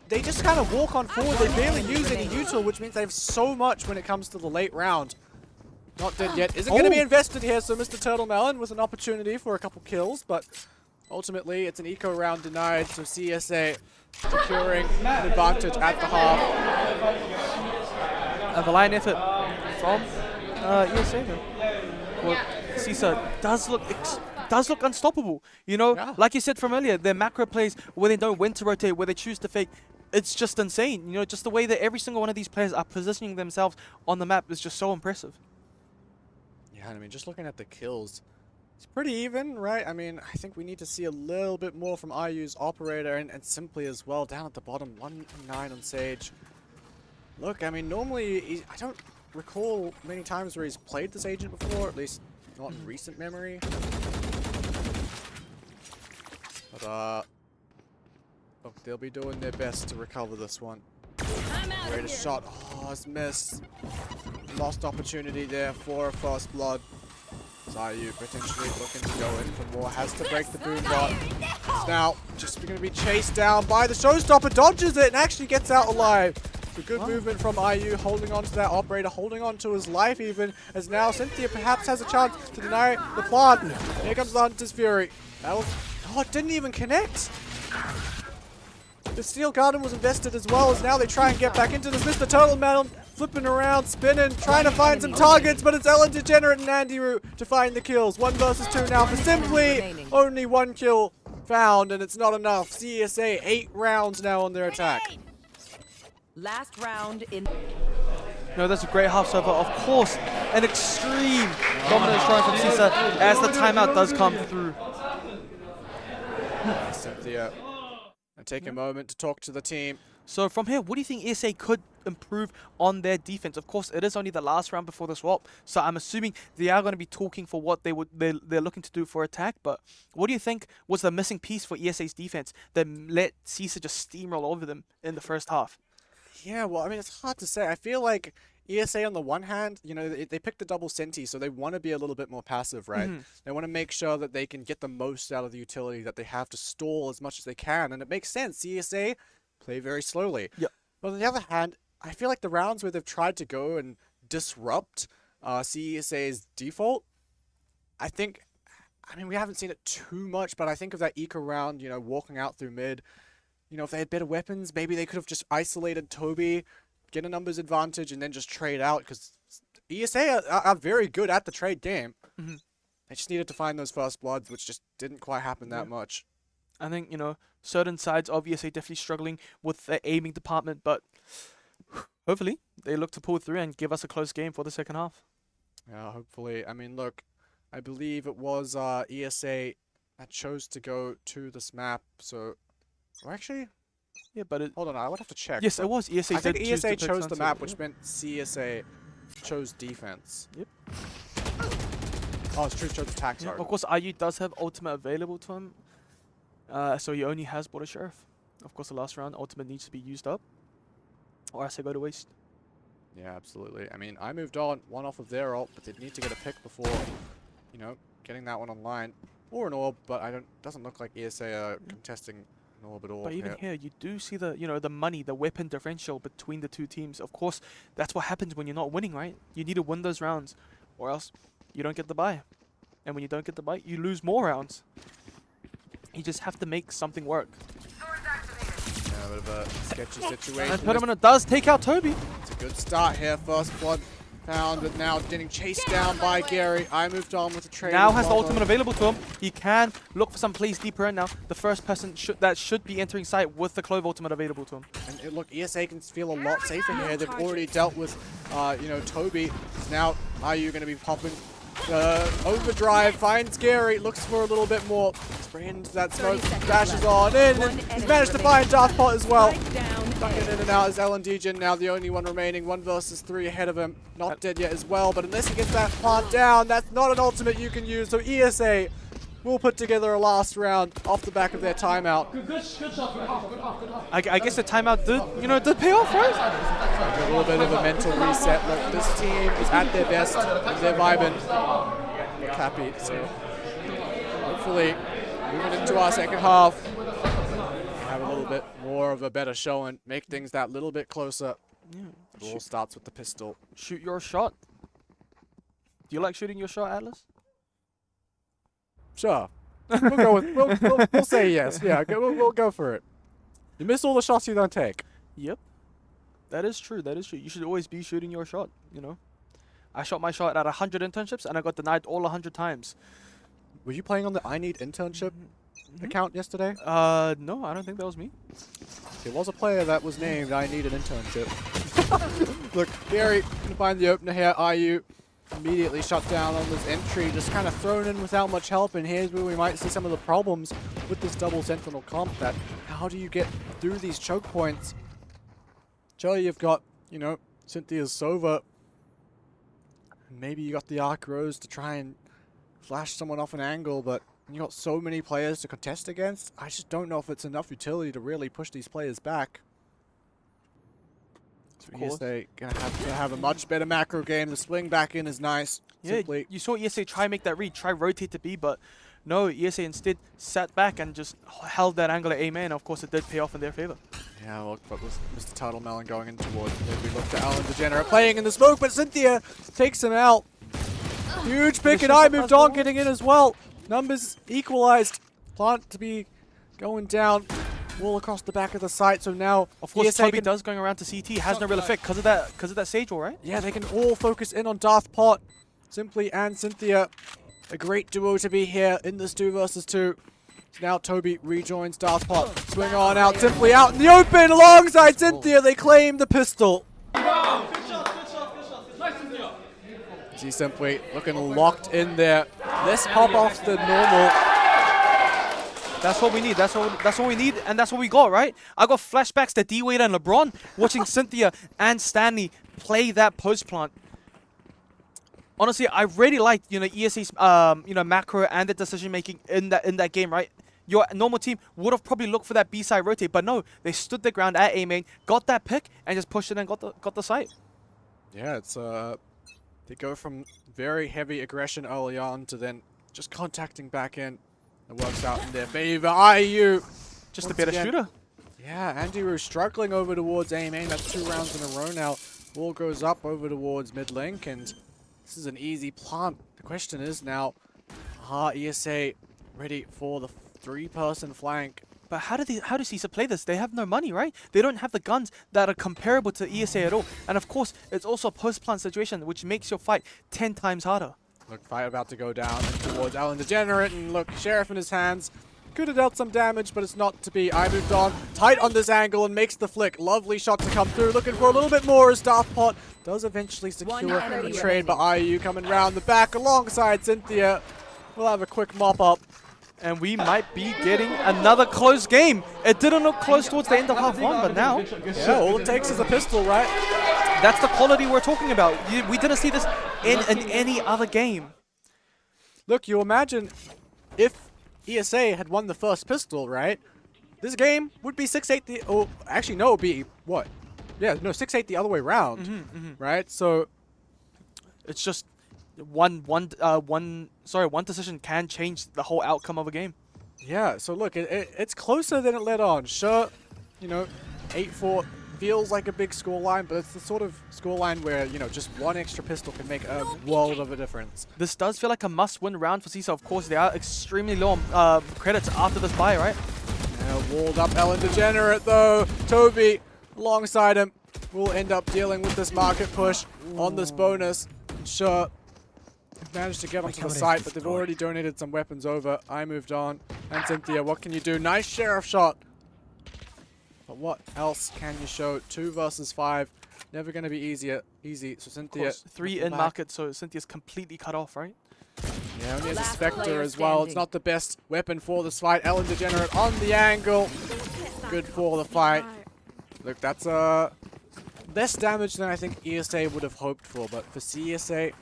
[SPEAKER 4] They just kind of walk on forward. They barely use any util, which means they have so much when it comes to the late round. Not dead yet. Isn't going to be invested here, so Mr. Turtle Melon with an opportunity for a couple kills, but ultimately it's an eco round denied, so CSA securing an advantage at the half.
[SPEAKER 5] A valiant effort from ESA though. court, CISA does look unstoppable. You know, like you said from earlier, their macro plays where they know when to rotate, where they choose to fake. It's just insane. You know, just the way that every single one of these players are positioning themselves on the map is just so impressive.
[SPEAKER 4] Yeah, I mean, just looking at the kills, it's pretty even, right? I mean, I think we need to see a little bit more from IU's operator and Simply as well. Down at the bottom, 1-9 on Sage. Look, I mean, normally, I don't recall many times where he's played this agent before, at least not in recent memory. But, look, they'll be doing their best to recover this one. Greatest shot. Oh, it's missed. Lost opportunity there for a first blood. IU potentially looking to go in for more. Has to break the boom bot. It's now just going to be chased down by the showstopper. Dodges it and actually gets out alive. So good movement from IU, holding on to that operator, holding on to his life even, as now Cynthia perhaps has a chance to deny the plant. Here comes the Hunter's Fury. That was... Oh, it didn't even connect. The Steel Garden was invested as well, as now they try and get back into this. Mr. Total Metal flipping around, spinning, trying to find some targets, but it's Ellen Degenerate and Andy Root to find the kills. 1 versus 2 now for Simply. Only 1 kill found, and it's not enough. CSA 8 rounds now on their attack.
[SPEAKER 8] Last round in.
[SPEAKER 5] No, that's a great half server. Of course, an extreme dominant strike from CISA as the timeout does come through.
[SPEAKER 4] Cynthia, take a moment to talk to the team.
[SPEAKER 5] So from here, what do you think ESA could improve on their defense? Of course, it is only the last round before the swap, so I'm assuming they are going to be talking for what they're looking to do for attack. But what do you think was the missing piece for ESA's defense that let CISA just steamroll over them in the first half?
[SPEAKER 4] Yeah, well, I mean, it's hard to say. I feel like ESA on the one hand, you know, they picked the double Senti, so they want to be a little bit more passive, right? They want to make sure that they can get the most out of the utility that they have to stall as much as they can, and it makes sense. ESA play very slowly.
[SPEAKER 5] Yep.
[SPEAKER 4] But on the other hand, I feel like the rounds where they've tried to go and disrupt CESA's default, I mean, we haven't seen it too much, but I think of that eco round, you know, walking out through mid. You know, if they had better weapons, maybe they could have just isolated Toby, get a numbers advantage, and then just trade out, because ESA are very good at the trade game. They just needed to find those first bloods, which just didn't quite happen that much.
[SPEAKER 5] I think, you know, certain sides of ESA definitely struggling with the aiming department, but hopefully they look to pull through and give us a close game for the second half.
[SPEAKER 4] Yeah, hopefully. I mean, look, I believe it was ESA that chose to go to this map, so... Or actually...
[SPEAKER 5] Yeah, but it...
[SPEAKER 4] Hold on, I would have to check.
[SPEAKER 5] Yes, it was. ESA
[SPEAKER 4] I think
[SPEAKER 5] did
[SPEAKER 4] ESA
[SPEAKER 5] choose
[SPEAKER 4] chose the map,
[SPEAKER 5] yeah.
[SPEAKER 4] which meant CSA chose defense.
[SPEAKER 5] Yep.
[SPEAKER 4] Oh, it's true, chose attack, sorry.
[SPEAKER 5] Of course, IU does have ultimate available to him, so he only has Border Sheriff. Of course, the last round, ultimate needs to be used up, or else they go to waste.
[SPEAKER 4] Yeah, absolutely. I mean, I moved on, one off of their ult, but they need to get a pick before, you know, getting that one online. Or an orb, but doesn't look like ESA are contesting an orb at all.
[SPEAKER 5] But even here, you do see the, you know, the money, the weapon differential between the two teams. Of course, that's what happens when you're not winning, right? You need to win those rounds, or else you don't get the buy. And when you don't get the buy, you lose more rounds. You just have to make something work.
[SPEAKER 4] Yeah, a bit of a sketchy situation.
[SPEAKER 5] And Pedamina does take out Toby.
[SPEAKER 4] It's a good start here. First blood found, but now getting chased down by Gary. I moved on with the trade.
[SPEAKER 5] Now has the ultimate available to him. He can look for some plays deeper in now. The first person that should be entering site with the Clove ultimate available to him.
[SPEAKER 4] And look, ESA can feel a lot safer here. They've already dealt with, you know, Toby. Now, IU going to be popping. Overdrive finds Gary, looks for a little bit more. Spray into that smoke, dashes on in, and he's managed to find Dark Pot as well. Ducking in and out is Ellen Degen, now the only one remaining. 1 versus 3 ahead of him. Not dead yet as well, but unless he gets that plant down, that's not an ultimate you can use. So ESA will put together a last round off the back of their timeout.
[SPEAKER 5] I guess the timeout did pay off, right?
[SPEAKER 4] A little bit of a mental reset. Look, this team is at their best. They're vibing. Look happy. So hopefully, moving into our second half, have a little bit more of a better showing, make things that little bit closer.
[SPEAKER 5] Yeah.
[SPEAKER 4] It all starts with the pistol.
[SPEAKER 5] Shoot your shot. Do you like shooting your shot, Atlas?
[SPEAKER 4] Sure. We'll go with, we'll say yes. Yeah, we'll go for it. You miss all the shots you don't take.
[SPEAKER 5] Yep. That is true. That is true. You should always be shooting your shot, you know. I shot my shot at 100 internships and I got denied all 100 times.
[SPEAKER 4] Were you playing on the I Need Internship account yesterday?
[SPEAKER 5] No, I don't think that was me.
[SPEAKER 4] There was a player that was named I Need an Internship. Look, Gary can find the opener here. IU immediately shut down on this entry, just kind of thrown in without much help, and here's where we might see some of the problems with this double sentinel comp. That how do you get through these choke points? Sure, you've got, you know, Cynthia's Sova. Maybe you got the Arc Rose to try and flash someone off an angle, but you got so many players to contest against. I just don't know if it's enough utility to really push these players back. So ESA gonna have to have a much better macro game. The swing back in is nice.
[SPEAKER 5] Yeah, you saw ESA try make that read, try rotate to B, but no, ESA instead sat back and just held that angle at A main. Of course, it did pay off in their favor.
[SPEAKER 4] Yeah, look, but with Mr. Turtle Melon going in towards it, we look to Alan Degenerate playing in the smoke, but Cynthia takes him out. Huge pick, and I moved on, getting in as well. Numbers equalized. Plant to be going down. Wall across the back of the site, so now
[SPEAKER 5] of course
[SPEAKER 4] ESA
[SPEAKER 5] Toby does going around to CT has no real effect because of that Sage wall, right?
[SPEAKER 4] Yeah, they can all focus in on Darth Pot. Simply and Cynthia, a great duo to be here in this 2 versus 2. So now Toby rejoins Darth Pot. Swing on out, Simply out in the open alongside Cynthia. They claim the pistol. See Simply looking locked in there. Let's pop off the normal.
[SPEAKER 5] That's what we need. That's what we need, and that's what we got, right? I got flashbacks to D-Wade and LeBron watching Cynthia and Stanley play that post plant. Honestly, I really liked, you know, ESA's macro and the decision making in that game, right? Your normal team would have probably looked for that B-side rotate, but no, they stood their ground at A main, got that pick, and just pushed it and got the site.
[SPEAKER 4] Yeah, it's they go from very heavy aggression early on to then just contacting back in. It works out in their favor. IU
[SPEAKER 5] just a better shooter.
[SPEAKER 4] Yeah, Andy Roo struggling over towards A main. That's 2 rounds in a row now. Ball goes up over towards mid link, and this is an easy plant. The question is now, ESA ready for the 3-person flank?
[SPEAKER 5] But how does CISA play this? They have no money, right? They don't have the guns that are comparable to ESA at all. And of course, it's also a post-plant situation, which makes your fight 10 times harder.
[SPEAKER 4] Look, fight about to go down towards Alan Degenerate, and look, Sheriff in his hands. Could have dealt some damage, but it's not to be. I moved on, tight on this angle, and makes the flick. Lovely shot to come through, looking for a little bit more as Darth Pot does eventually secure the trade, but IU coming round the back alongside Cynthia. We'll have a quick mop-up.
[SPEAKER 5] And we might be getting another close game. It didn't look close towards the end of half one, but now...
[SPEAKER 4] Yeah, all it takes is a pistol, right?
[SPEAKER 5] That's the quality we're talking about. We didn't see this in any other game.
[SPEAKER 4] Look, you imagine if ESA had won the first pistol, right? This game would be 6-8 oh, actually, no, it would be what? Yeah, no, 6-8 the other way around, right? So
[SPEAKER 5] it's just one decision can change the whole outcome of a game.
[SPEAKER 4] Yeah, so look, it's closer than it let on. Sure, you know, 8-4 feels like a big scoreline, but it's the sort of scoreline where, you know, just one extra pistol can make a world of a difference.
[SPEAKER 5] This does feel like a must-win round for CISA. Of course, they are extremely low on credits after this buy, right?
[SPEAKER 4] Yeah, walled up Ellen Degenerate, though. Toby, alongside him, will end up dealing with this market push on this bonus. Sure, managed to get onto the site, but they've already donated some weapons over. I moved on. And Cynthia, what can you do? Nice Sheriff shot. But what else can you show? 2 versus 5. Never going to be easy. So Cynthia...
[SPEAKER 5] 3 in market, so Cynthia's completely cut off, right?
[SPEAKER 4] Yeah, only has a Spectre as well. It's not the best weapon for this fight. Ellen Degenerate on the angle. Good for the fight. Look, that's less damage than I think ESA would have hoped for, but for CSA,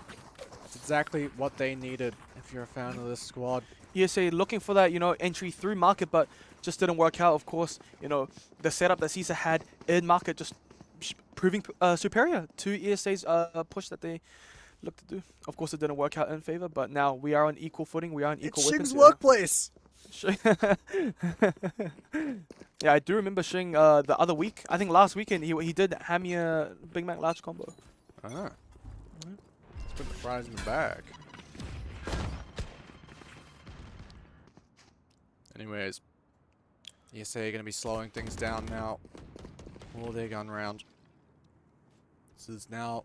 [SPEAKER 4] it's exactly what they needed if you're a fan of this squad.
[SPEAKER 5] ESA looking for that, you know, entry through market, but just didn't work out. Of course, you know, the setup that CISA had in market just proving superior to ESA's push that they looked to do. Of course, it didn't work out in favor, but now we are on equal footing. We are on equal weapons.
[SPEAKER 4] Shing's workplace.
[SPEAKER 5] Yeah, I do remember Shing the other week. I think last weekend he did hand me a Big Mac large combo.
[SPEAKER 4] Ah. Let's put the fries in the bag. Anyways, ESA are going to be slowing things down now for their gun round. This is now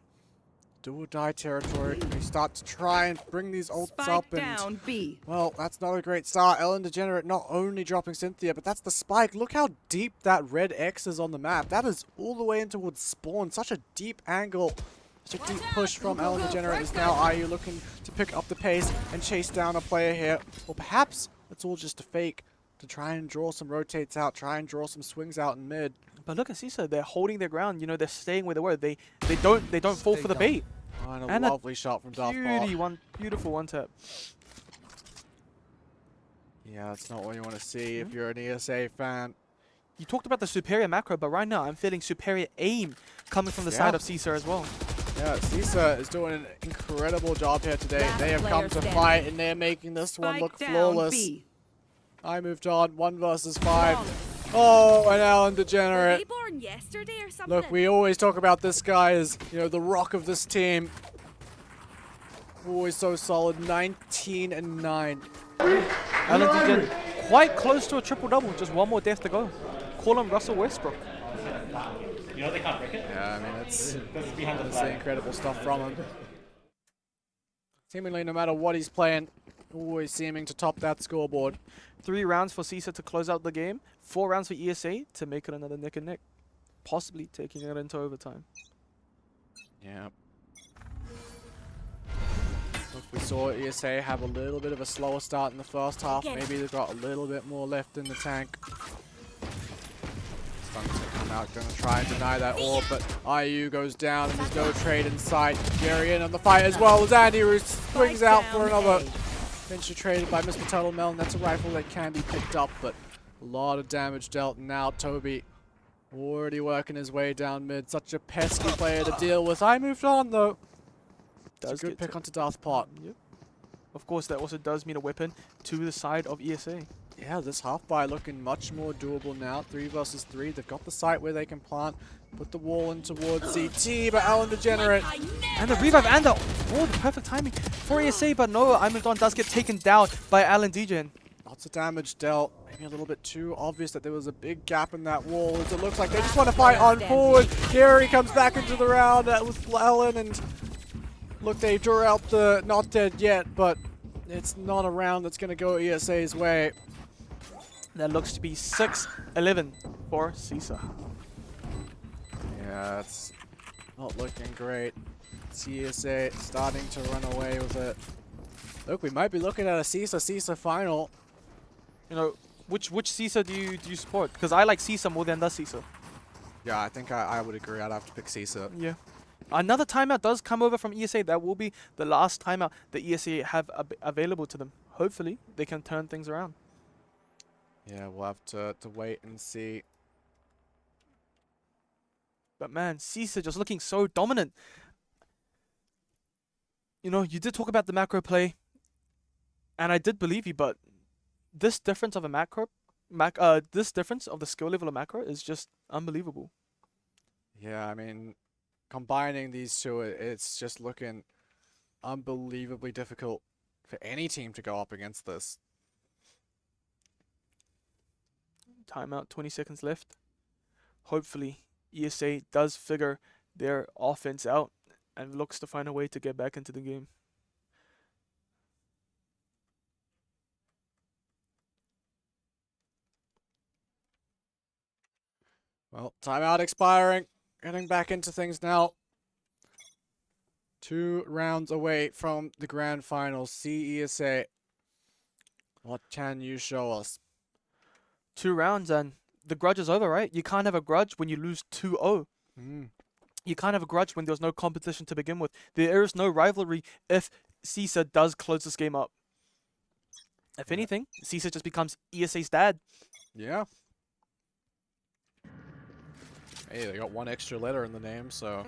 [SPEAKER 4] do or die territory. We start to try and bring these ults
[SPEAKER 8] Spike
[SPEAKER 4] up and
[SPEAKER 8] down, B.
[SPEAKER 4] well, that's not a great start. Ellen Degenerate not only dropping Cynthia, but that's the spike. Look how deep that red X is on the map. That is all the way in towards spawn. Such a deep angle. Such a deep push from Ellen Degenerate is now IU looking to pick up the pace and chase down a player here. Or perhaps it's all just a fake to try and draw some rotates out, try and draw some swings out in mid.
[SPEAKER 5] But look at CISA, they're holding their ground. You know, they're staying where they were. They don't fall for the bait.
[SPEAKER 4] Oh, and a lovely shot from Daft Punk.
[SPEAKER 5] Beautiful one tap.
[SPEAKER 4] Yeah, that's not what you want to see if you're an ESA fan.
[SPEAKER 5] You talked about the superior macro, but right now I'm feeling superior aim coming from the side of CISA as well.
[SPEAKER 4] Yeah, CISA is doing an incredible job here today. They have come to fight and they're making this one look flawless. I moved on 1 versus 5. Oh, and Alan Degenerate.
[SPEAKER 9] Were they born yesterday or something?
[SPEAKER 4] Look, we always talk about this guy as, you know, the rock of this team. Always so solid. 19 and 9.
[SPEAKER 5] Alan Degenerate quite close to a triple-double. Just one more death to go. Call him Russell Westbrook.
[SPEAKER 17] You know they can't break it?
[SPEAKER 4] Yeah, I mean, it's
[SPEAKER 17] behind the
[SPEAKER 4] honestly incredible stuff from him. Seemingly, no matter what he's playing, always seeming to top that scoreboard.
[SPEAKER 5] 3 rounds for CISA to close out the game. 4 rounds for ESA to make it another neck and neck. Possibly taking it into overtime.
[SPEAKER 4] Yeah. Look, we saw ESA have a little bit of a slower start in the first half. Maybe they've got a little bit more left in the tank. Stun's gonna come out, gonna try and deny that orb, but IU goes down and there's no trade in sight. Gary in on the fight as well as Andy, who swings out for another. Eventually traded by Mr. Tuttle Melon. That's a rifle that can be picked up, but a lot of damage dealt. Now Toby already working his way down mid. Such a pesky player to deal with. I moved on though. That's a good pick onto Darth Pot.
[SPEAKER 5] Yep. Of course, that also does mean a weapon to the side of ESA.
[SPEAKER 4] Yeah, this half buy looking much more doable now. 3 versus 3. They've got the site where they can plant, put the wall in towards CT, but Alan Degenerate.
[SPEAKER 5] And the revive and the perfect timing for ESA, but no, Imildon does get taken down by Alan Degen.
[SPEAKER 4] Lots of damage dealt. Maybe a little bit too obvious that there was a big gap in that wall, as it looks like they just want to fight on forward. Gary comes back into the round with Alan, and look, they drew out the not dead yet, but it's not a round that's going to go ESA's way.
[SPEAKER 5] That looks to be 6-11 for CISA.
[SPEAKER 4] Yeah, it's not looking great. CSA starting to run away with it. Look, we might be looking at a CISA final.
[SPEAKER 5] You know, which CISA do you support? Because I like CISA more than the CISA.
[SPEAKER 4] Yeah, I think I would agree. I'd have to pick CISA.
[SPEAKER 5] Yeah. Another timeout does come over from ESA. That will be the last timeout that ESA have available to them. Hopefully, they can turn things around.
[SPEAKER 4] Yeah, we'll have to wait and see.
[SPEAKER 5] But man, CISA just looking so dominant. You know, you did talk about the macro play, and I did believe you, but this difference of a this difference of the skill level of macro is just unbelievable.
[SPEAKER 4] Yeah, I mean, combining these two, it's just looking unbelievably difficult for any team to go up against this.
[SPEAKER 5] Timeout, 20 seconds left. Hopefully, ESA does figure their offense out and looks to find a way to get back into the game.
[SPEAKER 4] Well, timeout expiring. Getting back into things now. 2 rounds away from the grand finals. CESA. What can you show us?
[SPEAKER 5] 2 rounds and the grudge is over, right? You can't have a grudge when you lose 2-0. You can't have a grudge when there's no competition to begin with. There is no rivalry if CISA does close this game up. If anything, CISA just becomes ESA's dad.
[SPEAKER 4] Yeah. Hey, they got 1 extra letter in the name, so...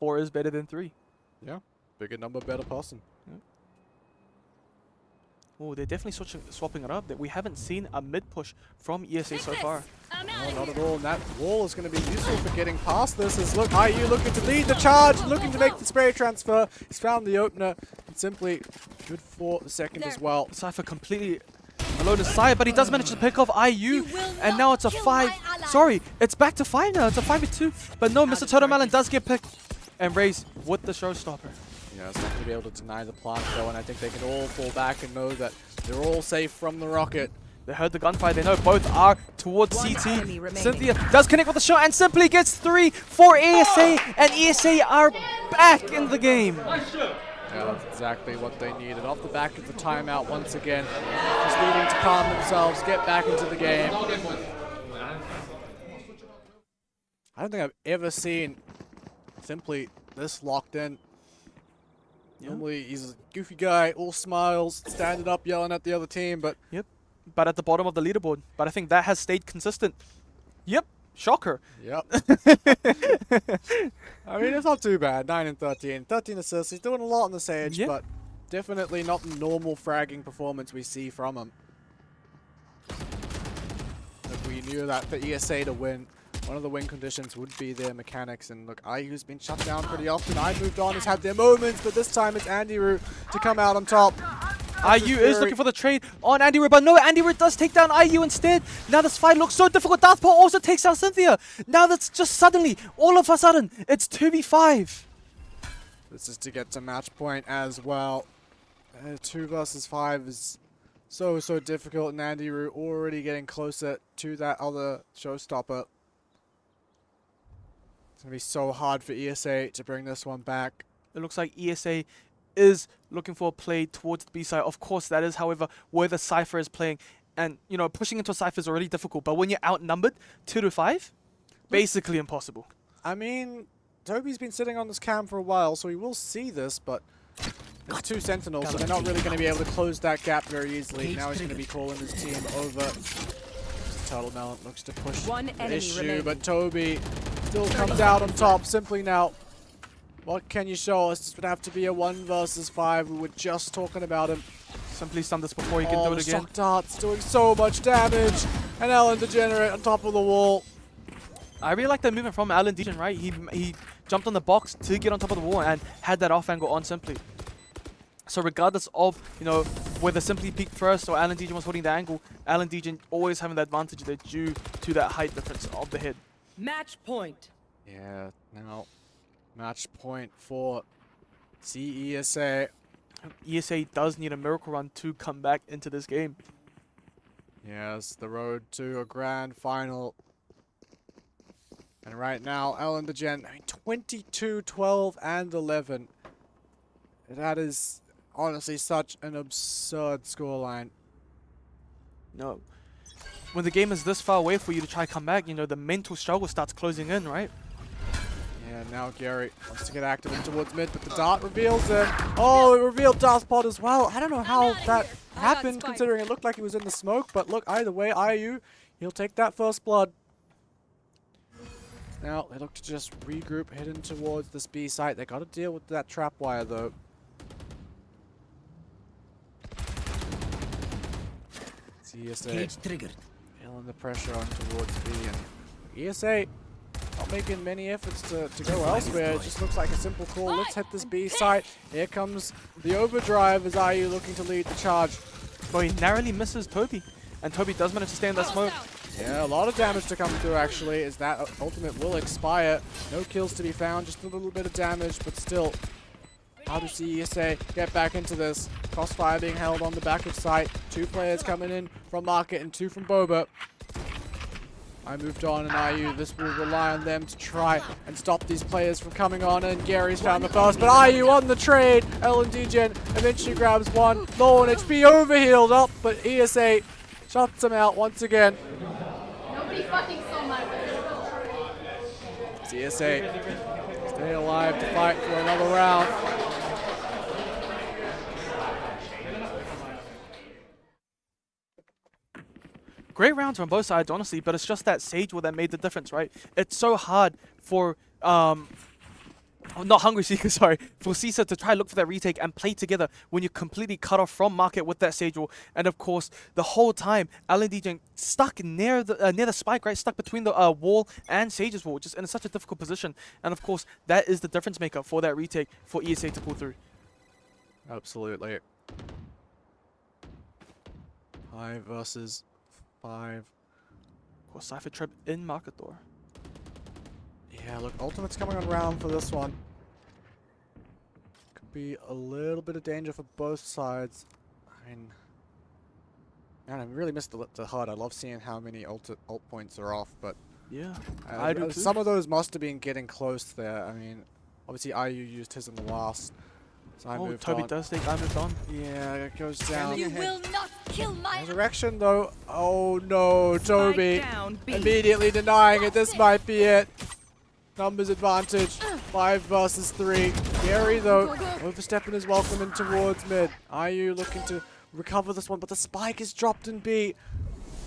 [SPEAKER 5] 4 is better than 3.
[SPEAKER 4] Yeah. Bigger number, better person.
[SPEAKER 5] Yeah. Oh, they're definitely swapping it up. That we haven't seen a mid push from ESA so far.
[SPEAKER 4] No, not at all. And that wall is going to be useful for getting past this. As look, IU looking to lead the charge, looking to make the spray transfer. He's found the opener. And simply good for the second as well.
[SPEAKER 5] Cypher completely alone aside, but he does manage to pick off IU, and now it's a 5. Sorry, it's back to 5 now. It's a 5v2. But no, Mr. Totemelon does get picked. and Raze with the showstopper.
[SPEAKER 4] Yeah, it's not going to be able to deny the plant though, and I think they can all fall back and know that they're all safe from the rocket.
[SPEAKER 5] They heard the gunfire. They know both are towards
[SPEAKER 8] One
[SPEAKER 5] CT.
[SPEAKER 8] enemy remaining.
[SPEAKER 5] Cynthia does connect with the shot and simply gets 3 for ESA, and ESA are back in the game.
[SPEAKER 4] Yeah, that's exactly what they needed. Off the back of the timeout once again. Just needing to calm themselves, get back into the game. I don't think I've ever seen Simply this locked in. Normally he's a goofy guy, all smiles, standing up, yelling at the other team, but...
[SPEAKER 5] Yep, but at the bottom of the leaderboard. But I think that has stayed consistent. Yep, shocker.
[SPEAKER 4] Yep. I mean, it's not too bad. 9 and 13. 13 assists. He's doing a lot on the Sage, but definitely not the normal fragging performance we see from him. Look, we knew that for ESA to win, one of the win conditions would be their mechanics. And look, IU's been shut down pretty often. I moved on, has had their moments, but this time it's Andy Roo to come out on top.
[SPEAKER 5] IU is looking for the trade on Andy Roo, but no, Andy Roo does take down IU instead. Now this fight looks so difficult. Darth Paul also takes out Cynthia. Now that's just suddenly, all of a sudden, it's 2v5.
[SPEAKER 4] This is to get to match point as well. 2 versus 5 is so difficult, and Andy Roo already getting closer to that other showstopper. It's going to be so hard for ESA to bring this one back.
[SPEAKER 5] It looks like ESA is looking for a play towards the B side. Of course, that is, however, where the Cypher is playing. And, you know, pushing into a Cypher is already difficult. But when you're outnumbered 2-5, basically impossible.
[SPEAKER 4] I mean, Toby's been sitting on this cam for a while, so he will see this, but it's 2 Sentinels, so they're not really going to be able to close that gap very easily. Now he's going to be calling his team over. Turtle Melon looks to push
[SPEAKER 8] One
[SPEAKER 4] the
[SPEAKER 8] enemy
[SPEAKER 4] issue,
[SPEAKER 8] remaining.
[SPEAKER 4] but Toby still comes out on top. Simply now, what can you show us? This would have to be a 1 versus 5. We were just talking about him.
[SPEAKER 5] Simply's done this before, he can do it again.
[SPEAKER 4] Shock darts doing so much damage, and Ellen Degenerate on top of the wall.
[SPEAKER 5] I really like that movement from Alan Dejan, right? He jumped on the box to get on top of the wall and had that off angle on Simply. So regardless of, you know, whether Simply peaked first or Alan Dejan was holding the angle, Alan Dejan always having the advantage there due to that height difference of the head.
[SPEAKER 8] Match point.
[SPEAKER 4] Yeah, now match point for CESA.
[SPEAKER 5] ESA does need a miracle run to come back into this game.
[SPEAKER 4] Yes, the road to a grand final. And right now, Ellen Degen, I mean, 22, 12, and 11. That is honestly such an absurd scoreline.
[SPEAKER 5] No. When the game is this far away for you to try to come back, you know, the mental struggle starts closing in, right?
[SPEAKER 4] Yeah, now Gary wants to get active in towards mid, but the dart reveals him. Oh, it revealed Darth Pod as well. I don't know how that happened, considering it looked like he was in the smoke, but look, either way, IU, he'll take that first blood. Now, they look to just regroup, heading towards this B site. They got to deal with that trap wire, though. ESA
[SPEAKER 8] triggered.
[SPEAKER 4] feeling the pressure on towards B, and ESA not making many efforts to go elsewhere. It just looks like a simple call. Let's hit this B site. Here comes the overdrive as IU looking to lead the charge.
[SPEAKER 5] But he narrowly misses Toby, and Toby does manage to stay in that smoke.
[SPEAKER 4] Yeah, a lot of damage to come through actually, as that ultimate will expire. No kills to be found, just a little bit of damage, but still. How does ESA get back into this? Crossfire being held on the back of site. 2 players coming in from Market and 2 from Boba. I moved on, and IU, this will rely on them to try and stop these players from coming on, and Gary's found the first, but IU on the trade. Ellen Degen eventually grabs one. Low on HP, overhealed up, but ESA shuts him out once again.
[SPEAKER 9] Nobody fucking saw my
[SPEAKER 4] CSA stay alive to fight for another round.
[SPEAKER 5] Great rounds on both sides, honestly, but it's just that Sage wall that made the difference, right? It's so hard for, not Hungry Seeker, sorry, for CISA to try to look for that retake and play together when you're completely cut off from Market with that Sage wall. And of course, the whole time, Alan DJ stuck near the spike, right? Stuck between the wall and Sage's wall, just in such a difficult position. And of course, that is the difference maker for that retake for ESA to pull through.
[SPEAKER 4] Absolutely. 5 versus 5.
[SPEAKER 5] Of course, Cypher Trip in Market door.
[SPEAKER 4] Yeah, look, Ultimate's coming on round for this one. be a little bit of danger for both sides. I mean, man, I really missed the HUD. I love seeing how many ult points are off, but
[SPEAKER 5] yeah, I do too.
[SPEAKER 4] Some of those must have been getting close there. I mean, obviously IU used his in the last. So I moved
[SPEAKER 5] Toby
[SPEAKER 4] on.
[SPEAKER 5] does take I moved on.
[SPEAKER 4] Yeah, it goes down.
[SPEAKER 9] You will not kill my
[SPEAKER 4] Resurrection though. Oh no, Toby.
[SPEAKER 8] down, B.
[SPEAKER 4] Immediately denying it. This might be it. Numbers advantage. 5 versus 3. Gary though, overstepping his welcome in towards mid. IU looking to recover this one, but the spike is dropped in B.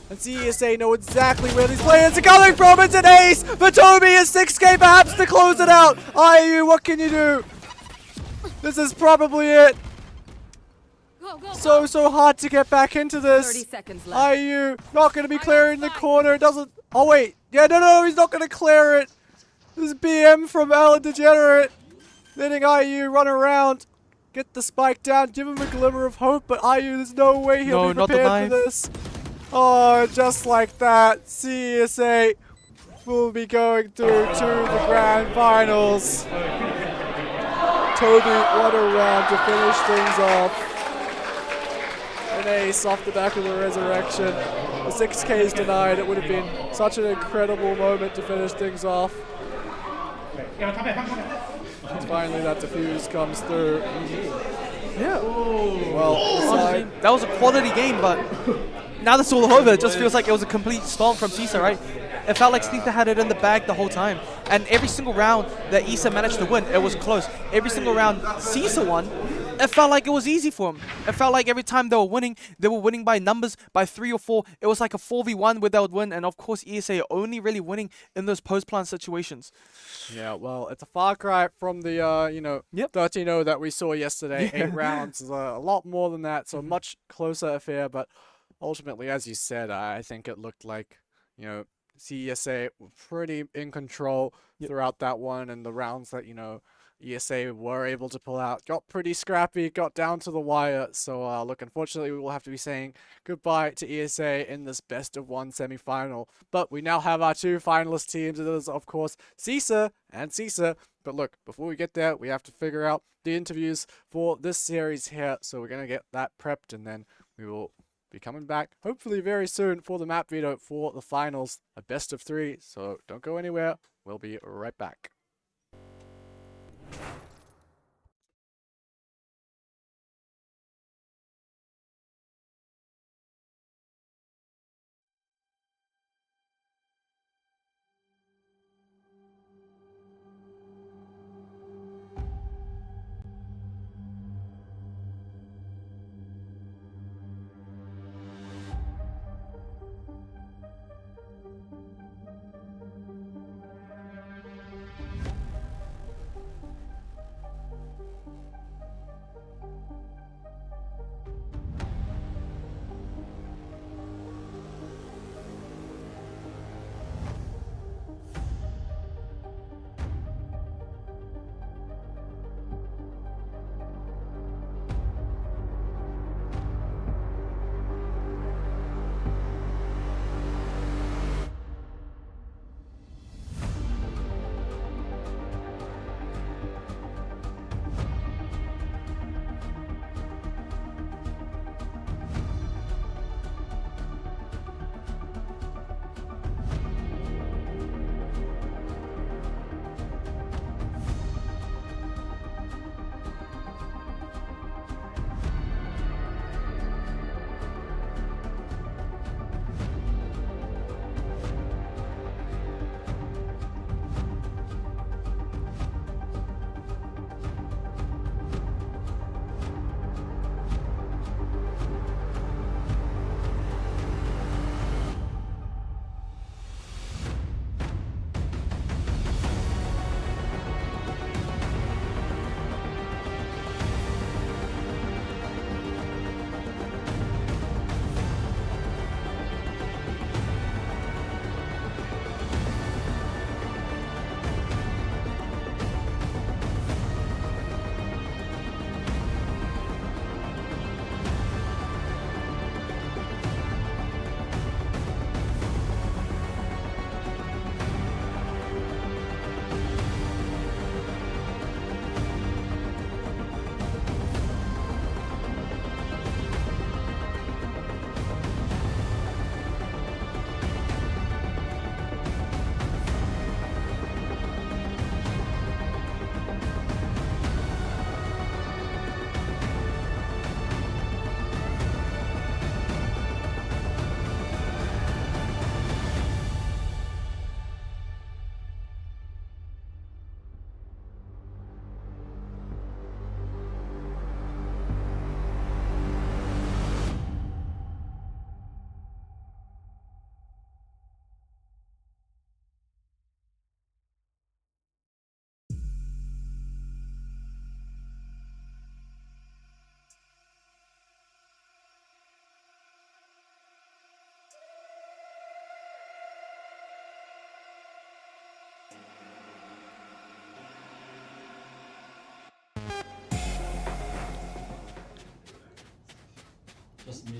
[SPEAKER 4] And CESA know exactly where these players are coming from. It's an ace for Toby, a 6k perhaps to close it out. IU, what can you do? This is probably it. So hard to get back into this.
[SPEAKER 8] 30 seconds left.
[SPEAKER 4] IU not going to be clearing the corner. It doesn't. Oh wait, yeah, no, he's not going to clear it. This is BM from Alan Degenerate, letting IU run around, get the spike down, give him a glimmer of hope. But IU, there's no way he'll be prepared for this. Oh, just like that, CSA will be going through to the grand finals. Toby, what a round to finish things off. An ace off the back of the resurrection. The 6k is denied. It would have been such an incredible moment to finish things off. And finally that defuse comes through.
[SPEAKER 5] Yeah.
[SPEAKER 4] Well,
[SPEAKER 5] honestly, that was a quality game, but now that's all over. It just feels like it was a complete stomp from CISA, right? It felt like Sneaker had it in the bag the whole time. And every single round that ISA managed to win, it was close. Every single round CISA won, it felt like it was easy for them. It felt like every time they were winning by numbers, by 3 or 4. It was like a 4v1 where they would win. And of course, ESA only really winning in those post-plant situations.
[SPEAKER 4] Yeah, well, it's a far cry from the, 13-0 that we saw yesterday.
[SPEAKER 5] Yeah.
[SPEAKER 4] 8 rounds is a lot more than that, so a much closer affair. But ultimately, as you said, I think it looked like, CESA were pretty in control throughout that one, and the rounds that, ESA were able to pull out got pretty scrappy, got down to the wire. So, look, unfortunately, we will have to be saying goodbye to ESA in this best-of-1 semi-final. But we now have our 2 finalist teams. It is, of course, CISA and CISA. But look, before we get there, we have to figure out the interviews for this series here. So we're going to get that prepped, and then we will be coming back hopefully very soon for the map veto for the finals, a best of 3. So don't go anywhere. We'll be right back.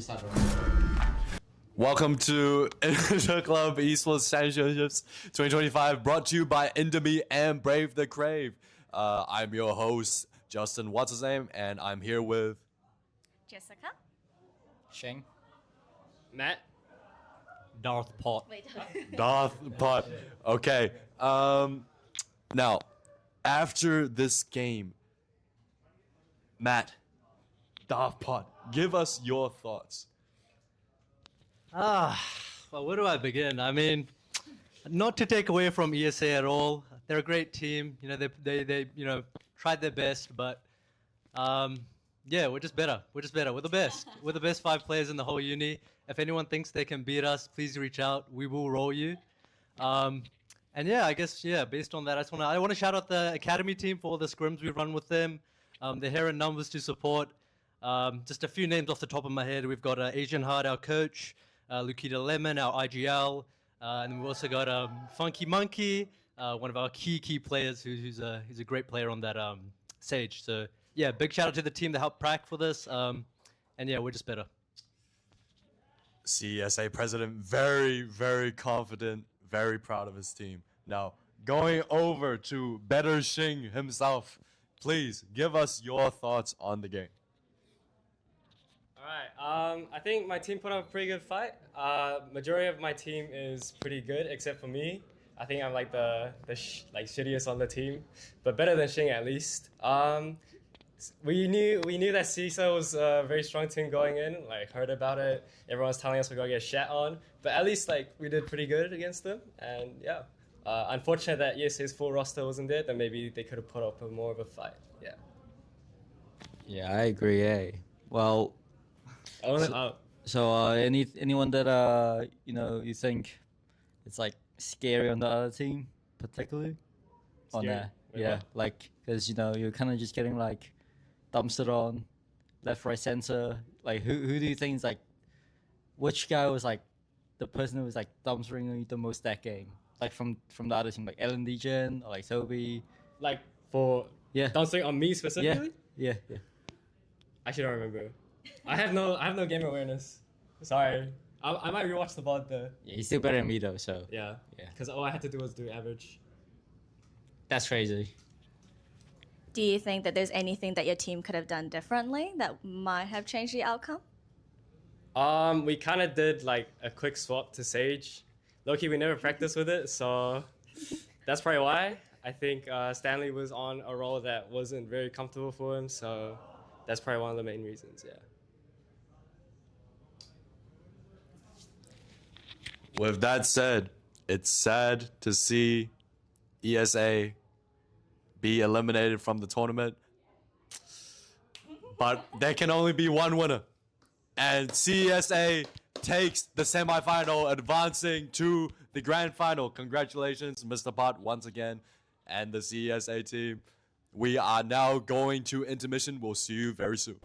[SPEAKER 16] restart.
[SPEAKER 18] Welcome to Interclub Esports Championships 2025, brought to you by Indomie and Brave the Crave. I'm your host, Justin, what's his name? And I'm here with...
[SPEAKER 9] Jessica?
[SPEAKER 16] Sheng.
[SPEAKER 20] Matt?
[SPEAKER 16] Darth Pot.
[SPEAKER 9] Wait.
[SPEAKER 18] Darth Pot. Okay. Now, after this game, Matt, Darth Pot, give us your thoughts.
[SPEAKER 21] Well, where do I begin? I mean, not to take away from ESA at all. They're a great team. You know, they tried their best, but yeah, we're just better. We're just better. We're the best. We're the best 5 players in the whole uni. If anyone thinks they can beat us, please reach out. We will roll you. And yeah, I guess based on that, I want to shout out the academy team for all the scrims we've run with them. They're here in numbers to support. Just a few names off the top of my head. We've got Asian Heart, our coach, Lukita Lemon, our IGL, and we've also got Funky Monkey, one of our key players who's a great player on that Sage. So yeah, big shout out to the team that helped prac for this. And yeah, we're just better.
[SPEAKER 18] CSA president, very, very confident, very proud of his team. Now, going over to Better Shing himself, please give us your thoughts on the game.
[SPEAKER 22] Alright, I think my team put up a pretty good fight. Majority of my team is pretty good, except for me. I think I'm like the shittiest on the team, but better than Shing at least. We knew that CISA was a very strong team going in. Like, heard about it. Everyone was telling us we're gonna get shat on, but at least like we did pretty good against them. And yeah, unfortunate that ESA's full roster wasn't there. Then maybe they could have put up more of a fight. Yeah.
[SPEAKER 1] Yeah, I agree. Well, anyone that you think it's like scary on the other team, particularly on
[SPEAKER 22] Scary?
[SPEAKER 1] that?
[SPEAKER 22] Wait,
[SPEAKER 1] Yeah,
[SPEAKER 22] what?
[SPEAKER 1] like because you're kind of just getting like dumpstered on left, right, center. Like who do you think is like which guy was like the person who was like dumpstering you the most that game? Like from the other team, like Ellen Degen or like Toby.
[SPEAKER 22] Like for
[SPEAKER 1] Yeah.
[SPEAKER 22] dancing on me specifically.
[SPEAKER 1] Yeah.
[SPEAKER 22] I actually don't remember. I have no game awareness. Sorry. I might rewatch the VOD though.
[SPEAKER 1] Yeah, he's still better than me though. So
[SPEAKER 22] Yeah.
[SPEAKER 1] Yeah.
[SPEAKER 22] Because all I had to do was do average.
[SPEAKER 1] that's crazy.
[SPEAKER 9] Do you think that there's anything that your team could have done differently that might have changed the outcome?
[SPEAKER 22] We kind of did like a quick swap to Sage. Loki, we never practiced with it, so that's probably why. I think Stanley was on a role that wasn't very comfortable for him, so that's probably one of the main reasons. Yeah.
[SPEAKER 18] With that said, it's sad to see ESA be eliminated from the tournament, but there can only be one winner. And CSA takes the semifinal, advancing to the grand final. Congratulations, Mr. Pot, once again, and the CSA team. We are now going to intermission. We'll see you very soon.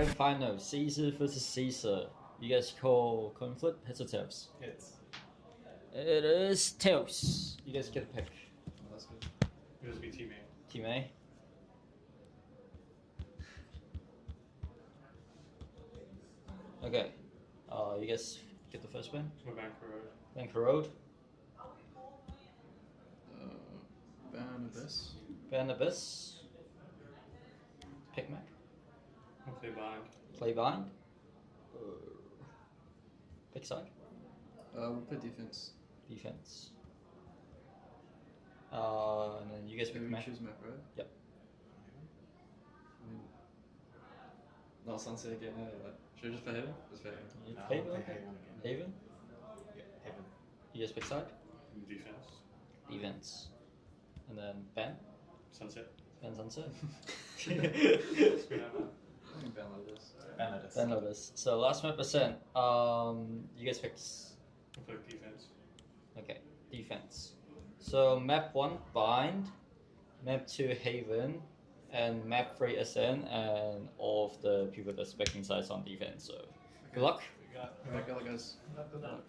[SPEAKER 1] grand final, Caesar versus Caesar. You guys call coin flip, heads or tails?
[SPEAKER 17] Hits.
[SPEAKER 1] It is tails. You guys get a pick.
[SPEAKER 17] That's good. It'll just be Team A.
[SPEAKER 1] Team A. Okay. You guys get the first win.
[SPEAKER 17] Vancouver Road.
[SPEAKER 1] Vancouver Road.
[SPEAKER 6] Ban Abyss.
[SPEAKER 1] Ban Abyss. Pick Mac.
[SPEAKER 17] I'll play bind.
[SPEAKER 1] Play bind. Pick side.
[SPEAKER 6] We'll play defense.
[SPEAKER 1] Defense. And then you guys pick
[SPEAKER 6] we
[SPEAKER 1] Mac.
[SPEAKER 6] choose map, right?
[SPEAKER 1] Yep.
[SPEAKER 6] I mean, not Sunset again. Should I just play Haven? Just play Haven.
[SPEAKER 1] Yeah, Haven. Haven.
[SPEAKER 17] Yeah, Haven.
[SPEAKER 1] You guys pick side.
[SPEAKER 17] Defense.
[SPEAKER 1] Defense. And then ban.
[SPEAKER 17] Sunset.
[SPEAKER 1] Ban Sunset.
[SPEAKER 6] I think Ban Lotus.
[SPEAKER 17] Ban Lotus.
[SPEAKER 1] Ban Lotus. So last map percent. You guys pick.
[SPEAKER 17] I'll play defense.
[SPEAKER 1] Okay, defense. So map 1 bind, map 2 Haven, and map 3 Ascend, and all of the people that's picking sides on defense. So good luck.
[SPEAKER 6] Good luck, guys. Good luck.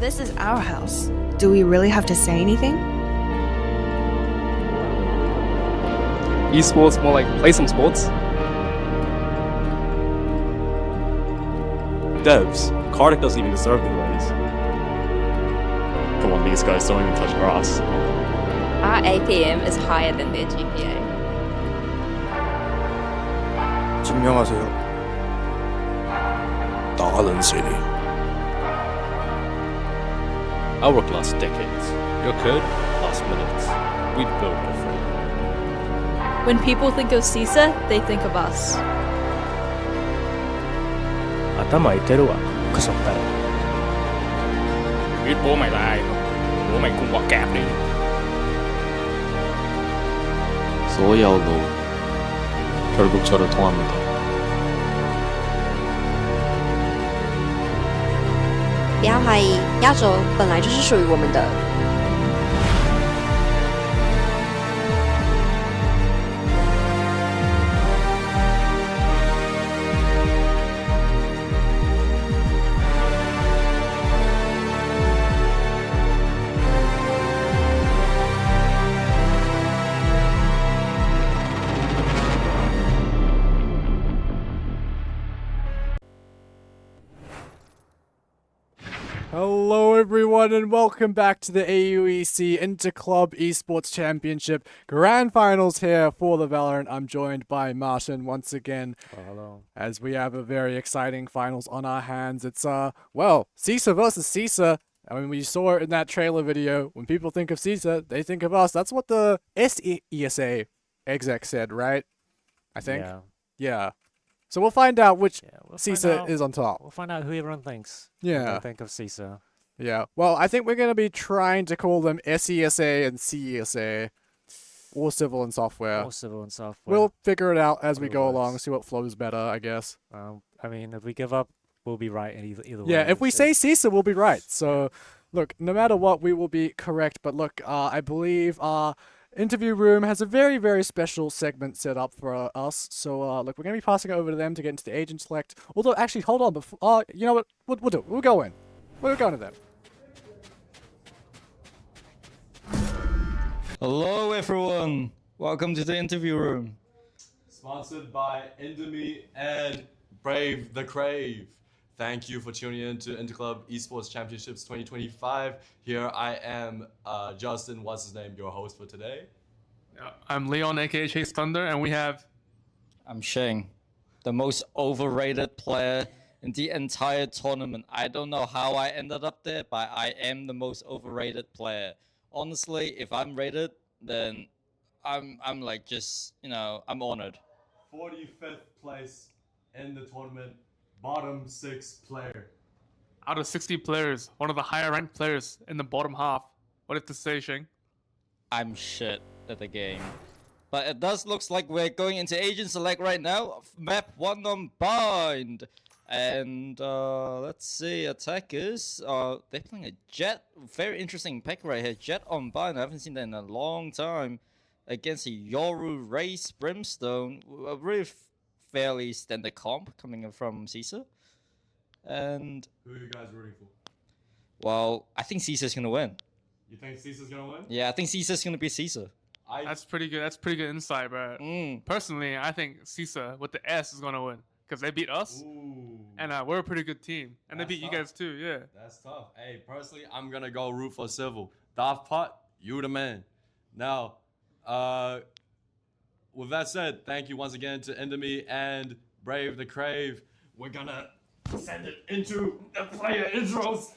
[SPEAKER 11] This is our house. Do we really have to say anything?
[SPEAKER 12] Esports more like play some sports.
[SPEAKER 23] Devs, Cardiff doesn't even deserve the raise. Come on, these guys don't even touch grass.
[SPEAKER 24] Our APM is higher than their GPA.
[SPEAKER 25] 증명하세요. 나가는 City.
[SPEAKER 26] Our work lasts decades. Your code lasts minutes. We build different.
[SPEAKER 27] When people think of CISA, they think of us.
[SPEAKER 17] 頭いてるわクソったら biết bố mày là ai không? Bố mày cũng bỏ cạp đi.
[SPEAKER 23] 所有路 결국 저를 통합니다.
[SPEAKER 24] 不要怀疑，压轴本来就是属于我们的。
[SPEAKER 4] Hello everyone and welcome back to the AUEC Interclub Esports Championship Grand Finals here for the Valorant. I'm joined by Martin once again.
[SPEAKER 14] Hello.
[SPEAKER 4] As we have a very exciting finals on our hands. It's well, CISA versus CISA. I mean, we saw it in that trailer video. When people think of CISA, they think of us. That's what the ESA exec said, right? I think. Yeah. So we'll find out which CISA is on top.
[SPEAKER 14] We'll find out who everyone thinks.
[SPEAKER 4] Yeah.
[SPEAKER 14] When they think of CISA.
[SPEAKER 4] Yeah. Well, I think we're going to be trying to call them SESA and CESA. Or Civil and Software.
[SPEAKER 14] Or Civil and Software.
[SPEAKER 4] We'll figure it out as we go along, see what flows better, I guess.
[SPEAKER 14] I mean, if we give up, we'll be right either way.
[SPEAKER 4] Yeah, if we say CISA, we'll be right. So, look, no matter what, we will be correct. But look, I believe our interview room has a very, very special segment set up for us. So, look, we're going to be passing it over to them to get into the agent select. Although, actually, hold on. Before, you know what? We'll do it. We'll go in. We're going to them.
[SPEAKER 1] Hello, everyone. Welcome to the interview room.
[SPEAKER 18] Sponsored by Enemy and Brave the Crave. Thank you for tuning in to Interclub Esports Championships 2025. Here I am, Justin, what's his name, your host for today.
[SPEAKER 2] I'm Leon, aka Chase Thunder, and we have...
[SPEAKER 1] I'm Sheng, the most overrated player in the entire tournament. I don't know how I ended up there, but I am the most overrated player. Honestly, if I'm rated, then I'm like just, you know, I'm honored.
[SPEAKER 18] 45th place in the tournament, bottom 6 player.
[SPEAKER 2] Out of 60 players, one of the higher ranked players in the bottom half. What is to say, Sheng?
[SPEAKER 1] I'm shit at the game. But it does looks like we're going into agent select right now. Map 1 on Bind. And let's see, attackers. They're playing a Jet. Very interesting pick right here. Jet on Bind. I haven't seen that in a long time. Against a Yoru Race Brimstone. A really fairly standard comp coming in from CISA. And
[SPEAKER 18] Who are you guys rooting for?
[SPEAKER 1] well, I think CISA's gonna win.
[SPEAKER 18] You think CISA's gonna win?
[SPEAKER 1] Yeah, I think CISA's gonna be CISA.
[SPEAKER 2] That's pretty good. That's pretty good insight, bro. Personally, I think CISA with the S is gonna win because they beat us, and we're a pretty good team, and they beat you guys too. Yeah.
[SPEAKER 18] That's tough. Hey, personally, I'm gonna go root for Civil. Daft Pot, you the man. Now, with that said, thank you once again to Enemy and Brave the Crave. We're gonna send it into the player intros.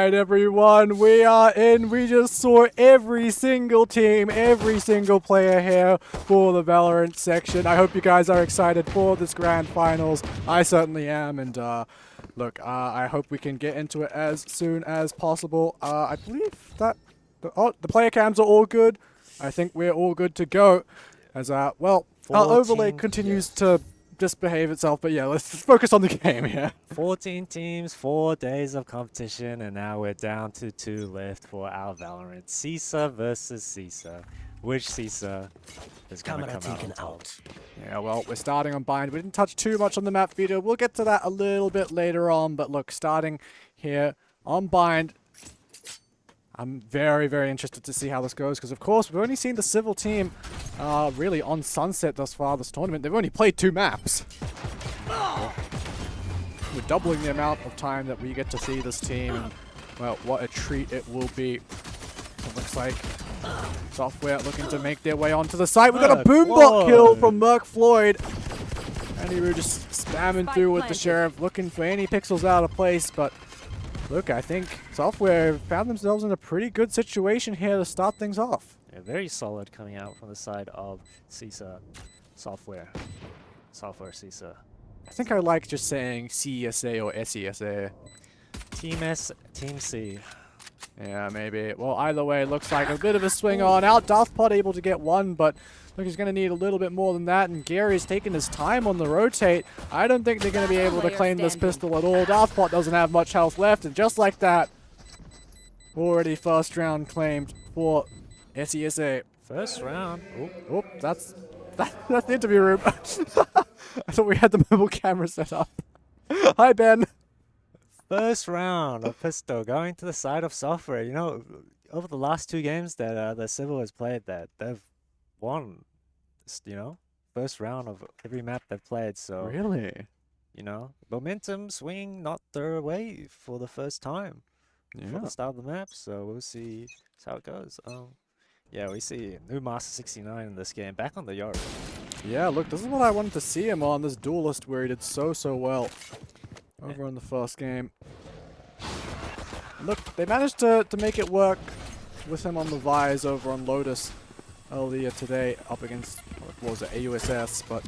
[SPEAKER 4] right, everyone, we are in. We just saw every single team, every single player here for the Valorant section. I hope you guys are excited for this grand finals. I certainly am, and look, I hope we can get into it as soon as possible. I believe that the player cams are all good. I think we're all good to go. As well, our overlay continues to misbehave itself, but yeah, let's focus on the game here.
[SPEAKER 14] 14 teams, 4 days of competition, and now we're down to 2 left for our Valorant. CISA versus CISA. Which CISA is going to come out on top?
[SPEAKER 4] Yeah, well, we're starting on Bind. We didn't touch too much on the map video. We'll get to that a little bit later on, but look, starting here on Bind, I'm very, very interested to see how this goes, because of course we've only seen the Civil team really on Sunset thus far this tournament. They've only played 2 maps. We're doubling the amount of time that we get to see this team, and well, what a treat it will be. It looks like Software looking to make their way onto the site. We've got a boombot kill from Merc Floyd. And we were just spamming through with the Sheriff, looking for any pixels out of place, but look, I think Software found themselves in a pretty good situation here to start things off.
[SPEAKER 14] Yeah, very solid coming out from the side of CISA. Software CISA.
[SPEAKER 4] I think I like just saying CESA or SESA.
[SPEAKER 14] Team S, Team C.
[SPEAKER 4] Yeah, maybe. Well, either way, it looks like a bit of a swing on out. Daftpot able to get one, but look, he's going to need a little bit more than that, and Gary's taking his time on the rotate. I don't think they're going to be able to claim this pistol at all. Daftpot doesn't have much health left, and just like that, already first round claimed for SESA.
[SPEAKER 14] First round.
[SPEAKER 4] Oh, that's the interview room. I thought we had the mobile camera set up. Hi, Ben.
[SPEAKER 14] First round of pistol going to the side of Software. You know, over the last 2 games that the Civil has played, that they've won, you know, first round of every map they've played. So
[SPEAKER 4] really,
[SPEAKER 14] you know, momentum swinging not their way for the first time for the start of the map. So we'll see how it goes. Yeah, we see new Master 69 in this game, back on the yard.
[SPEAKER 4] Yeah, look, this is what I wanted to see him on, this duelist where he did so well over in the first game. Look, they managed to make it work with him on the Vise over on Lotus earlier today up against, what was it, AUSS, but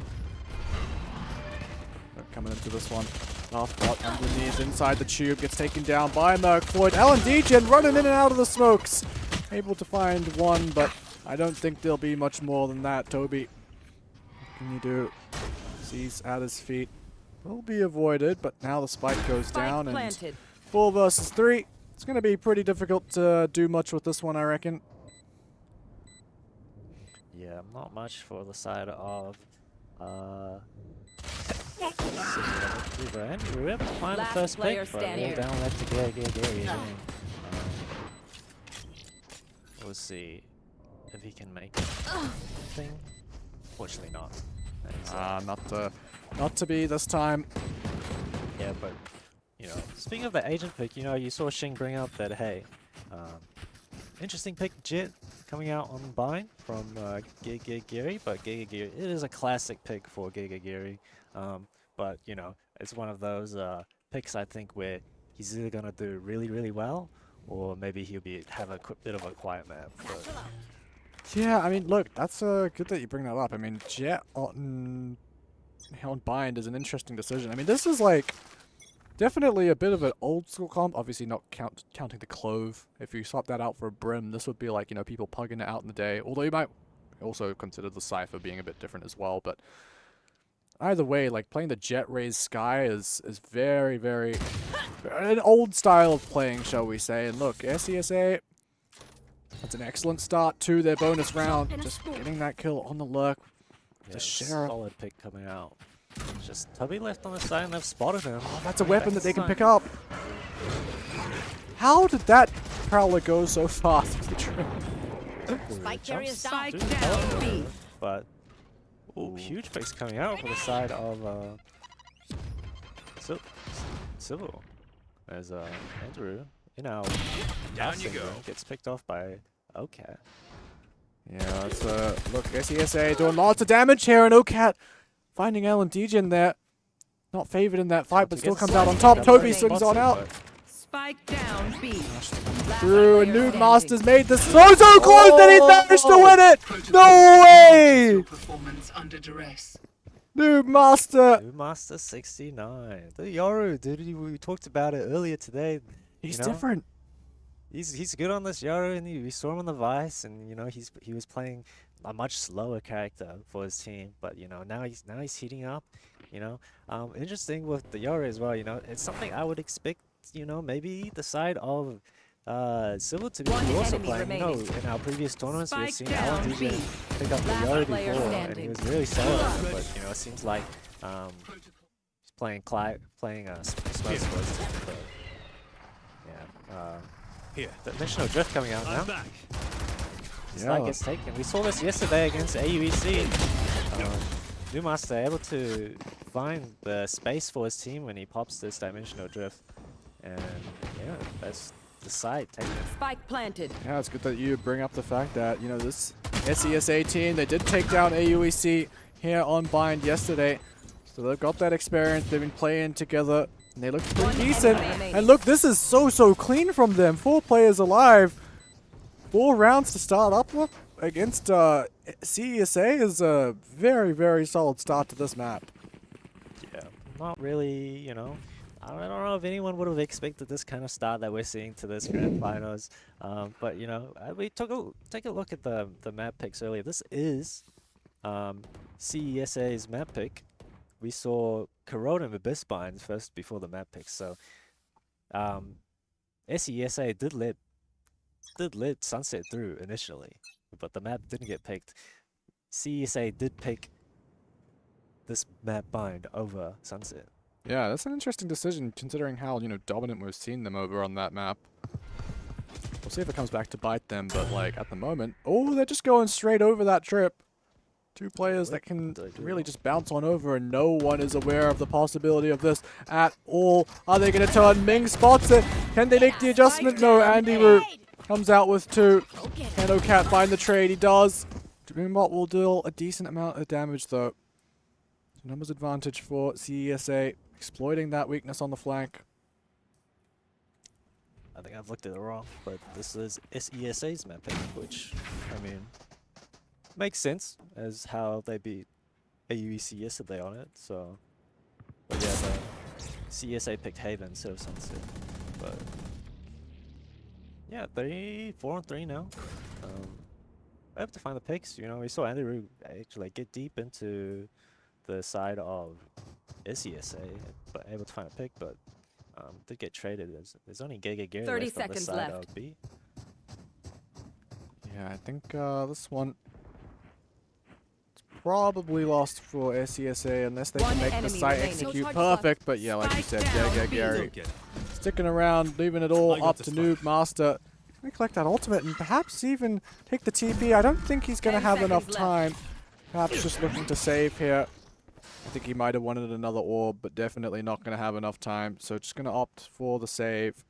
[SPEAKER 4] coming into this one. Daftpot underneath inside the tube, gets taken down by Merc Floyd. LNDgen running in and out of the smokes. Able to find one, but I don't think there'll be much more than that. Toby, what can you do? Sees at his feet. Will be avoided, but now the spike goes down, and 4 versus 3. It's going to be pretty difficult to do much with this one, I reckon.
[SPEAKER 14] Yeah, not much for the side of and we were able to find the first pick, but all down left to Gary. We'll see if he can make thing. Fortunately not.
[SPEAKER 4] Not to be this time.
[SPEAKER 14] Yeah, but you know, speaking of the agent pick, you know, you saw Shing bring up that, hey, interesting pick, Jet coming out on Bind from Gary, but Gary, it is a classic pick for Gary. But you know, it's one of those picks I think where he's either gonna do really well, or maybe he'll have a bit of a quiet map. But
[SPEAKER 4] yeah, I mean, look, that's good that you bring that up. I mean, Jet on Bind is an interesting decision. I mean, this is like definitely a bit of an old school comp. Obviously not counting the Clove. If you swap that out for a Brim, this would be like, you know, people pugging it out in the day. Although you might also consider the Cypher being a bit different as well. But either way, like playing the Jet Raise Sky is very, very an old style of playing, shall we say. And look, SESA, that's an excellent start to their bonus round. Just getting that kill on the lurk.
[SPEAKER 14] yeah,
[SPEAKER 4] The Sheriff.
[SPEAKER 14] solid pick coming out. Just Tubby left on the side and they've spotted him.
[SPEAKER 4] Oh, that's a weapon that they can pick up. How did that Prowler go so fast?
[SPEAKER 8] Spike carrier
[SPEAKER 14] Spike
[SPEAKER 8] down. B.
[SPEAKER 14] But huge picks coming out for the side of Civil. There's Andrew in our
[SPEAKER 26] Down you go.
[SPEAKER 14] gets picked off by OCAT.
[SPEAKER 4] Yeah, it's look, SESA doing lots of damage here, and OCAT finding LNDgen there. Not favored in that fight, but still comes out on top. Toby swings on out.
[SPEAKER 8] Spike down B.
[SPEAKER 4] Through, and Noob Master's made this so close that he managed to win it! No way! Noob Master!
[SPEAKER 14] Noob Master 69. The Yoru, dude, we talked about it earlier today.
[SPEAKER 4] He's
[SPEAKER 14] you know?
[SPEAKER 4] different.
[SPEAKER 14] He's good on this Yoru, and we saw him on the Vice, and you know he was playing a much slower character for his team, but you know now he's heating up. You know, interesting with the Yoru as well. You know, it's something I would expect. You know, maybe the side of Civil to be also playing. You know, in our previous tournaments we've seen Alan DJ pick up the Yoru before, and he was really solid. But you know, it seems like he's playing Smoke Sports. Yeah. Here. The Dimensional Drift coming out now. So that gets taken. We saw this yesterday against AUEC. Noob Master able to find the space for his team when he pops this Dimensional Drift. And yeah, that's the side taken.
[SPEAKER 8] Spike planted.
[SPEAKER 4] Yeah, it's good that you bring up the fact that, you know, this SESA team, they did take down AUEC here on Bind yesterday. So they've got that experience. They've been playing together. And they look pretty decent. And look, this is so clean from them. 4 players alive. 4 rounds to start up with against CESA is a very solid start to this map.
[SPEAKER 14] Yeah, not really, you know. I don't know if anyone would have expected this kind of start that we're seeing to this grand finals. But, you know, we take a look at the map picks earlier. This is CESA's map pick. We saw Corona and Abyss Binds first before the map picks, so SESA did let Sunset through initially, but the map didn't get picked. CESA did pick this map Bind over Sunset.
[SPEAKER 4] Yeah, that's an interesting decision considering how, you know, dominant we've seen them over on that map. We'll see if it comes back to bite them, but like at the moment, oh, they're just going straight over that trip. 2 players that can really just bounce on over, and no one is aware of the possibility of this at all. Are they going to turn? Ming spots it. Can they make the adjustment? No, Andy Root comes out with 2. Can OCat find the trade? He does. Dreambot will deal a decent amount of damage though. Numbers advantage for CESA, exploiting that weakness on the flank.
[SPEAKER 14] I think I've looked at it wrong, but this is SESA's map pick, which, I mean, makes sense as how they beat AUEC yesterday on it. So, but yeah, the CSA picked Haven instead of Sunset. But yeah, 4-3 now. I have to find the picks. You know, we saw Andrew actually get deep into the side of SESA, but able to find a pick, but did get traded. There's only Giga Gary
[SPEAKER 8] 30
[SPEAKER 14] left on this
[SPEAKER 8] seconds
[SPEAKER 14] side
[SPEAKER 8] left.
[SPEAKER 14] of B.
[SPEAKER 4] Yeah, I think this one probably lost for SESA unless they can make the site execute perfect. But yeah, like you said, Gary sticking around, leaving it all up to Noob Master. He's going to collect that ultimate and perhaps even take the TP. I don't think he's going to have enough time. Perhaps just looking to save here. I think he might have wanted another orb, but definitely not going to have enough time. So just going to opt for the save.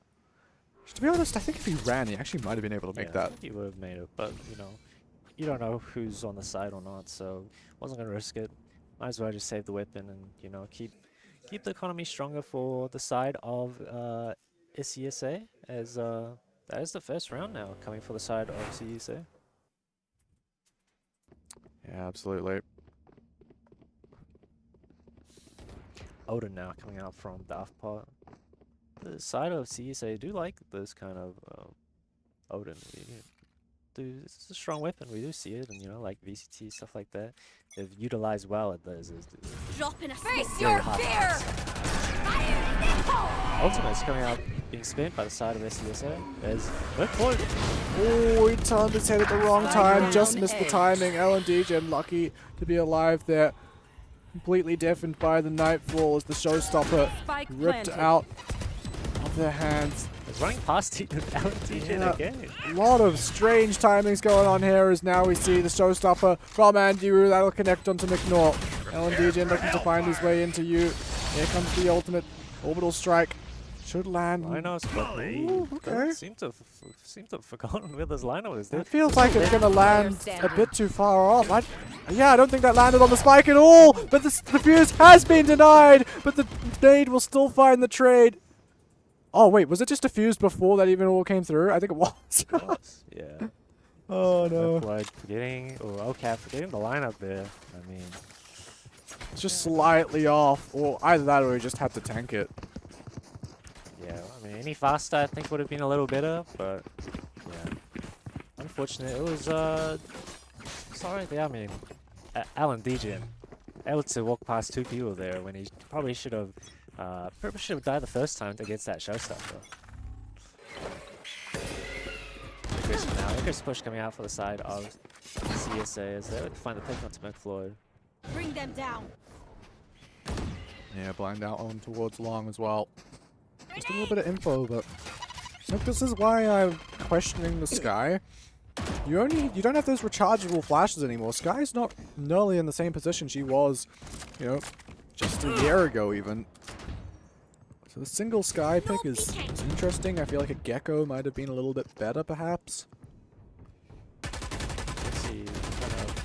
[SPEAKER 4] To be honest, I think if he ran, he actually might have been able to make that.
[SPEAKER 14] I think he would have made it, but you know, you don't know who's on the side or not, so wasn't gonna risk it. Might as well just save the weapon and, you know, keep the economy stronger for the side of SESA, as that is the first round now coming for the side of CESA.
[SPEAKER 4] Yeah, absolutely.
[SPEAKER 14] Odin now coming out from the off part. The side of CESA do like this kind of Odin. It's a strong weapon. We do see it, and you know, like VCT stuff like that. They've utilized well at those.
[SPEAKER 8] Drop in a face your fear.
[SPEAKER 14] Ultimate's coming out, being spent by the side of SESA. There's Merkwood.
[SPEAKER 4] Oh, he turned his head at the wrong time. Just missed the timing. LNDJ lucky to be alive there. Completely deafened by the Nightfall as the showstopper ripped out of their hands.
[SPEAKER 14] It's running past LNDJ again.
[SPEAKER 4] A lot of strange timings going on here as now we see the showstopper from Andy Roo. That'll connect onto McNaught. LNDJ looking to find his way into you. Here comes the ultimate orbital strike. Should land.
[SPEAKER 14] Linos, but okay. Seem to have forgotten where this liner was.
[SPEAKER 4] It feels like it's going to land a bit too far off. I don't think that landed on the spike at all. But the fuse has been denied. But the nade will still find the trade. Oh, wait, was it just defused before that even all came through? I think it was.
[SPEAKER 5] Yeah.
[SPEAKER 4] Oh, no.
[SPEAKER 5] Blood forgetting, or OCAP forgetting the lineup there. I mean,
[SPEAKER 4] It's just slightly off, or either that or he just had to tank it.
[SPEAKER 5] yeah, I mean, any faster I think would have been a little better, but yeah. Unfortunate. It was, sorry, I mean, Alan Degen able to walk past 2 people there when he probably should have died the first time against that showstopper. Aggressive now. Aggressive push coming out for the side of CSA as they would find the pick onto McFloyd.
[SPEAKER 8] Bring them down.
[SPEAKER 4] Yeah, blind out on towards long as well. Just a little bit of info, but look, this is why I'm questioning the Sky. You don't have those rechargeable flashes anymore. Sky's not nearly in the same position she was, you know, just a year ago even. So the single Sky pick is interesting. I feel like a Gecko might have been a little bit better, perhaps.
[SPEAKER 5] Let's see kind of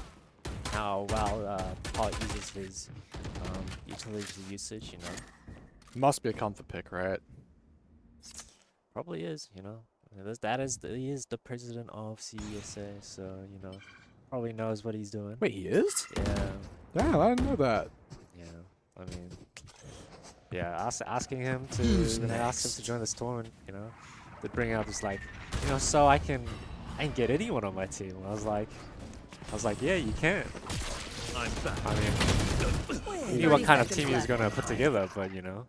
[SPEAKER 5] how well Pot uses his utility usage, you know.
[SPEAKER 4] Must be a comfort pick, right?
[SPEAKER 5] Probably is, you know. He is the president of CSA, so, you know, probably knows what he's doing.
[SPEAKER 4] Wait, he is?
[SPEAKER 5] Yeah.
[SPEAKER 4] Damn, I didn't know that.
[SPEAKER 5] Yeah, I mean, yeah, asking him to, when I asked him to join this tournament, you know, to bring up is like, you know, so I can get anyone on my team. I was like, yeah, you can. I mean, he knew what kind of team he was gonna put together, but you know.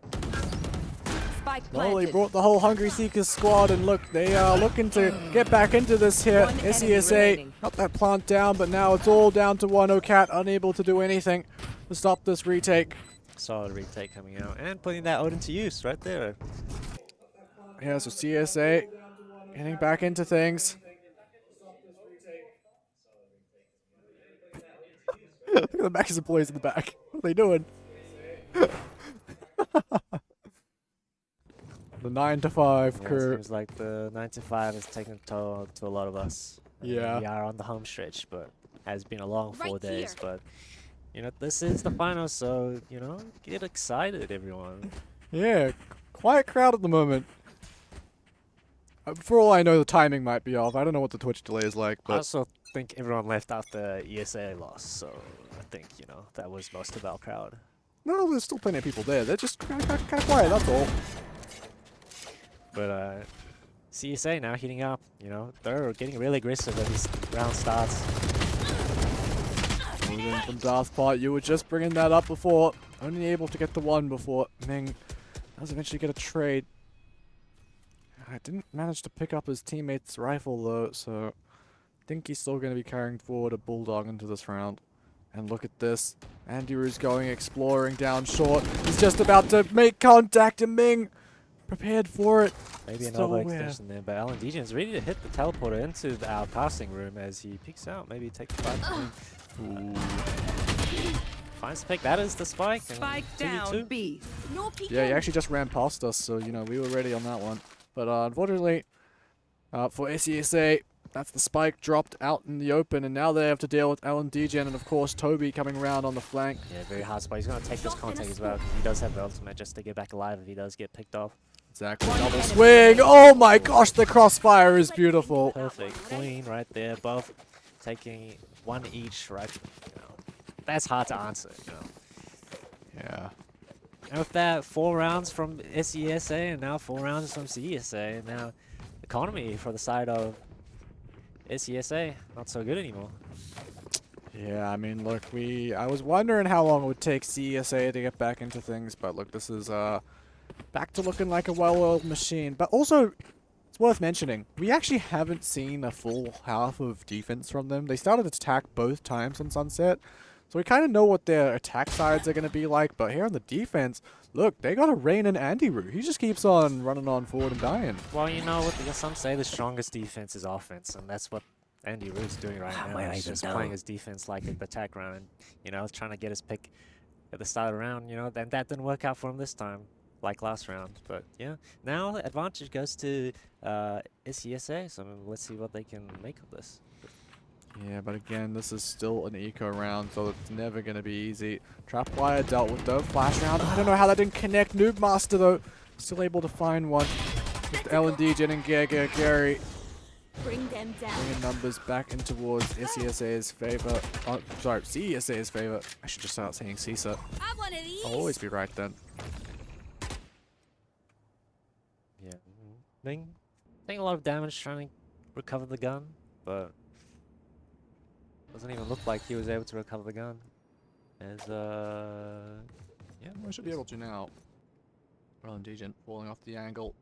[SPEAKER 4] Well, he brought the whole Hungry Seekers squad, and look, they are looking to get back into this here. SESA got that plant down, but now it's all down to one. OCAT unable to do anything to stop this retake.
[SPEAKER 5] Solid retake coming out and putting that Odin to use right there.
[SPEAKER 4] Yeah, so CSA getting back into things. Look at the Max's employees in the back. What are they doing? The 9 to 5
[SPEAKER 5] Yeah,
[SPEAKER 4] crew.
[SPEAKER 5] seems like the 9 to 5 has taken a toll to a lot of us.
[SPEAKER 4] Yeah.
[SPEAKER 5] We are on the home stretch, but has been a long 4 days. But you know, this is the final, so you know, get excited, everyone.
[SPEAKER 4] Yeah, quiet crowd at the moment. For all I know, the timing might be off. I don't know what the Twitch delay is like,
[SPEAKER 5] I
[SPEAKER 4] but
[SPEAKER 5] also think everyone left after ESA loss, so I think, you know, that was most of our crowd.
[SPEAKER 4] no, there's still plenty of people there. They're just kind of quiet. That's all.
[SPEAKER 5] But CSA now heating up, you know, they're getting really aggressive as this round starts.
[SPEAKER 4] Moving from Darth Pot, you were just bringing that up before. Only able to get the one before Ming does eventually get a trade. I didn't manage to pick up his teammate's rifle though, so I think he's still going to be carrying forward a Bulldog into this round. And look at this. Andy Ru's going exploring down short. He's just about to make contact, and Ming prepared for it.
[SPEAKER 5] Maybe
[SPEAKER 4] Still
[SPEAKER 5] another
[SPEAKER 4] aware.
[SPEAKER 5] extension there, but Alan Degen is ready to hit the teleporter into our casting room as he peeks out. Maybe take the spike. Finds the pick. That is the spike.
[SPEAKER 8] Spike down B. No
[SPEAKER 4] Yeah, he actually just ran past us, so, you know, we were ready on that one. But unfortunately, for SESA, that's the spike dropped out in the open, and now they have to deal with Alan Degen and, of course, Toby coming around on the flank.
[SPEAKER 5] Yeah, very hard spot. He's going to take this contact as well, because he does have the ultimate just to get back alive if he does get picked off.
[SPEAKER 4] Exactly. Double swing. Oh my gosh, the crossfire is beautiful.
[SPEAKER 5] Perfect. Clean right there. Both taking one each, right? You know, that's hard to answer, you know.
[SPEAKER 4] Yeah.
[SPEAKER 5] And with that, 4 rounds from SESA and now 4 rounds from CSA, and now economy for the side of SESA, not so good anymore.
[SPEAKER 4] Yeah, I mean, look, I was wondering how long it would take CSA to get back into things, but look, this is back to looking like a well-oiled machine. But also, it's worth mentioning, we actually haven't seen a full half of defense from them. They started to attack both times on Sunset, so we kind of know what their attack sides are going to be like. But here on the defense, look, they got a Rain and Andy Roo. He just keeps on running on forward and dying.
[SPEAKER 5] Well, you know what? Some say the strongest defense is offense, and that's what Andy Roo's doing right now. He's just playing his defense like an attack round, and, you know, trying to get his pick at the start of the round, you know, and that didn't work out for him this time, like last round. But, yeah, now advantage goes to SESA, so let's see what they can make of this.
[SPEAKER 4] Yeah, but again, this is still an eco round, so it's never going to be easy. Trapwire dealt with the flash round. I don't know how that didn't connect. Noob Master, though, still able to find one. Just L&D, Jen and Gary.
[SPEAKER 8] Bring them down.
[SPEAKER 4] Bringing numbers back in towards SESA's favor. Oh, sorry, CESA's favor. I should just start saying CISA. I'll always be right then.
[SPEAKER 14] Yeah. Ming taking a lot of damage trying to recover the gun, but doesn't even look like he was able to recover the gun. As yeah,
[SPEAKER 4] I should be able to now. L&D falling off the angle.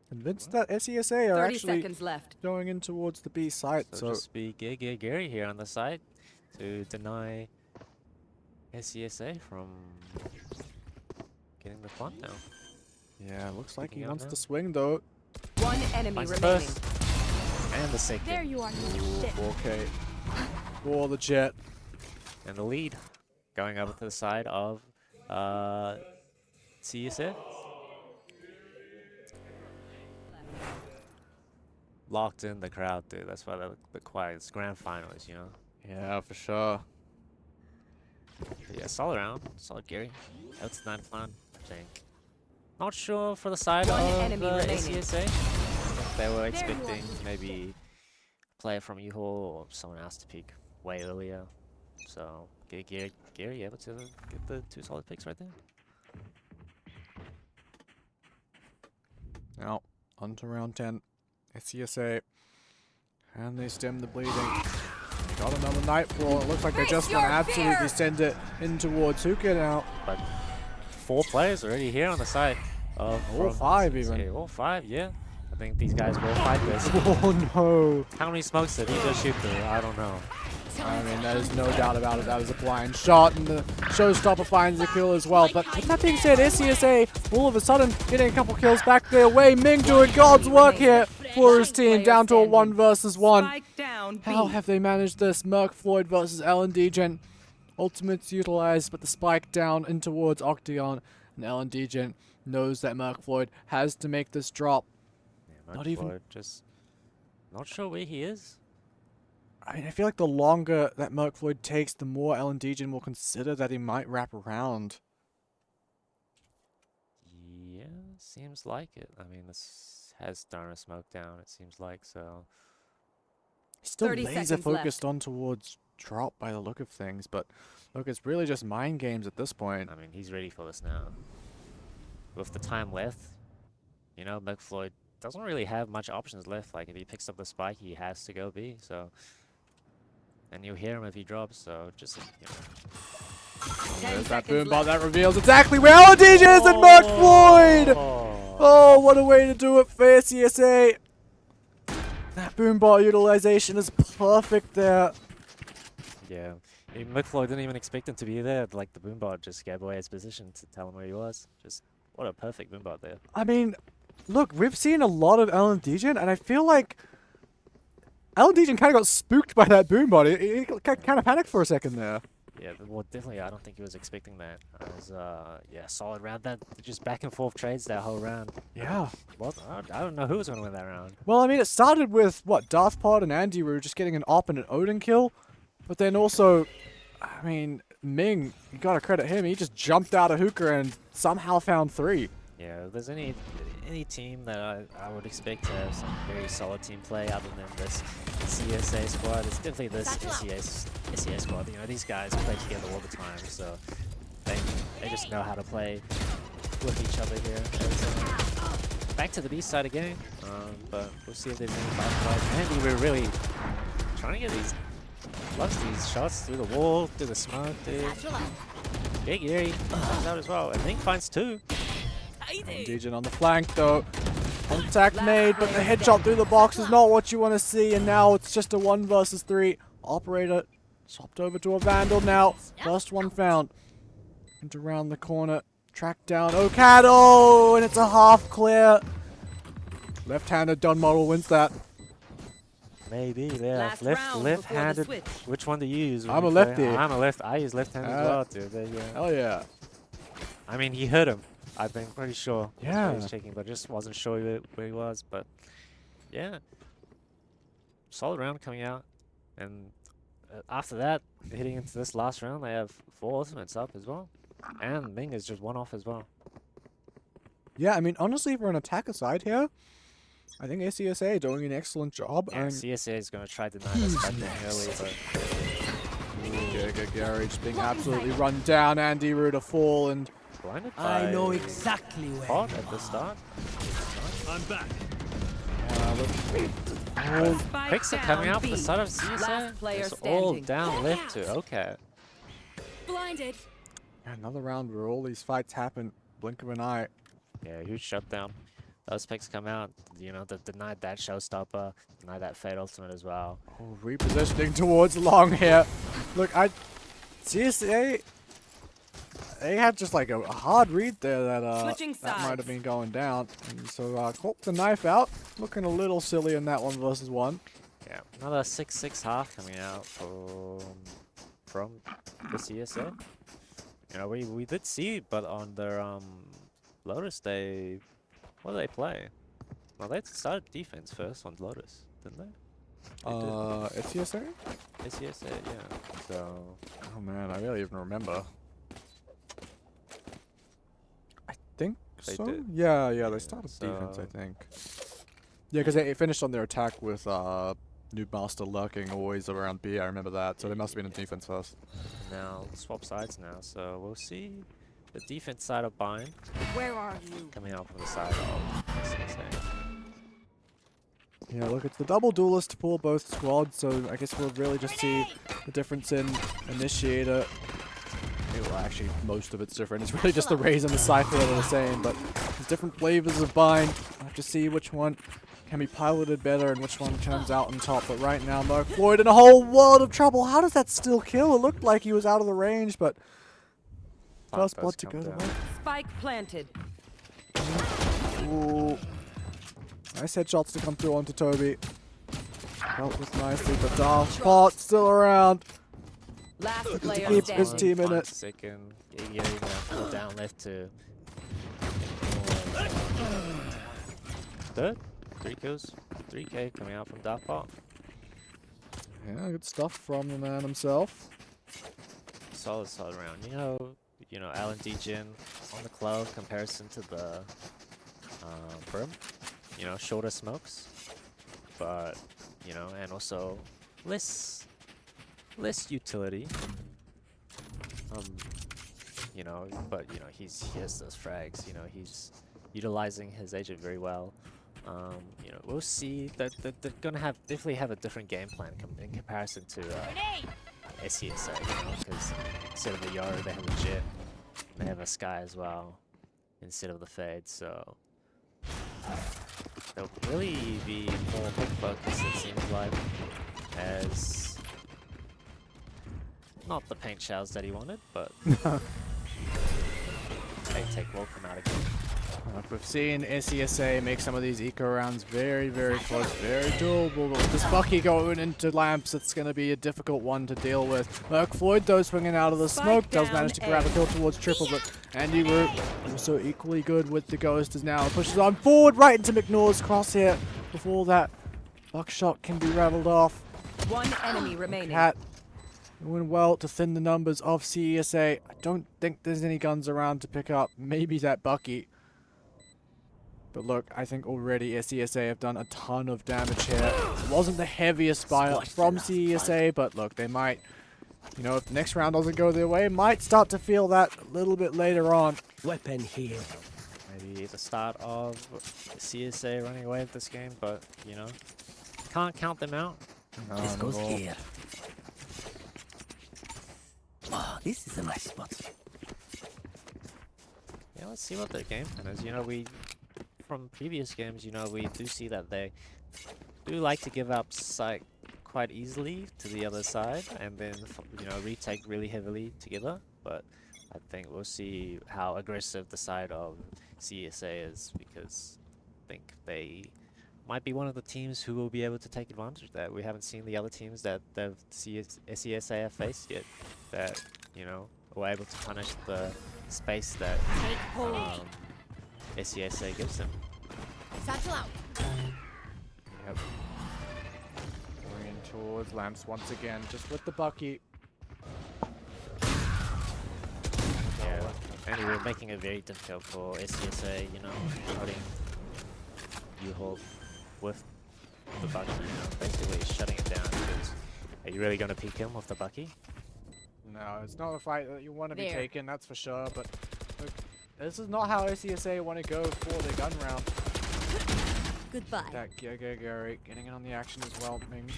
[SPEAKER 4] Convinced that SESA are
[SPEAKER 8] 30
[SPEAKER 4] actually
[SPEAKER 8] seconds left.
[SPEAKER 4] going in towards the B site.
[SPEAKER 14] So just be Gary here on the side to deny SESA from getting the front now.
[SPEAKER 4] Yeah, looks like he
[SPEAKER 14] Picking up
[SPEAKER 4] wants
[SPEAKER 14] now.
[SPEAKER 4] to swing though.
[SPEAKER 8] One enemy
[SPEAKER 14] Finds the
[SPEAKER 8] remaining.
[SPEAKER 14] first and the second.
[SPEAKER 8] There you are.
[SPEAKER 4] Okay. For the Jet.
[SPEAKER 14] And the lead going over to the side of CSA. Locked in the crowd, dude. That's why they're quiet. It's grand finals, you know?
[SPEAKER 4] Yeah, for sure.
[SPEAKER 14] But yeah, solid round. Solid Gary. That's 9 plan, I think. Not sure for the side
[SPEAKER 8] One
[SPEAKER 14] of
[SPEAKER 8] enemy remaining.
[SPEAKER 14] SESA. They were
[SPEAKER 8] There you
[SPEAKER 14] expecting
[SPEAKER 8] are.
[SPEAKER 14] maybe a player from U-Haul or someone else to pick way earlier. So, Gary able to get the 2 solid picks right there.
[SPEAKER 4] Now, on to round 10. SESA. And they stem the bleeding. Got another Nightfall. It looks like they just want to absolutely send it in towards Hookah now.
[SPEAKER 14] But 4 players already here on the side.
[SPEAKER 4] All
[SPEAKER 14] from
[SPEAKER 4] 5 even.
[SPEAKER 14] CSA. All 5, yeah. I think these guys will fight this.
[SPEAKER 4] Oh no.
[SPEAKER 14] How many smokes did he just shoot through? I don't know.
[SPEAKER 4] I mean, there's no doubt about it. That was a blind shot, and the Showstopper finds the kill as well. But with that being said, SESA all of a sudden getting a couple kills back their way. Ming doing God's work here for his team, down to a 1 versus 1. How have they managed this? Merc Floyd versus L&D Gent. Ultimates utilized, but the spike down in towards Octagon. And L&D Gent knows that Merc Floyd has to make this drop.
[SPEAKER 14] Yeah,
[SPEAKER 4] Not even.
[SPEAKER 14] Floyd, just not sure where he is.
[SPEAKER 4] I mean, I feel like the longer that Merc Floyd takes, the more L&D Gent will consider that he might wrap around.
[SPEAKER 14] Yeah, seems like it. I mean, this has thrown a smoke down, it seems like, so.
[SPEAKER 4] He's still
[SPEAKER 8] 30
[SPEAKER 4] laser
[SPEAKER 8] seconds
[SPEAKER 4] focused
[SPEAKER 8] left.
[SPEAKER 4] on towards drop by the look of things, but look, it's really just mind games at this point.
[SPEAKER 14] I mean, he's ready for this now. With the time left, you know, Merc Floyd doesn't really have much options left. Like, if he picks up the spike, he has to go B, so. And you'll hear him if he drops, so just, you know.
[SPEAKER 4] There's that boom bot that reveals exactly where L&D Gent is and Merc Floyd! Oh, what a way to do it for CSA. That boom bot utilization is perfect there.
[SPEAKER 14] Yeah. Merc Floyd didn't even expect him to be there. Like, the boombot just gave away his position to tell him where he was. Just, what a perfect boombot there.
[SPEAKER 4] I mean, look, we've seen a lot of L&D Gent, and I feel like L&D Gent kind of got spooked by that boom bot. He kind of panicked for a second there.
[SPEAKER 14] Yeah, well, definitely, I don't think he was expecting that. It was, yeah, solid round. That just back and forth trades that whole round.
[SPEAKER 4] Yeah.
[SPEAKER 14] Well, I don't know who was going to win that round.
[SPEAKER 4] Well, I mean, it started with, what, Darth Pod and Andy Roo just getting an op and an Odin kill. But then also, I mean, Ming, you gotta credit him. He just jumped out of Hookah and somehow found 3.
[SPEAKER 14] Yeah, if there's any team that I would expect to have some very solid team play other than this CSA squad, it's definitely this SES squad. You know, these guys play together all the time, so they just know how to play with each other here. As, back to the B side again, but we'll see if there's any fight. Andy, we're really trying to get these, loves these shots through the wall, through the smoke, dude. Big Gary comes out as well, and Ming finds 2.
[SPEAKER 4] L&D Gent on the flank though. Contact made, but the headshot through the box is not what you want to see, and now it's just a 1 versus 3. Operator swapped over to a Vandal now. First one found. And around the corner. Track down Okado, and it's a half clear. Left-handed Don Model wins that.
[SPEAKER 14] Maybe, yeah.
[SPEAKER 8] Last
[SPEAKER 14] Left-handed.
[SPEAKER 8] switch.
[SPEAKER 14] Which one do you use? when
[SPEAKER 4] I'm
[SPEAKER 14] you
[SPEAKER 4] a
[SPEAKER 14] play?
[SPEAKER 4] lefty.
[SPEAKER 14] I'm a left. I use left-handed as well, dude. There you go.
[SPEAKER 4] Hell yeah.
[SPEAKER 14] I mean, he hurt him. I think, pretty sure. That's
[SPEAKER 4] Yeah.
[SPEAKER 14] what he was checking, but just wasn't sure where he was. But yeah, solid round coming out, and after that, heading into this last round, they have 4 ultimates up as well, and Ming is just 1 off as well.
[SPEAKER 4] Yeah, I mean, honestly, for an attacker side here, I think SCSA doing an excellent job.
[SPEAKER 14] Yeah, CSA is going to try to deny this fight early, but...
[SPEAKER 4] Gary just being absolutely run down. Andy Rue to fall and...
[SPEAKER 14] Blinded
[SPEAKER 3] I
[SPEAKER 14] by
[SPEAKER 3] know exactly where
[SPEAKER 14] Pot at the start.
[SPEAKER 3] I'm back.
[SPEAKER 14] Picks are coming out from the side of CSA. It's all down left to okay.
[SPEAKER 8] Blinded.
[SPEAKER 4] Yeah, another round where all these fights happen. Blink of an eye.
[SPEAKER 14] Yeah, huge shutdown. Those picks come out, you know, they denied that showstopper, denied that Fade ultimate as well.
[SPEAKER 4] Oh, repositioning towards long here. Look, CSA, they had just like a hard read there that might have been going down. And so Corp the knife out, looking a little silly in that 1v1.
[SPEAKER 14] Yeah, another 6-6 half coming out from the CSA. You know, we did see, but on their Lotus, what did they play? Well, they started defense first on Lotus, didn't they?
[SPEAKER 4] SCSA?
[SPEAKER 14] SCSA, yeah. So.
[SPEAKER 4] Oh man, I really even remember. I think
[SPEAKER 14] They
[SPEAKER 4] so.
[SPEAKER 14] did.
[SPEAKER 4] Yeah, they started defense, I think. Yeah, because they finished on their attack with Noob Master lurking always around B. I remember that. So they must have been in defense first.
[SPEAKER 14] Now swap sides now, so we'll see the defense side of Bind.
[SPEAKER 8] Where are you?
[SPEAKER 14] Coming out from the side of SCSA.
[SPEAKER 4] Yeah, look, it's the double duelist for both squads, so I guess we'll really just see the difference in Initiator. Well, actually, most of it's different. It's really just the Raze and the Cypher that are the same, but there's different flavors of Bind. I have to see which one can be piloted better and which one turns out on top. But right now, Merc Floyd in a whole world of trouble. How does that still kill? It looked like he was out of the range, but first blood to go the way.
[SPEAKER 8] Spike planted.
[SPEAKER 4] Ooh. Nice headshots to come through onto Toby. Dealt with nicely, but Darth Spot still around.
[SPEAKER 8] Last
[SPEAKER 4] To
[SPEAKER 8] player
[SPEAKER 4] keep his
[SPEAKER 8] standing.
[SPEAKER 4] team in it.
[SPEAKER 14] Second, yeah, pull down left to third. 3 kills, 3K coming out from Darth Spot.
[SPEAKER 4] Yeah, good stuff from the man himself.
[SPEAKER 14] Solid round. You know, Alan Djinn on the cloud comparison to the Brim. You know, shorter smokes, but you know, and also less utility. You know, but you know, he has those frags. You know, he's utilizing his agent very well. You know, we'll see that they're gonna definitely have a different game plan in comparison to SCSA, because instead of the Yoru, they have a Jet, they have a Sky as well, instead of the Fade, so they'll really be more pick focused, it seems like, as not the paint showers that he wanted, but take will come out again.
[SPEAKER 4] We've seen SCSA make some of these eco rounds very, very close, very doable. But with this Bucky going into lamps, it's going to be a difficult one to deal with. Merc Floyd, though, swinging out of the smoke, does manage to grab a kill towards triple, but Andy Root, also equally good with the Ghost, as now pushes on forward right into McNaugh's crosshair. Before that buckshot can be rattled off.
[SPEAKER 8] One enemy remaining.
[SPEAKER 4] Cat doing well to thin the numbers of CSA. I don't think there's any guns around to pick up. Maybe that Bucky. But look, I think already CSA have done a ton of damage here. It wasn't the heaviest buy-up from CSA, but look, they might, you know, if the next round doesn't go their way, might start to feel that a little bit later on.
[SPEAKER 3] Weapon here.
[SPEAKER 14] Maybe the start of CSA running away with this game, but, you know, can't count them out.
[SPEAKER 3] This goes here. Oh, this is a nice spot.
[SPEAKER 14] Yeah, let's see what their game plan is. You know, from previous games, you know, we do see that they do like to give up site quite easily to the other side and then, you know, retake really heavily together. But I think we'll see how aggressive the side of CSA is, because I think they might be one of the teams who will be able to take advantage of that. We haven't seen the other teams that CSA have faced yet that, you know, were able to punish the space that SCSA gives them.
[SPEAKER 8] Satchel out.
[SPEAKER 4] Yep. Going in towards Lamps once again, just with the Bucky.
[SPEAKER 14] Yeah. And we're making it very difficult for SCSA, you know, holding U-Hawk with the Bucky, you know, basically shutting it down. Because are you really going to peek him with the Bucky?
[SPEAKER 4] No, it's not a fight that you want to be taking, that's for sure. But look, this is not how SCSA want to go for the gun round.
[SPEAKER 8] Goodbye.
[SPEAKER 4] That Gary getting in on the action as well. Ming.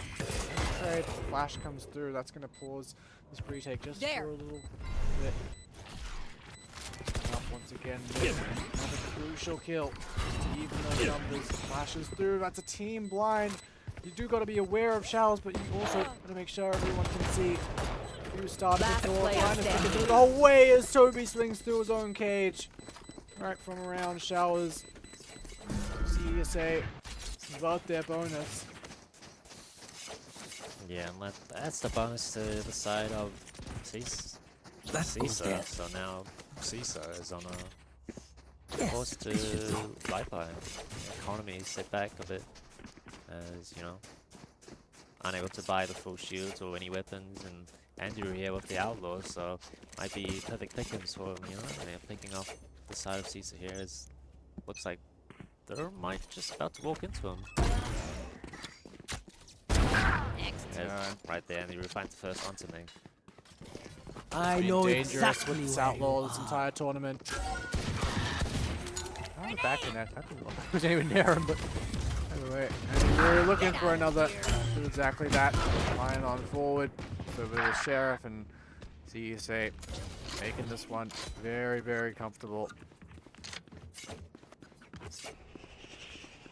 [SPEAKER 4] Trade. Flash comes through. That's going to pause this retake just for a little bit. Up once again. Another crucial kill to even those numbers. Flashes through. That's a team blind. You do got to be aware of showers, but you also got to make sure everyone can see who started the door. The whole way as Toby swings through his own cage. Right from around showers. CSA convert their bonus.
[SPEAKER 14] Yeah, and that's the bonus to the side of CISA. So now CISA is on a force to Viper. Economy set back a bit as, you know, unable to buy the full shields or any weapons, and Andrew here with the Outlaws, so might be perfect pickings for him, you know, and they're picking off the side of CISA here as looks like they might just about to walk into him. Yeah, right there, and he finds the first onto me.
[SPEAKER 4] I know exactly with this Outlaw this entire tournament. On the back of that, I wasn't even near him, but anyway, and we're looking for another. Do exactly that. Flying on forward. So the Sheriff and CSA making this one very, very comfortable.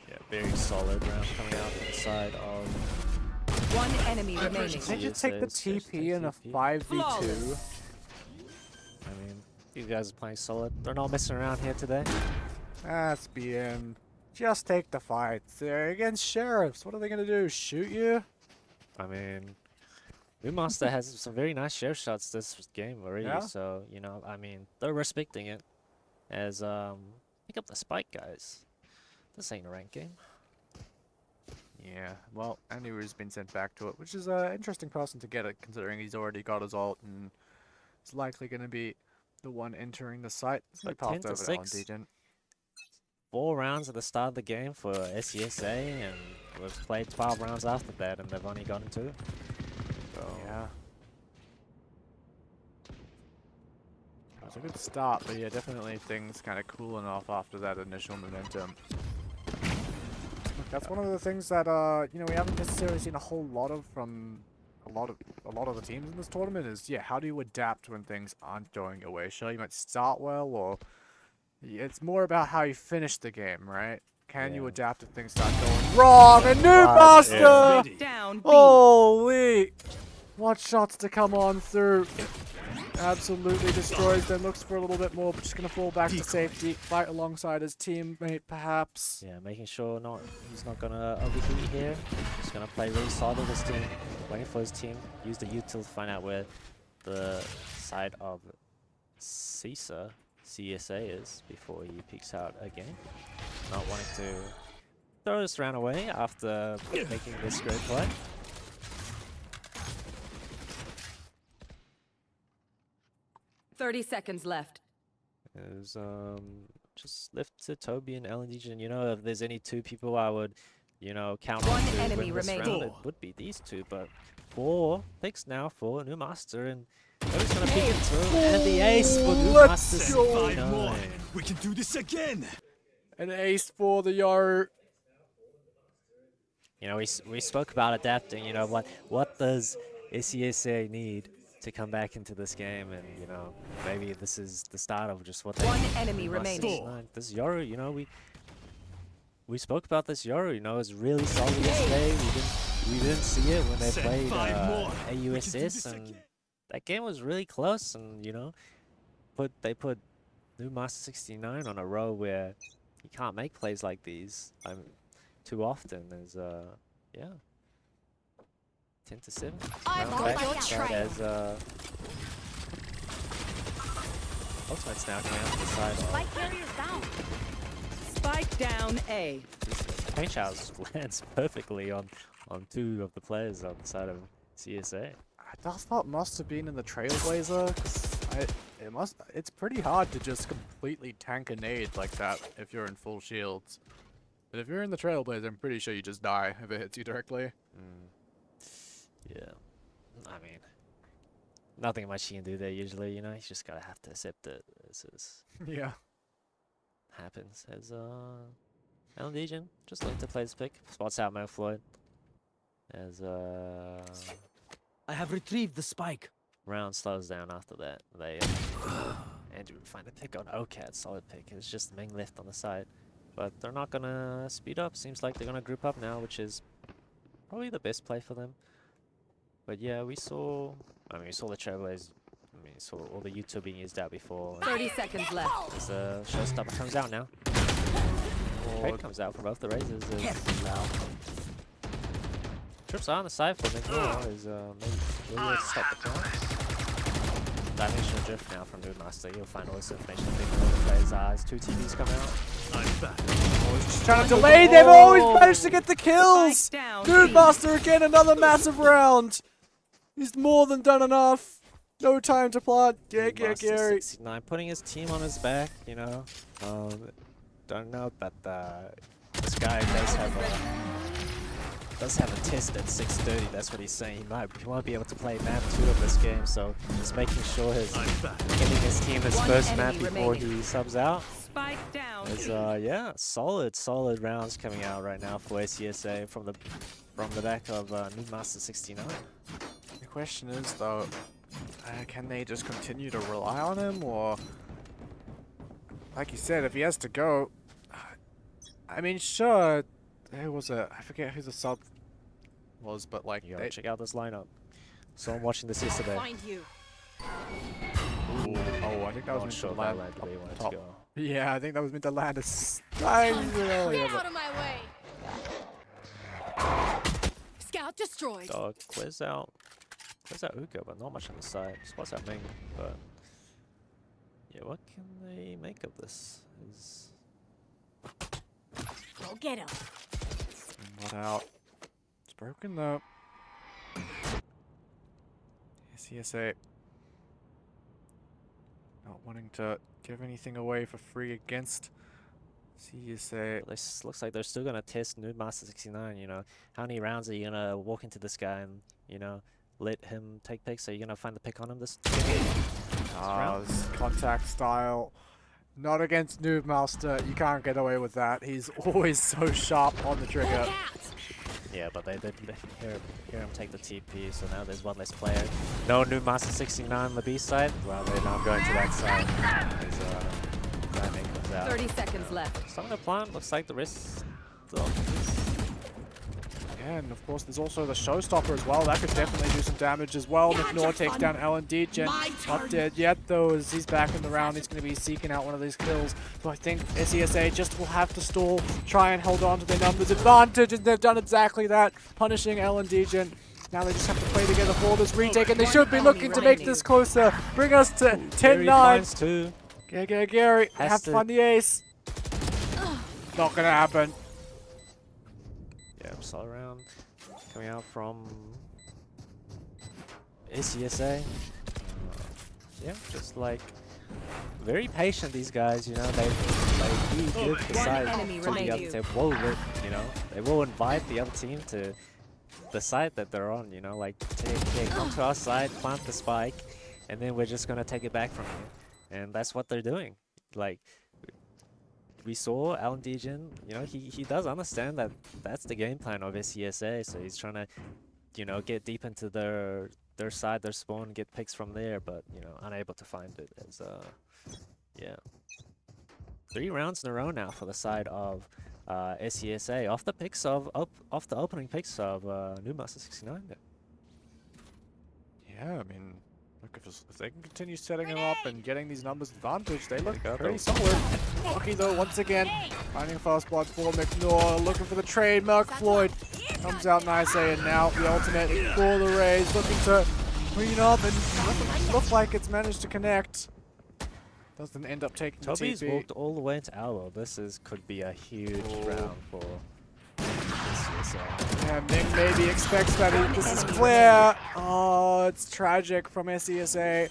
[SPEAKER 14] Yeah, very solid round coming out inside of.
[SPEAKER 8] One enemy remaining.
[SPEAKER 4] Did you take the TP in a 5v2?
[SPEAKER 14] I mean, these guys are playing solid. They're not messing around here today.
[SPEAKER 4] That's BM. Just take the fights. They're against Sheriffs. What are they going to do? Shoot you?
[SPEAKER 14] I mean, Master has some very nice sheriff shots this game already.
[SPEAKER 4] Yeah?
[SPEAKER 14] So, you know, I mean, they're respecting it as, pick up the spike, guys. This ain't a ranked game.
[SPEAKER 4] Yeah, well, Aniru's been sent back to it, which is an interesting person to get it, considering he's already got his ult, and it's likely going to be the one entering the site. So
[SPEAKER 14] But 10 to 6. 4 rounds at the start of the game for SCSA, and we've played 12 rounds after that, and they've only gotten 2. So
[SPEAKER 4] yeah, it was a good start, but yeah, definitely things kind of cooling off after that initial momentum. Look, that's one of the things that you know, we haven't necessarily seen a whole lot of from a lot of the teams in this tournament. Is how do you adapt when things aren't going your way? Sure, you might start well, or it's more about how you finish the game, right? Can you adapt if things start going wrong? A new master!
[SPEAKER 8] Down.
[SPEAKER 4] Holy! What shots to come on through. Absolutely destroys them. Looks for a little bit more, but just going to fall back to safety. Fight alongside his teammate, perhaps.
[SPEAKER 14] yeah, making sure he's not going to overheat here. Just going to play really solid with his team. Waiting for his team. Use the util to find out where the side of CISA is before he peeks out again. Not wanting to throw this round away after making this great play.
[SPEAKER 8] "30 seconds left."
[SPEAKER 14] Is just left to Toby and LNDG. You know, if there's any 2 people I would, you know, count on to
[SPEAKER 8] enemy
[SPEAKER 14] win this round,
[SPEAKER 8] remaining.
[SPEAKER 14] it would be these 2. But 4 picks now for New Master, and Toby's gonna peek into him, and the ace for New Master. 69.
[SPEAKER 3] We can do this again.
[SPEAKER 4] An ace for the Yaru.
[SPEAKER 14] You know, we spoke about adapting. You know, what does SCSA need to come back into this game, and you know, maybe this is the start of just what they
[SPEAKER 8] One
[SPEAKER 14] need.
[SPEAKER 8] enemy remaining.
[SPEAKER 14] This Yoru, you know, we spoke about this Yoru. You know, it was really solid yesterday. We didn't see it when they played AUSS, and that game was really close. And you know, they put New Master 69 on a row where you can't make plays like these too often. As yeah. 10 to 7.
[SPEAKER 8] I've got your trail.
[SPEAKER 14] As ultimates now coming out to the side of
[SPEAKER 8] Spike carriers down. Spike down A.
[SPEAKER 14] Paint Showers lands perfectly on 2 of the players on the side of CSA.
[SPEAKER 4] I thought must have been in the Trailblazer, because It's pretty hard to just completely tank a nade like that if you're in full shields. But if you're in the Trailblazer, I'm pretty sure you just die if it hits you directly.
[SPEAKER 14] Yeah. I mean, nothing much you can do there usually, you know. You just gotta have to accept it. This is
[SPEAKER 4] Yeah.
[SPEAKER 14] happens as Alan Dejan just looking to play his pick. Spots out Mo Floyd. As
[SPEAKER 3] I have retrieved the spike.
[SPEAKER 14] round slows down after that. They Andrew would find a pick on OCAD, solid pick. It's just Ming left on the side. But they're not gonna speed up. Seems like they're gonna group up now, which is probably the best play for them. But yeah, we saw the Trailblazers. I mean, saw all the YouTube being used out before.
[SPEAKER 8] 30 seconds left.
[SPEAKER 14] As the showstopper comes out now. Trade comes out for both the Razors. Trips are on the side for McNeil is maybe really to stop the count. Dimensional drift now from Moodmaster. You'll find all this information on the players. As 2 TVs come out.
[SPEAKER 4] Just trying to delay. They've always managed to get the kills. Moodmaster again, another massive round. He's more than done enough. No time to plot. Yeah, Gary.
[SPEAKER 14] 69, putting his team on his back, you know. Don't know, but this guy does have a test at 6:30. That's what he's saying. He won't be able to play map 2 of this game, so he's making sure getting his team his first map before he subs out.
[SPEAKER 8] Spike down.
[SPEAKER 14] There's yeah, solid rounds coming out right now for ACSA from the back of Moodmaster 69.
[SPEAKER 4] The question is though, can they just continue to rely on him, or like you said, if he has to go, I mean, sure. There was I forget who the sub was, but like,
[SPEAKER 14] you gotta check out this lineup. So I'm watching this yesterday.
[SPEAKER 8] Find you.
[SPEAKER 4] Ooh, oh, I think that was meant to land
[SPEAKER 14] the way you wanted
[SPEAKER 4] top.
[SPEAKER 14] to go.
[SPEAKER 4] Yeah, I think that was meant to land a tiny bit earlier.
[SPEAKER 8] Get out of my way. Scout destroyed.
[SPEAKER 14] Dog, clears out Uka, but not much on the side. Spots out Ming, but yeah, what can they make of this?
[SPEAKER 8] Go get him.
[SPEAKER 4] Not out. It's broken though. CSA not wanting to give anything away for free against CSA.
[SPEAKER 14] This looks like they're still gonna test Moodmaster 69. You know, how many rounds are you gonna walk into this guy and let him take picks? Are you gonna find the pick on him this round?
[SPEAKER 4] This contact style. Not against Noobmaster. You can't get away with that. He's always so sharp on the trigger.
[SPEAKER 14] Yeah, but they did hear him take the TP, so now there's one less player. No Noobmaster 69 on the B side. Well, they're now going to that side. Comes out.
[SPEAKER 8] 30 seconds left.
[SPEAKER 14] Some of the plan looks like the rest.
[SPEAKER 4] Yeah, and of course there's also the showstopper as well. That could definitely do some damage as well. McNor takes down LND. Jen not dead yet though, as he's back in the round. He's going to be seeking out one of these kills. So I think SESA just will have to stall, try and hold on to their numbers advantage, and they've done exactly that, punishing LND. Jen. Now they just have to play together for this retake, and they should be looking to make this closer. Bring us to 10-9. Gary, have to find the ace. Not going to happen.
[SPEAKER 14] Yeah, solid round coming out from ACSA. Yeah, just like very patient, these guys, you know. They do give the side to the other team. They will invite the other team to the side that they're on, you know, like, come to our side, plant the spike, and then we're just gonna take it back from you. And that's what they're doing. Like, we saw Alan Dejan, you know, he does understand that that's the game plan of SCSA, so he's trying to, you know, get deep into their side, their spawn, get picks from there, but, you know, unable to find it. As yeah, 3 rounds in a row now for the side of SCSA off the picks of off the opening picks of Moodmaster 69 there.
[SPEAKER 4] Yeah, I mean, look, if they can continue setting him up and getting these numbers advantage, they look pretty solid. Lucky though, once again, finding a fast spot for McNor, looking for the trade. Merc Floyd comes out nicely, and now the ultimate for the Rays, looking to clean up, and look like it's managed to connect. Doesn't end up taking the
[SPEAKER 14] Toby's
[SPEAKER 4] TP.
[SPEAKER 14] walked all the way into Owl. This could be a huge round for SCSA.
[SPEAKER 4] Yeah, Ming maybe expects that this is clear. Oh, it's tragic from SCSA.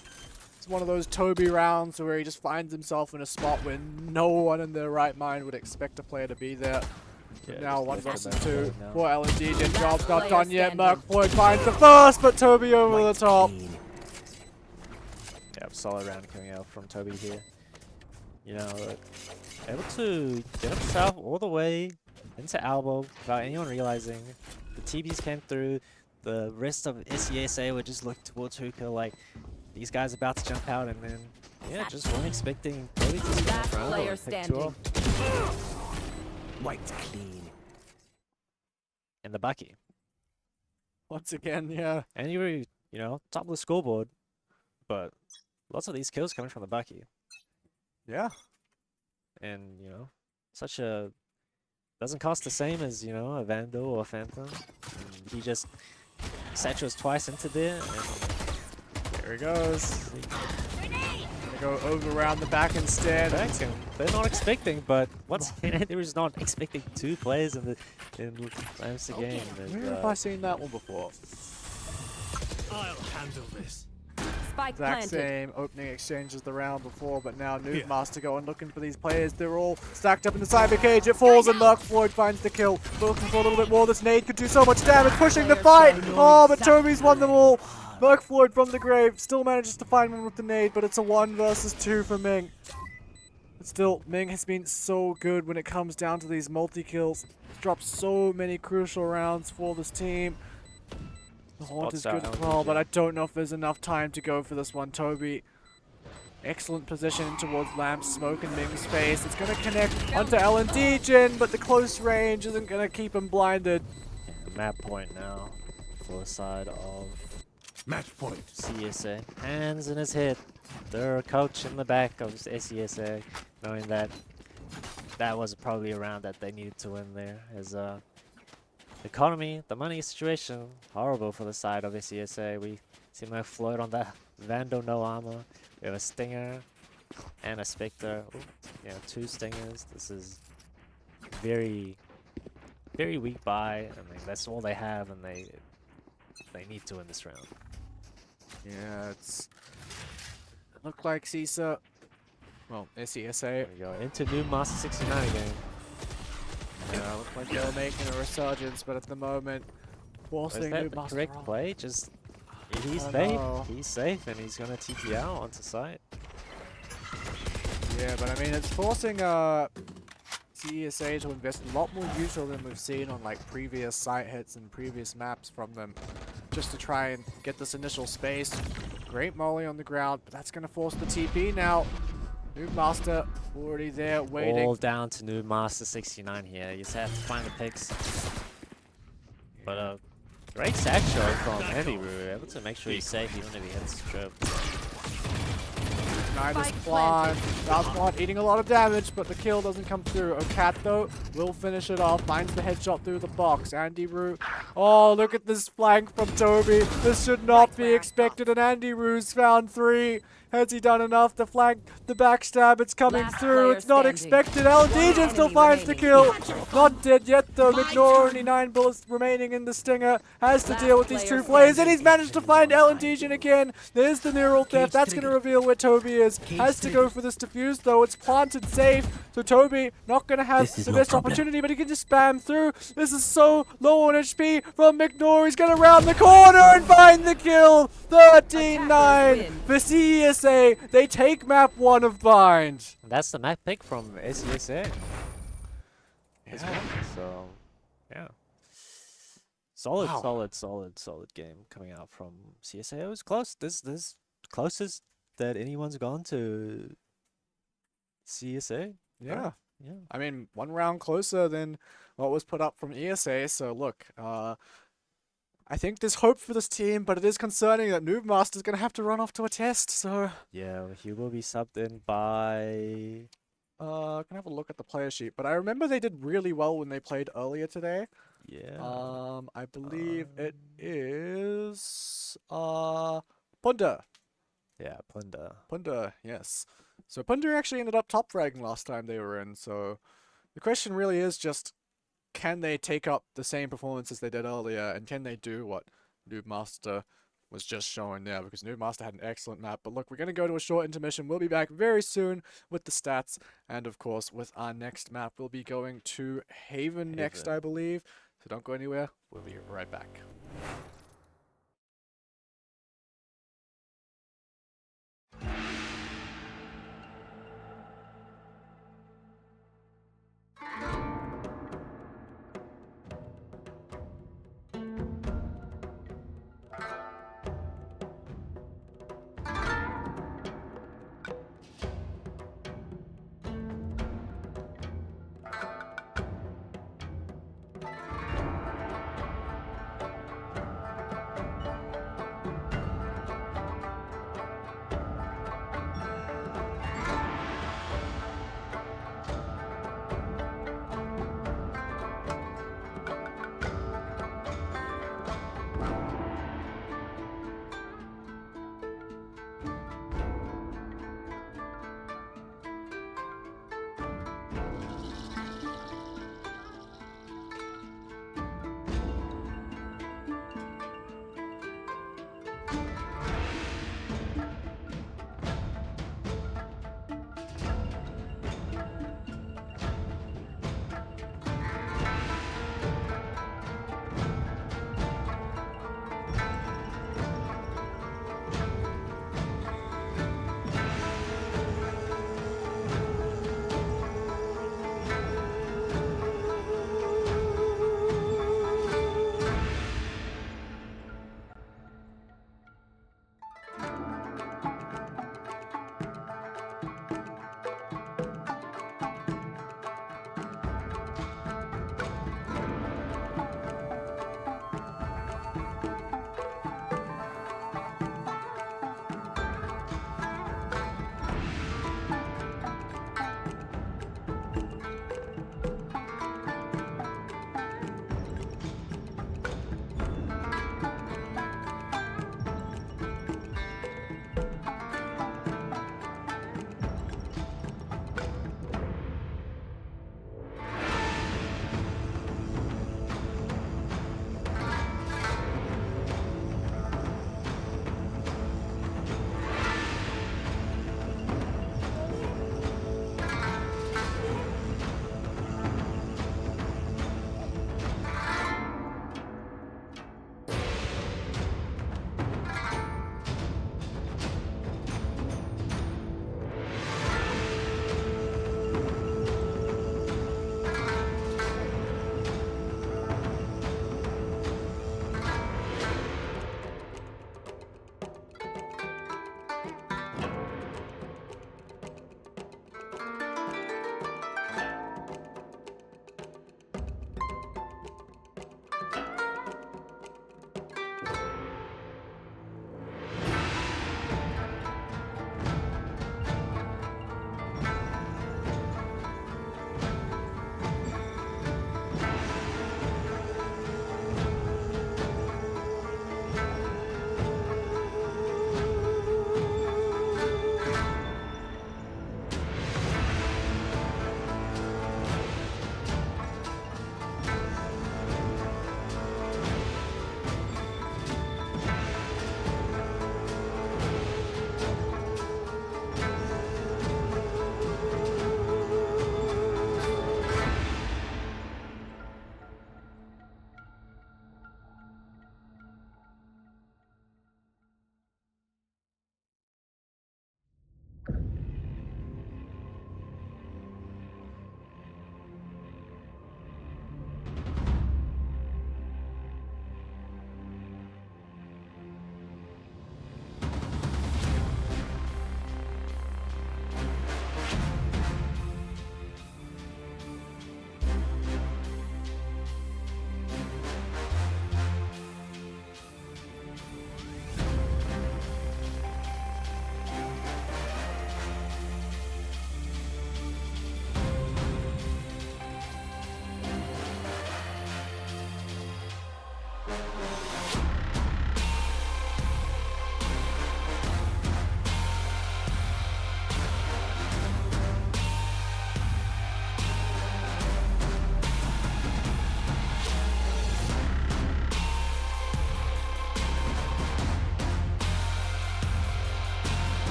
[SPEAKER 4] It's one of those Toby rounds where he just finds himself in a spot where no one in their right mind would expect a player to be there. But now 1 versus 2 for L&D. Job's not done yet. Merc Floyd finds the first, but Toby over the top.
[SPEAKER 14] Yeah, solid round coming out from Toby here. You know, able to get himself all the way into elbow without anyone realizing. The TBs came through. The rest of SESA would just look towards Hookah like these guys about to jump out, and then yeah, just weren't expecting Toby to spin off round or pick 2 off.
[SPEAKER 3] Wiped clean.
[SPEAKER 14] And the Bucky.
[SPEAKER 4] Once again, yeah.
[SPEAKER 14] And you were, you know, top of the scoreboard, but lots of these kills coming from the Bucky.
[SPEAKER 4] Yeah.
[SPEAKER 14] And, you know, such a... doesn't cost the same as, you know, a Vandal or a Phantom. And he just satchels twice into there, and
[SPEAKER 4] there he goes. Gonna go over around the back instead.
[SPEAKER 14] They're not expecting, but once again, they were just not expecting 2 players in the times the game.
[SPEAKER 4] Where have I seen that one before?
[SPEAKER 3] I'll handle this.
[SPEAKER 8] Spike
[SPEAKER 4] Exact
[SPEAKER 8] planted.
[SPEAKER 4] same opening exchange as the round before, but now Noob Master going looking for these players. They're all stacked up in the cyber cage. It falls and Merc Floyd finds the kill. Looking for a little bit more. This nade could do so much damage, pushing the fight. Oh, but Toby's won them all. Merc Floyd from the grave still manages to find one with the nade, but it's a 1 versus 2 for Ming. But still, Ming has been so good when it comes down to these multi-kills. Dropped so many crucial rounds for this team. The Haunt is good as well, but I don't know if there's enough time to go for this one. Toby, excellent position towards Lamp's smoke in Ming's face. It's going to connect onto L&D Jin, but the close range isn't going to keep him blinded.
[SPEAKER 14] Map point now for the side of
[SPEAKER 3] match point.
[SPEAKER 14] CSA. Hands in his head. Their coach in the back of SESA, knowing that that was probably a round that they needed to win there. As economy, the money situation, horrible for the side of SESA. We see Merc Floyd on that Vandal, no armor. We have a Stinger and a Spectre. Ooh, yeah, 2 Stingers. This is very, very weak buy. I mean, that's all they have, and they need to win this round.
[SPEAKER 4] Yeah, it looked like CISA, well, SESA.
[SPEAKER 14] There we go, into new Master 69 again.
[SPEAKER 4] Yeah, looked like they were making a resurgence, but at the moment, forcing
[SPEAKER 14] Is that
[SPEAKER 4] Noob
[SPEAKER 14] the
[SPEAKER 4] Master
[SPEAKER 14] correct
[SPEAKER 4] off.
[SPEAKER 14] play? Just, he's
[SPEAKER 4] I
[SPEAKER 14] safe.
[SPEAKER 4] know.
[SPEAKER 14] He's safe, and he's going to TP out onto site.
[SPEAKER 4] Yeah, but I mean, it's forcing CESA to invest a lot more neutral than we've seen on like previous site hits and previous maps from them, just to try and get this initial space. Great molly on the ground, but that's going to force the TP now. Noob Master already there waiting.
[SPEAKER 14] All down to new Master 69 here. You just have to find the picks. But great sack shot from Andy Roo, able to make sure he's safe even if he hits the trip.
[SPEAKER 4] Nidus Plant. Plant eating a lot of damage, but the kill doesn't come through. Ocat, though, will finish it off. Finds the headshot through the box. Andy Roo. Oh, look at this flank from Toby. This should not be expected, and Andy Roo's found 3. Has he done enough to flank the backstab? It's coming through. It's not expected. LDJ still finds the kill. Not dead yet, though. McNor, only 9 bullets remaining in the Stinger. Has to deal with these 2 players, and he's managed to find LDJ again. There's the neural theft. That's going to reveal where Toby is. Has to go for this defuse, though. It's planted safe. So Toby not going to have the best opportunity, but he can just spam through. This is so low on HP from McNor. He's going to round the corner and find the kill. 13-9 for CESA. They take map 1 of Bind.
[SPEAKER 14] And that's the map pick from SESA.
[SPEAKER 4] Yeah.
[SPEAKER 14] So, yeah. Solid game coming out from CSA. It was close. This closest that anyone's gone to CSA.
[SPEAKER 4] Yeah.
[SPEAKER 14] Right? Yeah.
[SPEAKER 4] I mean, 1 round closer than what was put up from ESA. So look, I think there's hope for this team, but it is concerning that Noob Master's going to have to run off to a test, so...
[SPEAKER 14] Yeah, he will be subbed in by...
[SPEAKER 4] can I have a look at the player sheet? But I remember they did really well when they played earlier today.
[SPEAKER 14] Yeah.
[SPEAKER 4] I believe it is... Punda.
[SPEAKER 14] Yeah, Punda.
[SPEAKER 4] Punda, yes. So Punda actually ended up top fragging last time they were in, so... The question really is just... Can they take up the same performance as they did earlier, and can they do what Noob Master was just showing there, because New Master had an excellent map. But look, we're going to go to a short intermission. We'll be back very soon with the stats. And of course, with our next map, we'll be going to Haven next, I believe. So don't go anywhere. We'll be right back.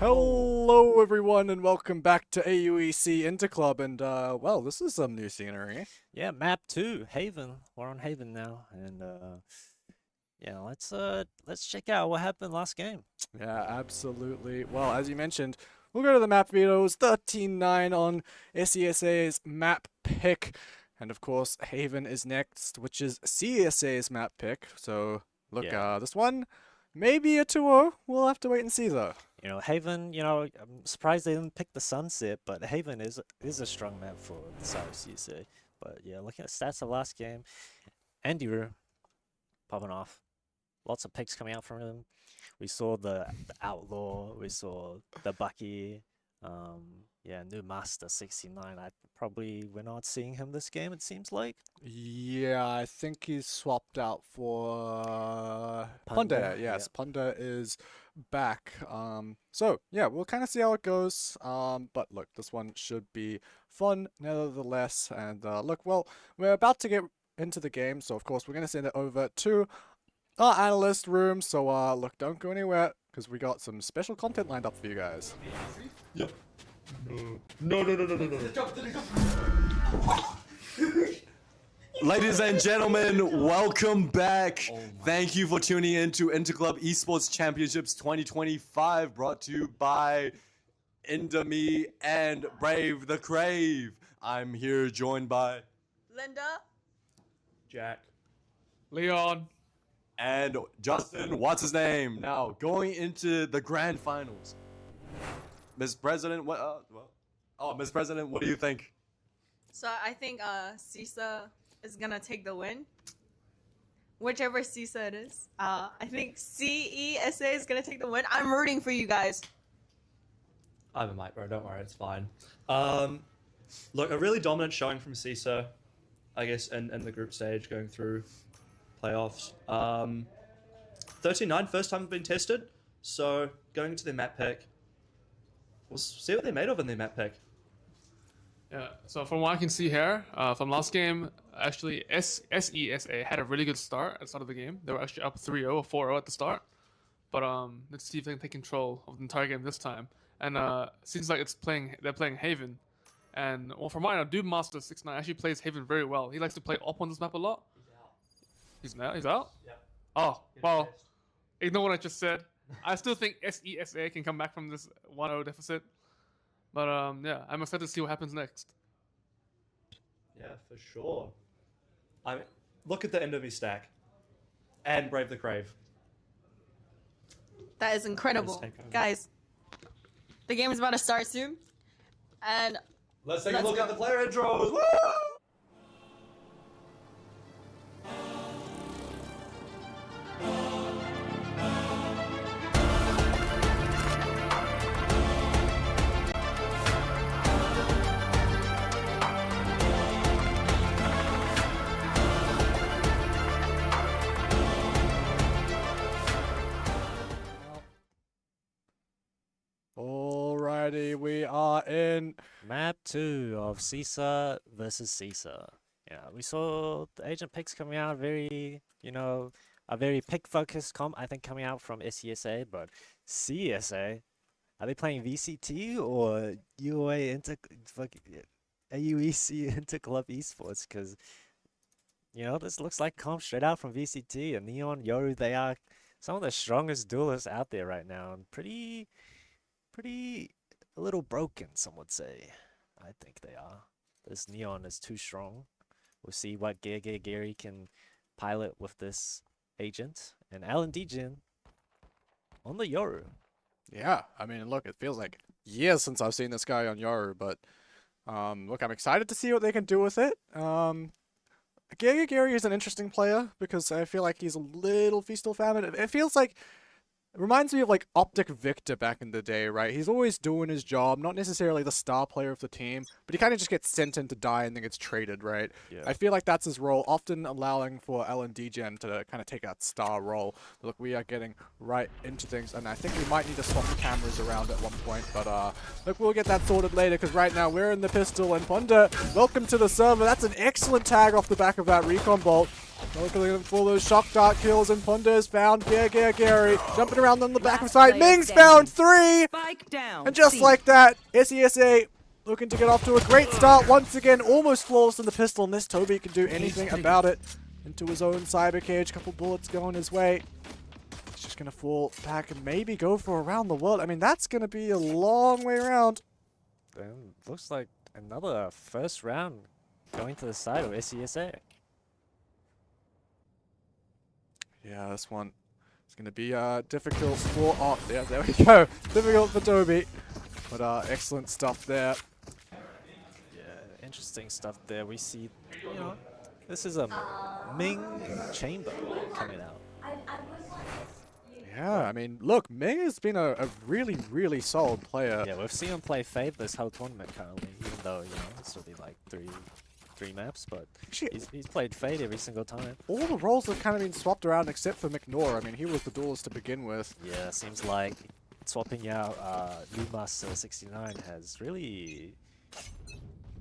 [SPEAKER 4] Hello everyone and welcome back to AUEC Interclub, and well, this is some new scenery.
[SPEAKER 14] Yeah, map 2, Haven. We're on Haven now, and yeah, let's check out what happened last game.
[SPEAKER 4] Yeah, absolutely. Well, as you mentioned, we'll go to the map video. It was 13-9 on SESA's map pick, and of course Haven is next, which is CSA's map pick. So look, this one maybe a 2-0. We'll have to wait and see though.
[SPEAKER 14] You know, Haven, you know, I'm surprised they didn't pick the Sunset, but Haven is a strong map for the side of CSA. But yeah, looking at stats of last game, Andy popping off. Lots of picks coming out from him. We saw the Outlaw, we saw the Bucky, yeah, new Master 69. We're not seeing him this game, it seems like.
[SPEAKER 4] Yeah, I think he's swapped out for Punda. Yes, yeah. Punda is back. So yeah, we'll kind of see how it goes. But look, this one should be fun nevertheless. And look, well, we're about to get into the game, so of course we're gonna send it over to our analyst room. So look, don't go anywhere because we got some special content lined up for you guys.
[SPEAKER 18] Yep.
[SPEAKER 25] No.
[SPEAKER 18] Ladies and gentlemen, welcome back. Thank you for tuning in to Interclub Esports Championships 2025, brought to you by Indomie and Brave the Crave. I'm here joined by
[SPEAKER 8] Linda,
[SPEAKER 2] Jack, Leon,
[SPEAKER 18] and Justin. What's his name? Now, going into the grand finals. Ms. President, Ms. President, what do you think?
[SPEAKER 8] So I think CISA is gonna take the win. Whichever CISA it is. I think CESA is gonna take the win. I'm rooting for you guys.
[SPEAKER 6] I have a mic, bro. Don't worry, it's fine. Look, a really dominant showing from CISA, I guess, in the group stage going through playoffs. 13-9, first time they've been tested. So going into their map pick, we'll see what they're made of in their map pick.
[SPEAKER 2] Yeah, so from what I can see here, from last game, actually SESA had a really good start at the start of the game. They were actually up 3-0 or 4-0 at the start. But let's see if they can take control of the entire game this time. And seems like they're playing Haven. And well, from what I know, Dude Master 69 actually plays Haven very well. He likes to play up on this map a lot. He's out? He's out?
[SPEAKER 6] Yeah.
[SPEAKER 2] Oh, well, ignore what I just said. I still think SESA can come back from this 1-0 deficit. But yeah, I'm excited to see what happens next.
[SPEAKER 6] Yeah, for sure. I mean, look at the Indomie stack. And Brave the Crave.
[SPEAKER 8] That is incredible. Guys, the game is about to start soon. And
[SPEAKER 18] let's take a look at the player intros. Woo!
[SPEAKER 4] Alrighty, we are in
[SPEAKER 14] map 2 of CISA versus CISA. Yeah, we saw the agent picks coming out very, you know, a very pick-focused comp, I think, coming out from SESA, but CSA, are they playing VCT or AUEC Interclub Esports? Because, you know, this looks like comp straight out from VCT, and Neon, Yoru, they are some of the strongest duelists out there right now, and pretty a little broken, some would say. I think they are. This Neon is too strong. We'll see what Gary can pilot with this agent. And Alan Degen on the Yoru.
[SPEAKER 4] Yeah, I mean, look, it feels like years since I've seen this guy on Yoru, but look, I'm excited to see what they can do with it. Gary is an interesting player because I feel like he's a little feast or famine. It feels like It reminds me of like Optic Victor back in the day, right? He's always doing his job, not necessarily the star player of the team, but he kind of just gets sent in to die and then gets traded, right?
[SPEAKER 14] Yeah.
[SPEAKER 4] I feel like that's his role, often allowing for L&D Gen to kind of take that star role. Look, we are getting right into things, and I think we might need to swap the cameras around at one point, but look, we'll get that sorted later, because right now we're in the pistol, and Punda, welcome to the server. That's an excellent tag off the back of that recon bolt. Looking for those shock dart kills, and Punda's found Gary jumping around on the back of side. Ming's found 3! And just like that, SESA looking to get off to a great start once again, almost flawless in the pistol, and this Toby can do anything about it. Into his own cyber cage, couple bullets going his way. He's just gonna fall back and maybe go for around the world. I mean, that's gonna be a long way around.
[SPEAKER 14] Then looks like another first round going to the side of SESA.
[SPEAKER 4] Yeah, this one is going to be difficult for... Oh, yeah, there we go. Difficult for Toby. But excellent stuff there.
[SPEAKER 14] Yeah, interesting stuff there. We see, you know, this is a Ming chamber coming out.
[SPEAKER 4] Yeah, I mean, look, Ming has been a really, really solid player.
[SPEAKER 14] Yeah, we've seen him play Fade this whole tournament currently, even though, you know, it's only like three maps, but he's played Fade every single time.
[SPEAKER 4] All the roles have kind of been swapped around except for McNor. I mean, he was the duelist to begin with.
[SPEAKER 14] Yeah, seems like swapping out Lumas 69 has really,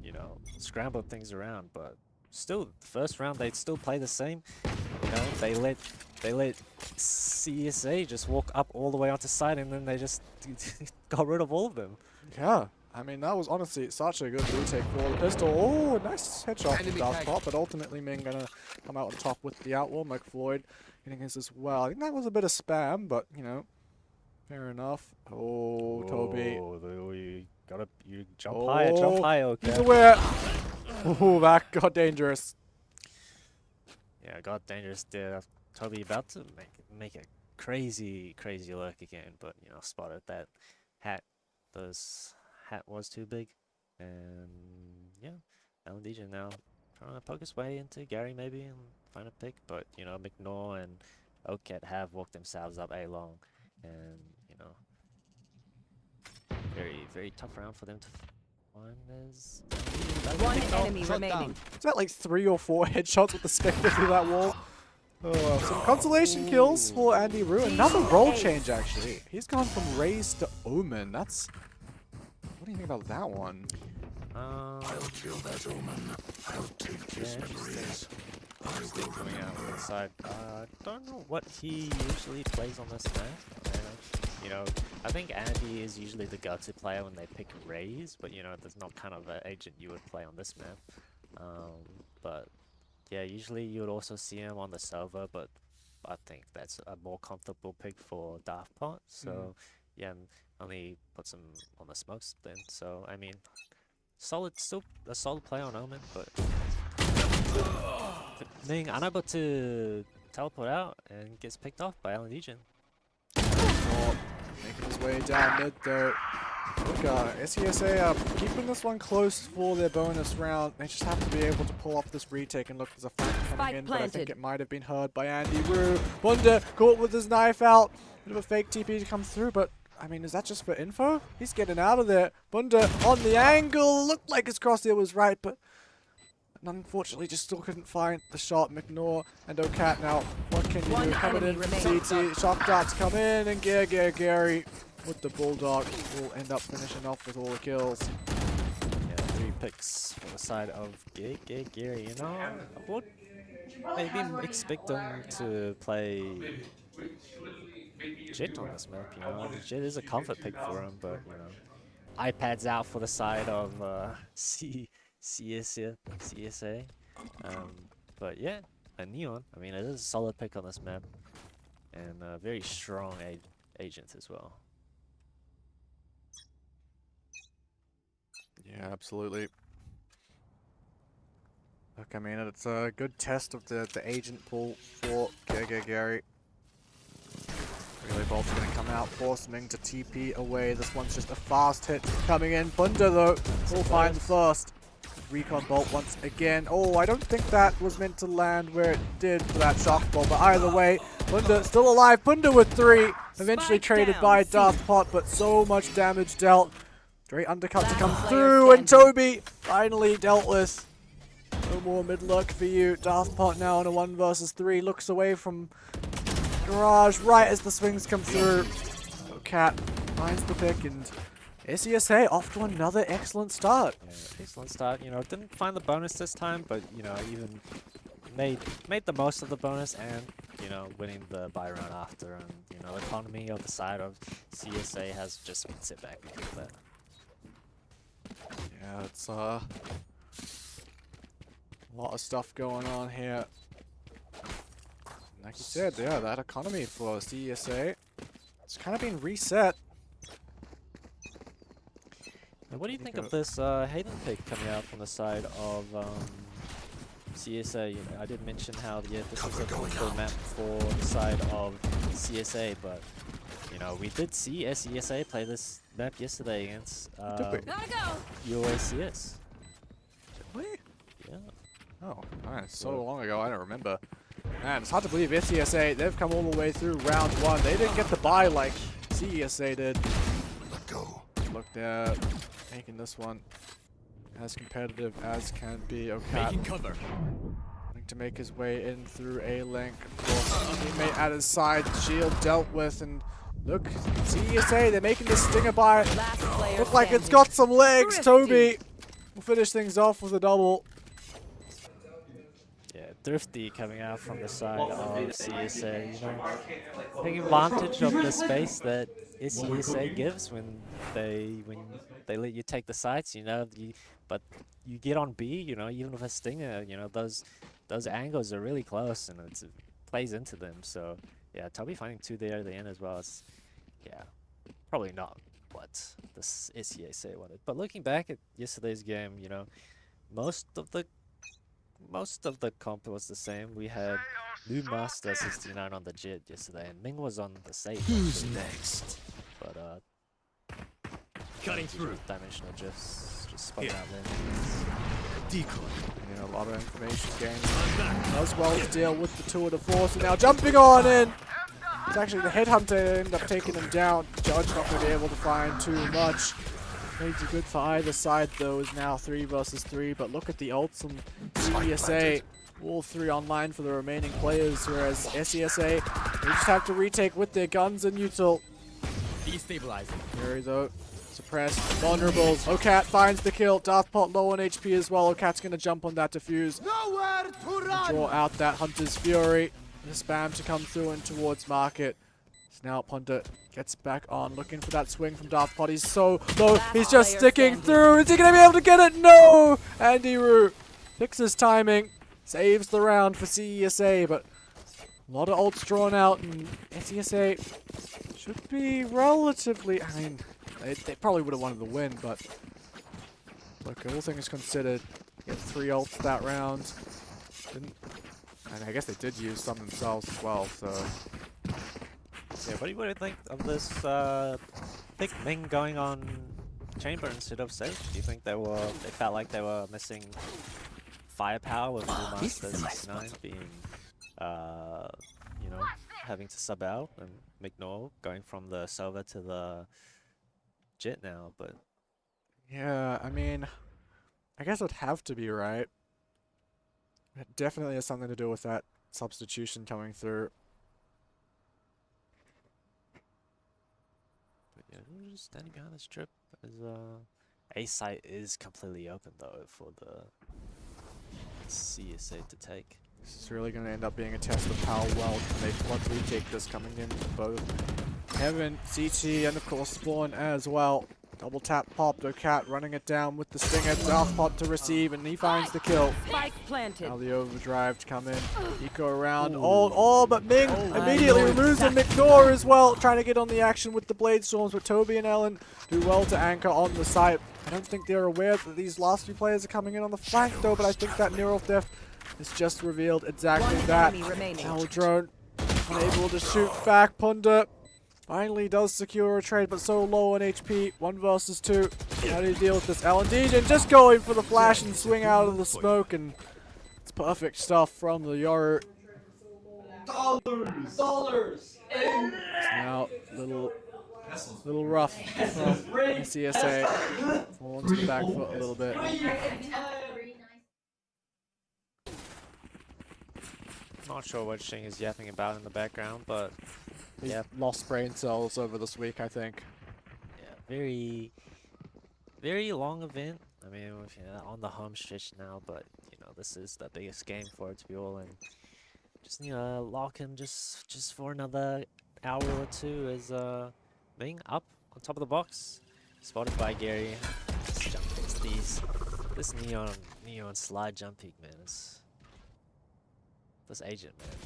[SPEAKER 14] you know, scrambled things around, but still, the first round they'd still play the same. You know, they let CSA just walk up all the way onto side, and then they just got rid of all of them.
[SPEAKER 4] Yeah. I mean, that was honestly such a good retake for the pistol. Oh, nice headshot from Darkpot, but ultimately Ming gonna come out on top with the outlaw. Mike Floyd hitting his as well. I think that was a bit of spam, but, you know, fair enough. Oh, Toby.
[SPEAKER 14] You jump higher, okay.
[SPEAKER 4] He's aware. Oh, that got dangerous.
[SPEAKER 14] Yeah, got dangerous there. Toby about to make a crazy lurk again, but, you know, spotted that hat. Those hat was too big, and yeah, Alan DJ now trying to poke his way into Gary maybe and find a pick, but you know, McNor and Ocat have walked themselves up A long, and you know, very tough round for them to find. There's
[SPEAKER 11] one enemy remaining.
[SPEAKER 4] Is that like 3 or 4 headshots with the Spectre through that wall? Oh, some consolation kills for Andy Rue. Another role change actually. He's gone from Raze to Omen. That's... What do you think about that one?
[SPEAKER 7] I'll kill that Omen. I'll take his memories.
[SPEAKER 14] Coming out on the side. I don't know what he usually plays on this map. You know, I think Andy is usually the go-to player when they pick Raze, but you know, there's not kind of an agent you would play on this map. But yeah, usually you would also see him on the server, but I think that's a more comfortable pick for Daftpot. So yeah, only puts him on the smokes then. So I mean, still a solid play on Omen, but Ming unable to teleport out and gets picked off by Alan Legion.
[SPEAKER 4] Making his way down mid though. Look, SESA keeping this one close for their bonus round. They just have to be able to pull off this retake, and look, there's a fight coming in, but I think it might have been heard by Andy Rue. Bunda caught with his knife out. Bit of a fake TP to come through, but I mean, is that just for info? He's getting out of there. Bunda on the angle. Looked like his crosshair was right, but unfortunately just still couldn't find the shot. McNor and Ocat now. What can you do? Coming in from CT. Shock darts come in, and Gary with the Bulldog will end up finishing off with all the kills.
[SPEAKER 14] Yeah, 3 picks for the side of Gary. You know, I would maybe expect them to play Jet on this map. You know, Jet is a comfort pick for him, but you know, iPad's out for the side of CSA. But yeah, a Neon. I mean, it is a solid pick on this map, and a very strong agent as well.
[SPEAKER 4] Yeah, absolutely. Look, I mean, it's a good test of the agent pool for Gary. Really Bolt's going to come out, force Ming to TP away. This one's just a fast hit coming in. Bunda, though, will find the first. Recon Bolt once again. Oh, I don't think that was meant to land where it did for that shock ball, but either way, Bunda still alive. Bunda with 3. Eventually traded by Daftpot, but so much damage dealt. Great undercut to come through, and Toby finally dealt with. No more mid-lurk for you. Daftpot now in a 1 versus 3. Looks away from Garage right as the swings come through. So Cat finds the pick, and SESA off to another excellent start.
[SPEAKER 14] Yeah, excellent start. You know, didn't find the bonus this time, but you know, even made the most of the bonus and, you know, winning the buy round after, and, you know, the economy of the side of CSA has just been sit back and do that.
[SPEAKER 4] Yeah, it's a lot of stuff going on here. Like you said, yeah, that economy for CSA, it's kind of been reset.
[SPEAKER 14] Now, what do you think of this Hayden pick coming out from the side of CSA? You know, I did mention how this is a difficult map for the side of CSA, but you know, we did see SESA play this map yesterday against UACS.
[SPEAKER 4] Did we?
[SPEAKER 14] Yeah.
[SPEAKER 4] Oh, man, so long ago, I don't remember. Man, it's hard to believe SESA, they've come all the way through round 1. They didn't get the bye like CSA did.
[SPEAKER 7] Let go.
[SPEAKER 4] Look, they're making this one as competitive as can be. Okay.
[SPEAKER 3] Making cover.
[SPEAKER 4] Wanting to make his way in through A-Link. Of course, teammate at his side, shield dealt with, and look, CSA, they're making this stinger by. Look like it's got some legs. Toby will finish things off with a double.
[SPEAKER 14] Yeah, Thrifty coming out from the side of CSA, you know, taking advantage of the space that CSA gives when they let you take the sites, you know, but you get on B, you know, even with a stinger, you know, those angles are really close and it plays into them. So yeah, Toby finding 2 there at the end as well. It's, yeah, probably not what the SCAC wanted. But looking back at yesterday's game, you know, most of the comp was the same. We had New Master 69 on the Jet yesterday, and Ming was on the Sage.
[SPEAKER 3] Who's next?
[SPEAKER 14] But
[SPEAKER 3] Cutting through.
[SPEAKER 14] Dimensional just spun out there.
[SPEAKER 4] Decoy. Yeah, a lot of information gained as well to deal with the 2 of the force, and now jumping on in. It's actually the headhunter that ended up taking him down. Judge not going to be able to find too much. Trades are good for either side though, is now 3 versus 3, but look at the ults from CSA. All 3 online for the remaining players, whereas SESA, they just have to retake with their guns and util.
[SPEAKER 3] Destabilizing.
[SPEAKER 4] Very though, suppressed, vulnerable. Ocat finds the kill. Darthpot low on HP as well. Ocat's going to jump on that defuse.
[SPEAKER 3] Nowhere to run.
[SPEAKER 4] Draw out that Hunter's Fury. The spam to come through and towards Market. Now Punter gets back on, looking for that swing from Darthpot. He's so low, he's just sticking through. Is he going to be able to get it? No! Andy Root fixes timing, saves the round for CSA, but a lot of ults drawn out, and CSA should be relatively, I mean, they probably would have wanted the win, but look, all things considered, get 3 ults that round. And I guess they did use some themselves as well, so.
[SPEAKER 14] Yeah, what do you think of this pick Ming going on Chamber instead of Sage? Do you think they felt like they were missing firepower with Blue Master 69 being, you know, having to sub out, and McNaught going from the Sova to the Jet now, but...
[SPEAKER 4] Yeah, I mean, I guess it'd have to be right. It definitely has something to do with that substitution coming through.
[SPEAKER 14] But yeah, we're just standing behind this trip as A site is completely open though for the CSA to take.
[SPEAKER 4] This is really going to end up being a test of how well can they flood retake this coming in for both Heaven, CT, and of course Spawn as well. Double tap popped, Ocat running it down with the stinger, Darthpot to receive, and he finds the kill.
[SPEAKER 11] Spike planted.
[SPEAKER 4] Now the overdrive to come in, eco around, all but Ming immediately removes him, McNaught as well, trying to get on the action with the Blade Storms, but Toby and Ellen do well to anchor on the site. I don't think they're aware that these last few players are coming in on the flank though, but I think that Neural Theft has just revealed exactly that. Now Drone unable to shoot back, Punda finally does secure a trade, but so low on HP. 1 versus 2. How do you deal with this? Alan Dejan just going for the flash and swing out of the smoke, and it's perfect stuff from the Yoru.
[SPEAKER 1] Dollars.
[SPEAKER 4] Now little rough from CSA. Fall onto the back foot a little bit.
[SPEAKER 14] Not sure what Shing is yapping about in the background, but
[SPEAKER 4] yeah, lost brain cells over this week, I think.
[SPEAKER 14] Yeah, very long event. I mean, on the home stretch now, but this is the biggest game for it to be all in. Just need to lock in just for another hour or two as Ming up on top of the box, spotted by Gary. This jump kicks, this neon slide jump peek, man. This agent, man.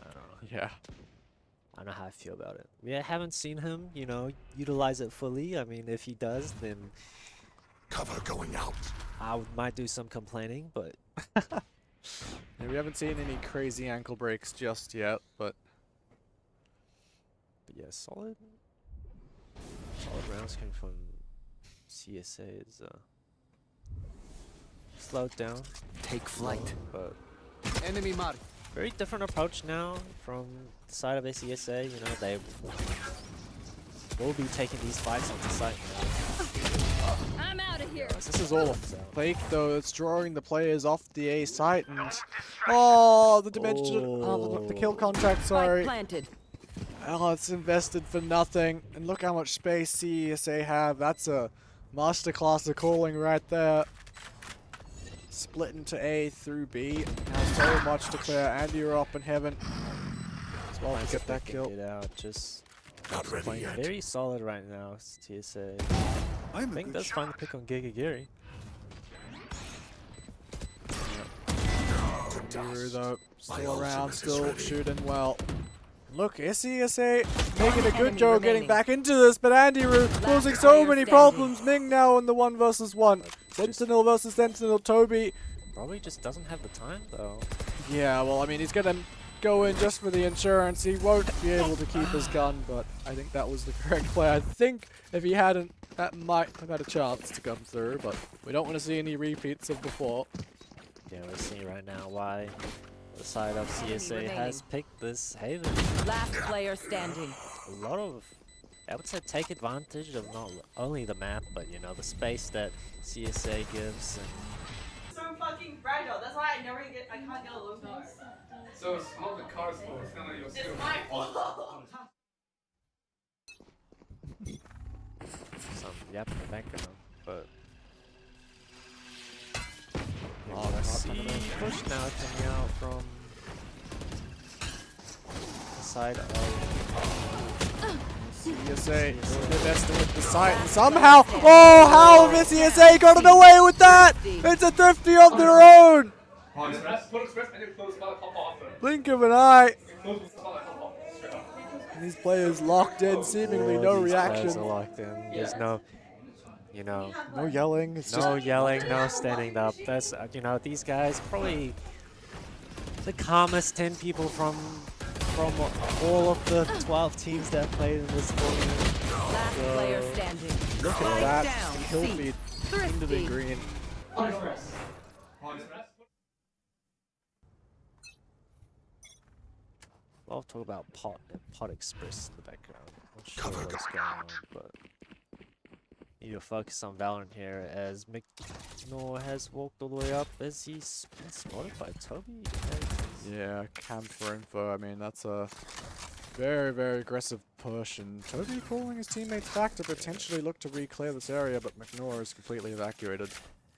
[SPEAKER 14] I don't know.
[SPEAKER 4] Yeah.
[SPEAKER 14] I don't know how I feel about it. We haven't seen him, utilize it fully. I mean, if he does, then
[SPEAKER 7] cover going out.
[SPEAKER 14] I might do some complaining, but
[SPEAKER 4] yeah, we haven't seen any crazy ankle breaks just yet, but
[SPEAKER 14] yeah, solid rounds coming from CSA is slowed down.
[SPEAKER 3] Take flight.
[SPEAKER 14] But
[SPEAKER 3] enemy mark.
[SPEAKER 14] Very different approach now from the side of CSA. They will be taking these fights on the site now.
[SPEAKER 27] I'm out of here.
[SPEAKER 4] this is all fake though. It's drawing the players off the A site and the dimension, the kill contract. Sorry.
[SPEAKER 11] Planted.
[SPEAKER 4] Oh, it's invested for nothing. And look how much space CSA have. That's a masterclass of calling right there. Split into A through B. Now so much to clear. Andy, you're up in heaven as well to get that kill.
[SPEAKER 14] It out. Just playing very solid right now. TSA. I think that's fine to pick on Gary.
[SPEAKER 4] Guru though, still around, still shooting well. Look, SCSA making a good job getting back into this, but Andy causing so many problems. Ming now in the 1 versus 1. Sentinel versus Sentinel. Toby
[SPEAKER 14] probably just doesn't have the time though.
[SPEAKER 4] Yeah, well, I mean, he's gonna go in just for the insurance. He won't be able to keep his gun, but I think that was the correct play. I think if he hadn't, that might have had a chance to come through, but we don't want to see any repeats of before.
[SPEAKER 14] Yeah, we're seeing right now why the side of CSA has picked this Haven.
[SPEAKER 11] Last player standing.
[SPEAKER 14] A lot of, I would say, take advantage of not only the map, but the space that CSA gives.
[SPEAKER 8] So fucking fragile. That's why I can't get a low car.
[SPEAKER 2] So it's not the car's fault. It's kind of your skill.
[SPEAKER 8] It's my fault.
[SPEAKER 14] Some yap in the background, but.
[SPEAKER 4] I
[SPEAKER 14] see push now coming out from the side of
[SPEAKER 4] CSA investing with the site and somehow, how have CSA gotten away with that? It's a thrifty of their own. Blink of an eye. And these players locked in, seemingly no reaction.
[SPEAKER 14] Are locked in. There's no.
[SPEAKER 4] No yelling. It's
[SPEAKER 14] no
[SPEAKER 4] just
[SPEAKER 14] yelling, no standing up. That's these guys probably the calmest 10 people from all of the 12 teams that played in this tournament.
[SPEAKER 11] Last player standing.
[SPEAKER 4] Look at that kill feed into the green.
[SPEAKER 14] I'll talk about Pot Express in the background. Not sure what's going on, but. Need to focus on Valorant here as McNor has walked all the way up as he's been spotted by Toby.
[SPEAKER 4] Yeah, camp for info. I mean, that's a very, very aggressive push, and Toby calling his teammates back to potentially look to re-clear this area, but McNor is completely evacuated.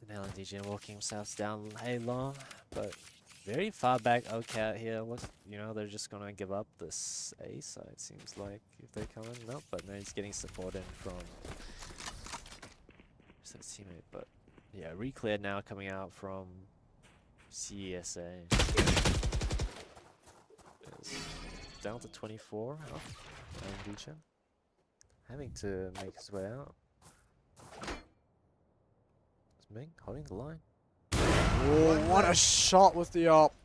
[SPEAKER 14] And LNDJ walking himself down A long, but very far back OCAT here. They're just gonna give up this A side, seems like, if they come in. Nope, but now he's getting support in from his teammate, but yeah, re-cleared now coming out from CSA. It's down to 24 and Duchen having to make his way out. It's Ming holding the line.
[SPEAKER 4] Oh, what a shot with the op.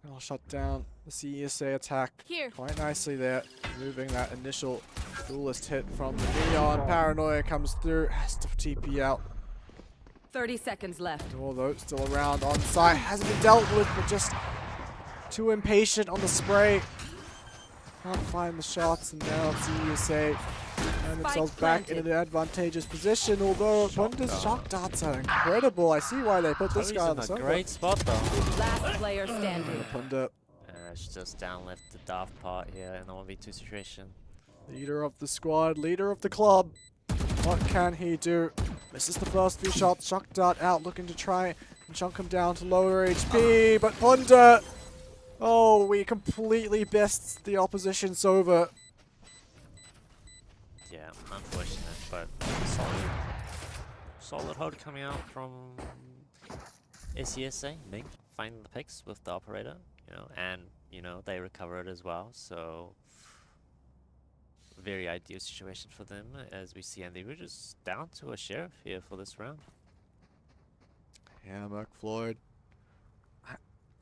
[SPEAKER 4] I'll shut down the CSA attack quite nicely there, moving that initial duelist hit from the Neon. Paranoia comes through, has to TP out.
[SPEAKER 11] 30 seconds left.
[SPEAKER 4] Although still around on site, hasn't been dealt with, but just too impatient on the spray. Can't find the shots, and now CSA and themselves back in an advantageous position. Although Punda's shock darts are incredible. I see why they put this guy on the server.
[SPEAKER 14] Great spot though.
[SPEAKER 11] Last player standing.
[SPEAKER 4] Punda.
[SPEAKER 14] It's just down left the daft part here in the 1v2 situation.
[SPEAKER 4] Leader of the squad, leader of the club. What can he do? Misses the first few shots. Shock Dart out, looking to try and chunk him down to lower HP, but Ponder... Oh, we completely best the opposition Sova.
[SPEAKER 14] Yeah, unfortunate, but solid hold coming out from SESA. Ming finding the picks with the operator, and they recover it as well. So very ideal situation for them as we see Andy Rouge is down to a sheriff here for this round.
[SPEAKER 4] Yeah, Mark Floyd.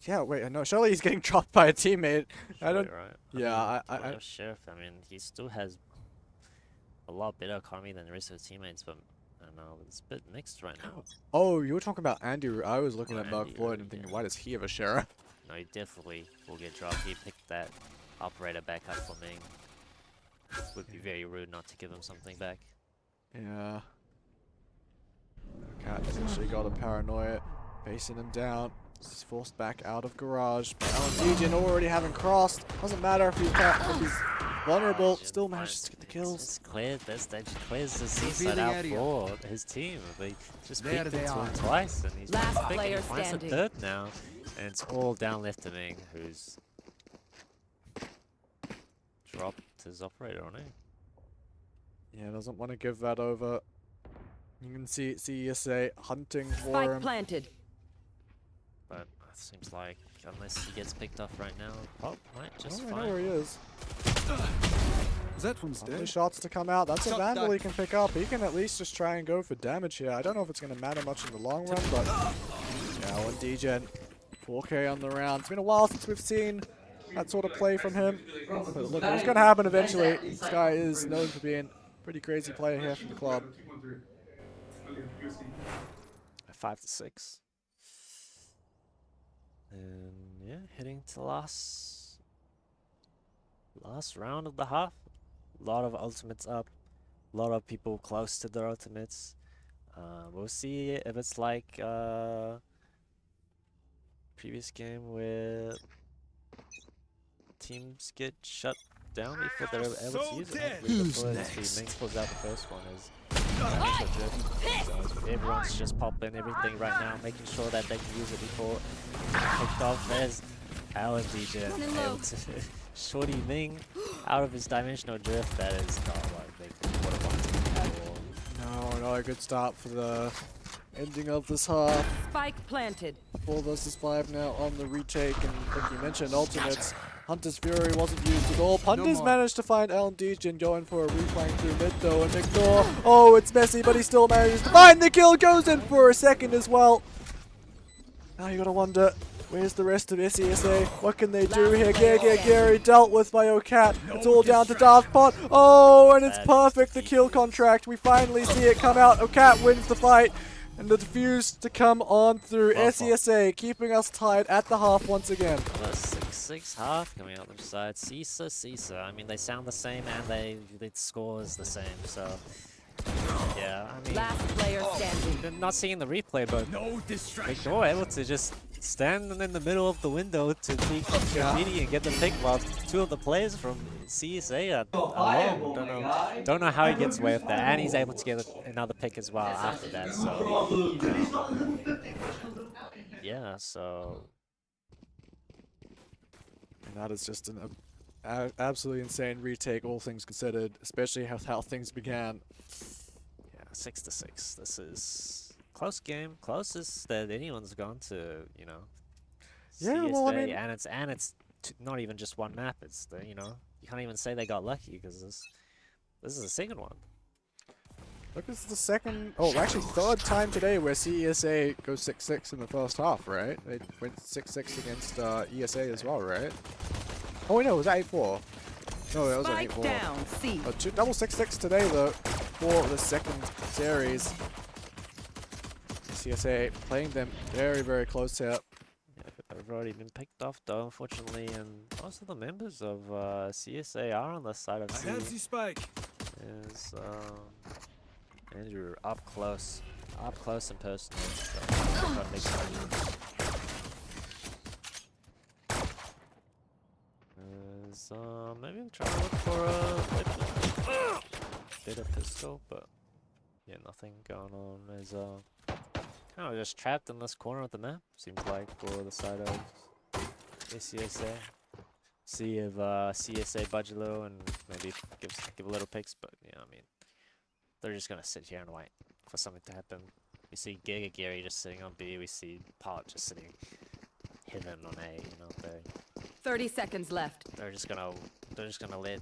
[SPEAKER 4] Yeah, wait, no, surely he's getting dropped by a teammate. I don't.
[SPEAKER 14] Right.
[SPEAKER 4] Yeah,
[SPEAKER 14] I Sheriff. I mean, he still has a lot better economy than the rest of his teammates, but I don't know, it's a bit mixed right now.
[SPEAKER 4] Oh, you were talking about Andy. I was looking at Mark
[SPEAKER 14] Andy,
[SPEAKER 4] Floyd and thinking, why does he have a sheriff?
[SPEAKER 14] No, he definitely will get dropped. He picked that operator back up for Ming. Would be very rude not to give him something back.
[SPEAKER 4] Yeah. Cat essentially got a paranoia, facing him down. He's forced back out of garage. Legion already having crossed. Doesn't matter if he's vulnerable. Still manages to get the kills.
[SPEAKER 14] It's cleared. That stage clears the seaside out for his team. They just picked it to him twice, and he's
[SPEAKER 11] Last
[SPEAKER 14] picking.
[SPEAKER 11] player
[SPEAKER 14] He finds a
[SPEAKER 11] standing.
[SPEAKER 14] third now, and it's all down left to Ming, who's dropped his operator on him.
[SPEAKER 4] Yeah, doesn't want to give that over. You can see ESA hunting for
[SPEAKER 11] Spike
[SPEAKER 4] him.
[SPEAKER 11] planted.
[SPEAKER 14] But it seems like unless he gets picked off right now, Pop might just
[SPEAKER 4] I
[SPEAKER 14] find.
[SPEAKER 4] don't know where he is.
[SPEAKER 3] That one's
[SPEAKER 4] Only
[SPEAKER 3] dead.
[SPEAKER 4] shots to come out. That's a
[SPEAKER 3] Shot
[SPEAKER 4] Vandal
[SPEAKER 3] done.
[SPEAKER 4] he can pick up. He can at least just try and go for damage here. I don't know if it's going to matter much in the long run, but yeah, one Degen, 4K on the round. It's been a while since we've seen that sort of play from him. But look, it's going to happen eventually. This guy is known for being a pretty crazy player here from the club.
[SPEAKER 14] 5-6. And yeah, heading to last round of the half. A lot of ultimates up. A lot of people close to their ultimates. We'll see if it's like previous game where teams get shut down before they're able to use it.
[SPEAKER 3] Who's
[SPEAKER 14] Ming
[SPEAKER 3] next?
[SPEAKER 14] pulls out the first one as so everyone's just popping everything right now, making sure that they can use it before picked off. There's Alan DJ able to Shorty Ming out of his dimensional drift. That is not what they would have wanted at all.
[SPEAKER 4] No, not a good start for the ending of this half.
[SPEAKER 11] Spike planted.
[SPEAKER 4] 4 versus 5 now on the retake, and like you mentioned, ultimates. Hunter's Fury wasn't used at all. Punter's managed to find Alan Degen going for a reflank through mid though, and McNaw, oh, it's messy, but he still manages to find the kill, goes in for a second as well. Now you gotta wonder, where's the rest of SESA? What can they do here? Gary dealt with by Ocat. It's all down to Daft Pot. Oh, and it's perfect, the kill contract. We finally see it come out. Ocat wins the fight. And the defuse to come on through SESA, keeping us tied at the half once again.
[SPEAKER 14] 6-6 half coming out the side. CISA. I mean, they sound the same and the score is the same. So, yeah, I mean,
[SPEAKER 11] Last player standing.
[SPEAKER 14] they're not seeing the replay, but
[SPEAKER 3] No distraction.
[SPEAKER 14] they were able to just stand in the middle of the window to peek graffiti and get the pick, while 2 of the players from CSA are alone. Don't know how he gets away with that, and he's able to get another pick as well after that. So yeah, so
[SPEAKER 4] And that is just an absolutely insane retake, all things considered, especially how things began.
[SPEAKER 14] yeah, 6-6. This is close game, closest that anyone's gone to,
[SPEAKER 4] Yeah,
[SPEAKER 14] CSA,
[SPEAKER 4] well, I mean,
[SPEAKER 14] and it's not even just one map. It's you can't even say they got lucky because this is the second one.
[SPEAKER 4] Look, this is the second, actually third time today where CESA goes 6-6 in the first half, right? They went 6-6 against ESA as well, right? Oh, wait, no, it was 8-4. No, that was an
[SPEAKER 11] Spike
[SPEAKER 4] 8-4.
[SPEAKER 11] down. C.
[SPEAKER 4] Double 6-6 today, though, for the second series. CSA playing them very, very close here.
[SPEAKER 14] They've already been picked off though, unfortunately, and most of the members of CSA are on the side of C.
[SPEAKER 3] I have the spike.
[SPEAKER 14] Is Andrew up close and personal. So try to make some maybe I'm trying to look for a better pistol, but yeah, nothing going on. There's kind of just trapped in this corner of the map. Seems like for the side of CSA. See if CSA budge a little and maybe give a little picks, but yeah, I mean, they're just gonna sit here and wait for something to happen. We see Giga Gary just sitting on B. We see Pot just sitting hidden on A. You know, they
[SPEAKER 11] 30 seconds left.
[SPEAKER 14] they're just gonna let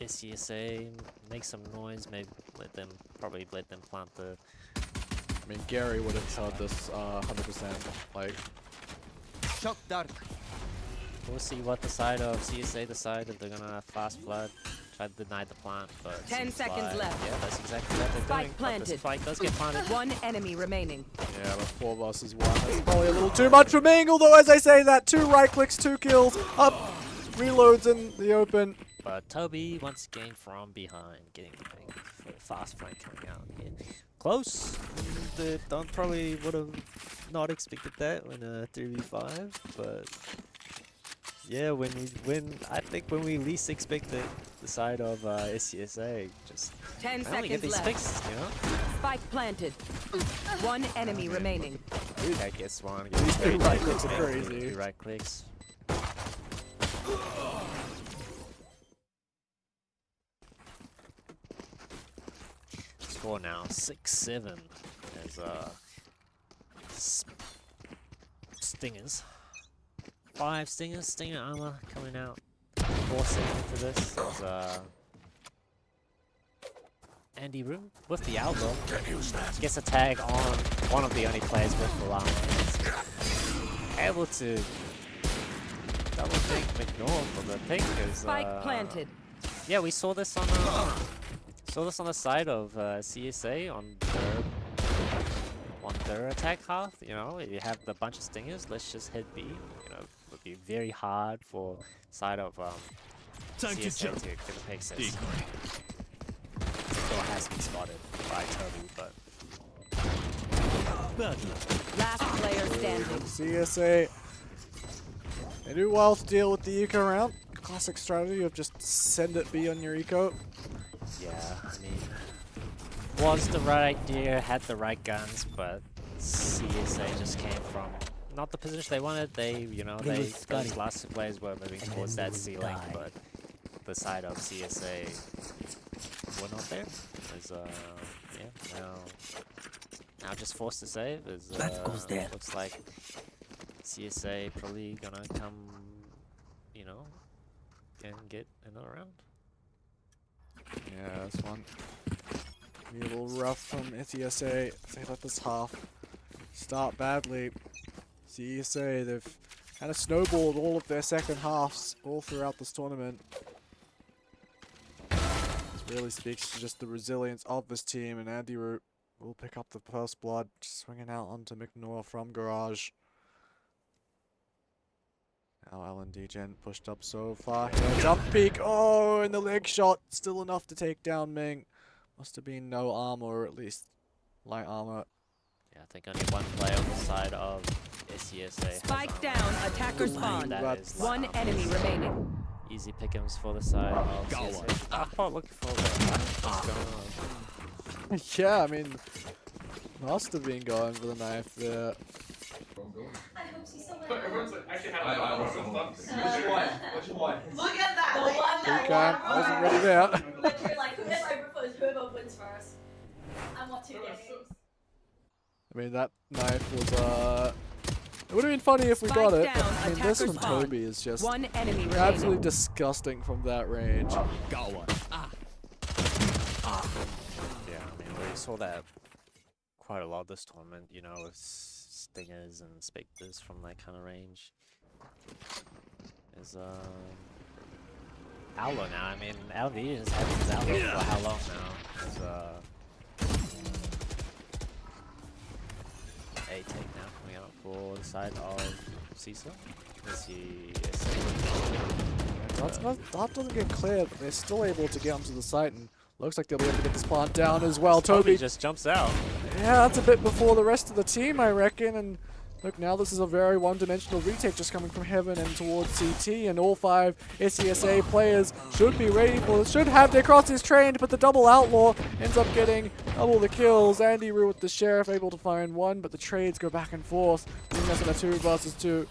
[SPEAKER 14] SCSA make some noise. Maybe probably let them plant the.
[SPEAKER 4] I mean, Gary would have held this 100%. Like,
[SPEAKER 3] Shock dart.
[SPEAKER 14] We'll see what the side of CSA decide if they're gonna fast flood, try to deny the plant, but
[SPEAKER 11] 10 seconds left.
[SPEAKER 14] Yeah, that's exactly what they're doing.
[SPEAKER 11] Spike
[SPEAKER 14] But
[SPEAKER 11] planted.
[SPEAKER 14] the spike does get planted.
[SPEAKER 11] One enemy remaining.
[SPEAKER 4] yeah, but 4 versus 1. That's probably a little too much for Ming, although as I say that, 2 right clicks, 2 kills, up, reloads in the open.
[SPEAKER 14] But Toby once again from behind, getting the ping for the fast flank coming out. Yeah. Close. Don probably would have not expected that in a 3v5, but yeah, I think when we least expected the side of SCSA, just
[SPEAKER 11] 10
[SPEAKER 14] finally get
[SPEAKER 11] seconds
[SPEAKER 14] these
[SPEAKER 11] left.
[SPEAKER 14] picks, you know?
[SPEAKER 11] Spike planted. One enemy remaining.
[SPEAKER 14] I guess one.
[SPEAKER 4] These 2 right clicks are crazy.
[SPEAKER 14] 2 right clicks. Score now 6-7 as Stingers. 5 Stingers, Stinger armor coming out. 4 seconds into this as Andy Rue with the outlook gets a tag on one of the only players with full armor. Able to double think McNaught for the pick is
[SPEAKER 11] Spike planted.
[SPEAKER 14] yeah, we saw this on the side of CSA on their attack half. You know, if you have a bunch of Stingers, let's just hit B. You know, it would be very hard for side of CSA to get the pick six. Still has been spotted by Toby, but
[SPEAKER 11] Last player standing.
[SPEAKER 4] CSA, they do well to deal with the eco round. Classic strategy of just send it B on your eco.
[SPEAKER 14] yeah, I mean, was the right idea, had the right guns, but CSA just came from not the position they wanted. Those last 2 players were moving towards that C lane, but the side of CSA were not there. Yeah, now just forced to save. Looks like CSA probably gonna come, you know, and get another round.
[SPEAKER 4] Yeah, this one be a little rough from CSA. They let this half start badly. CSA, they've kind of snowballed all of their second halves all throughout this tournament. This really speaks to just the resilience of this team, and Andy Root will pick up the first blood, swinging out onto McNaught from Garage. Now LND Gen pushed up so far. Here, jump peek. Oh, and the leg shot. Still enough to take down Ming. Must have been no armor, or at least light armor.
[SPEAKER 14] Yeah, I think only 1 player on the side of SCSA.
[SPEAKER 11] Spike down. Attacker spawn. One enemy remaining.
[SPEAKER 14] Easy pick'ems for the side of CSA. Oh, looking for what's going on.
[SPEAKER 4] Yeah, I mean, must have been going for the knife there.
[SPEAKER 2] Everyone's like, actually had a Which one?
[SPEAKER 8] Look at that. The one
[SPEAKER 4] Free
[SPEAKER 8] that
[SPEAKER 4] cam wasn't ready there.
[SPEAKER 9] Literally, like, whoever wins first. I want 2 games.
[SPEAKER 4] I mean, that knife was, it would have been funny if we got it, but I mean, this from Toby is just
[SPEAKER 11] One enemy
[SPEAKER 4] absolutely
[SPEAKER 11] remaining.
[SPEAKER 4] disgusting from that range.
[SPEAKER 3] Got one.
[SPEAKER 14] Yeah, I mean, we saw that quite a lot this tournament, you know, with Stingers and Spectres from that kind of range. There's Owlo now. I mean, LV has had his Owlo for how long now? There's A take now coming out for the side of CISA. Let's see.
[SPEAKER 4] That doesn't get cleared, but they're still able to get onto the site, and looks like they'll be able to get this plant down as well. Toby
[SPEAKER 14] just jumps out.
[SPEAKER 4] Yeah, that's a bit before the rest of the team, I reckon, and Look, now this is a very one-dimensional retake just coming from Heaven and towards CT, and all 5 SESA players should be ready for this, should have their crosses trained, but the double Outlaw ends up getting double the kills. Andy Rue with the Sheriff able to find one, but the trades go back and forth. Leaving us in a 2 versus 2.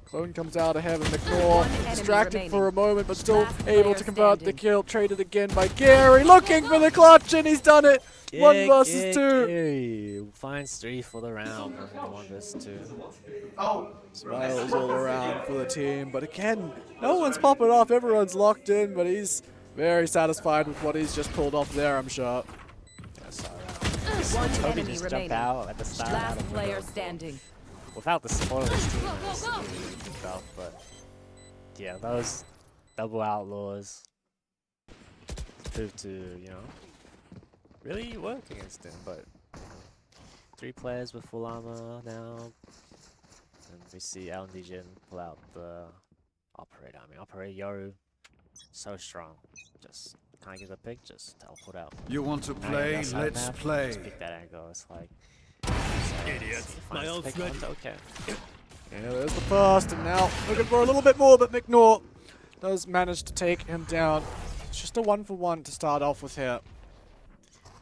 [SPEAKER 4] Clone comes out of Heaven. McNaw distracted for a moment, but still able to convert the kill. Traded again by Gary, looking for the clutch, and he's done it. 1 versus 2.
[SPEAKER 14] Gary finds 3 for the round. 1 versus 2.
[SPEAKER 4] Smiles all around for the team, but again, no one's popping off. Everyone's locked in, but he's very satisfied with what he's just pulled off there, I'm sure.
[SPEAKER 11] One
[SPEAKER 14] Toby
[SPEAKER 11] enemy
[SPEAKER 14] just
[SPEAKER 11] remaining.
[SPEAKER 14] jumped out at the start.
[SPEAKER 11] Last player standing.
[SPEAKER 14] Without the support of his team, but yeah, those double Outlaws proved to, you know, really work against him. But 3 players with full armor now, and we see Alan Degen pull out the Operator. I mean, Operator Yoru, so strong. Just can't give a pick, just teleport out.
[SPEAKER 7] You want to
[SPEAKER 14] Now
[SPEAKER 7] play?
[SPEAKER 14] you're outside
[SPEAKER 7] Let's
[SPEAKER 14] map,
[SPEAKER 7] play.
[SPEAKER 14] Just pick that angle. It's like.
[SPEAKER 3] Idiot. My ult's ready.
[SPEAKER 14] Okay.
[SPEAKER 4] Yeah, there's the first, and now looking for a little bit more, but McNaw does manage to take him down. It's just a 1-for-1 to start off with here.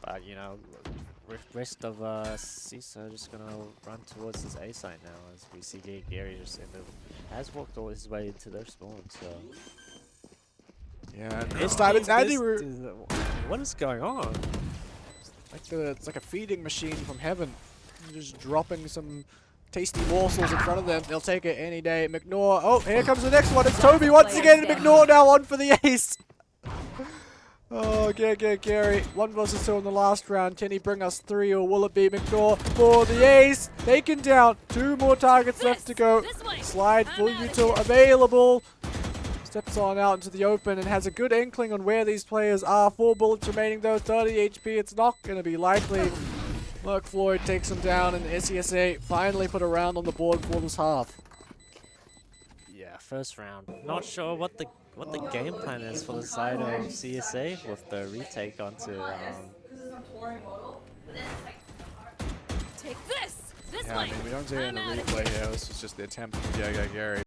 [SPEAKER 14] But, you know, rest of CISA just gonna run towards this A site now, as we see Gary just has walked all his way into their spawn, so.
[SPEAKER 4] Yeah, and this time it's Andy Rue.
[SPEAKER 14] What is going on?
[SPEAKER 4] It's like a feeding machine from Heaven. Just dropping some tasty morsels in front of them. They'll take it any day. McNaw. Oh, here comes the next one. It's Toby once again. McNaw now on for the ace. Oh, Gary. 1 versus 2 in the last round. Can he bring us 3, or will it be McNaw for the ace? Taken down. 2 more targets left to go. Slide for Util available. Steps on out into the open and has a good inkling on where these players are. 4 bullets remaining though, 30 HP. It's not going to be likely. Merc Floyd takes him down, and SESA finally put a round on the board for this half.
[SPEAKER 14] Yeah, first round. Not sure what the game plan is for the side of CSA with the retake onto.
[SPEAKER 11] Take this.
[SPEAKER 4] Yeah, I mean, we don't see it in the replay here. This is just the attempt from Gary.